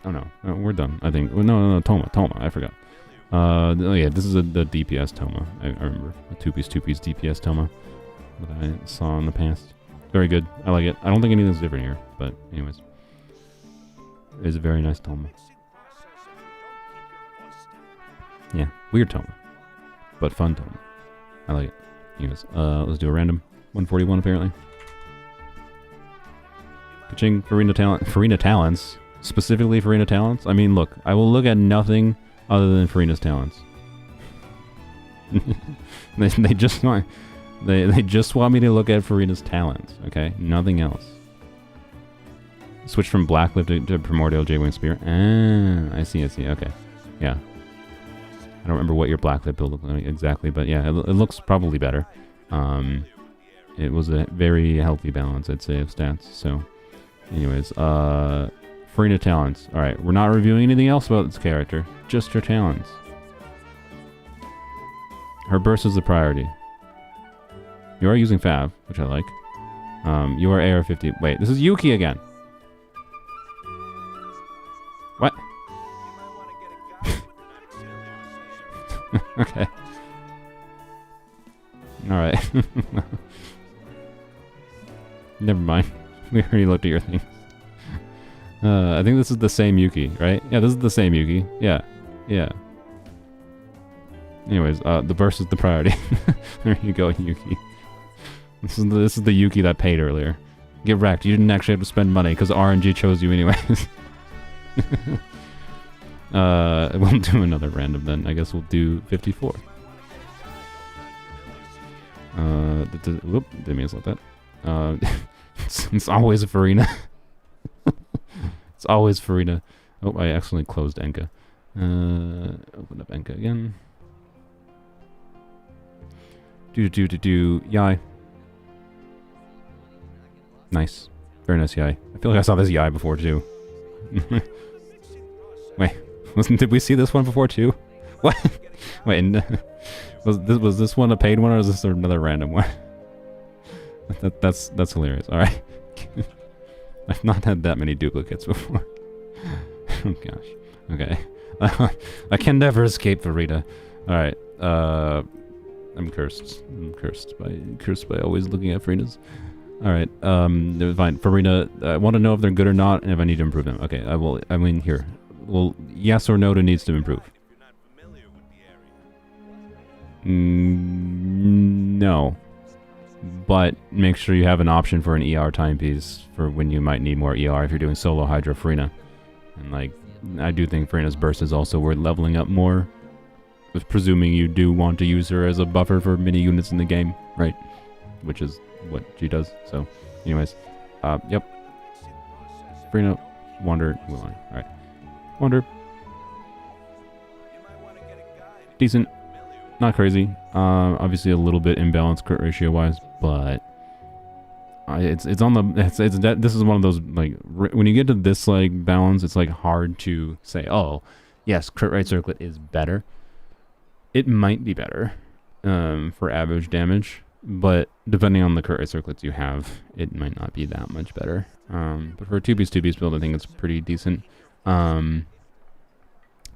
Oh no, we're done. I think. Well, no, Toma. I forgot. Oh yeah, this is the DPS Toma. I remember a two-piece DPS Toma that I saw in the past. Very good. I like it. I don't think anything's different here, but anyways, it's a very nice Toma. Yeah, weird Toma, but fun Toma. I like it. Anyways, let's do a random 141 apparently. Ka-ching, Farina talents. Specifically Farina talents? I mean, look, I will look at nothing other than Farina's talents. they just want me to look at Farina's talents, okay? Nothing else. Switch from Blacklift to Primordial J-Wing Spear. Ah, I see, okay. Yeah. I don't remember what your Blacklift build looked like exactly, but yeah, it looks probably better. It was a very healthy balance, I'd say, of stats, so... Anyways, Farina talents. Alright, we're not reviewing anything else about this character. Just her talents. Her burst is the priority. You are using Fav, which I like. You are AR-50. Wait, this is Yuki again. What? Okay. Alright. Never mind. We already looked at your thing. I think this is the same Yuki, right? Yeah, this is the same Yuki. Yeah. Anyways, the burst is the priority. There you go, Yuki. This is the Yuki that paid earlier. Get wrecked. You didn't actually have to spend money because RNG chose you anyways. We'll do another random then. I guess we'll do 54. Whoop, didn't mean to let that. It's always a Farina. It's always Farina. Oh, I accidentally closed Enka. Open up Enka again. Yai. Nice. Very nice Yai. I feel like I saw this Yai before too. Wait. Did we see this one before too? What? Wait, was this one a paid one or is this another random one? That's hilarious. All right. I've not had that many duplicates before. Oh gosh. Okay. I can never escape Farida. All right. I'm cursed. I'm cursed by always looking at Faridas. All right. Fine. Farida, I want to know if they're good or not, and if I need to improve them. Okay. I will. I mean, here. Well, yes or no to needs to improve. No. But make sure you have an option for an ER timepiece for when you might need more ER if you're doing solo Hydra Farina. And like, I do think Farina's burst is also worth leveling up more. Presuming you do want to use her as a buffer for mini units in the game, right? Which is what she does. So, anyways, yep. Farina, Wander, Mulan. All right, Wander. Decent, not crazy. Obviously a little bit imbalanced crit ratio wise, but it's on the this is one of those like when you get to this like balance, it's like hard to say, oh, yes, crit rate circlet is better. It might be better for average damage, but depending on the crit rate circlets you have, it might not be that much better. But for a 2-piece build, I think it's pretty decent. 4-piece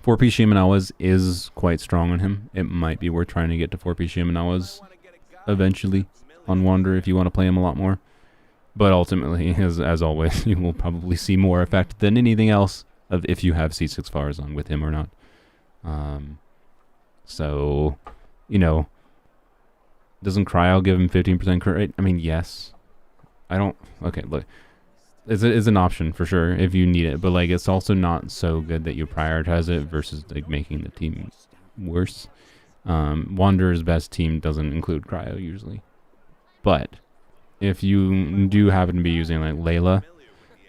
Shimenawa's is quite strong on him. It might be worth trying to get to 4-piece Shimenawa's eventually on Wander if you want to play him a lot more. But ultimately, as always, you will probably see more effect than anything else of if you have C6 Farazan with him or not. So, you know, doesn't Cryo give him 15% crit rate? I mean, yes. I don't... Okay, look. It's an option for sure if you need it, but like it's also not so good that you prioritize it versus like making the team worse. Wanderer's best team doesn't include Cryo usually, but if you do happen to be using like Layla,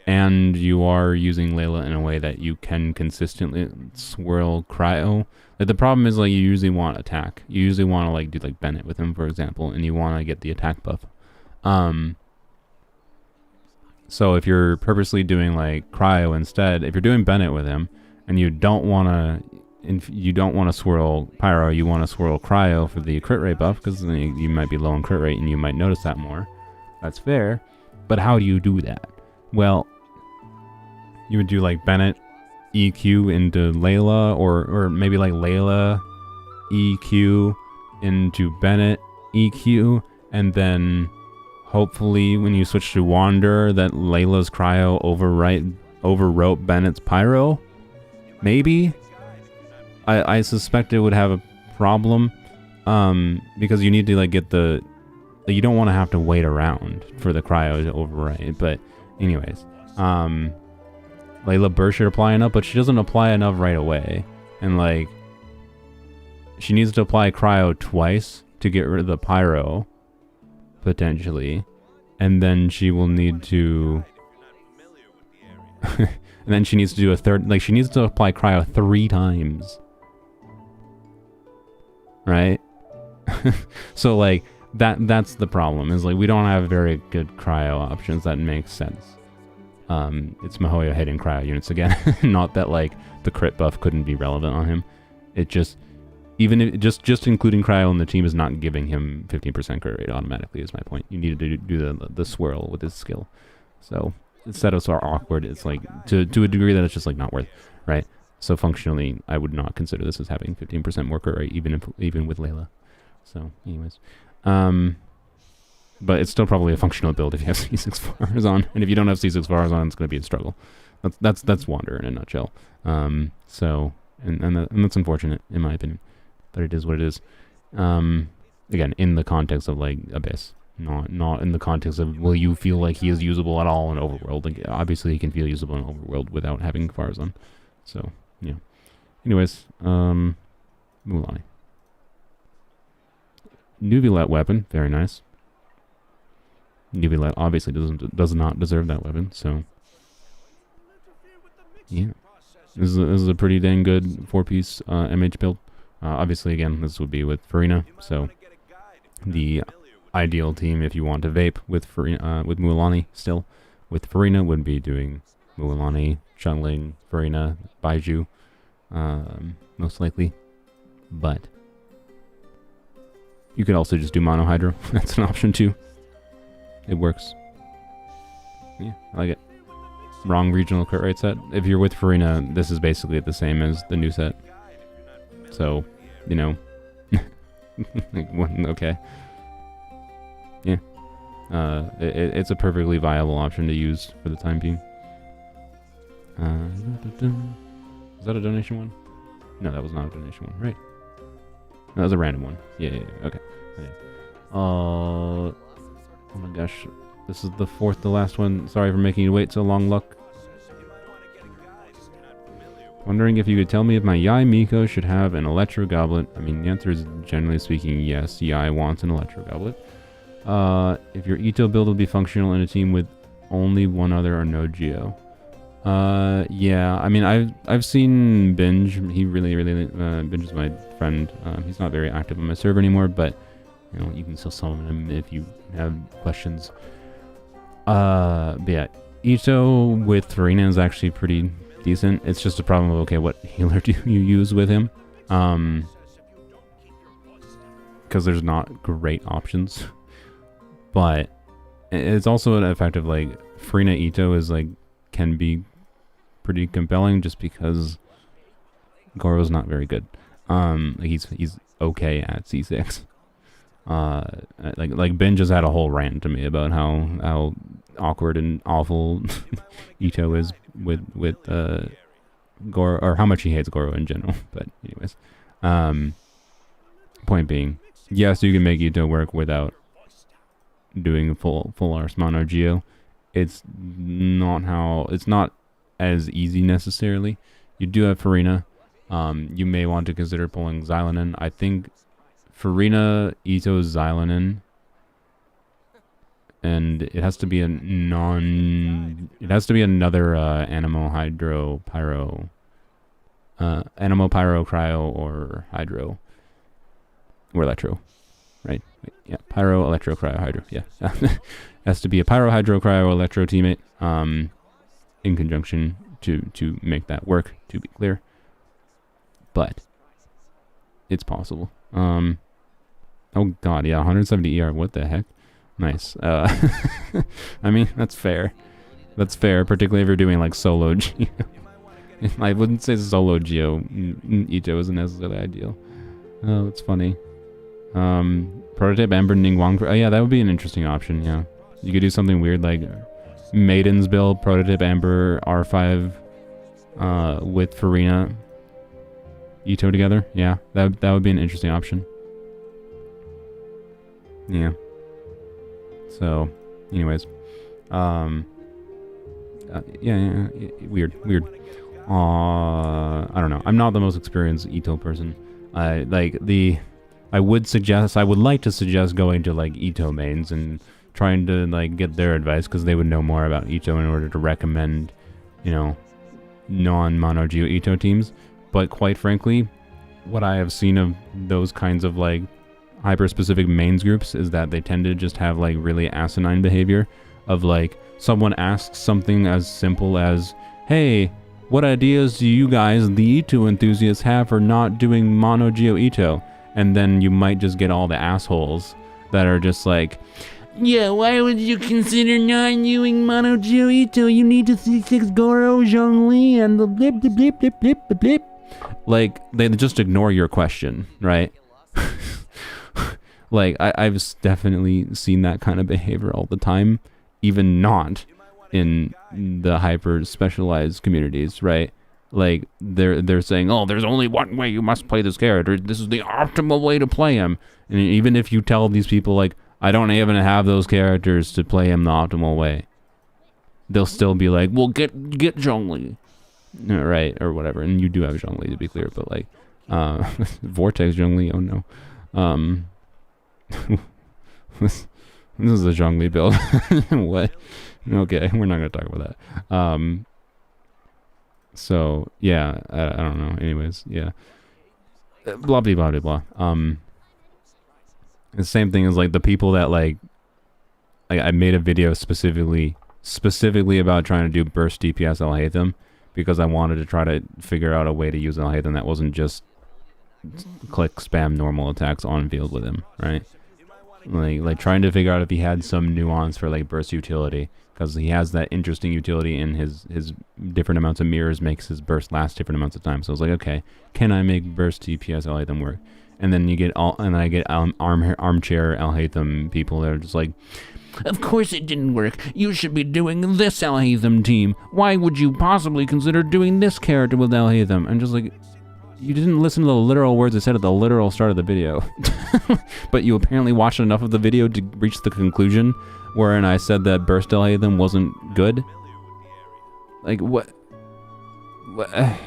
and you are using Layla in a way that you can consistently swirl Cryo, like the problem is like you usually want attack. You usually want to like do like Bennett with him, for example, and you want to get the attack buff. So if you're purposely doing like Cryo instead, if you're doing Bennett with him and you don't want to swirl Pyro, you want to swirl Cryo for the crit rate buff because you might be low on crit rate and you might notice that more. That's fair. But how do you do that? Well, you would do like Bennett EQ into Layla or maybe like Layla EQ into Bennett EQ and then hopefully when you switch to Wander that Layla's Cryo overwrote Bennett's Pyro. Maybe. I suspect it would have a problem because you need to like get the you don't want to have to wait around for the Cryo to overwrite. But anyways, Layla burst should apply enough, but she doesn't apply enough right away. And like she needs to apply Cryo twice to get rid of the Pyro potentially, and then she will need to and then she needs to do a third, like she needs to apply Cryo 3 times, right? So like that's the problem, is like we don't have very good Cryo options that make sense. It's Mihoyo hitting Cryo units again. Not that like the crit buff couldn't be relevant on him, it just even if just including Cryo in the team is not giving him 15% crit rate automatically, is my point. You need to do the swirl with his skill. So setups are awkward. It's like to a degree that it's just like not worth, right? So functionally, I would not consider this as having 15% more crit rate, even with Layla. So anyways, but it's still probably a functional build if you have C6 Farazan, and if you don't have C6 Farazan, it's going to be a struggle. That's Wander in a nutshell. So and that's unfortunate in my opinion. But it is what it is. Again, in the context of like Abyss, not in the context of will you feel like he is usable at all in Overworld. Like obviously he can feel usable in Overworld without having Farazan. So yeah. Anyways, Mulani. Nuvilet weapon, very nice. Nuvilet obviously does not deserve that weapon, so yeah. This is a pretty dang good 4-piece MH build. Obviously, again, this would be with Farina, so the ideal team if you want to vape with Mualani still. With Farina would be doing Mualani, Chunling, Farina, Baiju. most likely. But you could also just do mono hydro. That's an option too. It works. Yeah, I like it. Wrong regional crit rate set. If you're with Farina, this is basically the same as the new set. So, you know, okay. Yeah. It's a perfectly viable option to use for the time being. Is that a donation one? No, that was not a donation one, right? That was a random one. Yeah, okay. Oh my gosh. This is the fourth to last one. Sorry for making you wait so long, Luck. Wondering if you could tell me if my Yai Miko should have an Electro Goblet. I mean, the answer is generally speaking yes. Yai wants an Electro Goblet. If your Ito build will be functional in a team with only one other or no Geo. Yeah. I mean, I've seen Binge. He really Binge is my friend. He's not very active on my server anymore, but you know, you can still summon him if you have questions. But yeah, Ito with Farina is actually pretty decent. It's just a problem of, okay, what healer do you use with him? Because there's not great options. But it's also an effective, like, Farina Ito is, like, can be pretty compelling just because Goro's not very good. Like, he's okay at C6. Like Ben just had a whole rant to me about how awkward and awful Ito is with Goro, or how much he hates Goro in general. But anyways, point being, yes, you can make Ito work without doing full Ars Mono Geo. It's not as easy necessarily. You do have Farina. You may want to consider pulling Xylonin. I think Farina, Ito, Xylonin, and it has to be another Animo Hydro Pyro, Animo Pyro Cryo or Hydro or Electro, right? Yeah, Pyro, Electro, Cryo, Hydro. Yeah, has to be a Pyro, Hydro, Cryo, Electro teammate, in conjunction to make that work. To be clear, but it's possible. Oh god, yeah, 170 ER, what the heck? Nice. I mean, that's fair. That's fair, particularly if you're doing, like, solo Geo. I wouldn't say solo Geo. Ito isn't necessarily ideal. Oh, it's funny. Prototype Amber Ningguang. Oh, yeah, that would be an interesting option, yeah. You could do something weird like Maiden's build, Prototype Amber, R5, with Farina, Ito together. Yeah, that would be an interesting option. Yeah. So, anyways, yeah, weird. I don't know. I'm not the most experienced Ito person. I would like to suggest going to like Ito mains and trying to like get their advice because they would know more about Ito in order to recommend, you know, non-mono Geo Ito teams. But quite frankly, what I have seen of those kinds of like hyper-specific mains groups is that they tend to just have like really asinine behavior of like someone asks something as simple as, hey, what ideas do you guys, the Ito enthusiasts, have for not doing mono Geo Ito? And then you might just get all the assholes that are just like, yeah, why would you consider not doing mono Geo Ito? You need to see 6 Goro, Zhongli, and the blip, blip, blip, blip, blip, blip, blip. Like, they just ignore your question, right? Like, I've definitely seen that kind of behavior all the time, even not in the hyper-specialized communities, right? Like, they're saying, oh, there's only one way you must play this character. This is the optimal way to play him. And even if you tell these people, like, I don't even have those characters to play him the optimal way, they'll still be like, well, get Zhongli. Right, or whatever. And you do have Zhongli, to be clear, but, like, Vortex Zhongli, oh no. This is a Zhongli build. What? Okay, we're not going to talk about that. So, yeah, I don't know. Anyways, yeah. Blah, blah, blah, blah, blah. The same thing as, like, the people that, like I made a video specifically about trying to do burst DPS. I'll hate them. because I wanted to try to figure out a way to use Alhaitham that wasn't just click spam normal attacks on field with him, right? Like trying to figure out if he had some nuance for like burst utility, because he has that interesting utility in his different amounts of mirrors makes his burst last different amounts of time. So I was like, okay, can I make burst TPS Alhaitham work? And then I get armchair Alhaitham people that are just like, of course it didn't work. You should be doing this Alhaitham team. Why would you possibly consider doing this character with Alhaitham? I'm just like, you didn't listen to the literal words I said at the literal start of the video. But you apparently watched enough of the video to reach the conclusion wherein I said that burst Alhaitham wasn't good. Like, what? I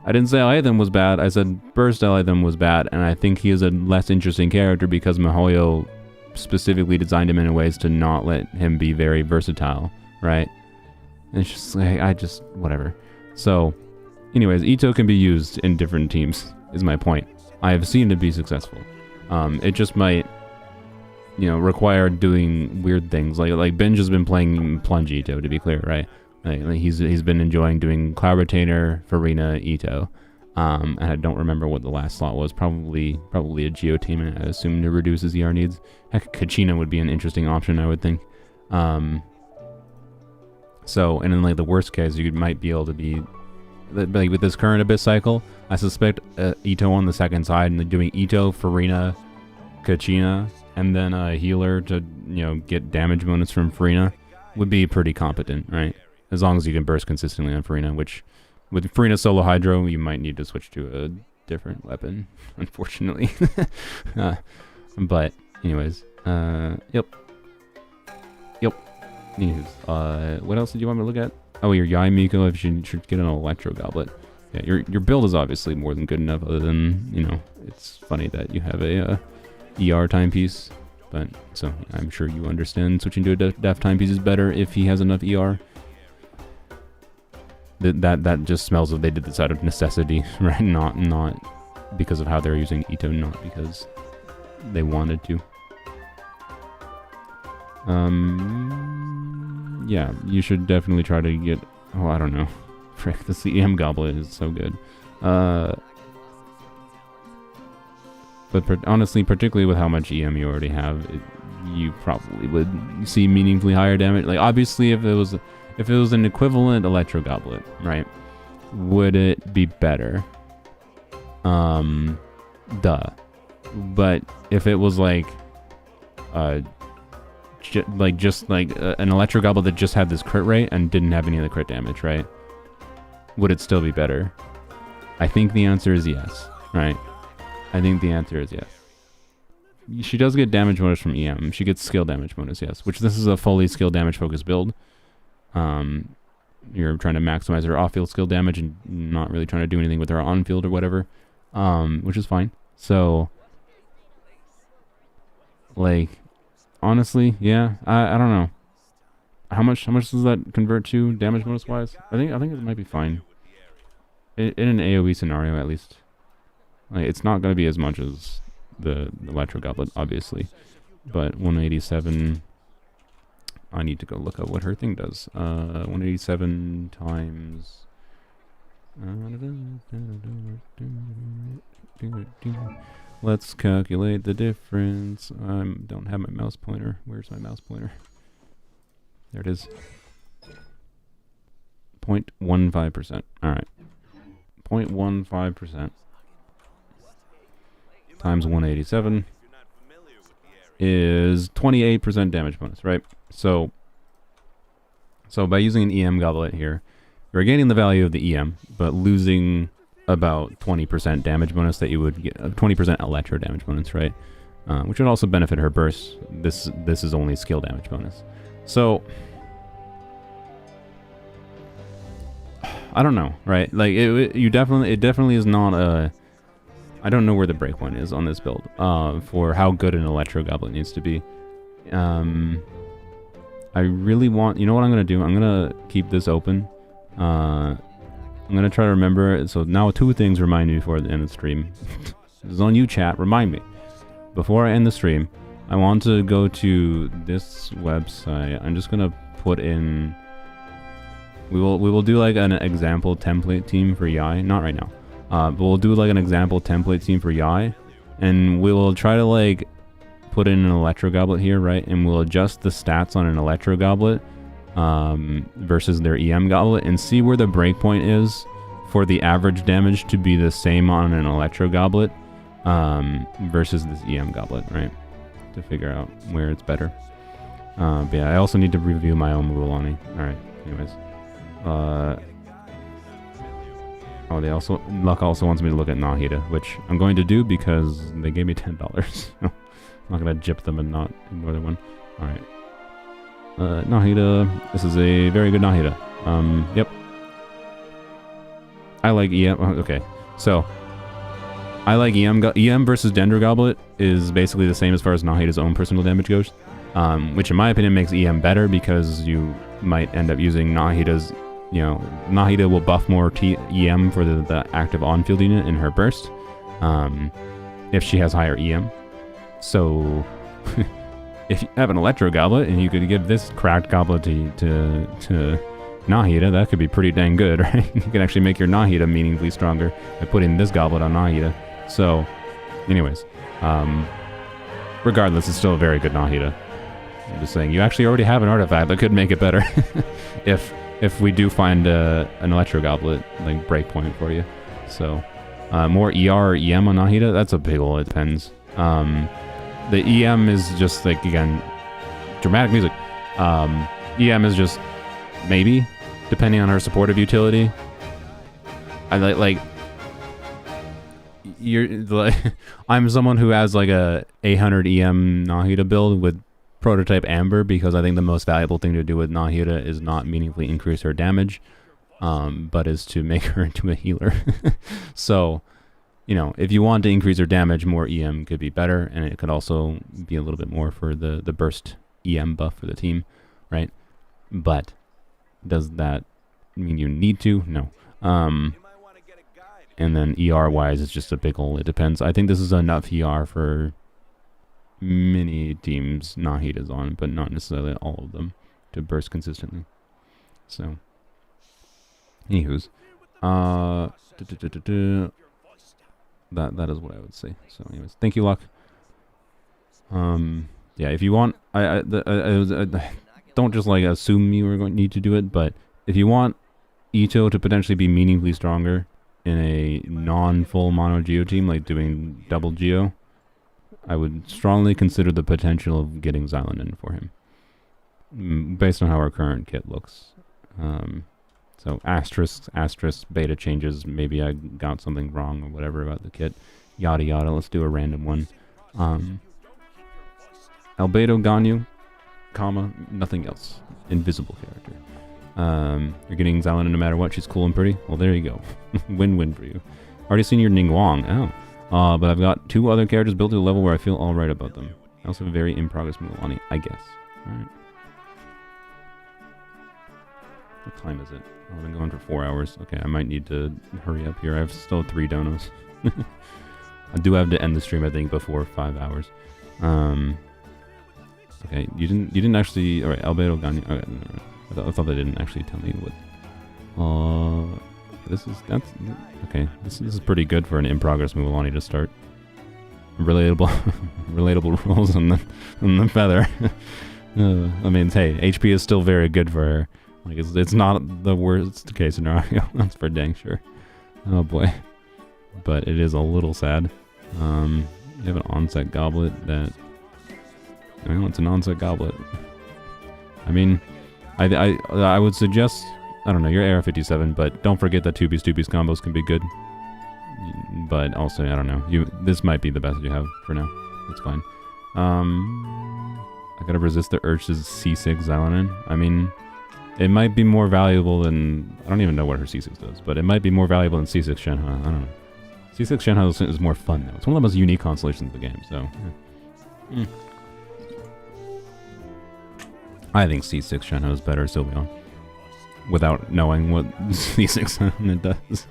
didn't say Alhaitham was bad. I said burst Alhaitham was bad, and I think he is a less interesting character because MiHoYo specifically designed him in ways to not let him be very versatile, right? And it's just like, whatever. So, anyways, Ito can be used in different teams, is my point. I have seen it be successful. It just might, require doing weird things. Like Benj has been playing Plunge Ito, to be clear, right? Like he's been enjoying doing Cloud Retainer, Farina, Ito. And I don't remember what the last slot was. Probably a Geo team, and I assume to reduce his ER needs. Heck, Kachina would be an interesting option, I would think. So, and in like the worst case, you might be able to be, like with this current Abyss cycle, I suspect Ito on the second side, and doing Ito, Farina, Kachina, and then a healer to, get damage bonus from Farina would be pretty competent, right? As long as you can burst consistently on Farina, which with Farina Solo Hydro, you might need to switch to a different weapon, unfortunately. But anyways, yep. Anywho, what else did you want me to look at? Oh, your Yai Miko, if you should get an Electro Goblet. Yeah, your build is obviously more than good enough, other than, it's funny that you have a ER timepiece. But, so, I'm sure you understand switching to a def timepiece is better if he has enough ER. That just smells of they did this out of necessity, right? Not because of how they're using Ito, not because they wanted to. Yeah, you should definitely try to get, I don't know. Frick, the CEM Goblet is so good. But honestly, particularly with how much EM you already have, you probably would see meaningfully higher damage. Like, obviously, if it was an equivalent Electro Goblet, right, would it be better? Duh. But if it was like, just like an Electro Goblet that just had this crit rate and didn't have any of the crit damage, right? Would it still be better? I think the answer is yes, right? I think the answer is yes. She does get damage bonus from EM. She gets skill damage bonus, yes. Which this is a fully skill damage focused build. You're trying to maximize her off-field skill damage and not really trying to do anything with her on-field or whatever, which is fine. So, like, honestly, yeah, I don't know. How much does that convert to damage bonus wise? I think it might be fine. In an AoE scenario, at least. Like, it's not going to be as much as the Electro Goblet, obviously, but 187. I need to go look up what her thing does. 187 times. Let's calculate the difference. I don't have my mouse pointer. Where's my mouse pointer? There it is. 0.15%. Alright. 0.15% times 187 is 28% damage bonus, right? So by using an EM Goblet here, you're gaining the value of the EM, but losing about 20% damage bonus that you would get, 20% Electro damage bonus, right? Which would also benefit her burst. This is only skill damage bonus. So, I don't know, right? Like, it definitely is not a... I don't know where the breakpoint is on this build for how good an Electro Goblet needs to be. I really want... You know what I'm going to do? I'm going to keep this open. I'm going to try to remember... So now 2 things remind me before the end of the stream. This is on you, chat. Remind me. Before I end the stream, I want to go to this website. I'm just going to put in... We will do like an example template team for Yai. Not right now. But we'll do like an example template team for Yai. And we will try to like put in an Electro Goblet here, right? And we'll adjust the stats on an Electro Goblet versus their EM Goblet and see where the breakpoint is for the average damage to be the same on an Electro Goblet versus this EM Goblet, right? To figure out where it's better. But yeah, I also need to review my own Mulan. Alright, anyways. Oh, Luck also wants me to look at Nahida, which I'm going to do because they gave me $10. I'm not gonna gyp them and not ignore the one. Alright. Nahida. This is a very good Nahida. Yep. I like EM. Okay, so I like EM. EM versus Dendro Goblet is basically the same as far as Nahida's own personal damage goes, which in my opinion makes EM better because you might end up using Nahida's. You know, Nahida will buff more EM for the active on-field unit in her burst, if she has higher EM. So, if you have an Electro Goblet and you could give this cracked goblet to Nahida, that could be pretty dang good, right? You can actually make your Nahida meaningfully stronger by putting this goblet on Nahida. So, anyways, regardless, it's still a very good Nahida. I'm just saying, you actually already have an artifact that could make it better if we do find an Electro Goblet like breakpoint for you. So, more ER or EM on Nahida, that's a big ol', it depends. The EM is just like, again, dramatic music. EM is just maybe, depending on her supportive utility. I like I'm someone who has like a 800 EM Nahida build with prototype Amber because I think the most valuable thing to do with Nahida is not meaningfully increase her damage, but is to make her into a healer. So, you know, if you want to increase her damage, more EM could be better, and it could also be a little bit more for the burst EM buff for the team, right? But does that mean you need to? No. And then ER wise, it's just a big hole. It depends. I think this is enough ER for many teams Nahida's on, but not necessarily all of them to burst consistently. So, anywho's, that is what I would say. So, anyways, thank you, Luck. Yeah, if you want, don't just like assume you were going to need to do it, but if you want Ito to potentially be meaningfully stronger in a non-full mono Geo team, like doing double Geo, I would strongly consider the potential of getting Xylan in for him, based on how our current kit looks. So asterisk, beta changes, maybe I got something wrong or whatever about the kit, yada yada. Let's do a random one. Albedo Ganyu, comma, nothing else. Invisible character. You're getting Xylan no matter what. She's cool and pretty. Well, there you go. Win-win for you. Already seen your Ningguang. Oh. But I've got 2 other characters built to a level where I feel alright about them. I also have a very in-progress Mulan, I guess. Alright. What time is it? Oh, I've been going for 4 hours. Okay, I might need to hurry up here. I have still 3 donos. I do have to end the stream, I think, before 5 hours. Okay, you didn't actually... Alright, Albedo Ganyu... Okay, no. I thought they didn't actually tell me what... This is pretty good for an in-progress Mulan to start. Relatable rules on the feather. I mean, hey, HP is still very good for her. Like, it's not the worst case scenario. That's for dang sure. Oh boy. But it is a little sad. You have an onset goblet that... Well, it's an onset goblet. I mean, I would suggest... I don't know, you're AR-57, but don't forget that 2B-2B combos can be good. But also, I don't know. This might be the best you have for now. It's fine. I gotta resist the urge to C6 Xylan. I mean, it might be more valuable than... I don't even know what her C6 does, but it might be more valuable than C6 Shenhe. I don't know. C6 Shenhe is more fun, though. It's one of the most unique constellations of the game, so... Yeah. I think C6 Shenhe is better, Sylveon. Without knowing what C6 Shenhe does.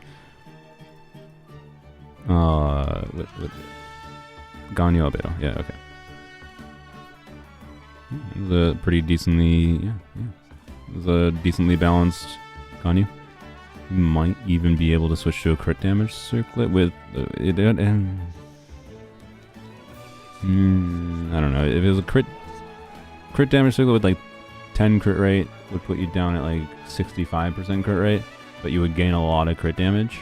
With Ganyu Albedo. Yeah, okay. It was a pretty decently... Yeah. It was a decently balanced on you. You might even be able to switch to a crit damage circlet with it. I don't know. If it was a crit damage circlet with like 10 crit rate, would put you down at like 65% crit rate, but you would gain a lot of crit damage.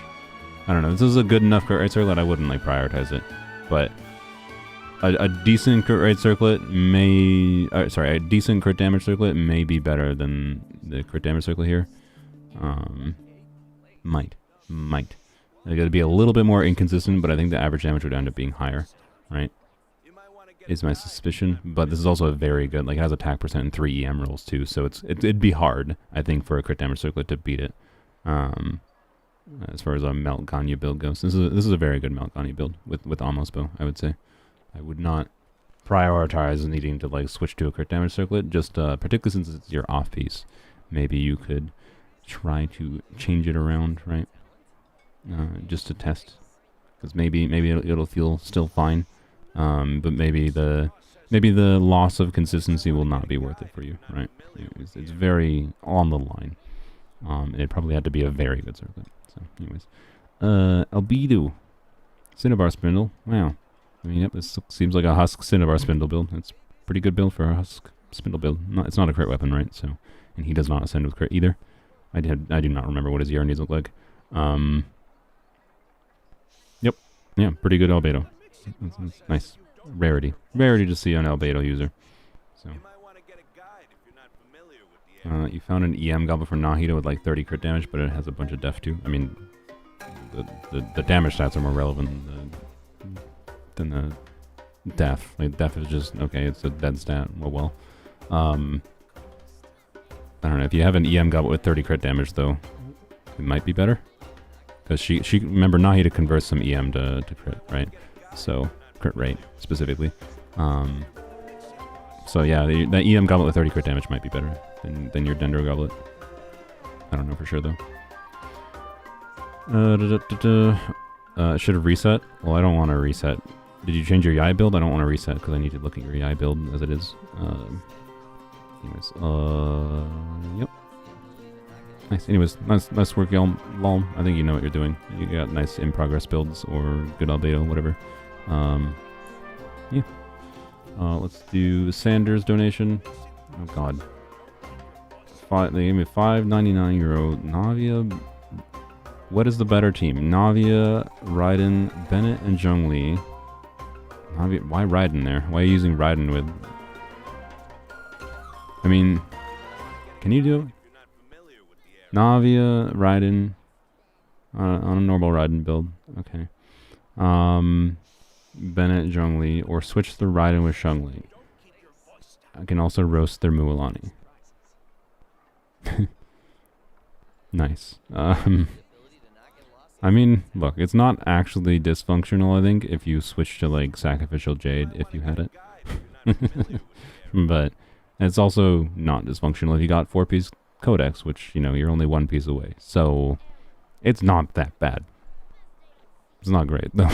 I don't know. This is a good enough crit rate circlet. I wouldn't like prioritize it, but a decent crit rate circlet may. A decent crit damage circlet may be better than the crit damage circlet here. Might. Like, it'd be a little bit more inconsistent, but I think the average damage would end up being higher, right? Is my suspicion. But this is also a very good, like, it has attack percent and 3 EM rolls too, so it'd be hard, I think, for a crit damage circlet to beat it. As far as a Melt Ganya build goes, this is a very good Melt Ganya build with Almost Bow, I would say. I would not prioritize needing to like switch to a crit damage circlet, just particularly since it's your off piece. Maybe you could try to change it around, right? Just to test, because maybe it'll feel still fine, but maybe the loss of consistency will not be worth it for you, right? It's very on the line. It probably had to be a very good circlet. So, anyways, Albedo, Cinnabar Spindle. Wow. I mean, yep, this seems like a Husk Cinnabar Spindle build. It's a pretty good build for a Husk Spindle build. It's not a crit weapon, right? So, and he does not ascend with crit either. I do not remember what his ER needs look like. Yep. Yeah, pretty good Albedo. That's nice. Rarity to see an Albedo user. So. You found an EM goblet for Nahida with like 30 crit damage, but it has a bunch of def too. I mean, the damage stats are more relevant than the def. Like, def is just, okay, it's a dead stat. Well. I don't know. If you have an EM goblet with 30 crit damage, though, it might be better. Because she remember, Nahida converts some EM to crit, right? So, crit rate, specifically. So yeah, that EM goblet with 30 crit damage might be better than your Dendro goblet. I don't know for sure, though. Should have reset? Well, I don't want to reset. Did you change your Yai build? I don't want to reset because I need to look at your Yai build as it is. Anyways, yep. Nice. Anyways, nice work, y'all. Lol. I think you know what you're doing. You got nice in-progress builds or good albedo, whatever. Yeah. Let's do Sanders donation. Oh God. They gave me €5.99. Navia. What is the better team? Navia, Raiden, Bennett, and Zhongli. Navia. Why Raiden there? Why are you using Raiden with? I mean, can you do it? Navia, Raiden, on a normal Raiden build. Okay. Bennett, Zhongli, or switch the Raiden with Zhongli. I can also roast their Mualani. Nice. I mean, look, it's not actually dysfunctional, I think, if you switch to, like, Sacrificial Jade, if you had it. But it's also not dysfunctional if you got 4-piece Codex, which, you know, you're only 1 piece away. So, it's not that bad. It's not great, though.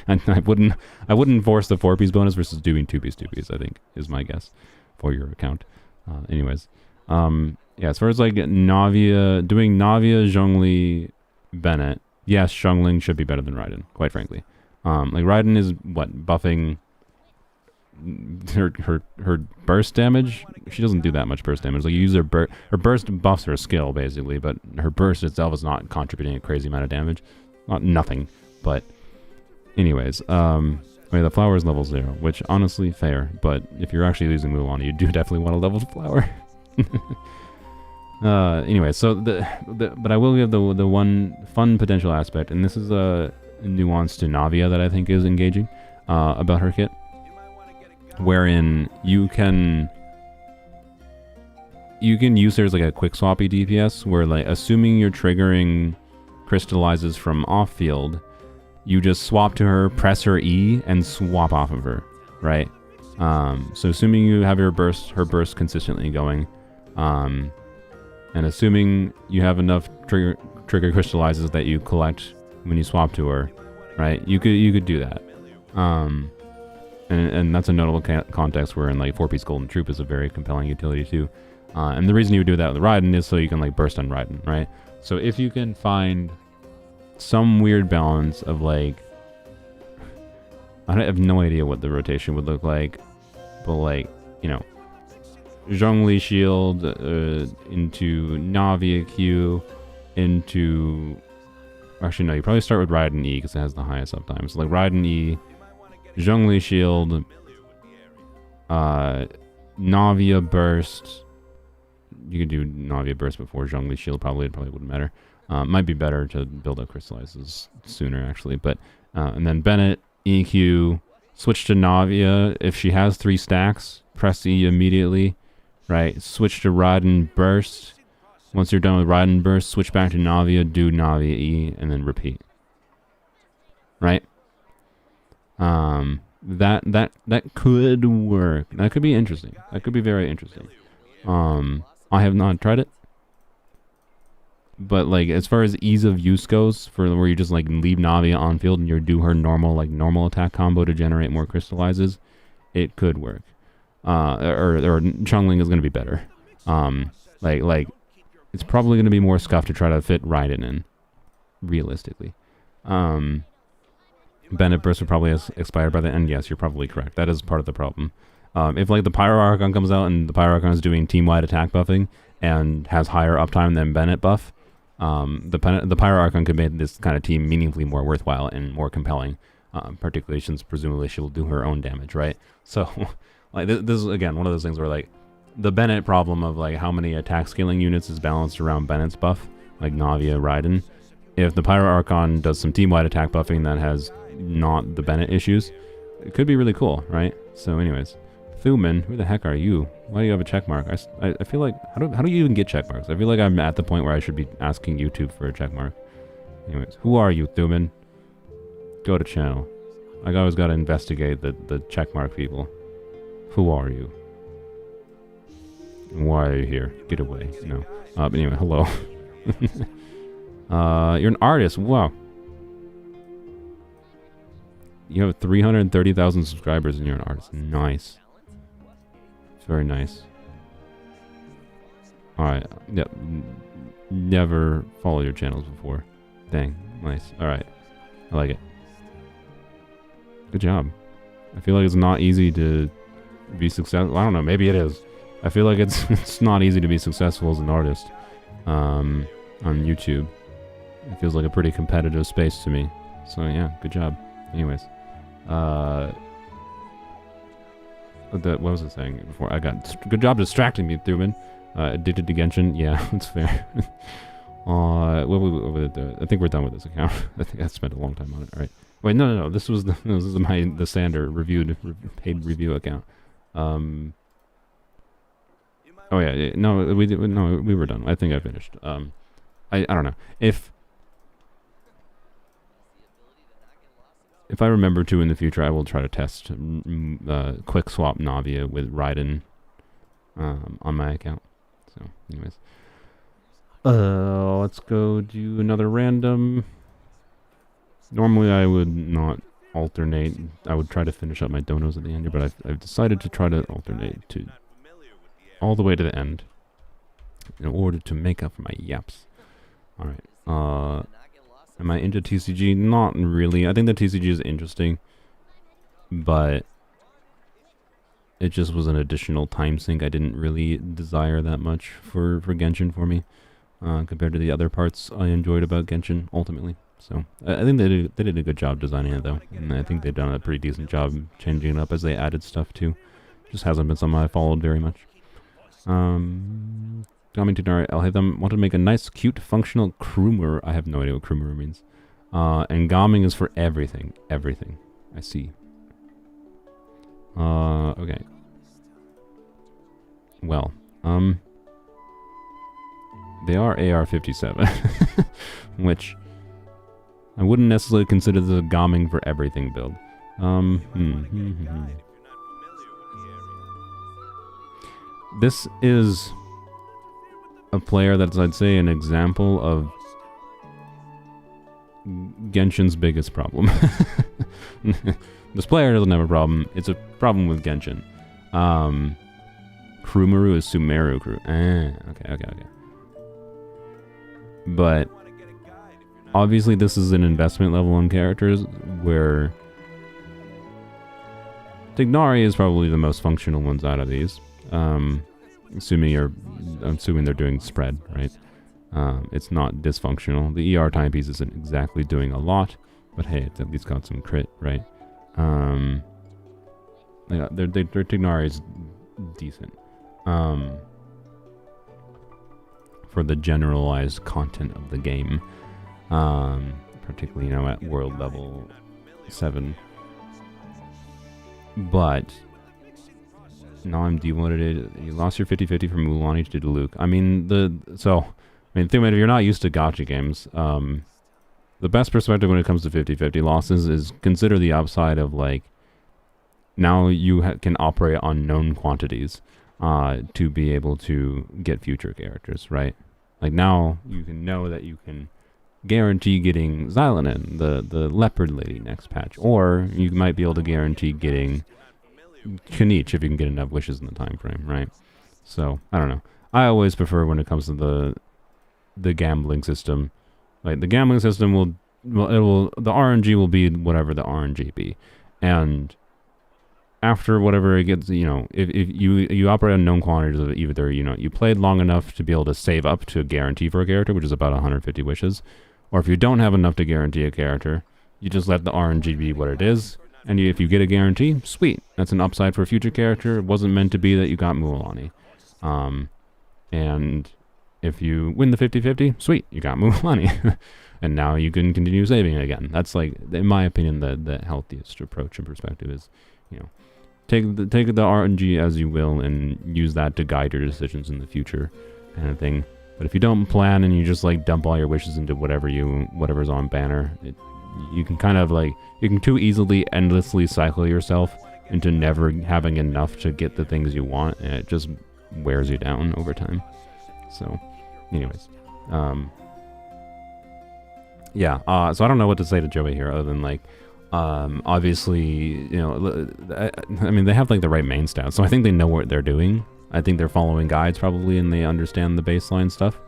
And I wouldn't force the 4-piece bonus versus doing 2-piece, I think, is my guess for your account. Anyways. Yeah, as far as, like, Navia, doing Navia, Zhongli, Bennett, yes, Xiangling should be better than Raiden, quite frankly. Like, Raiden is, what, buffing her burst damage? She doesn't do that much burst damage. Like, you use her burst buffs her skill, basically, but her burst itself is not contributing a crazy amount of damage. Not nothing, but anyways, wait, the flower is level 0, which honestly fair, but if you're actually using Mulan, you do definitely want a leveled flower. Anyway, so but I will give the one fun potential aspect, and this is a nuance to Navia that I think is engaging about her kit, wherein you can use her as like a quick swappy DPS, where, like, assuming you're triggering crystallizes from off field, you just swap to her, press her E, and swap off of her, right? So assuming you have her burst consistently going, and assuming you have enough trigger crystallizes that you collect when you swap to her, right? You could do that. And that's a notable context where, in, like, 4-piece Golden Troop is a very compelling utility too. And the reason you would do that with Raiden is so you can like burst on Raiden, right? So if you can find some weird balance of like, I have no idea what the rotation would look like, but like, you know, Zhongli shield into Navia Q into, actually no, you probably start with Raiden E because it has the highest uptime. So like Raiden E, Zhongli shield, Navia burst. You could do Navia burst before Zhongli shield. Probably, it probably wouldn't matter. Might be better to build up crystallizes sooner actually, but and then Bennett EQ, switch to Navia. If she has 3 stacks, press E immediately. Right, switch to Raiden burst. Once you're done with Raiden burst, switch back to Navia, do Navia E, and then repeat. Right. That could work. That could be interesting. That could be very interesting. I have not tried it, but like as far as ease of use goes, for where you just like leave Navia on field and you do her normal attack combo to generate more crystallizes, it could work. Or Chungling is going to be better. Like it's probably going to be more scuff to try to fit Raiden in, realistically. Bennett burst will probably expire by the end. Yes, you're probably correct. That is part of the problem. If like the Pyro Archon comes out and the Pyro Archon is doing team-wide attack buffing and has higher uptime than Bennett buff, the Pyro Archon could make this kind of team meaningfully more worthwhile and more compelling, particularly since presumably she'll do her own damage, right? So, like this is again one of those things where like the Bennett problem of like how many attack scaling units is balanced around Bennett's buff, like Navia, Raiden. If the Pyro Archon does some team-wide attack buffing that has not the Bennett issues, it could be really cool, right? So anyways, Thuman, who the heck are you? Why do you have a check mark? I feel like, how do you even get check marks? I feel like I'm at the point where I should be asking YouTube for a check mark. Anyways, who are you, Thuman? Go to channel. I always gotta investigate the check mark people. Who are you? Why are you here? Get away. No. But anyway, hello. You're an artist. Wow. You have 330,000 subscribers and you're an artist. Nice. It's very nice. Alright. Yep. Never followed your channels before. Dang. Nice. Alright. I like it. Good job. I feel like it's not easy to be successful. I don't know. Maybe it is. I feel like it's not easy to be successful as an artist on YouTube. It feels like a pretty competitive space to me. So yeah, good job. Anyways. What was I saying before? Good job distracting me, Thuman. Addicted to Genshin. Yeah, that's fair. I think we're done with this account. I think I spent a long time on it. All right. Wait, no. This is the Sander paid review account. Oh yeah, no, we were done. I think I finished. I don't know if I remember to in the future, I will try to test quick swap Navia with Raiden on my account. So, anyways, let's go do another random. Normally, I would not alternate. I would try to finish up my donos at the end, but I've decided to try to alternate to all the way to the end in order to make up for my yaps. All right. Am I into TCG? Not really. I think the TCG is interesting, but it just was an additional time sink. I didn't really desire that much for Genshin for me, compared to the other parts I enjoyed about Genshin ultimately. So I think they did a good job designing it though, and I think they've done a pretty decent job changing it up as they added stuff too. Just hasn't been something I followed very much. Coming to Nara, I'll have them want to make a nice, cute, functional Kroomer. I have no idea what Kroomer means. And Gaming is for everything. Everything. I see. Okay. Well, they are AR-57, which I wouldn't necessarily consider the Gaming for everything build. This is a player that's, I'd say, an example of Genshin's biggest problem. This player doesn't have a problem. It's a problem with Genshin. Krumaru is Sumeru Kru. Okay. But obviously this is an investment level on characters where Tignari is probably the most functional ones out of these. Assuming they're doing spread, right? It's not dysfunctional. The ER timepiece isn't exactly doing a lot, but hey, it's at least got some crit, right? Yeah, their Tignari is decent. For the generalized content of the game. Particularly, at world level 7. But now I'm demoted. You lost your 50-50 from Mulaney to Diluc. Think about it, if you're not used to gacha games, the best perspective when it comes to 50-50 losses is consider the upside of, like, now you can operate on known quantities to be able to get future characters, right? Like, now you can know that you can guarantee getting Xylonin, the leopard lady, next patch. Or you might be able to guarantee getting Kanich if you can get enough wishes in the time frame, right? So, I don't know. I always prefer when it comes to the gambling system. Like, the gambling system the RNG will be whatever the RNG be. And after whatever it gets, if you operate on known quantities of either, you played long enough to be able to save up to guarantee for a character, which is about 150 wishes, or if you don't have enough to guarantee a character, you just let the RNG be what it is, and if you get a guarantee, sweet. That's an upside for a future character. It wasn't meant to be that you got Mualani. And if you win the 50-50, sweet, you got Mualani. And now you can continue saving again. That's, like, in my opinion, the healthiest approach and perspective is, take the RNG as you will and use that to guide your decisions in the future, kind of thing. But if you don't plan and you just, like, dump all your wishes into whatever's on banner, you can kind of, like, you can too easily endlessly cycle yourself into never having enough to get the things you want, and it just wears you down over time. So, anyways, yeah. So I don't know what to say to Joey here other than, like, obviously, I mean, they have, like, the right main stats, so I think they know what they're doing. I think they're following guides probably, and they understand the baseline stuff.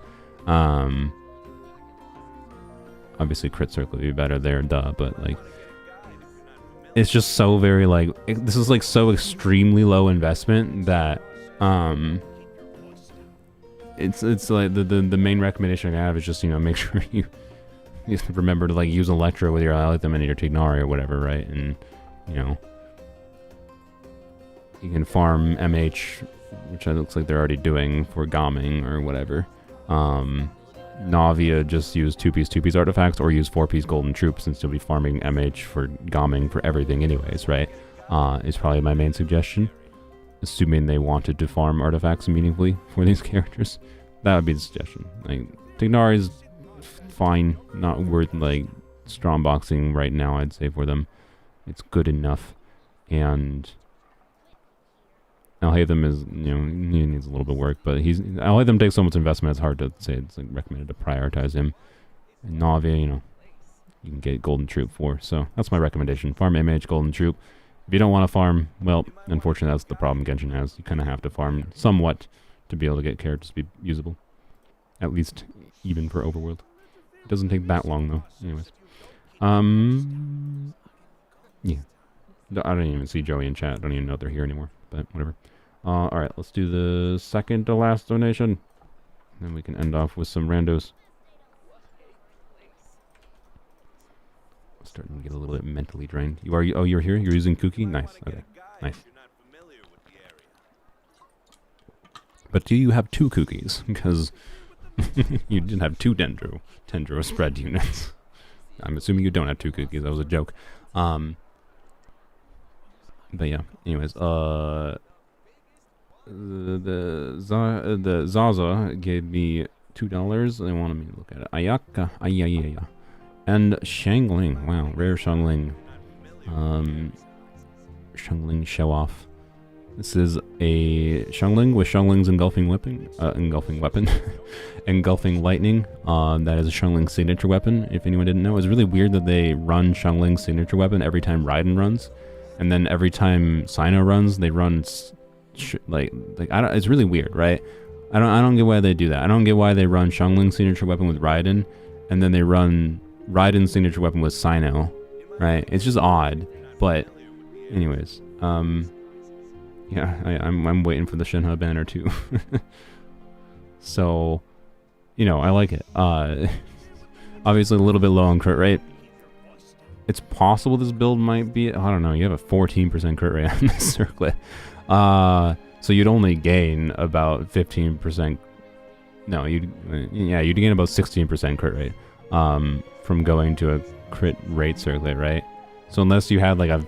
Obviously crit circle would be better there, duh, but, like, it's just so very, like, this is, like, so extremely low investment that, it's like, the main recommendation I have is just, make sure you remember to, like, use Electro with your Alitham and your Tignari or whatever, right? And, you can farm MH, which it looks like they're already doing, for Gaming or whatever. Navia just use 2-piece artifacts, or use 4-piece golden troops, since you'll be farming MH for Gaming for everything anyways, right? Is probably my main suggestion. Assuming they wanted to farm artifacts meaningfully for these characters. That would be the suggestion. Like, Tignari's fine, not worth, like, strong boxing right now, I'd say, for them. It's good enough. And Alhaitham is, he needs a little bit of work, but Alhaitham takes so much investment, it's hard to say it's, like, recommended to prioritize him. And Navia, you can get Golden Troop for. So that's my recommendation. Farm MH, Golden Troop. If you don't want to farm, well, unfortunately that's the problem Genshin has. You kind of have to farm somewhat to be able to get characters to be usable. At least even for Overworld. It doesn't take that long, though. Anyways. Yeah. I don't even see Joey in chat. I don't even know they're here anymore. But whatever. Alright, let's do the second to last donation. Then we can end off with some randos. Starting to get a little bit mentally drained. Oh, you're here? You're using Kuki? Nice. Okay. Nice. But do you have 2 cookies? Because you didn't have 2 Dendro spread units. I'm assuming you don't have 2 cookies. That was a joke. But yeah. Anyways, the Zaza gave me $2. They wanted me to look at it. Ayaka, Ayaya, and Shangling. Wow, rare Shangling. Shangling show off. This is a Shangling with Shangling's engulfing weapon, engulfing lightning. That is a Shangling signature weapon. If anyone didn't know, it's really weird that they run Shangling's signature weapon every time Raiden runs, and then every time Sino runs, they run like I don't. It's really weird, right? I don't get why they do that. I don't get why they run Xiangling's signature weapon with Raiden, and then they run Raiden's signature weapon with Sino, right? It's just odd. But, anyways, yeah, I'm waiting for the Shenhe banner too. So, you know, I like it. Obviously a little bit low on crit rate. It's possible this build might be, I don't know, you have a 14% crit rate on this circlet. So you'd only gain about 15%. No, you'd gain about 16% crit rate from going to a crit rate circlet, right? So unless you had like I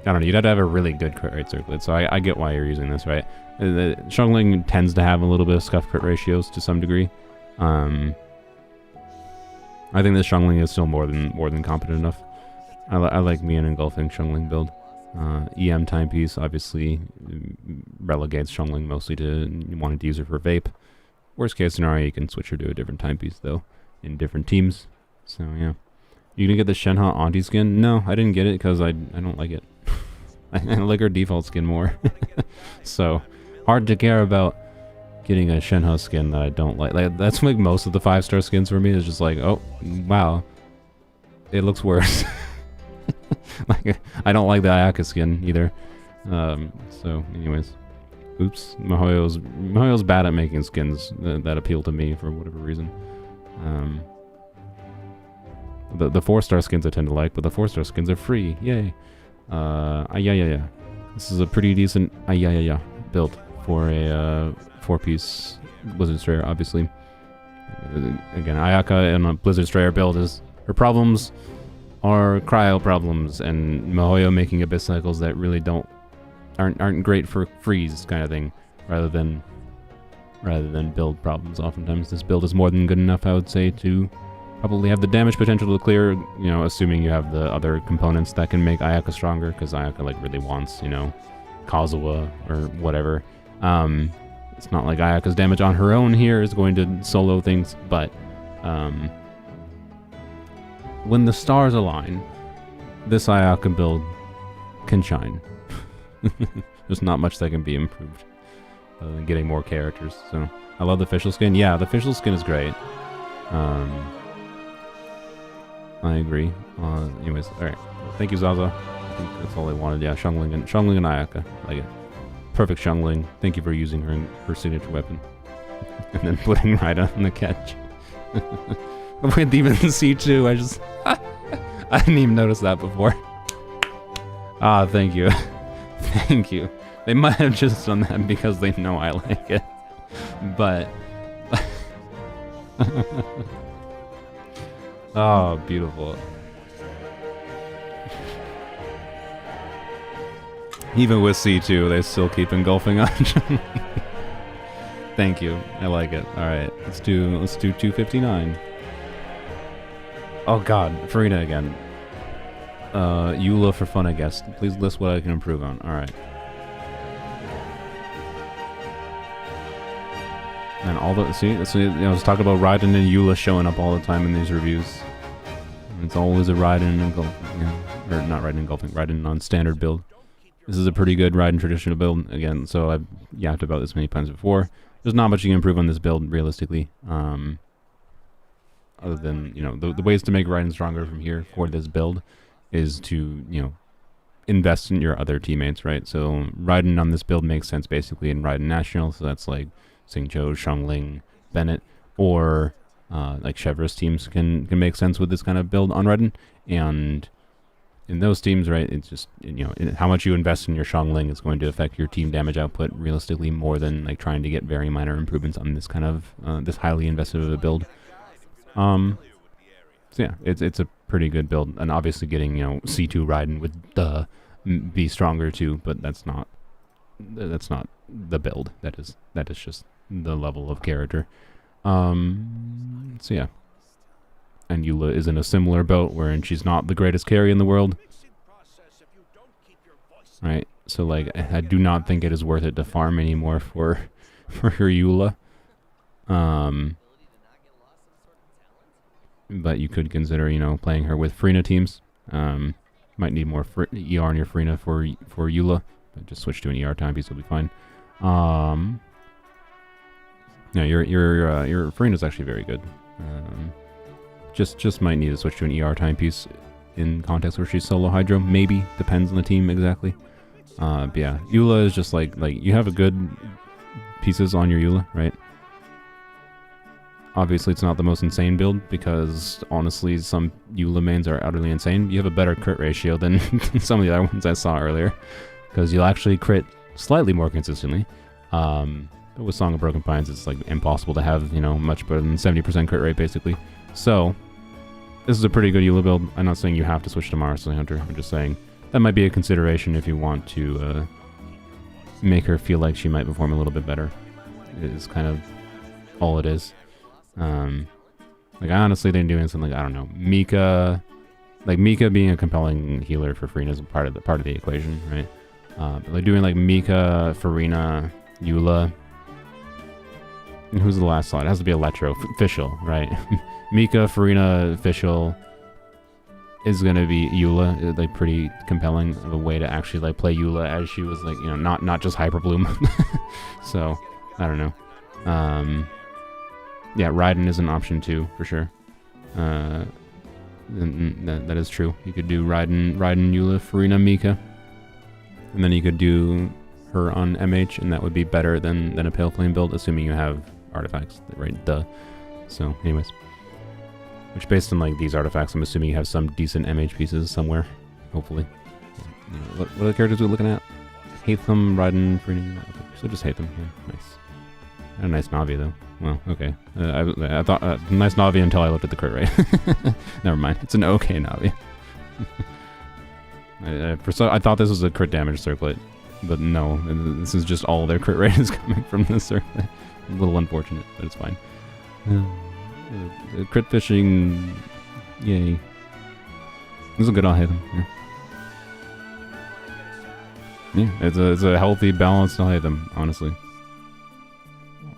don't know, you'd have to have a really good crit rate circlet. So I get why you're using this, right? Xiangling tends to have a little bit of scuff crit ratios to some degree. I think this Xiangling is still more than competent enough. I like me an engulfing Xiangling build. EM timepiece obviously relegates Xiangling mostly to wanting to use her for vape. Worst case scenario, you can switch her to a different timepiece though, in different teams. So yeah. You gonna get the Shenhe Auntie skin? No, I didn't get it because I don't like it. I like her default skin more. So hard to care about getting a Shenhe skin that I don't like. Like that's like most of the 5-star skins for me is just like, oh wow, it looks worse. Like I don't like the Ayaka skin either. So anyways, oops. Mihoyo's bad at making skins that appeal to me for whatever reason. The 4-star skins I tend to like, but the 4-star skins are free. Yay. Yeah. This is a pretty decent build for a 4-piece Blizzard Strayer, obviously. Again, Ayaka in a Blizzard Strayer build is her problems are cryo problems and Mihoyo making abyss cycles that really aren't great for freeze kind of thing, rather than build problems. Oftentimes this build is more than good enough, I would say, to probably have the damage potential to clear, you know, assuming you have the other components that can make Ayaka stronger, because Ayaka like really wants, you know, Kazuha or whatever. It's not like Ayaka's damage on her own here is going to solo things, but when the stars align, this Ayaka build can shine. There's not much that can be improved other than getting more characters. So I love the official skin. Yeah, the official skin is great. I agree. Anyways, alright. Thank you, Zaza. I think that's all I wanted. Yeah, Xiangling and Ayaka. Like it. Perfect Xiangling. Thank you for using her signature weapon. And then putting Raida in the catch. With even C2, I just... I didn't even notice that before. Ah, thank you. Thank you. They might have just done that because they know I like it. But... Oh, beautiful. Even with C2, they still keep engulfing on. Thank you. I like it. Alright, let's do 259. Oh god, Farina again. Eula for fun, I guess. Please list what I can improve on. Alright. And all the I was talking about Raiden and Eula showing up all the time in these reviews. It's always a Raiden engulfing, or not Raiden engulfing, Raiden on standard build. This is a pretty good Raiden traditional build again. So I've yapped about this many times before. There's not much you can improve on this build realistically, other than the ways to make Raiden stronger from here for this build is to invest in your other teammates, right? So Raiden on this build makes sense basically in Raiden National, so that's like Xingqiu, Xiangling, Bennett, or like Chevrolet's teams can make sense with this kind of build on Raiden. And in those teams, right, it's just how much you invest in your Xiangling is going to affect your team damage output realistically more than like trying to get very minor improvements on this kind of this highly invested of a build. So yeah, it's a pretty good build, and obviously getting C2 Raiden would be stronger too, but that's not the build. That is just the level of character. So yeah, and Eula is in a similar boat wherein she's not the greatest carry in the world, right? So like I do not think it is worth it to farm anymore for her Eula. But you could consider, playing her with Frina teams. Might need more ER on your Frina for Eula. But just switch to an ER timepiece, will be fine. Yeah, your Farina's actually very good. Just might need to switch to an ER timepiece in context where she's solo hydro. Maybe, depends on the team exactly. But yeah, Eula is just like you have a good pieces on your Eula, right? Obviously, it's not the most insane build because honestly, some Eula mains are utterly insane. You have a better crit ratio than some of the other ones I saw earlier because you'll actually crit slightly more consistently. But with Song of Broken Pines, it's like impossible to have, much better than 70% crit rate basically. So, this is a pretty good Eula build. I'm not saying you have to switch to Marsley Hunter. I'm just saying that might be a consideration if you want to make her feel like she might perform a little bit better. Is kind of all it is. Like I honestly didn't do anything like, I don't know, Mika. Like Mika being a compelling healer for Farina is part of the equation, right? But like doing like Mika, Farina, Eula. And who's the last slot? It has to be Electro, Fischl, right? Mika, Farina, Fischl is gonna be Eula, like pretty compelling of a way to actually like play Eula as she was like, not just Hyper Bloom. So I don't know. Yeah, Raiden is an option too, for sure. That is true. You could do Raiden, Eula, Farina, Mika. And then you could do her on MH, and that would be better than a Pale Flame build, assuming you have artifacts, right? Duh. So, anyways. Which, based on like these artifacts, I'm assuming you have some decent MH pieces somewhere. Hopefully. What are the characters we're looking at? Hatham, Raiden, Farina. Okay, so just Hatham. Yeah, nice. And a nice Navi, though. Well, okay. I thought nice Navi until I looked at the crit rate. Never mind. It's an okay Navi. I thought this was a crit damage circlet, but no. This is just all their crit rate is coming from this circlet. A little unfortunate, but it's fine. Crit fishing, yay. This is a good. I'll hit them. Yeah, it's a healthy, balanced. I'll hit them. Honestly.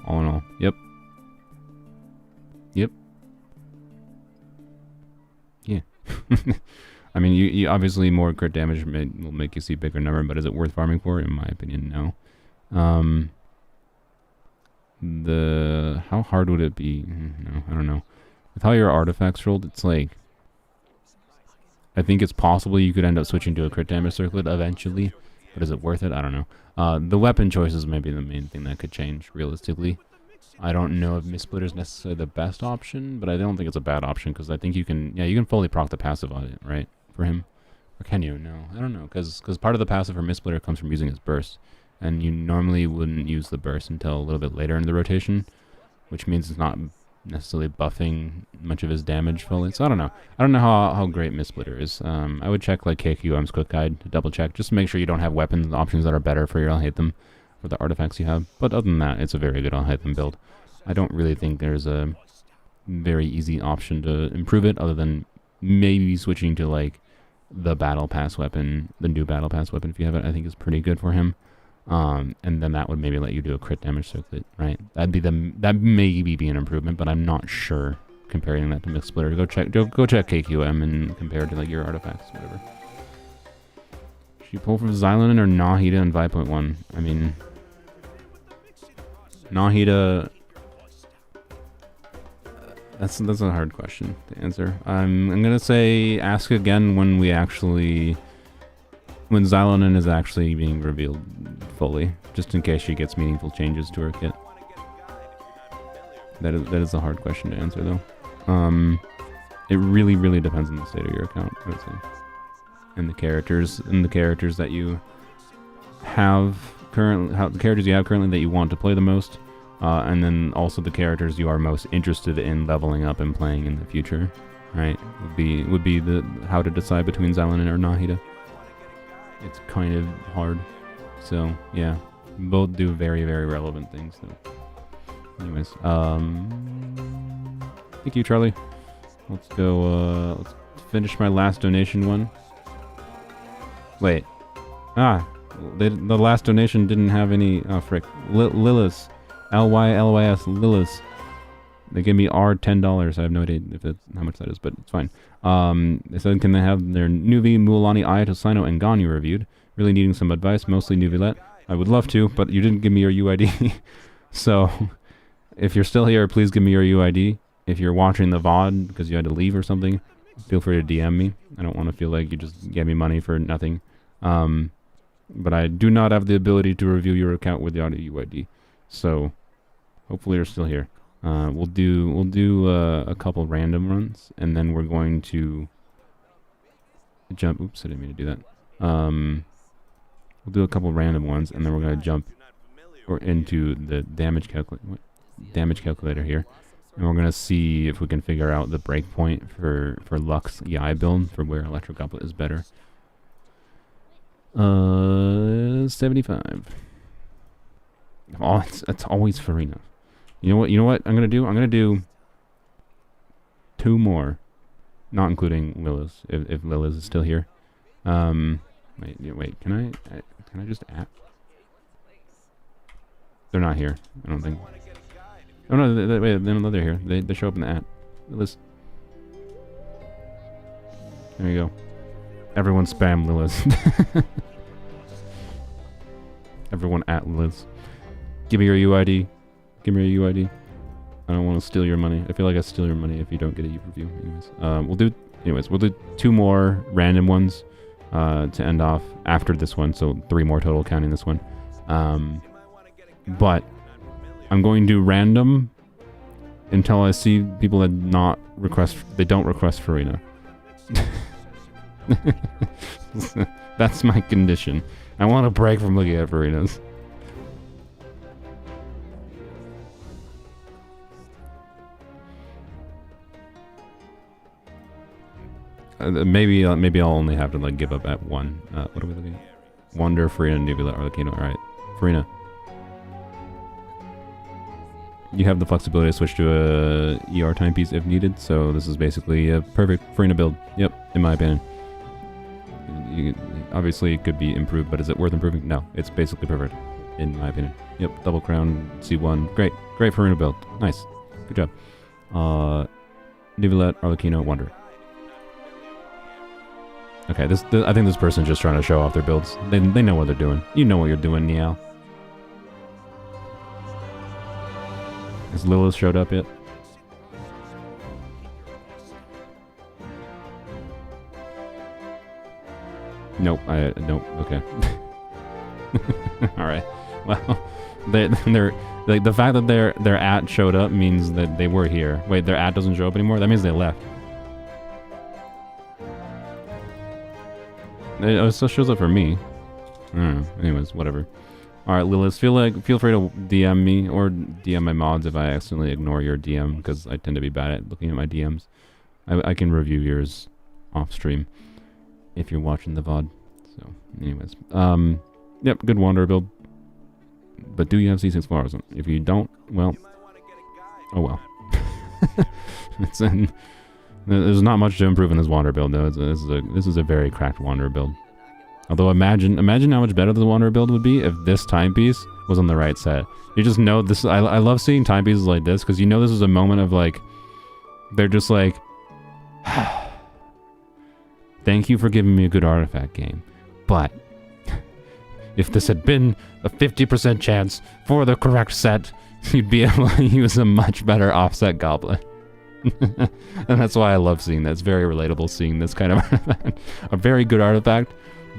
All in all, yep. Yeah. I mean, you obviously more crit damage will make you see a bigger number, but is it worth farming for? In my opinion, no. How hard would it be? No, I don't know. With how your artifacts rolled, it's like I think it's possible you could end up switching to a crit damage circlet eventually, but is it worth it? I don't know. The weapon choices may be the main thing that could change realistically. I don't know if Mistsplitter is necessarily the best option, but I don't think it's a bad option because I think you can fully proc the passive on it, right? For him. Or can you? No, I don't know, because part of the passive for Mistsplitter comes from using his burst, and you normally wouldn't use the burst until a little bit later in the rotation, which means it's not necessarily buffing much of his damage fully. So I don't know. I don't know how great Mistsplitter is. I would check like KQM's quick guide to double check, just to make sure you don't have weapons options that are better for your I'll hate them, for the artifacts you have. But other than that, it's a very good I'll hate them build. I don't really think there's a very easy option to improve it, other than maybe switching to like the battle pass weapon, the new battle pass weapon if you have it. I think is pretty good for him. And then that would maybe let you do a crit damage circlet, right? That maybe be an improvement, but I'm not sure comparing that to Mistsplitter. Go check KQM and compare it to like your artifacts, whatever. Should you pull from Xylonin or Nahida in 5.1? I mean, Nahida. That's a hard question to answer. I'm gonna say ask again when Xylonin is actually being revealed fully, just in case she gets meaningful changes to her kit. That is a hard question to answer though. It really depends on the state of your account, I would say, and the characters that you have currently, the characters you have currently that you want to play the most. And then also the characters you are most interested in leveling up and playing in the future, right? Would be the how to decide between Xylonin or Nahida. It's kind of hard. So yeah, both do very relevant things. So. Anyways, thank you, Charlie. Let's go. Let's finish my last donation one. Wait, the last donation didn't have any. Oh frick, Lilith. Lylys, They give me $10. I have no idea if that's how much that is, but it's fine. They said, can they have their Nuvi, Mualani, Ayatosino, and Ganyu reviewed? Really needing some advice, mostly Nuvilet. I would love to, but you didn't give me your UID. So, if you're still here, please give me your UID. If you're watching the VOD because you had to leave or something, feel free to DM me. I don't want to feel like you just gave me money for nothing. But I do not have the ability to review your account with the audio UID. So, hopefully you're still here. We'll do a couple random runs, and then we're going to jump. Oops, I didn't mean to do that. We'll do a couple random ones, and then we're going to jump into the damage calculator here, and we're going to see if we can figure out the breakpoint for Lux EI build for where Electro Goblet is better. 75. Oh, it's always Farina. You know what I'm gonna do? I'm gonna do 2 more, not including Lilith, if Lilith is still here. Wait, can I just add? They're not here, I don't think. Oh no, wait, they're here. They show up in the at. Lilith. There you go. Everyone spam Lilith. Everyone at Lilith. Give me your UID. Give me your UID. I don't want to steal your money. I feel like I steal your money if you don't get a review. Anyways, we'll do 2 more random ones to end off after this one. So 3 more total, counting this one. But I'm going to random until I see people that don't request Farina. That's my condition. I want a break from looking at Farinas. Maybe I'll only have to like give up at 1. What are we looking at? Wonder, Farina, Nebula, Arlecchino. All right, Farina. You have the flexibility to switch to a ER timepiece if needed, so this is basically a perfect Farina build. Yep, in my opinion. Obviously, it could be improved, but is it worth improving? No, it's basically perfect, in my opinion. Yep, double crown, C1. Great Farina build. Nice. Good job. Nivelet, Arlecchino, Wonder. Okay, I think this person's just trying to show off their builds. They know what they're doing. You know what you're doing, Niall. Has Lilith showed up yet? Nope. Nope. Okay. All right. Well, they're like the fact that their at showed up means that they were here. Wait, their at doesn't show up anymore. That means they left. It still shows up for me. I don't know. Anyways, whatever. All right, Lilith, feel free to DM me or DM my mods if I accidentally ignore your DM, because I tend to be bad at looking at my DMs. I can review yours off stream if you're watching the VOD. So, anyways, yep, good Wanderer build. But do you have C6 flowers? If you don't, well, oh well. There's not much to improve in this Wanderer build, though. This is a very cracked Wanderer build. Although imagine how much better the Wanderer build would be if this timepiece was on the right set. You just know this. I love seeing timepieces like this, because you know this is a moment of like, they're just like, thank you for giving me a good artifact game, but if this had been a 50% chance for the correct set, you'd be able to use a much better offset goblet. And that's why I love seeing that. It's very relatable seeing this kind of artifact. A very good artifact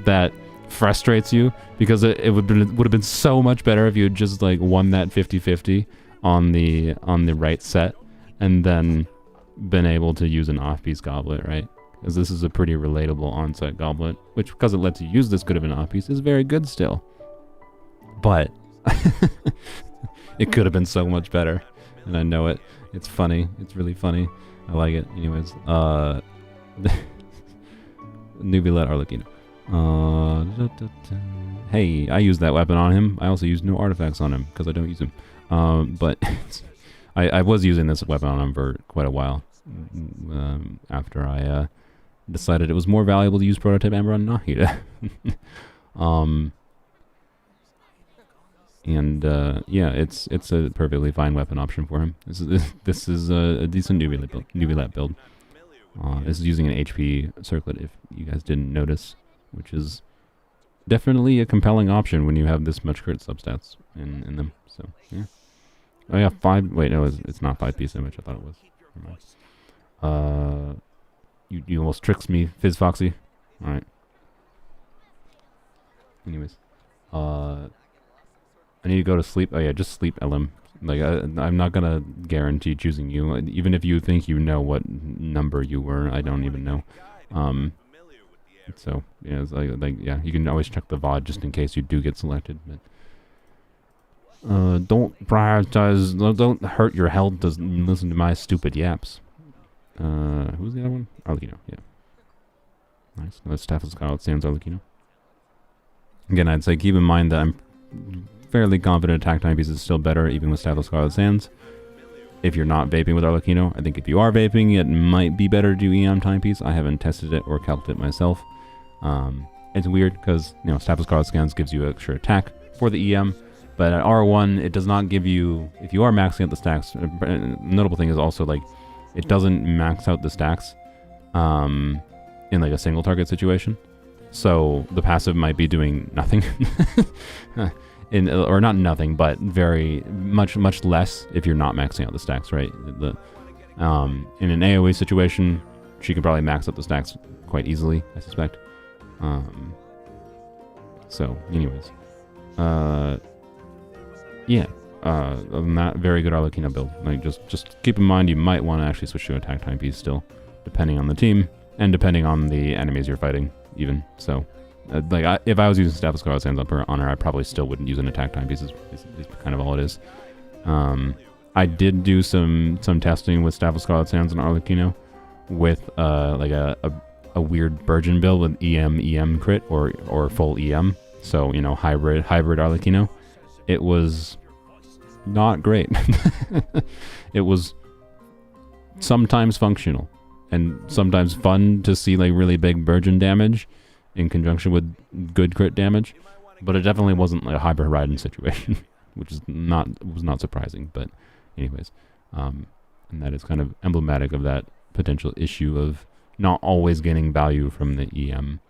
that frustrates you, because it would have been so much better if you had just like won that 50-50 on the right set, and then been able to use an off-piece goblet, right? Because this is a pretty relatable on-set goblet, which, because it lets you use this good of an off-piece, is very good still. But it could have been so much better, and I know it. It's funny. It's really funny. I like it. Anyways, Nubilet Arlecchino. Hey, I used that weapon on him. I also used no artifacts on him because I don't use him. But I was using this weapon on him for quite a while. After I decided it was more valuable to use prototype Amber on Nahida. And yeah, it's a perfectly fine weapon option for him. This is a decent newbie build. This is using an HP circlet, if you guys didn't notice, which is definitely a compelling option when you have this much crit substats in them. So yeah. Oh yeah, 5. Wait, no, it's not 5-piece image. I thought it was. Never mind. You almost tricks me, Fizz Foxy. All right. Anyways, I need to go to sleep. Oh yeah, just sleep, LM. Like I'm not gonna guarantee choosing you, even if you think you know what number you were. I don't even know. So yeah, it's like yeah, you can always check the VOD just in case you do get selected. But don't prioritize. Don't hurt your health. Doesn't listen to my stupid yaps. Who's the other one? Arlecchino. Yeah. Nice. That's Staffel Scarlet Sands Arlecchino. Again, I'd say keep in mind that I'm fairly confident attack timepiece is still better, even with Staffel Scarlet Sands. If you're not vaping with Arlecchino, I think if you are vaping, it might be better to do EM timepiece. I haven't tested it or calculated it myself. It's weird because Staffel Scarlet Sands gives you extra attack for the EM, but at R1 it does not give you. If you are maxing out the stacks, a notable thing is also like it doesn't max out the stacks in like a single target situation. So the passive might be doing nothing. Or not nothing, but very much less if you're not maxing out the stacks, right? In an AoE situation, she can probably max out the stacks quite easily, I suspect. So, anyways, yeah. Not very good Arlecchino build. Like just keep in mind you might want to actually switch to attack timepiece still, depending on the team and depending on the enemies you're fighting, even. So. If I was using Staffel Scarlet Sands on her, I probably still wouldn't use an attack timepiece. Is kind of all it is. I did do some testing with Staffel Scarlet Sands and Arlecchino with like a weird Burgeon build with EM crit or full EM. So hybrid Arlecchino. It was not great. It was sometimes functional and sometimes fun to see like really big Burgeon damage in conjunction with good crit damage, but it definitely wasn't like a hybrid Raiden situation, which was not surprising. But anyways, and that is kind of emblematic of that potential issue of not always getting value from the EM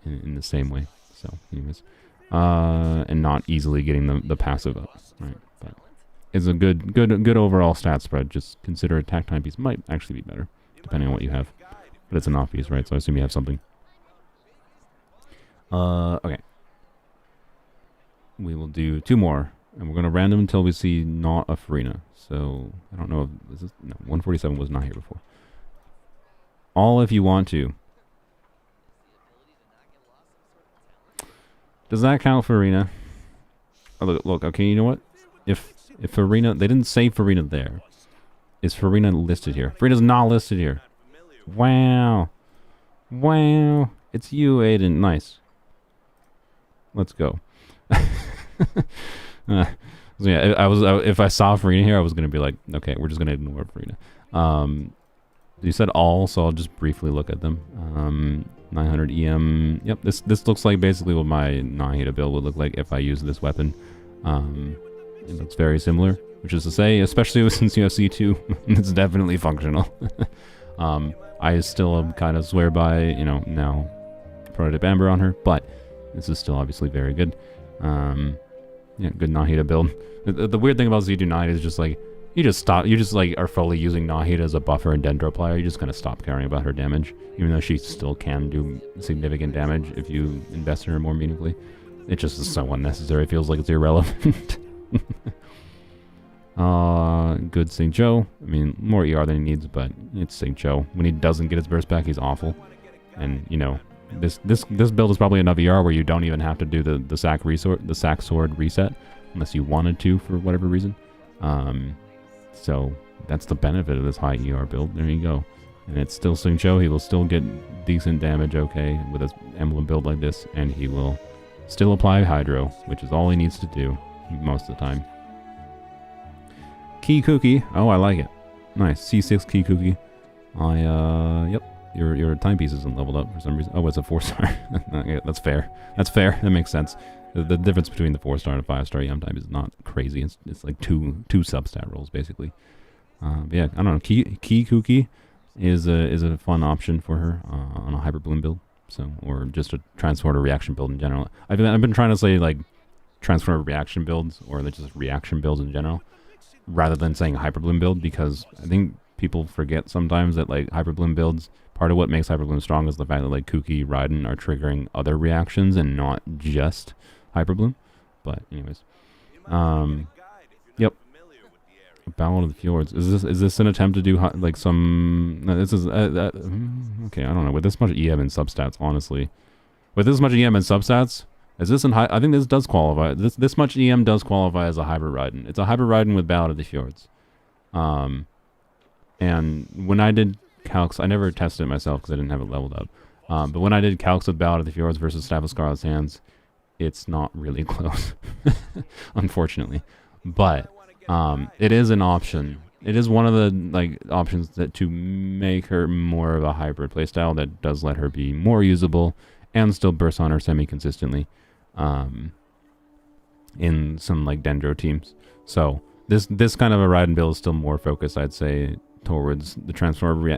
in the same way. So anyways, and not easily getting the passive up, right? But it's a good overall stat spread. Just consider attack timepiece might actually be better depending on what you have, but it's an off piece, right? So I assume you have something. Okay. We will do 2 more, and we're gonna random until we see not a Farina. So I don't know if this is no 147 was not here before. All if you want to. Does that count Farina? Oh, look. Okay, you know what? If Farina, they didn't say Farina there. Is Farina listed here? Farina's not listed here. Wow. It's you, Aiden. Nice. Let's go. So yeah, if I saw Farina here, I was gonna be like, okay, we're just gonna ignore Farina. You said all, so I'll just briefly look at them. 900 EM. Yep, this looks like basically what my Nahida build would look like if I used this weapon. It looks very similar, which is to say, especially since you have C2, it's definitely functional. I still kind of swear by, now Prototype Amber on her, but this is still obviously very good. Yeah, good Nahida build. The weird thing about Z2 Nahida is just like, you just are fully using Nahida as a buffer and Dendro player. You're just gonna stop caring about her damage, even though she still can do significant damage if you invest in her more meaningfully. It just is so unnecessary. It feels like it's irrelevant. Good St. Joe. I mean, more ER than he needs, but it's St. Joe. When he doesn't get his burst back, he's awful. And this build is probably enough ER where you don't even have to do the sack sword reset unless you wanted to for whatever reason. So that's the benefit of this high ER build. There you go. And it's still St. Joe. He will still get decent damage, okay, with his emblem build like this, and he will still apply Hydro, which is all he needs to do most of the time. Key Cookie. Oh, I like it. Nice. C6 Key Cookie. Yep. your timepiece isn't leveled up for some reason. Oh, it's a 4-star. Yeah, that's fair. That's fair. That makes sense. The difference between the 4-star and a 5-star EM type is not crazy. It's like two substat rolls basically. But yeah, I don't know. Ki Kuki is a fun option for her on a Hyper Bloom build. So, or just a Transformer reaction build in general. I've been trying to say like Transformer reaction builds or just reaction builds in general, rather than saying Hyper Bloom build, because I think people forget sometimes that like Hyper Bloom builds, part of what makes Hyper Bloom strong is the fact that like Kuki, Raiden are triggering other reactions and not just Hyper Bloom. But anyways, yep. Battle of the Fjords. Is this an attempt to do like some? No, this is okay. I don't know. With this much EM and substats, honestly, with this much EM and substats, is this in high? I think this does qualify. This much EM does qualify as a hybrid Raiden. It's a hybrid Raiden with Battle of the Fjords. And when I did calcs, I never tested it myself because I didn't have it leveled up. But when I did calcs with Battle of the Fjords versus Staff of Scarlet's Hands, it's not really close, unfortunately. But it is an option. It is one of the like options that to make her more of a hybrid playstyle that does let her be more usable and still burst on her semi-consistently in some like Dendro teams. So this kind of a Raiden build is still more focused, I'd say, towards the transformer.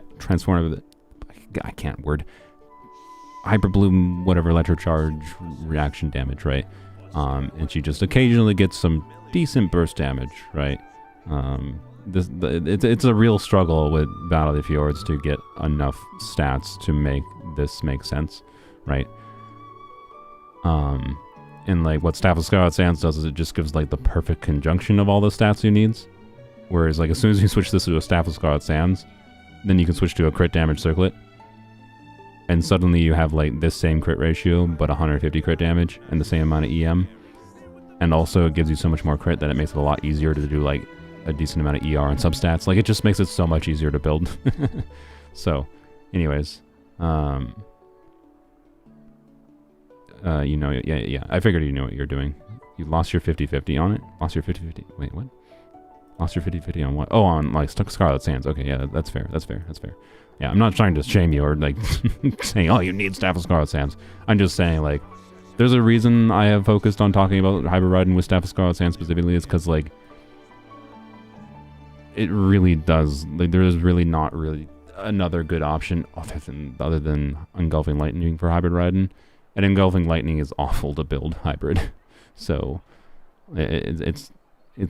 I can't word. Hyper Bloom, whatever, Electro Charge reaction damage, right? And she just occasionally gets some decent burst damage, right? It's a real struggle with Battle of the Fjords to get enough stats to make this make sense, right? And like what Staff of Scarlet's Hands does is it just gives like the perfect conjunction of all the stats you needs. Whereas like as soon as you switch this to a Staff of Scarlet's Hands, then you can switch to a crit damage circlet. And suddenly you have like this same crit ratio, but 150 crit damage and the same amount of EM. And also it gives you so much more crit that it makes it a lot easier to do like a decent amount of ER and substats. Like it just makes it so much easier to build. So, anyways, you know, yeah, I figured you knew what you're doing. You lost your 50-50 on it? Lost your 50-50. Wait, what? Lost your 50-50 on what? Oh, on like Scarlet's Hands. Okay, yeah, that's fair. That's fair. That's fair. Yeah, I'm not trying to shame you or like saying, oh, you need Staff of Scarlet's Hands. I'm just saying like, there's a reason I have focused on talking about Hybrid Raiden with Staff of Scarlet's Hands specifically. Is because like, it really does. Like, there is really not really another good option other than Engulfing Lightning for Hybrid Raiden. And Engulfing Lightning is awful to build hybrid. So it's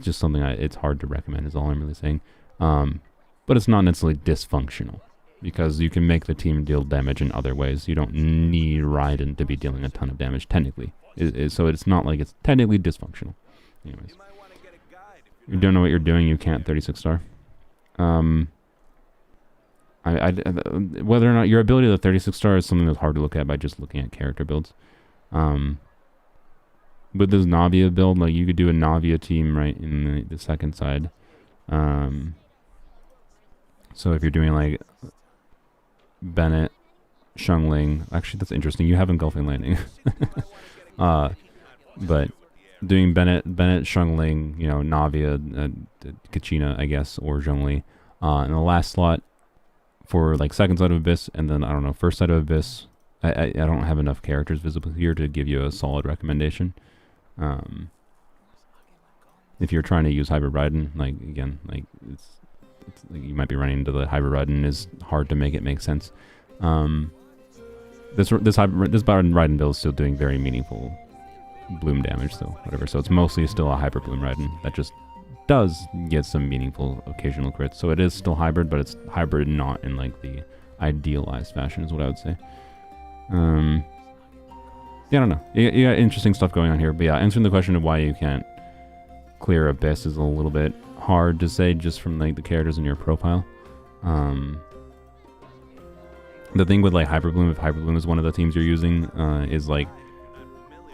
just something it's hard to recommend is all I'm really saying. But it's not necessarily dysfunctional because you can make the team deal damage in other ways. You don't need Raiden to be dealing a ton of damage technically. So it's not like it's technically dysfunctional. Anyways, you don't know what you're doing, you can't 36-star. Whether or not your ability to 36-star is something that's hard to look at by just looking at character builds. With this Navia build, like you could do a Navia team right in the second side. So if you're doing like Bennett, Xiangling, actually that's interesting. You have Engulfing Lightning, but doing Bennett, Xiangling, you know, Navia, Kachina, I guess, or Zhongli, in the last slot. For like second side of Abyss, and then I don't know, first side of Abyss. I don't have enough characters visible here to give you a solid recommendation. If you're trying to use Hybrid Raiden, like again, like it's like you might be running into the Hybrid Raiden is hard to make it make sense. This Hybrid Raiden build is still doing very meaningful bloom damage, so whatever. So it's mostly still a Hyper Bloom Raiden that just does get some meaningful occasional crits. So it is still hybrid, but it's hybrid not in like the idealized fashion is what I would say. Yeah, I don't know. You got interesting stuff going on here. But yeah, answering the question of why you can't clear Abyss is a little bit hard to say just from like the characters in your profile. The thing with like Hyper Bloom, if Hyper Bloom is one of the teams you're using, is like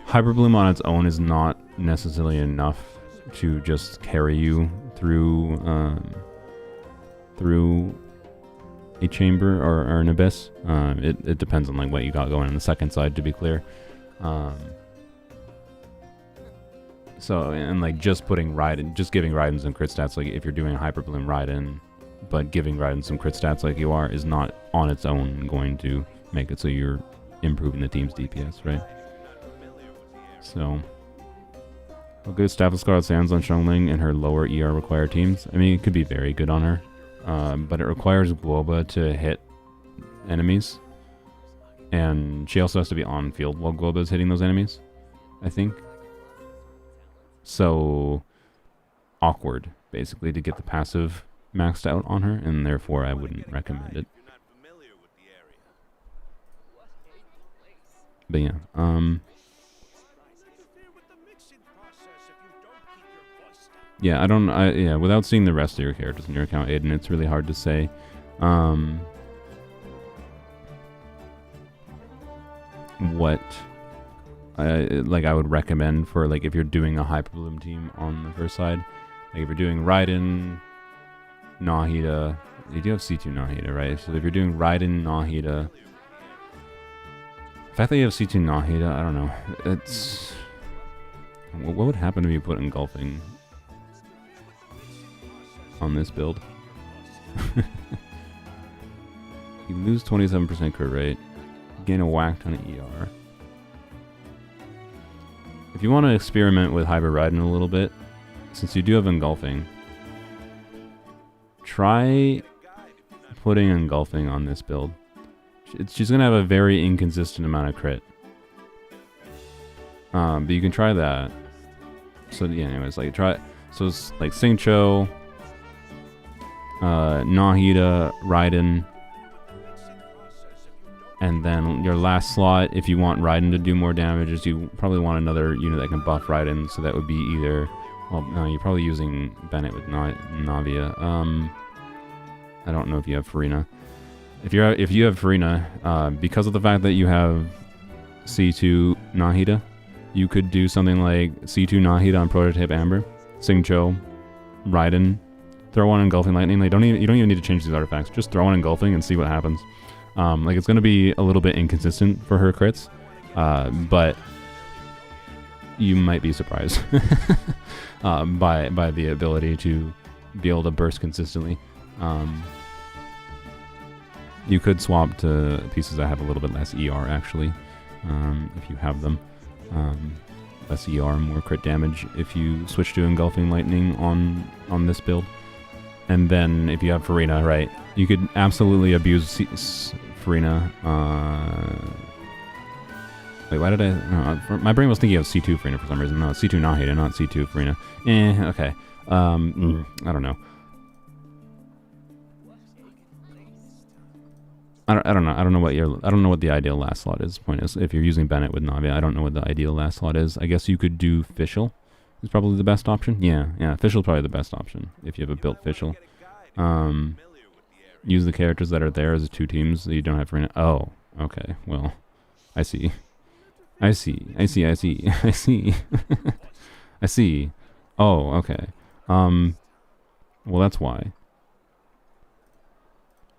Hyper Bloom on its own is not necessarily enough to just carry you through through a chamber or an abyss. It depends on like what you got going on the second side, to be clear. So and like just putting Raiden, just giving Raiden some crit stats, like if you're doing a Hyper Bloom Raiden but giving Raiden some crit stats like you are is not on its own going to make it so you're improving the team's DPS, right? So, how good Staff of Scarlet Sands on Xiangling and her lower ER required teams? I mean, it could be very good on her, but it requires Guoba to hit enemies, and she also has to be on field while Guoba is hitting those enemies, I think. So, awkward, basically, to get the passive maxed out on her, and therefore I wouldn't recommend it. But yeah, yeah, without seeing the rest of your characters in your account, Aiden, it's really hard to say. What I would recommend for, like, if you're doing a Hyper Bloom team on the first side, like if you're doing Raiden, Nahida, you do have C2 Nahida, right? So if you're doing Raiden, Nahida, the fact that you have C2 Nahida, I don't know. It's, what would happen if you put engulfing on this build? You lose 27% crit rate, gain a whack ton of ER. If you want to experiment with Hyper Raiden a little bit, since you do have engulfing, try putting engulfing on this build. She's going to have a very inconsistent amount of crit. But you can try that. So yeah, anyways, like try, so it's like Xingqiu, Nahida, Raiden, and then your last slot, if you want Raiden to do more damage, is you probably want another unit that can buff Raiden, so that would be either, well, no, you're probably using Bennett with Navia. I don't know if you have Farina. If you have Farina, because of the fact that you have C2 Nahida, you could do something like C2 Nahida on Prototype Amber, Xingqiu, Raiden, throw on Engulfing Lightning. Like, you don't even need to change these artifacts. Just throw on Engulfing and see what happens. Like, it's going to be a little bit inconsistent for her crits, but you might be surprised by the ability to be able to burst consistently. You could swap to pieces that have a little bit less ER, actually, if you have them. Less ER, more crit damage if you switch to Engulfing Lightning on this build. And then if you have Farina, right, you could absolutely abuse Farina. Wait, why did I... No, my brain was thinking of C2 Farina for some reason. No, it's C2 Nahida, not C2 Farina. Okay. I don't know. I don't know. I don't know what the ideal last slot is. Point is, if you're using Bennett with Navia, I don't know what the ideal last slot is. I guess you could do Fischl. Is probably the best option. Yeah, Fischl probably the best option if you have a built Fischl. Use the characters that are there as two teams that you don't have Farina. Oh, okay. Well, I see. I see. Oh, okay. Well, that's why.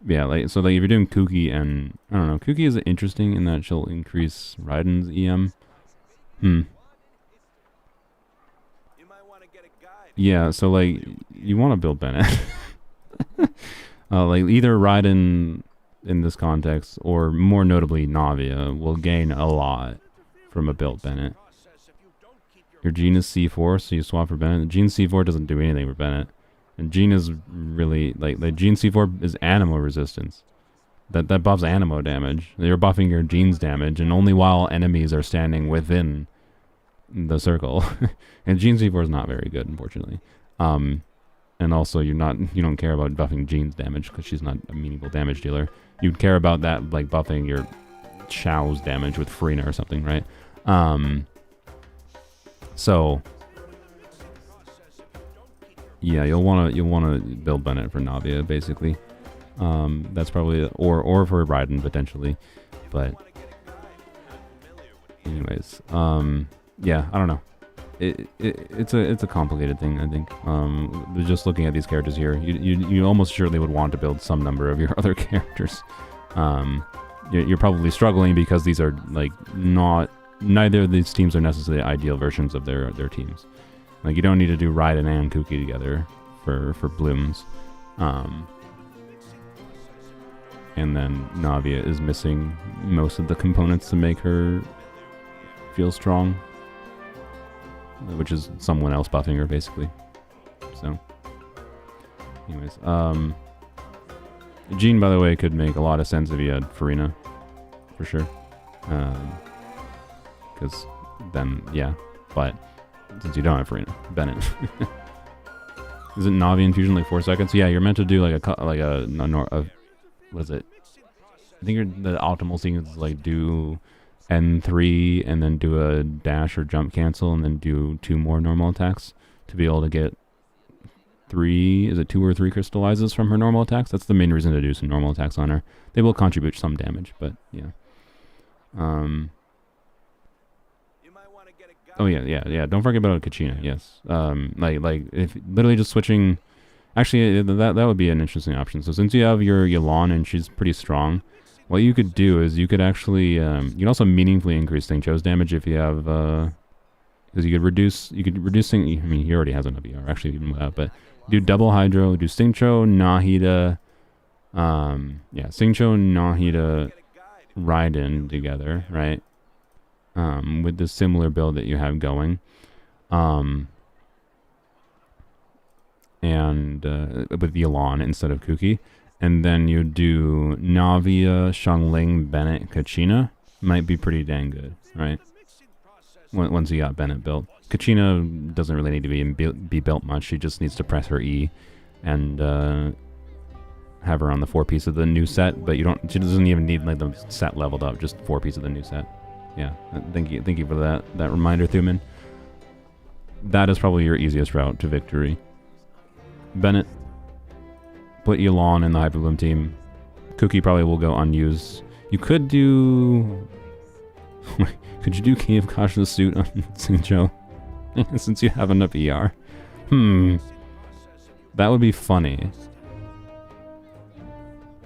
Yeah, like, so like if you're doing Kuki and, I don't know, Kuki is interesting in that she'll increase Raiden's EM. Yeah, so like, you want to build Bennett. Like, either Raiden in this context, or more notably Navia, will gain a lot from a built Bennett. Your Jean is C4, so you swap for Bennett. Jean C4 doesn't do anything for Bennett. And Jean is really, like Jean C4 is Animo resistance. That buffs Animo damage. You're buffing your Jean's damage, and only while enemies are standing within the circle. And Jean C4 is not very good, unfortunately. And also, you don't care about buffing Jean's damage, because she's not a meaningful damage dealer. You'd care about that, like, buffing your Chao's damage with Farina or something, right? So... yeah, you'll wanna build Bennett for Navia, basically. That's probably, or for Raiden potentially, but anyways, yeah, I don't know. It's a complicated thing, I think. Just looking at these characters here, you almost surely would want to build some number of your other characters. You're probably struggling because these are like neither of these teams are necessarily ideal versions of their teams. Like, you don't need to do Raiden and Kuki together for blooms. and then Navia is missing most of the components to make her feel strong, which is someone else buffing her basically. So, anyways, Jean, by the way, could make a lot of sense if you had Farina, for sure. Because then, yeah, but since you don't have Farina, Bennett. Isn't Navi infusion like 4 seconds? Yeah, you're meant to do like what is it? I think the optimal sequence is like do N3 and then do a dash or jump cancel and then do 2 more normal attacks to be able to get 2 or 3 crystallizes from her normal attacks. That's the main reason to do some normal attacks on her. They will contribute some damage, but yeah. Oh yeah. Don't forget about Kachina. Yes. Like if literally just switching. Actually, that would be an interesting option. So since you have your Yelan and she's pretty strong, what you could do is you could actually you can also meaningfully increase Xingqiu's damage if you have because you could reduce I mean, he already has enough ER actually even without, but do double Hydro, do Xingqiu, Nahida, Xingqiu, Nahida, Raiden together, right? With the similar build that you have going, and with Yelan instead of Kuki, and then you do Navia, Xiangling, Bennett, Kachina. Might be pretty dang good, right? Once you got Bennett built. Kachina doesn't really need to be built much. She just needs to press her E and have her on the 4-piece of the new set. But she doesn't even need like the set leveled up. Just 4-piece of the new set. Yeah, thank you for that reminder, Thuman. That is probably your easiest route to victory. Bennett, put Yelan in the Hyperbloom team. Cookie probably will go unused. You could do... could you do Key of Cautious Suit on Xingqiu? Since you have enough ER. That would be funny.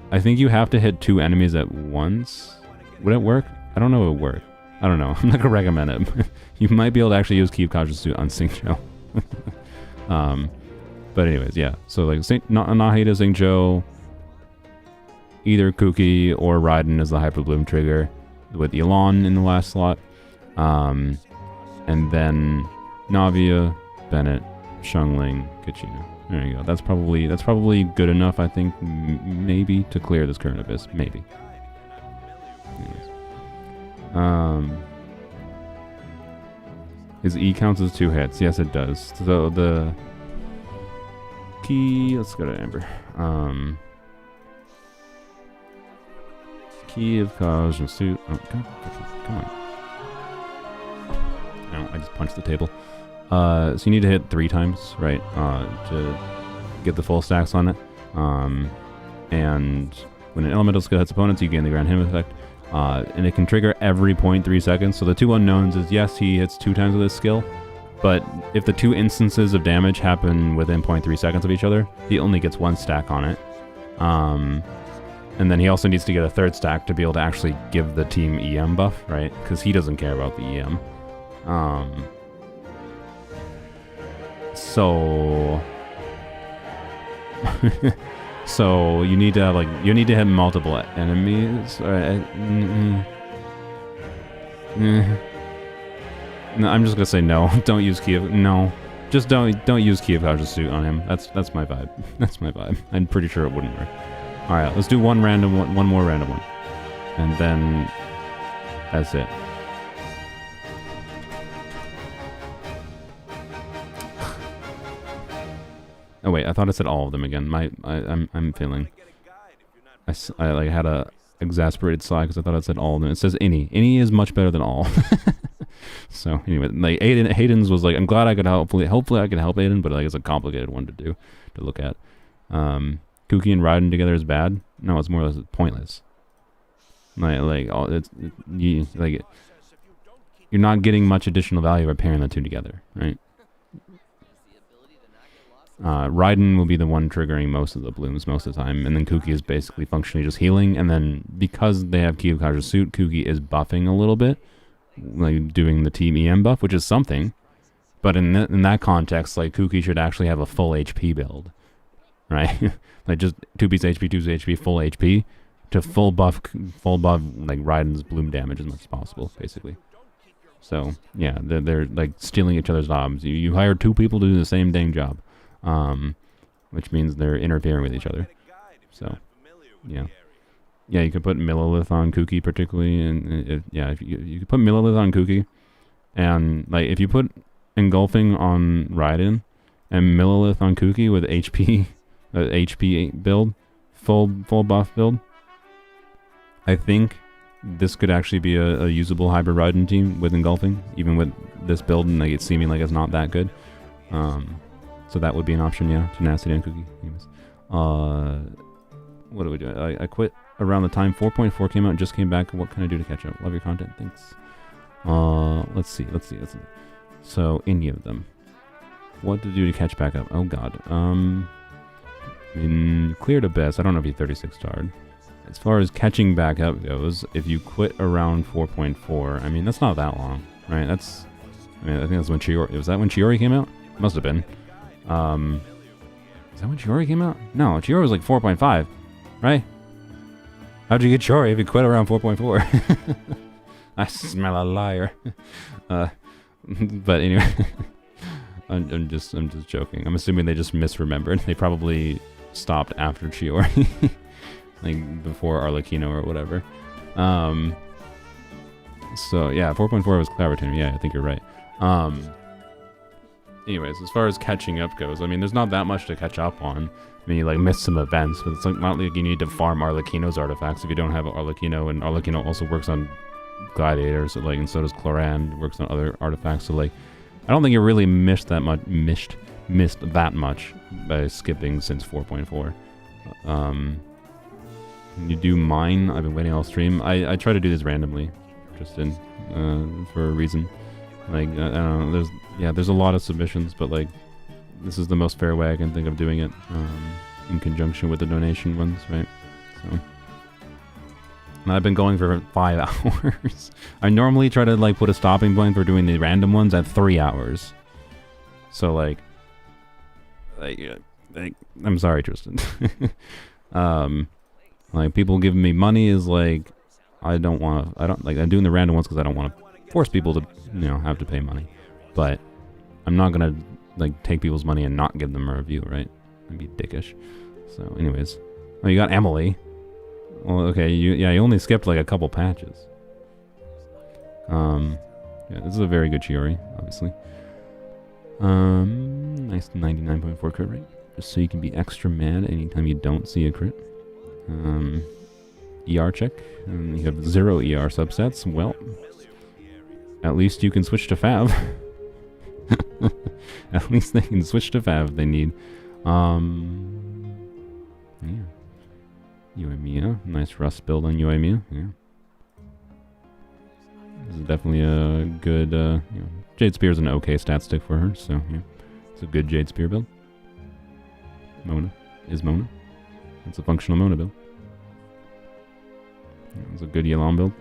I think you have to hit 2 enemies at once. Would it work? I don't know if it would work. I don't know. I'm not going to recommend it. You might be able to actually use Key of Cautious Suit on Xingqiu. But anyways, yeah. So like Nahida, Xingqiu, either Kuki or Raiden as the Hyperbloom trigger with Yelan in the last slot. And then Navia, Bennett, Xiangling, Kachina. There you go. That's probably good enough, I think, maybe to clear this current abyss. Maybe. Anyways. His E counts as 2 hits. Yes, it does. So the key. Let's go to Amber. Key of Cautious Suit. Oh, come on. No, I just punched the table. So you need to hit 3 times, right, to get the full stacks on it. And when an elemental skill hits opponents, you gain the Grand Him effect. And it can trigger every 0.3 seconds. So the 2 unknowns is, yes, he hits 2 times with this skill, but if the 2 instances of damage happen within 0.3 seconds of each other, he only gets 1 stack on it. And then he also needs to get a 3rd stack to be able to actually give the team EM buff, right? Because he doesn't care about the EM. So... so you need to have hit multiple enemies. No, I'm just gonna say no. Don't use Key of... No. Just don't use Key of Cautious Suit on him. That's my vibe. That's my vibe. I'm pretty sure it wouldn't work. Alright, let's do one more random one. And then that's it. Oh wait, I thought I said all of them again. I'm feeling... I like had a exasperated sigh because I thought I said all of them. It says any. Any is much better than all. So anyway, like Hayden's was like, I'm glad I could hopefully I could help Aiden, but like it's a complicated one to look at. Kuki and Raiden together is bad. No, it's more or less pointless. You're not getting much additional value by pairing the 2 together, right? Raiden will be the one triggering most of the blooms most of the time, and then Kuki is basically functionally just healing, and then because they have Key of Cautious Suit, Kuki is buffing a little bit, like doing the team EM buff, which is something, but in that context, like Kuki should actually have a full HP build, right? Like just 2 piece HP, 2 HP, full HP to full buff like Raiden's bloom damage as much as possible, basically. So yeah, they're like stealing each other's jobs. You hire two people to do the same dang job, which means they're interfering with each other. So yeah. Yeah, you could put Millilith on Kuki particularly, and if you could put Millilith on Kuki, and like if you put Engulfing on Raiden and Millilith on Kuki with HP, HP build, full buff build, I think this could actually be a usable hybrid Raiden team with Engulfing, even with this build, and like it's seeming like it's not that good. So that would be an option, yeah. Tenacity on Kuki. Anyways, what do we do? I quit around the time 4.4 came out and just came back. What can I do to catch up? Love your content. Thanks. Let's see. So, any of them. What to do to catch back up? Oh, God. Cleared Abyss. I don't know if you 36 starred. As far as catching back up goes, if you quit around 4.4, I mean, that's not that long, right? I think that's when Chiori... Was that when Chiori came out? Must have been. Is that when Chiori came out? No, Chiori was like 4.5, right? How'd you get Chiori if you quit around 4.4? I smell a liar. But anyway, I'm just joking. I'm assuming they just misremembered. They probably stopped after Chiori, like before Arlecchino or whatever. So yeah, 4.4 was Claritin. Yeah, I think you're right. Anyways, as far as catching up goes, I mean, there's not that much to catch up on. I mean, you like missed some events, but it's like not like you need to farm Arlecchino's artifacts if you don't have Arlecchino, and Arlecchino also works on gladiators, so like, and so does Clorand, works on other artifacts. So like, I don't think you really missed that much by skipping since 4.4. You do mine. I've been waiting all stream. I try to do this randomly, just for a reason. Like I don't know. There's a lot of submissions, but like this is the most fair way I can think of doing it, in conjunction with the donation ones, right? So. And I've been going for 5 hours. I normally try to like put a stopping point for doing the random ones at 3 hours. So like I'm sorry, Tristan. Like people giving me money is like I'm doing the random ones because I don't want to force people to have to pay money, but I'm not gonna like take people's money and not give them a review, right? That'd be dickish. So anyways, oh, you got Emily. Well, okay, you only skipped like a couple patches. Yeah, this is a very good Chiori, obviously. Nice 99.4 crit rate, just so you can be extra mad anytime you don't see a crit. ER check, and you have 0 ER subsets. Well, at least you can switch to Fav. At least they can switch to Fav if they need. Yeah. Uemia, nice Rust build on Uemia. Yeah. This is definitely a good, Jade Spear is an okay stat stick for her, so yeah. It's a good Jade Spear build. Mona is Mona. It's a functional Mona build. Yeah, it's a good Yelan build.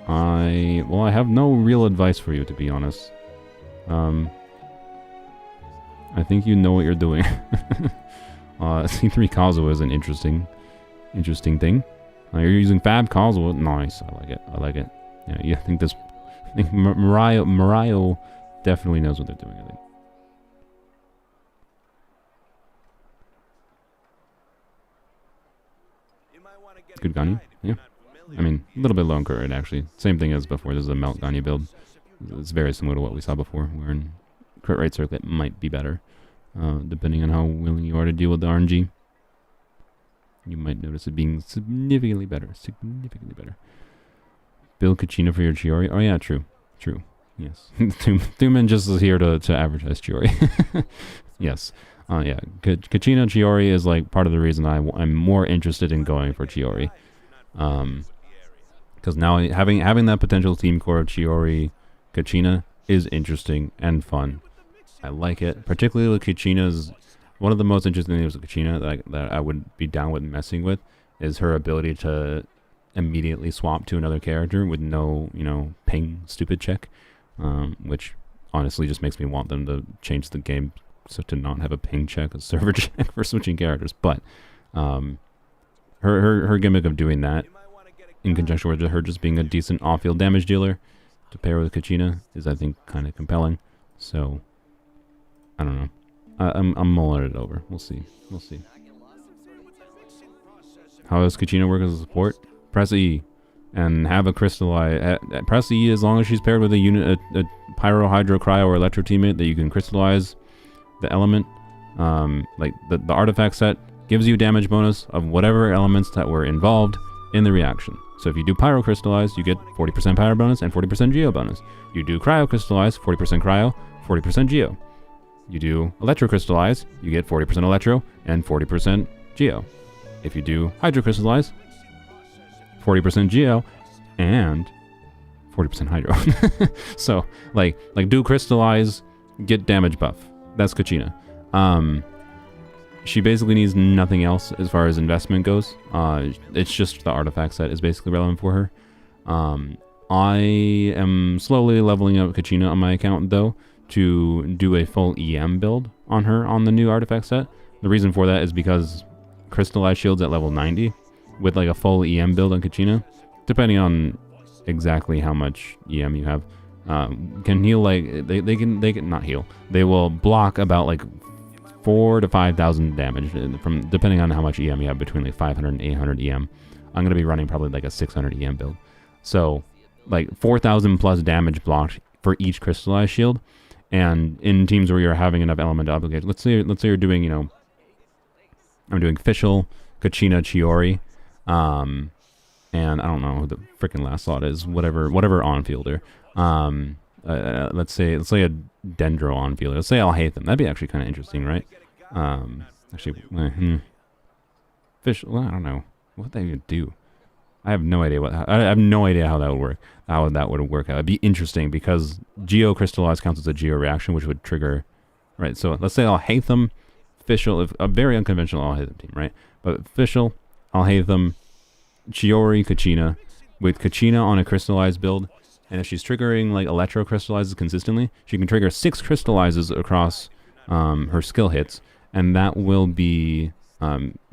I have no real advice for you, to be honest. I think you know what you're doing. C3 Kazuha is an interesting thing. You're using Fab Kazuha. Nice, I like it. Yeah, I think Mario definitely knows what they're doing, I think. Good Ganyu, yeah. I mean, a little bit low in crit rate, actually. Same thing as before. This is a Melt Ganyu build. It's very similar to what we saw before, where in crit rate circuit might be better, depending on how willing you are to deal with the RNG. You might notice it being significantly better. Build Kachina for your Chiori. Oh yeah, true. Yes. Thuman just is here to advertise Chiori. Yes. Yeah. Kachina Chiori is like part of the reason I'm more interested in going for Chiori. Because now having that potential team core of Chiori Kachina is interesting and fun. I like it. Particularly with Kachina's, one of the most interesting things with Kachina that I would be down with messing with is her ability to immediately swap to another character with no, ping stupid check, which honestly just makes me want them to change the game so to not have a ping check, a server check for switching characters. But Her gimmick of doing that in conjunction with her just being a decent off-field damage dealer to pair with Kachina is, I think, kind of compelling. So, I don't know. I'm mulling it over. We'll see. We'll see. How does Kachina work as a support? Press E and have a crystallize. Press E as long as she's paired with a unit, a Pyro, Hydro, Cryo, or Electro teammate that you can crystallize the element. Like the artifact set gives you damage bonus of whatever elements that were involved in the reaction. So if you do Pyro Crystallize, you get 40% Pyro bonus and 40% Geo bonus. You do Cryo Crystallize, 40% Cryo, 40% Geo. You do Electro Crystallize, you get 40% Electro and 40% Geo. If you do Hydro Crystallize, 40% Geo and 40% Hydro. So, like do Crystallize, get damage buff. That's Kachina. She basically needs nothing else as far as investment goes. It's just the artifact set is basically relevant for her. I am slowly leveling up Kachina on my account, though, to do a full EM build on her on the new artifact set. The reason for that is because Crystallized Shields at level 90 with like a full EM build on Kachina, depending on exactly how much EM you have, can heal like they can not heal. They will block about like 4,000 to 5,000 damage from depending on how much EM you have, between like 500 and 800 EM. I'm gonna be running probably like a 600 EM build, so like 4,000 plus damage blocked for each crystallized shield. And in teams where you're having enough element obligation, let's say you're doing, you know, I'm doing Fischl, Kachina, Chiori, and I don't know who the freaking last slot is, whatever on-fielder. Let's say a Dendro on-fielder. Let's say I'll hate them. That'd be actually kind of interesting, right? Actually, Fischl, well, I don't know what they would do. I have no idea I have no idea how that would work. How that would work out. It'd be interesting because Geo Crystallize counts as a Geo reaction, which would trigger, right? So let's say I'll hate them. Fischl, a very unconventional I'll hate them team, right? But Fischl, I'll hate them. Chiori, Kachina, with Kachina on a crystallized build, and if she's triggering like Electro Crystallizes consistently, she can trigger 6 Crystallizes across her skill hits, and that will be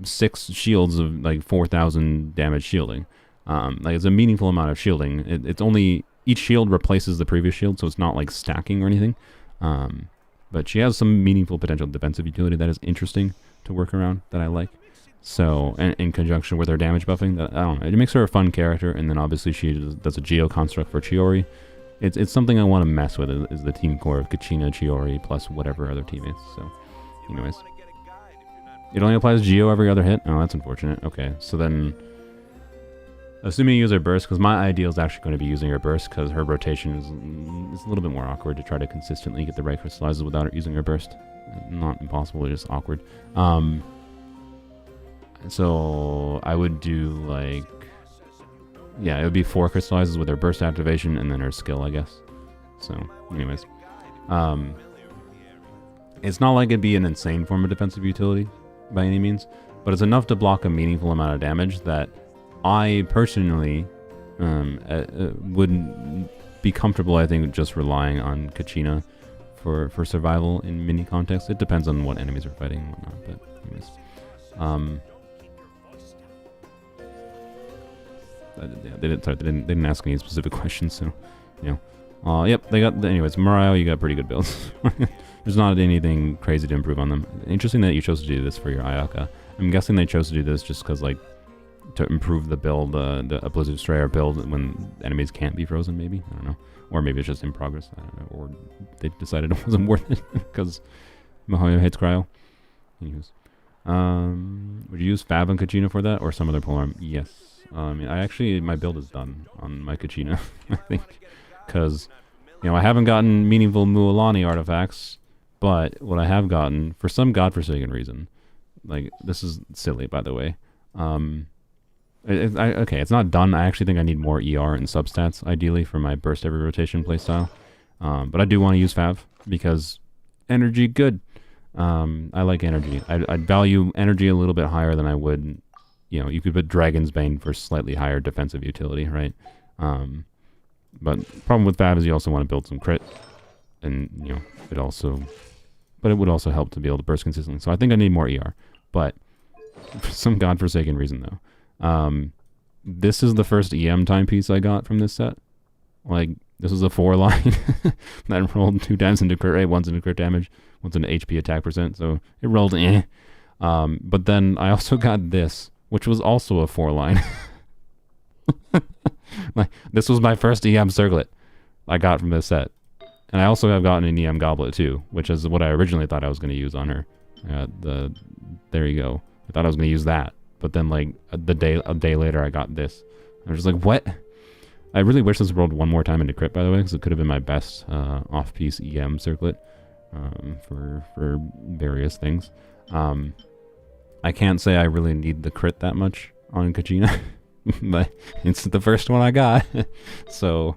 6 shields of like 4,000 damage shielding. Like it's a meaningful amount of shielding. It's only each shield replaces the previous shield, so it's not like stacking or anything. But she has some meaningful potential defensive utility that is interesting to work around, that I like. So, and in conjunction with her damage buffing, I don't know, it makes her a fun character. And then obviously she does a Geo construct for Chiori. It's something I want to mess with, is the team core of Kachina, Chiori, plus whatever other teammates. So, anyways. It only applies Geo every other hit? Oh, that's unfortunate. Okay, so then, assuming you use her burst, because my ideal is actually going to be using her burst, because her rotation is a little bit more awkward to try to consistently get the right crystallizes without using her burst. Not impossible, just awkward. So I would do like, yeah, it would be 4 crystallizes with her burst activation and then her skill, I guess. So, anyways, it's not like it'd be an insane form of defensive utility by any means, but it's enough to block a meaningful amount of damage that I personally wouldn't be comfortable, I think, just relying on Kachina for survival in mini context. It depends on what enemies are fighting and whatnot, but anyways. Yeah, they didn't ask any specific questions, so, you know. Yep, they got, anyways, Mario, you got pretty good builds. There's not anything crazy to improve on them. Interesting that you chose to do this for your Ayaka. I'm guessing they chose to do this just because, like, to improve the build, the Blizzard Strayer build when enemies can't be frozen, maybe? I don't know. Or maybe it's just in progress, I don't know. Or they decided it wasn't worth it because Mihoyo hates Cryo. Anyways. Would you use Fab and Kachina for that, or some other polearm? Yes. My build is done on my Kachina, I think, because, you know, I haven't gotten meaningful Mualani artifacts, but what I have gotten, for some godforsaken reason, like, this is silly, by the way, okay, it's not done. I actually think I need more ER and substats, ideally, for my burst every rotation playstyle, but I do want to use Fab, because energy, good. I like energy. I'd value energy a little bit higher than I would. You know, you could put Dragon's Bane for slightly higher defensive utility, right? But problem with Fab is you also want to build some crit, and you know it would also help to be able to burst consistently. So I think I need more ER. But For some godforsaken reason, though. This is the first EM timepiece I got from this set. Like, this was a 4-line that rolled 2 times into crit rate, once into crit damage, once into HP attack percent, so it rolled but then I also got this, which was also a 4-line. Like, this was my first EM circlet I got from this set. And I also have gotten an EM goblet too, which is what I originally thought I was going to use on her. There you go. I thought I was going to use that. But then, like, a day later, I got this. I was just like, what? I really wish this rolled one more time into crit, by the way, because it could have been my best off-piece EM circlet for various things. I can't say I really need the crit that much on Kachina, but it's the first one I got. So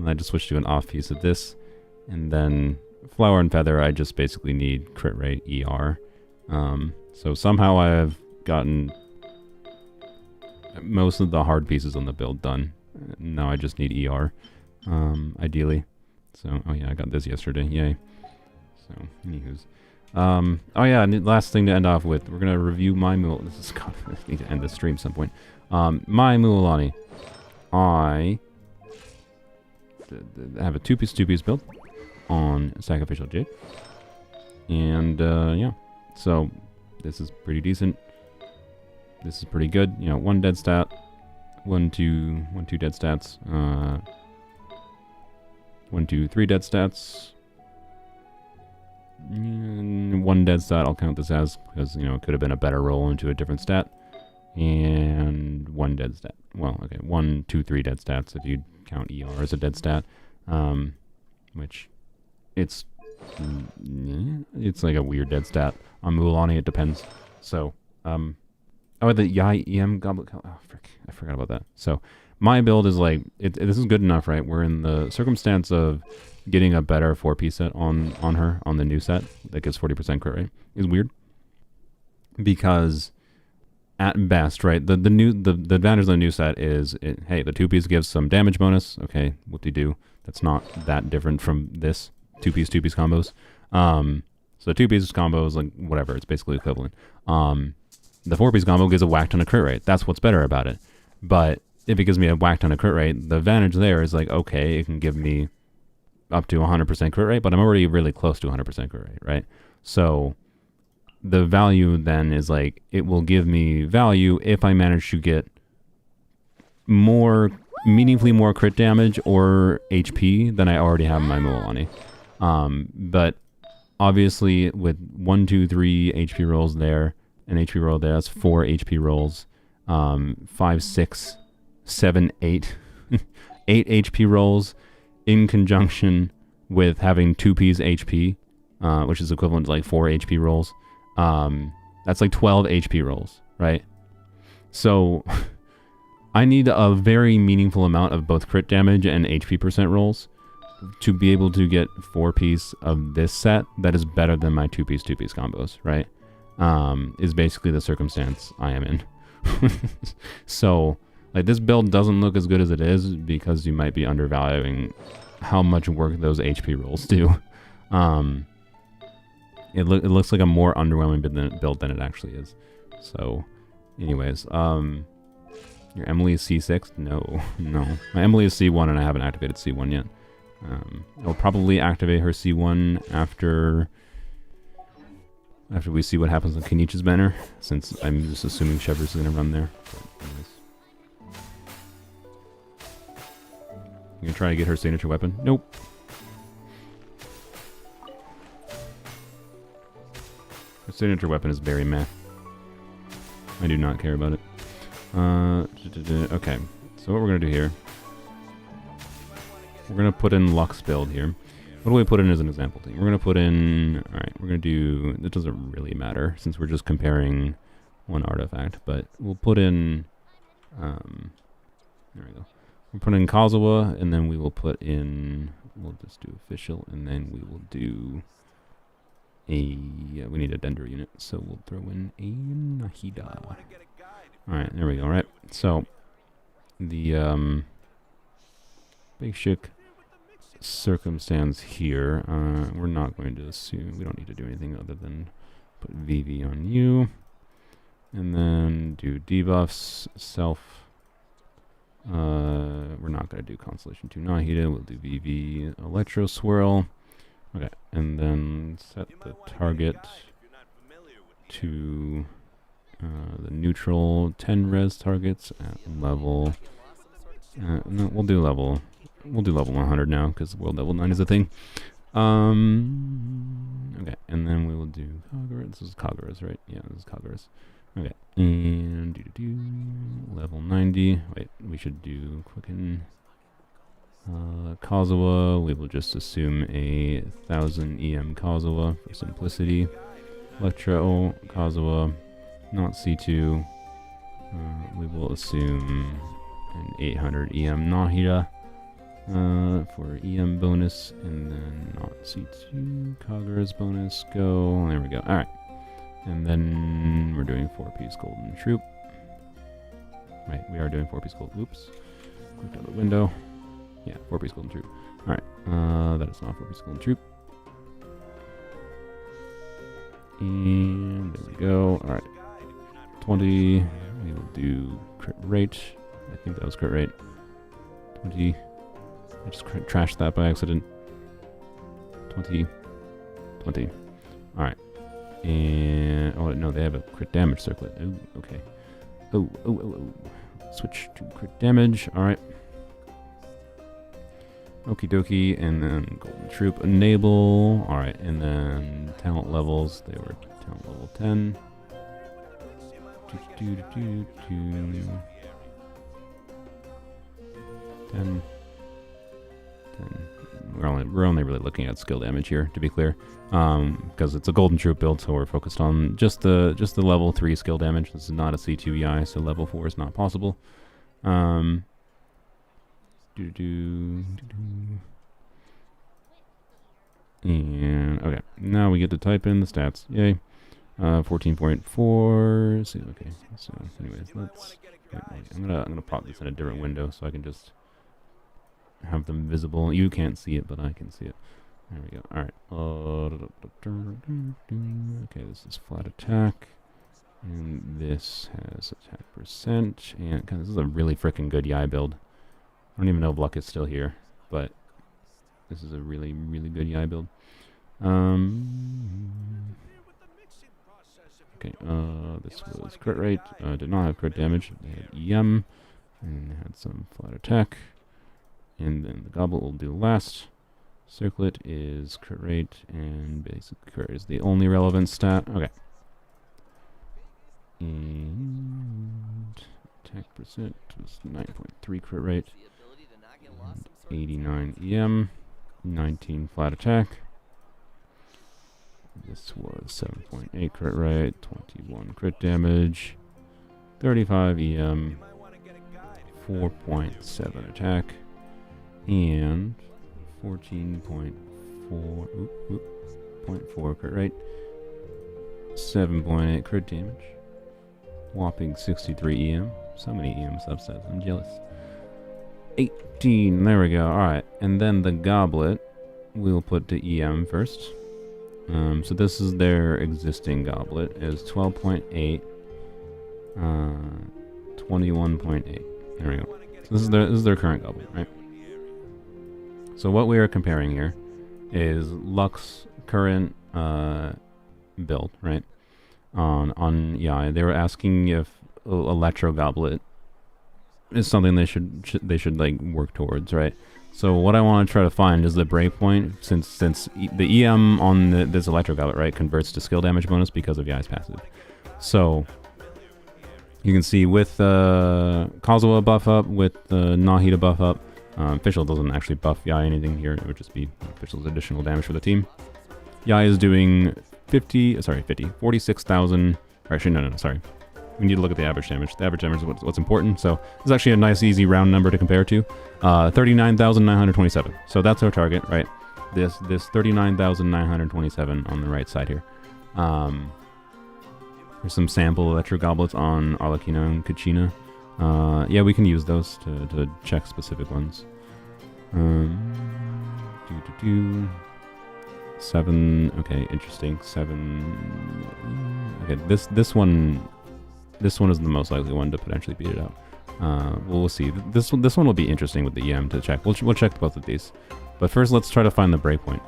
I just switched to an off-piece of this. And then Flower and Feather, I just basically need crit rate ER. So somehow I have gotten most of the hard pieces on the build done. Now I just need ER, ideally. So, oh yeah, I got this yesterday. Yay. So, anywho's. Oh yeah, and the last thing to end off with, we're gonna review my This is God, I need to end the stream at some point. My Mualani. I have a two-piece build on Sacrificial Jade. And, yeah. So, this is pretty decent. This is pretty good. You know, 1 dead stat. 1, 2 dead stats. 1, 2, 3 dead stats. And 1 dead stat I'll count this as, because, you know, it could have been a better roll into a different stat. And 1 dead stat. Well, okay, 1, 2, 3 dead stats if you count ER as a dead stat. Which, it's like a weird dead stat. On Mualani, it depends. So, oh, the Yai EM Goblet. Oh, frick. I forgot about that. So, my build is like, this is good enough, right? We're in the circumstance of getting a better 4-piece set on her, on the new set, that gives 40% crit rate. Is weird. Because, at best, right, the advantage of the new set is, hey, the 2-piece gives some damage bonus. Okay, whoop-de-doo. That's not that different from this 2-piece combos. So 2-piece combo is like, whatever, it's basically equivalent. The 4-piece combo gives a whack ton of crit rate. That's what's better about it. But if it gives me a whack ton of crit rate, the advantage there is like, okay, it can give me up to 100% crit rate, but I'm already really close to 100% crit rate, right? So the value then is like, it will give me value if I manage to get meaningfully more crit damage or HP than I already have in my Mualani. But obviously with 1, 2, 3 HP rolls there, an HP roll there, that's 4 HP rolls. 5, 6, 7, 8. 8 HP rolls in conjunction with having 2-piece HP, which is equivalent to like 4 HP rolls. That's like 12 HP rolls, right? So I need a very meaningful amount of both crit damage and HP percent rolls to be able to get 4-piece of this set that is better than my 2-piece combos, right? Is basically the circumstance I am in. So, like, this build doesn't look as good as it is because you might be undervaluing how much work those HP rolls do. It looks like a more underwhelming build than it actually is. So, anyways, your Emily is C6? No. My Emily is C1 and I haven't activated C1 yet. I'll probably activate her C1 after we see what happens on Kenichi's banner, since I'm just assuming Shepard's gonna run there. But anyways. You gonna try to get her signature weapon? Nope. Her signature weapon is very meh. I do not care about it. Okay, so what we're gonna do here, we're gonna put in Lux build here. What do we put in as an example thing? We're gonna put in, alright, we're gonna do, it doesn't really matter since we're just comparing one artifact, but we'll put in, there we go. We'll put in Kazuha, and then we will put in, we'll just do official, and then we will do we need a Dendro unit, so we'll throw in a Nahida. Alright, there we go, right? So, the, basic circumstance here, we're not going to assume, we don't need to do anything other than put VV on you. And then do debuffs, self. We're not going to do Constellation 2 Nahida. We'll do VV Electro Swirl. Okay, and then set the target to the neutral 10 res targets at level. No, we'll do level 100 now because world level 9 is a thing. Okay, and then we will do Kagura. This is Kagura's, right? Yeah, this is Kagura's. Okay, and level 90. Wait, we should do Quicken. Kazuha, we will just assume a 1000 EM Kazuha for simplicity. Electro Kazuha, not C2. We will assume an 800 EM Nahida for EM bonus, and then not C2. Kagura's bonus. Go. There we go. Alright. And then we're doing 4-piece Golden Troop. Right, we are doing 4-piece Gold. Oops. Clicked out the window. Yeah, 4-piece Golden Troop. Alright, that is not 4-piece Golden Troop. And there we go. Alright. 20. We will do crit rate. I think that was crit rate. 20. I just trashed that by accident. 20. 20. Alright. And oh no, they have a crit damage circlet. Oh, okay. Oh. Switch to crit damage. Alright. Okie dokie, and then Golden Troop enable. Alright, and then talent levels. They were talent level 10. 10. We're only really looking at skill damage here, to be clear, because it's a Golden Troop build, so we're focused on just the level 3 skill damage. This is not a C2 EI, so level 4 is not possible. And okay, now we get to type in the stats. Yay. 14.4. See, okay. So, anyways, let's. I'm gonna pop this in a different window so I can just have them visible. You can't see it, but I can see it. There we go. All right. Okay, this is flat attack, and this has attack percent. And this is a really freaking good Yai build. I don't even know if luck is still here, but this is a really, really good Yai build. Okay, this was crit rate. Did not have crit damage. They had EM, and they had some flat attack. And then the goblet will do last. Circlet is crit rate, and basic crit is the only relevant stat. Okay. And attack percent was 9.3 crit rate. 89 EM, 19 flat attack. This was 7.8 crit rate, 21 crit damage, 35 EM, 4.7 attack, and 14.4 crit rate, 7.8 crit damage, whopping 63 EM. So many EM subsets, I'm jealous. 18, there we go. Alright, and then the goblet we'll put to EM first. So this is their existing goblet, is 12.8, 21.8. There we go. So this is their current goblet, right? So what we are comparing here is Luck's current build, right? On Yai, they were asking if Electro Goblet is something they should like work towards, right? So what I want to try to find is the breakpoint, since the EM on this Electro Goblet, right, converts to skill damage bonus because of Yai's passive. So you can see with Kazuha buff up, with Nahida buff up, Fischl doesn't actually buff Yai anything here. It would just be Fischl's additional damage for the team. Yai is doing 46,000. Actually, no, sorry. We need to look at the average damage. The average damage is what's important. So this is actually a nice, easy round number to compare to. 39,927. So that's our target, right? This 39,927 on the right side here. There's some sample Electro Goblets on Arlecchino and Kachina. Yeah, we can use those to check specific ones. 7. Okay, interesting. 7. Okay, this one this one is the most likely one to potentially beat it out. We'll see. This one will be interesting with the EM to check. We'll check both of these, but first let's try to find the breakpoint.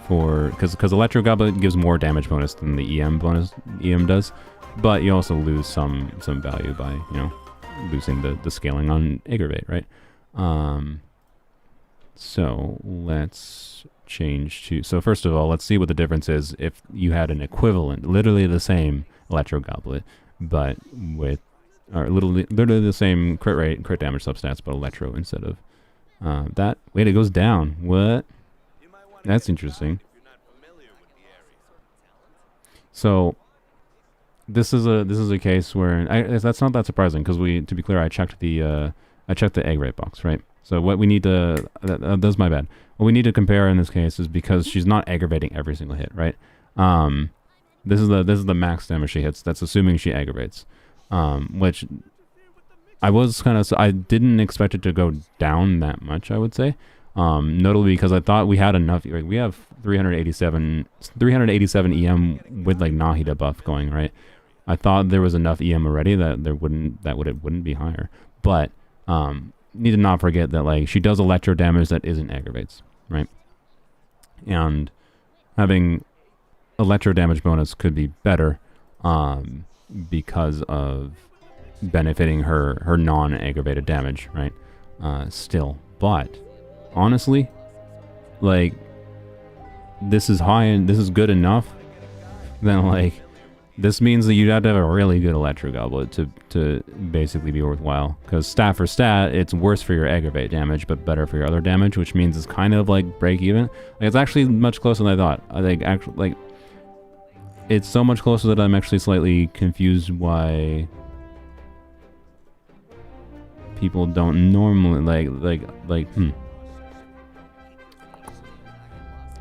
Because Electro Goblet gives more damage bonus than the EM does, but you also lose some value by losing the scaling on Aggravate, right? So let's change to. So first of all, let's see what the difference is if you had an equivalent, literally the same Electro Goblet, but with literally the same crit rate, crit damage substats, but Electro instead of that. Wait, it goes down. What? That's interesting. So this is a case where that's not that surprising because to be clear, I checked the egg rate box, right? So what we need to that's my bad. What we need to compare in this case is because she's not aggravating every single hit, right? This is the max damage she hits. That's assuming she aggravates, which I didn't expect it to go down that much, I would say. Notably because I thought we had enough. Like, we have 387 EM with like Nahida buff going, right? I thought there was enough EM already that it wouldn't be higher. But need to not forget that like she does electro damage that isn't aggravates, right? And having electro damage bonus could be better because of benefiting her non-aggravated damage, right? Still, but honestly, like, this is high and this is good enough. Then like, this means that you'd have to have a really good Electro Goblet to basically be worthwhile. Because stat for stat, it's worse for your aggravate damage, but better for your other damage, which means it's kind of like break even. Like, it's actually much closer than I thought. I think actually, like, it's so much closer that I'm actually slightly confused why people don't normally like.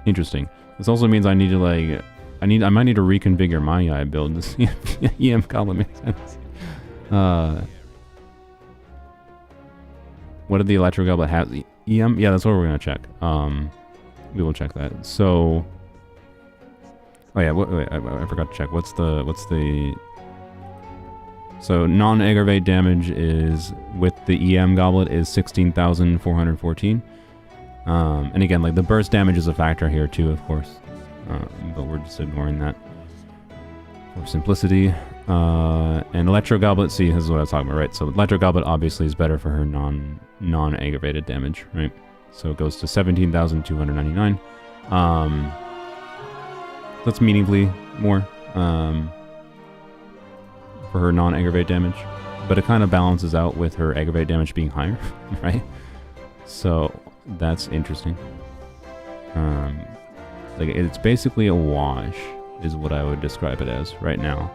Interesting. This also means I need to like, I might need to reconfigure my UI build to see if EM Goblet makes sense. What did the Electro Goblet have? EM? Yeah, that's what we're gonna check. We will check that. So, oh yeah, wait, I forgot to check. What's the? So non-aggravate damage is with the EM Goblet is 16,414. And again, like, the burst damage is a factor here too, of course, but we're just ignoring that for simplicity. And Electro Goblet, see, this is what I was talking about, right? So Electro Goblet obviously is better for her non-aggravated damage, right? So it goes to 17,299. That's meaningfully more for her non-aggravate damage, but it kind of balances out with her aggravate damage being higher, right? So that's interesting. Like, it's basically a wash, is what I would describe it as right now.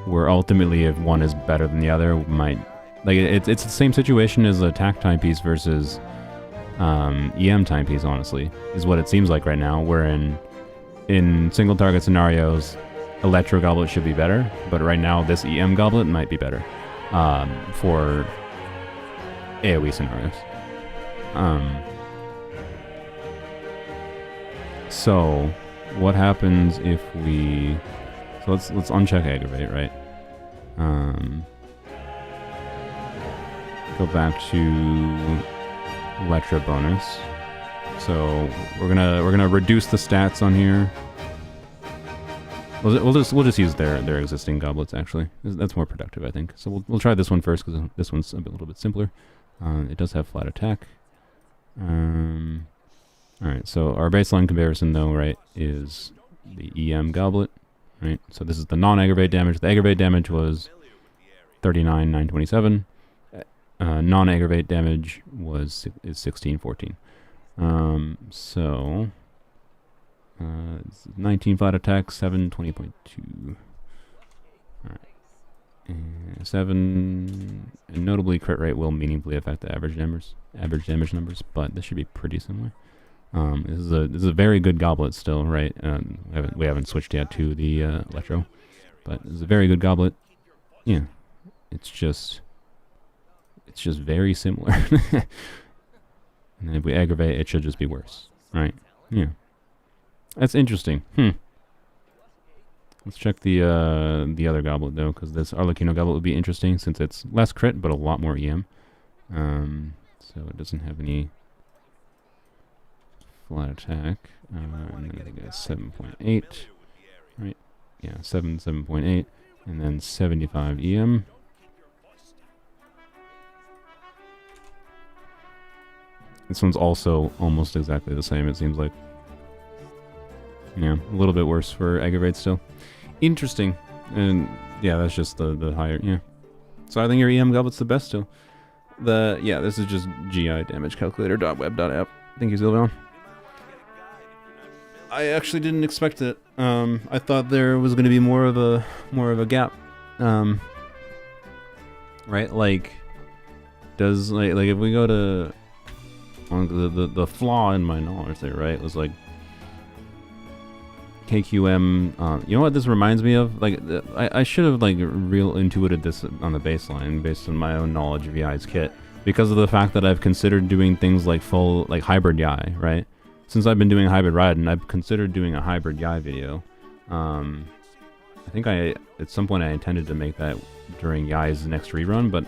Where ultimately, if one is better than the other, might, like, it's the same situation as the attack timepiece versus EM timepiece. Honestly, is what it seems like right now. Where in single target scenarios, Electro Goblet should be better, but right now this EM Goblet might be better for AoE scenarios. So what happens if we, so let's uncheck aggravate, right? Go back to Electro bonus. So we're gonna reduce the stats on here. We'll just use their existing goblets, actually. That's more productive, I think. So we'll try this one first because this one's a little bit simpler. It does have flat attack. Alright, so our baseline comparison, though, right, is the EM Goblet, right? So this is the non-aggravate damage. The aggravate damage was 39,927. Non-aggravate damage is 1614. So 19 flat attack, 7 20.2. Alright. 7, and notably crit rate will meaningfully affect the average damage numbers, but this should be pretty similar. This is a very good goblet still, right? We haven't switched yet to the Electro, but it's a very good goblet. Yeah, it's just very similar. And if we aggravate, it should just be worse, right? Yeah, that's interesting. Let's check the other goblet though, because this Arlecchino goblet would be interesting since it's less crit but a lot more EM. So it doesn't have any flat attack. And then I think it's 7.8. Right? Yeah, 7.8, and then 75 EM. This one's also almost exactly the same, it seems like. Yeah, a little bit worse for aggravate still. Interesting. And yeah, that's just the higher, yeah. So I think your EM goblet's the best still. Yeah, this is just GI damage calculator.web.app. Thank you, Sylvan. I actually didn't expect it. I thought there was going to be more of a gap. Right? Like, does like if we go to the flaw in my knowledge there, right, was like KQM. You know what this reminds me of? Like, I should have like real intuited this on the baseline based on my own knowledge of Yai's kit, because of the fact that I've considered doing things like full like hybrid Yai, right? Since I've been doing hybrid Raiden, I've considered doing a hybrid Yai video. I think at some point I intended to make that during Yai's next rerun, but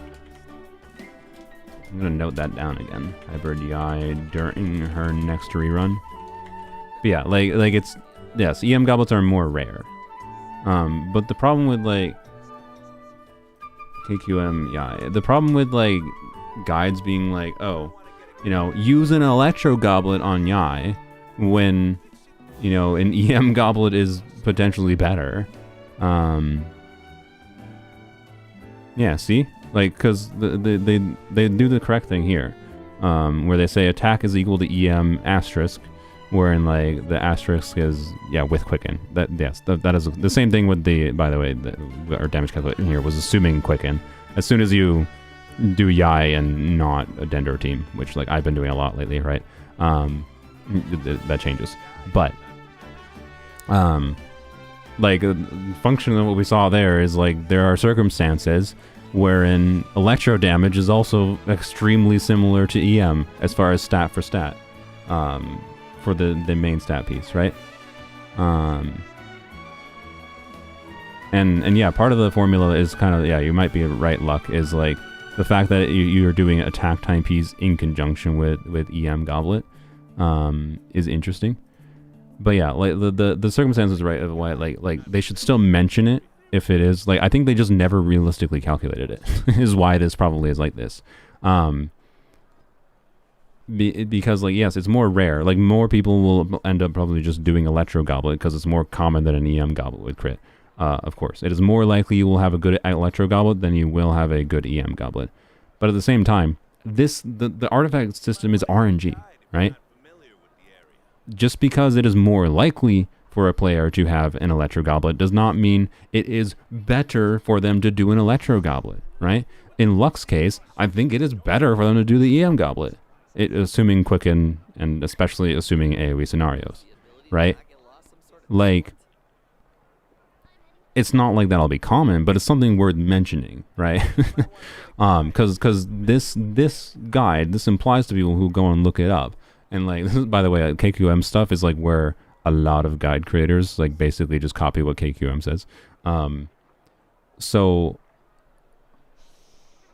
I'm gonna note that down again. Hybrid Yai during her next rerun. But yeah, like it's, yes, EM goblets are more rare. But the problem with like KQM Yai, the problem with like guides being like, oh, you know, use an electro goblet on Yai when, you know, an EM goblet is potentially better. Yeah, see? Like, because they do the correct thing here, where they say attack is equal to EM asterisk, wherein like the asterisk is, yeah, with quicken. That is the same thing with the, by the way, our damage calculator here was assuming quicken. As soon as you do Yai and not a Dendro team, which like I've been doing a lot lately, right? That changes. But like function of what we saw there is like there are circumstances wherein electro damage is also extremely similar to EM as far as stat for stat, for the main stat piece, right? And yeah, part of the formula is kind of, yeah, you might be right, Luck, is like the fact that you're doing attack time piece in conjunction with EM goblet is interesting. But yeah, like the circumstances, right, of why like they should still mention it if it is like, I think they just never realistically calculated it is why this probably is like this. Because like, yes, it's more rare. Like more people will end up probably just doing electro goblet because it's more common than an EM goblet would crit. Of course, it is more likely you will have a good electro goblet than you will have a good EM goblet. But at the same time, the artifact system is RNG, right? Just because it is more likely for a player to have an electro goblet does not mean it is better for them to do an electro goblet, right? In Luck's case, I think it is better for them to do the EM goblet, assuming quicken and especially assuming AoE scenarios, right? Like, it's not like that'll be common, but it's something worth mentioning, right? Because this guide, this implies to people who go and look it up. And like, this is, by the way, KQM stuff is like where a lot of guide creators like basically just copy what KQM says. So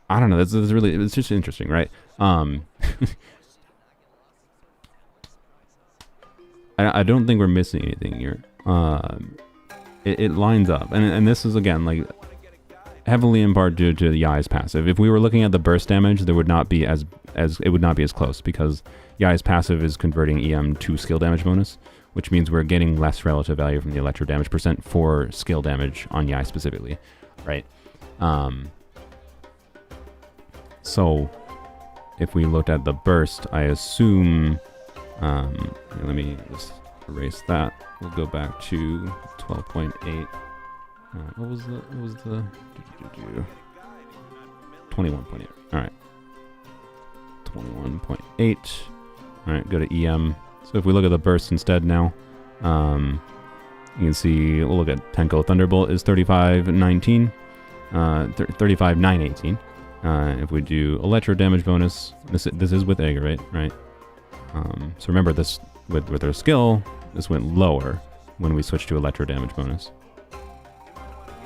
I don't know. That's really, it's just interesting, right? I don't think we're missing anything here. It lines up, and this is again like heavily in part due to Yai's passive. If we were looking at the burst damage, there would not be as it would not be as close because Yai's passive is converting EM to skill damage bonus, which means we're getting less relative value from the electro damage percent for skill damage on Yai specifically, right? So if we looked at the burst, I assume, let me just erase that. We'll go back to 12.8. What was the 21.8. All right. 21.8. All right, go to EM. So if we look at the burst instead now, you can see, we'll look at Tenko Thunderbolt is 35.19, 35.918. If we do electro damage bonus, this is with aggravate, right? So remember this with their skill, this went lower when we switched to electro damage bonus.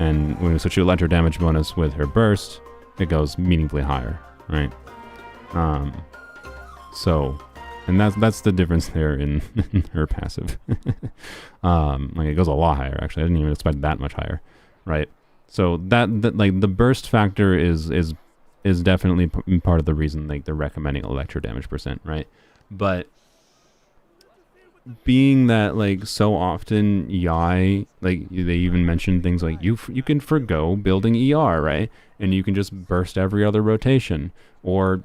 And when we switch to electro damage bonus with her burst, it goes meaningfully higher, right? So, and that's the difference there in, in her passive. Like it goes a lot higher, actually. I didn't even expect that much higher, right? So that like the burst factor is definitely part of the reason like they're recommending electro damage percent, right? But being that like so often Yai, like they even mention things like you can forgo building ER, right? And you can just burst every other rotation, or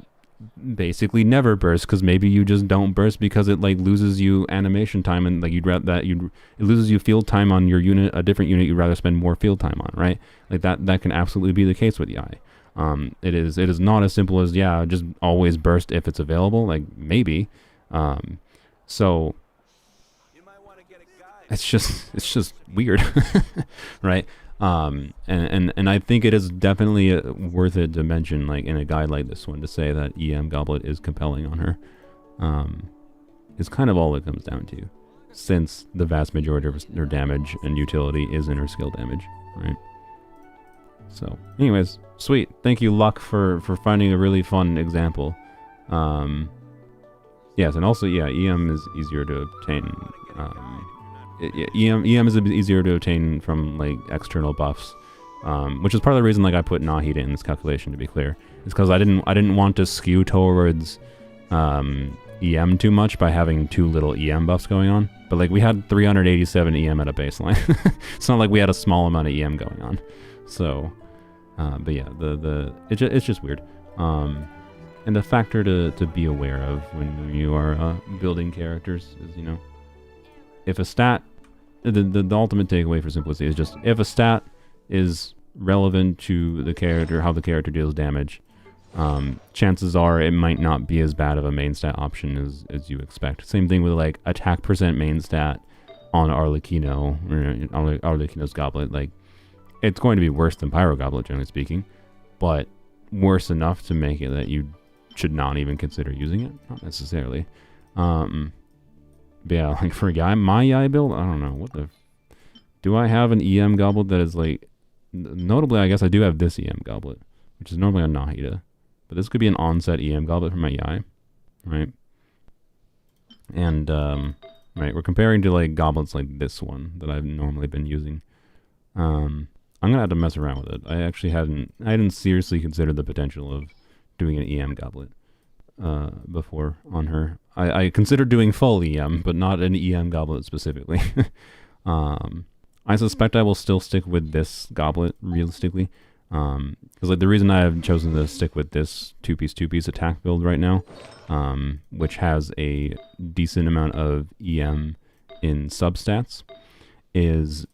basically never burst because maybe you just don't burst because it like loses you animation time, and like it loses you field time on your unit, a different unit you'd rather spend more field time on, right? Like that can absolutely be the case with Yai. It is not as simple as just always burst if it's available, like maybe. So it's just weird, right? And I think it is definitely worth it to mention, like in a guide like this one, to say that EM Goblet is compelling on her. Is kind of all it comes down to, since the vast majority of her damage and utility is in her skill damage, right? So, anyways, sweet. Thank you, Luck, for finding a really fun example. Yes, and also, EM is easier to obtain. EM is a bit easier to obtain from like external buffs, which is part of the reason like I put Nahida in this calculation, to be clear. It's because I didn't want to skew towards EM too much by having too little EM buffs going on. But like we had 387 EM at a baseline. It's not like we had a small amount of EM going on. So, but yeah, it's just weird. And the factor to be aware of when you are building characters is, if a stat, the ultimate takeaway for simplicity is just, if a stat is relevant to the character, how the character deals damage, chances are it might not be as bad of a main stat option as you expect. Same thing with like attack percent main stat on Arlecchino, or Arlecchino's Goblet. Like, it's going to be worse than Pyro Goblet, generally speaking, but worse enough to make it that you should not even consider using it? Not necessarily. But yeah, like for my Yai build, I don't know, do I have an EM Goblet that is like, notably I guess I do have this EM Goblet, which is normally a Nahida, but this could be an onset EM Goblet for my Yai, right? And, right, we're comparing to like goblets like this one that I've normally been using. I'm gonna have to mess around with it. I actually hadn't seriously considered the potential of doing an EM Goblet before on her. I considered doing full EM, but not an EM Goblet specifically. I suspect I will still stick with this Goblet, realistically. Because like the reason I have chosen to stick with this two-piece attack build right now, which has a decent amount of EM in substats, is,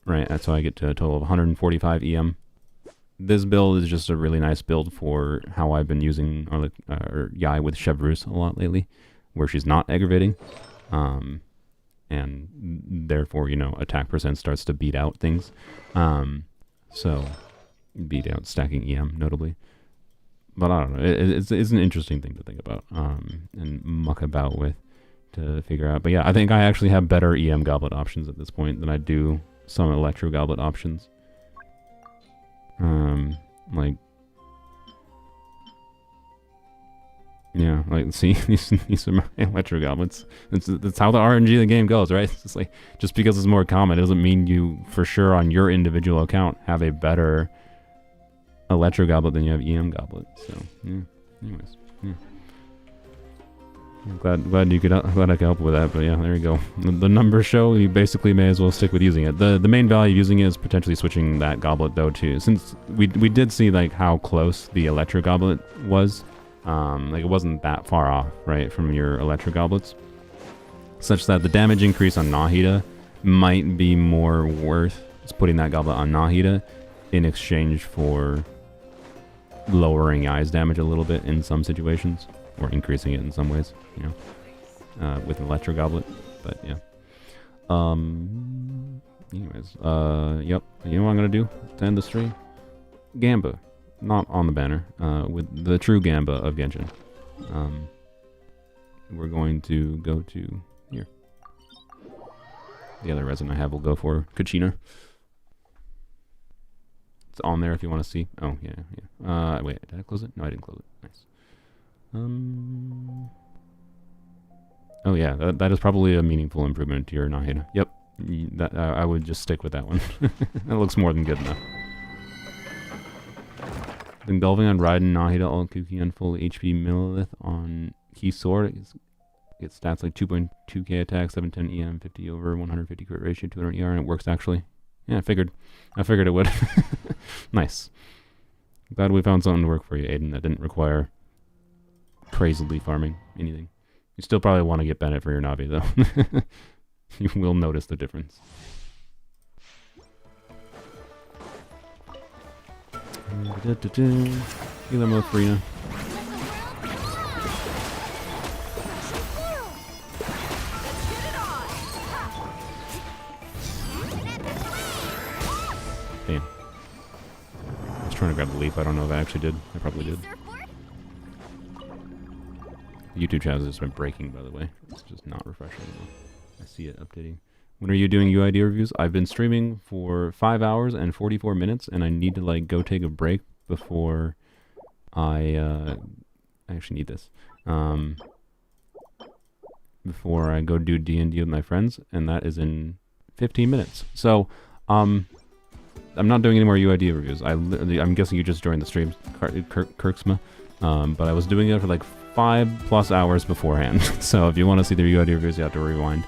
right, that's how I get to a total of 145 EM. This build is just a really nice build for how I've been using or Yai with Chevreuse a lot lately, where she's not aggravating, and therefore, attack percent starts to beat out things. So, beat out stacking EM, notably. But I don't know, it's an interesting thing to think about, and muck about with, to figure out. But yeah, I think I actually have better EM Goblet options at this point than I do some Electro Goblet options. Like, yeah, like, see, these are my Electro Goblets. That's how the RNG of the game goes, right? It's just like, just because it's more common, it doesn't mean you, for sure, on your individual account, have a better Electro Goblet than you have EM Goblet. So, yeah, anyways, yeah. I'm glad I could help with that, but yeah, there you go. The numbers show you basically may as well stick with using it. The main value of using it is potentially switching that goblet though too, since we did see like how close the Electro Goblet was. Like it wasn't that far off, right, from your Electro Goblets, such that the damage increase on Nahida might be more worth just putting that goblet on Nahida in exchange for lowering Yai's damage a little bit in some situations, or increasing it in some ways, with an Electro Goblet. But yeah. Anyways, yep. You know what I'm gonna do to end the stream? Gamba, not on the banner. With the true Gamba of Genshin. We're going to go to here. The other resin I have will go for Kachina. It's on there if you want to see. Oh, yeah, yeah. Wait, did I close it? No, I didn't close it. Nice. Oh, yeah, that is probably a meaningful improvement to your Nahida. Yep. That, I would just stick with that one. That looks more than good enough. Then Delving on Raiden, Nahida, all Kuki on full HP Millilith on Key Sword. Gets stats like 2.2k attack, 710 EM, 50 over, 150 crit ratio, 200 ER, and it works actually. Yeah, I figured it would. Nice. Glad we found something to work for you, Aiden, that didn't require crazily farming anything. You still probably want to get Bennett for your Navi, though. You will notice the difference. Healer mode Farina. Damn. I was trying to grab the leaf. I don't know if I actually did. I probably did. The YouTube channel has just been breaking, by the way. It's just not refreshing anymore. I see it updating. When are you doing UID reviews? I've been streaming for 5 hours and 44 minutes, and I need to like go take a break before I actually need this. Before I go do D&D with my friends, and that is in 15 minutes. So, I'm not doing any more UID reviews. I'm guessing you just joined the stream, Kirksma. But I was doing it for like 5+ hours beforehand. So if you want to see the UID reviews, you have to rewind.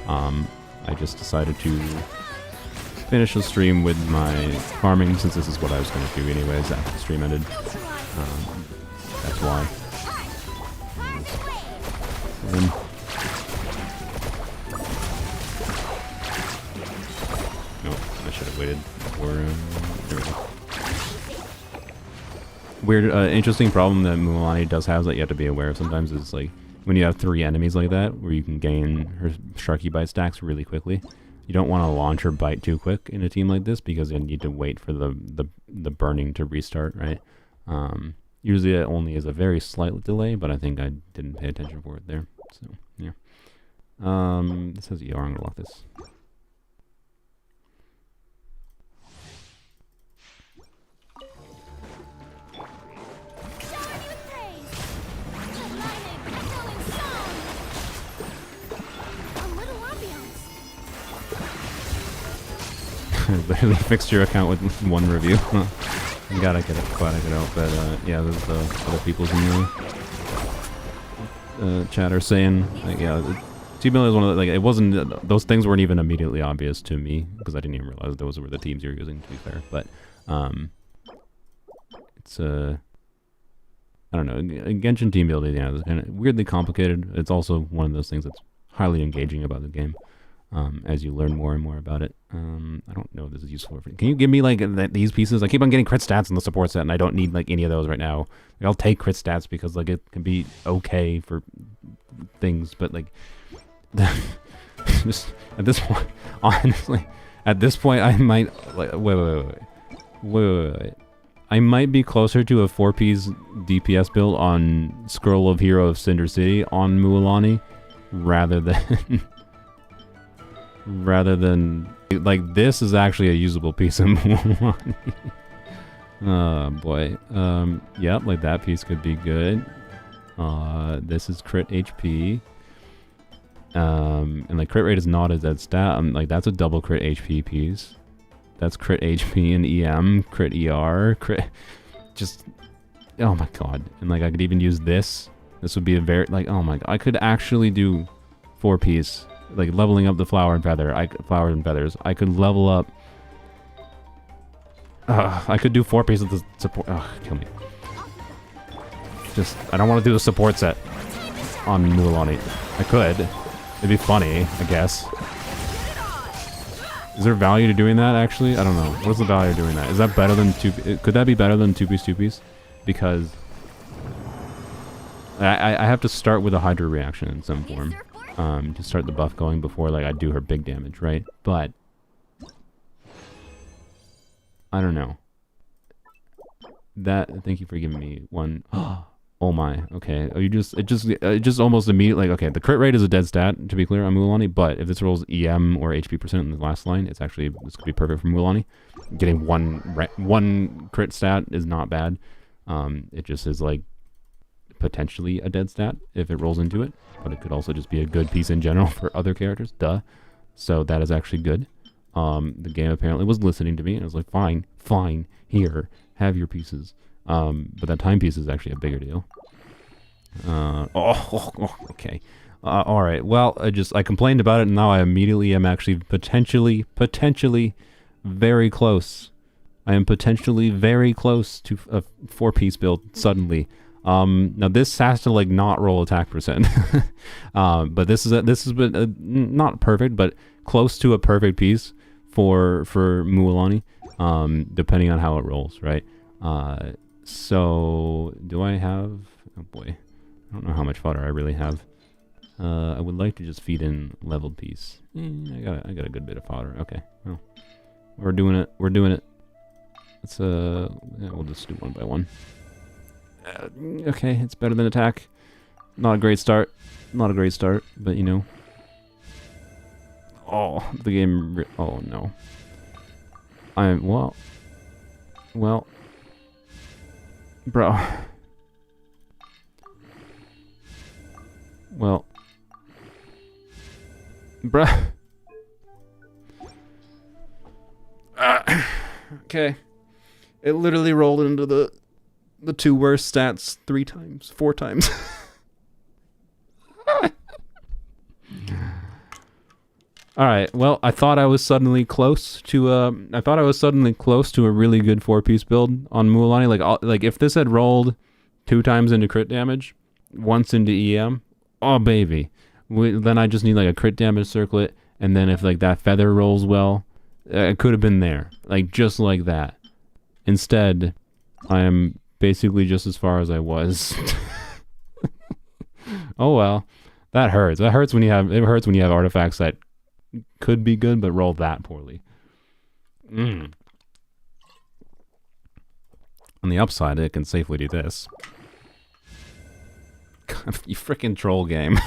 I just decided to finish the stream with my farming, since this is what I was going to do anyways after the stream ended. That's why. Nope, I should have waited for... there we go. Weird, interesting problem that Mulan does have that you have to be aware of sometimes is like when you have 3 enemies like that, where you can gain her Sharky Bite stacks really quickly. You don't want to launch her bite too quick in a team like this because you need to wait for the burning to restart, right? Usually it only is a very slight delay, but I think I didn't pay attention for it there. So yeah. This says ER. I'm gonna lock this. Literally fixed your account with 1 review. Glad I could help, but yeah, there's other people's in the chat are saying, like, yeah, Team Million is one of the, like, it wasn't, those things weren't even immediately obvious to me, because I didn't even realize those were the teams you're using, to be fair, but, it's, I don't know, Genshin team building, yeah, is kind of weirdly complicated. It's also one of those things that's highly engaging about the game. As you learn more and more about it. I don't know if this is useful. Can you give me, like, these pieces? I keep on getting crit stats in the support set, and I don't need, like, any of those right now. Like, I'll take crit stats because, like, it can be okay for things, but, like, just, at this point, honestly, at this point, I might, like, wait. I might be closer to a 4-piece DPS build on Scroll of Hero of Cinder City on Mualani, rather than like, this is actually a usable piece of Mualani. Oh boy. Yep, like that piece could be good. This is crit HP. And like crit rate is not a dead stat. Like, that's a double crit HP piece. That's crit HP and EM, crit ER, crit. Just, oh my god. And like, I could even use this. This would be a very, like, oh my god. I could actually do 4-piece. Like, leveling up the flower and feathers. I could level up. I could do 4 pieces of the support. Kill me. Just, I don't want to do the support set on Mualani. I could. It'd be funny, I guess. Is there value to doing that, actually? I don't know. What's the value of doing that? Is that better than could that be better than 2-piece? Because I have to start with a Hydra reaction in some form. To start the buff going before, like, I do her big damage, right? But I don't know. Thank you for giving me one. Oh my, okay. It just almost immediately, like, okay, the crit rate is a dead stat, to be clear, on Mualani, but if this rolls EM or HP percent in the last line, this could be perfect for Mualani. Getting one crit stat is not bad. It just is, like, potentially a dead stat if it rolls into it, but it could also just be a good piece in general for other characters, duh. So that is actually good. The game apparently was listening to me, and I was like, fine, here, have your pieces. But that timepiece is actually a bigger deal. Okay. Alright, well, I complained about it, and now I immediately am actually potentially very close. I am potentially very close to a 4-piece build, suddenly. Now this has to, like, not roll attack percent. But this has been not perfect, but close to a perfect piece for Mualani, depending on how it rolls, right? So do I have? Oh boy, I don't know how much fodder I really have. I would like to just feed in leveled piece. I got a good bit of fodder. Okay, well, we're doing it. Let's yeah, we'll just do one by one. Okay, it's better than attack. Not a great start. But you know. Oh, the game. Oh no. Well, bro. Well, bruh. Okay. It literally rolled into the two worst stats 3 times, 4 times. All right. Well, I thought I was suddenly close to a really good 4-piece build on Mualani. Like if this had rolled 2 times into crit damage, once into EM, oh baby. Then I just need like a crit damage circlet, and then if like that feather rolls well, it could have been there, like just like that. Instead, I am basically just as far as I was. Oh well, that hurts. It hurts when you have artifacts that could be good but roll that poorly. On the upside, it can safely do this. You freaking troll game.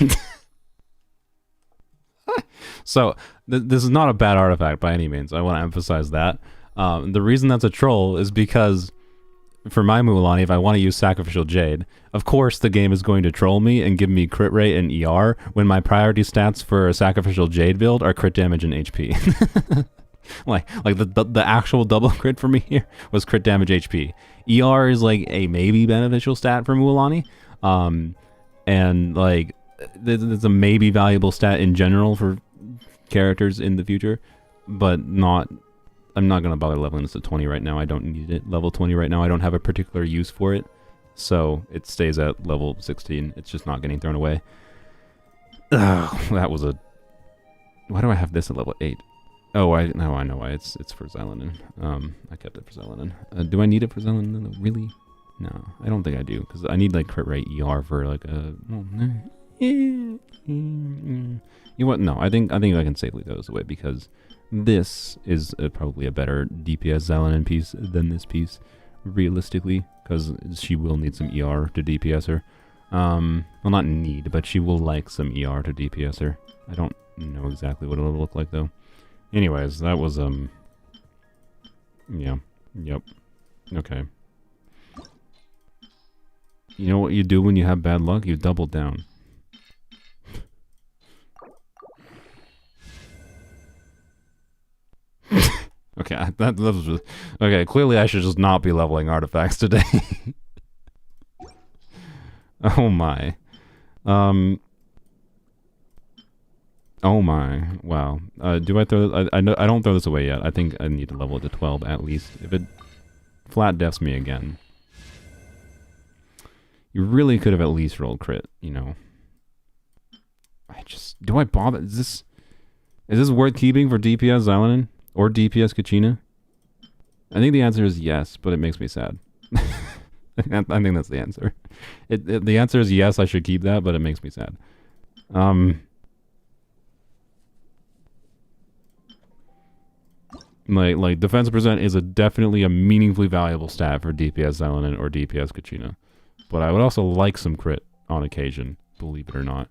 So this is not a bad artifact by any means. I want to emphasize that. The reason that's a troll is because for my Mualani, if I want to use Sacrificial Jade, of course the game is going to troll me and give me crit rate and ER when my priority stats for a Sacrificial Jade build are crit damage and HP. like the actual double crit for me here was crit damage HP. ER is like a maybe beneficial stat for Mualani. And like it's a maybe valuable stat in general for characters in the future, but I'm not going to bother leveling this to 20 right now. I don't need it level 20 right now. I don't have a particular use for it. So it stays at level 16. It's just not getting thrown away. Ugh, that was a... Why do I have this at level 8? Oh, I know why. It's for Xylonin. I kept it for Xylonin. Do I need it for Xylonin? Really? No, I don't think I do. Because I need like crit rate ER for like a... You know what? No, I think I can safely throw this away because... This is probably a better DPS Xylonin piece than this piece, realistically, because she will need some ER to DPS her. Well, not need, but she will like some ER to DPS her. I don't know exactly what it'll look like, though. Anyways, that was, yeah. Yep. Okay. You know what you do when you have bad luck? You double down. Okay, that was just, okay. Clearly, I should just not be leveling artifacts today. Oh my, oh my, wow. Do I throw? I don't throw this away yet. I think I need to level it to 12 at least. If it flat defs me again, you really could have at least rolled crit. You know. Do I bother? Is this worth keeping for DPS Xylonin? Or DPS Kachina? I think the answer is yes, but it makes me sad. I think that's the answer. The answer is yes, I should keep that, but it makes me sad. Like defense percent is definitely a meaningfully valuable stat for DPS Xylonin or DPS Kachina. but I would also like some crit on occasion, believe it or not.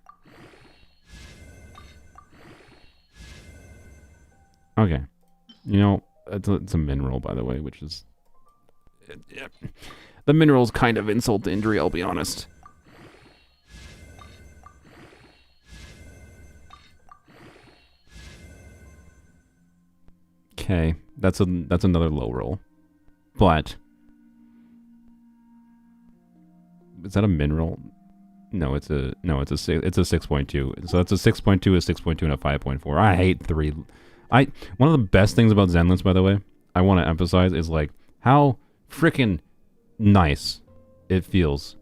Okay. You know, it's a mineral, by the way, which is... Yeah. The mineral's kind of insult to injury, I'll be honest. Okay, that's another low roll. But... Is that a mineral? No, it's a 6.2. So that's a 6.2, a 6.2, and a 5.4. I hate 3. One of the best things about Zenless, by the way, I want to emphasize is like how freaking nice it feels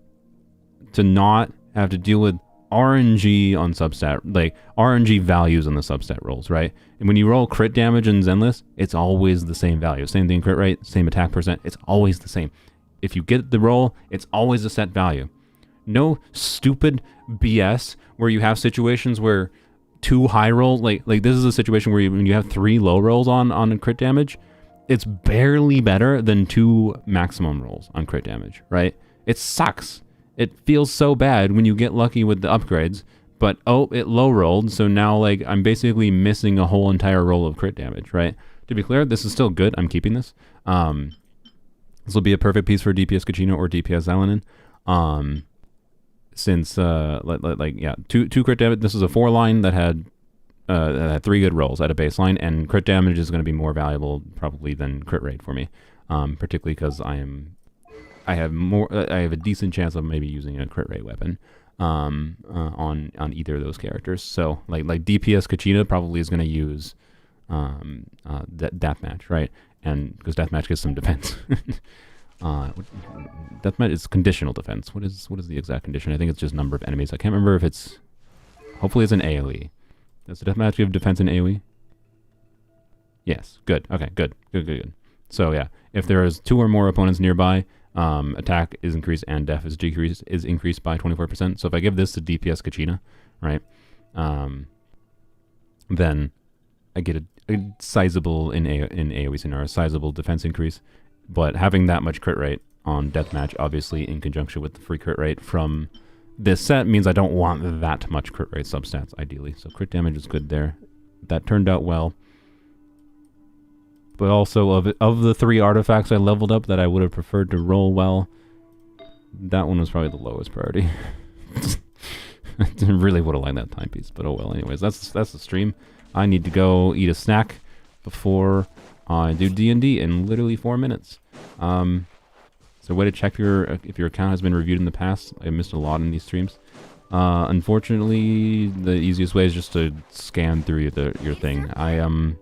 to not have to deal with RNG on substat, like RNG values on the substat rolls, right? And when you roll crit damage in Zenless, it's always the same value. Same thing, crit rate, same attack percent. It's always the same. If you get the roll, it's always a set value. No stupid BS where you have situations where 2 high rolls, like this is a situation where when you have 3 low rolls on crit damage, it's barely better than 2 maximum rolls on crit damage, right? It sucks. It feels so bad when you get lucky with the upgrades, but oh, it low rolled, so now like I'm basically missing a whole entire roll of crit damage, right? To be clear, this is still good. I'm keeping this. This will be a perfect piece for DPS Kachina or DPS Zalanin. Since two crit damage. This is a 4-line that had 3 good rolls at a baseline, and crit damage is going to be more valuable probably than crit rate for me, particularly because I have a decent chance of maybe using a crit rate weapon on either of those characters. So like DPS Kachina probably is going to use deathmatch, right? And because deathmatch gets some defense. Deathmatch is conditional defense. What is the exact condition? I think it's just number of enemies. I can't remember if it's... Hopefully it's an AoE. Does the deathmatch give defense in AoE? Yes. Good. Okay, good. Good. So yeah, if there is 2 or more opponents nearby, attack is increased and def is increased by 24%. So if I give this to DPS Kachina, right, then I get a sizable in AoE scenario, sizable defense increase. But having that much crit rate on deathmatch, obviously in conjunction with the free crit rate from this set, means I don't want that much crit rate substats, ideally. So crit damage is good there. That turned out well. But also, of the 3 artifacts I leveled up that I would have preferred to roll well, that one was probably the lowest priority. I really would have liked that timepiece, but oh well. Anyways, that's the stream. I need to go eat a snack before I do D&D in literally 4 minutes. So way to check if your account has been reviewed in the past. I missed a lot in these streams. Unfortunately, the easiest way is just to scan through your thing. I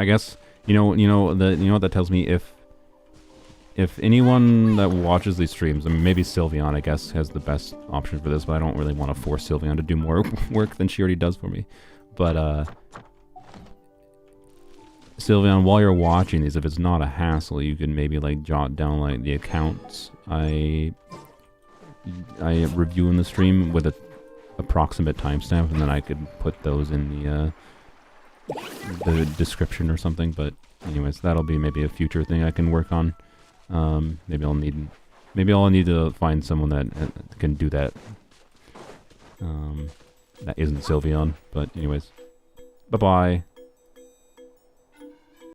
guess you know what that tells me. If anyone that watches these streams, I mean, maybe Sylveon, I guess, has the best option for this, but I don't really want to force Sylveon to do more work than she already does for me. But Sylveon, while you're watching these, if it's not a hassle, you can maybe like jot down like the accounts I review in the stream with a approximate timestamp, and then I could put those in the description or something. But anyways, that'll be maybe a future thing I can work on. Maybe I'll need to find someone that can do that. That isn't Sylveon. But anyways, bye bye.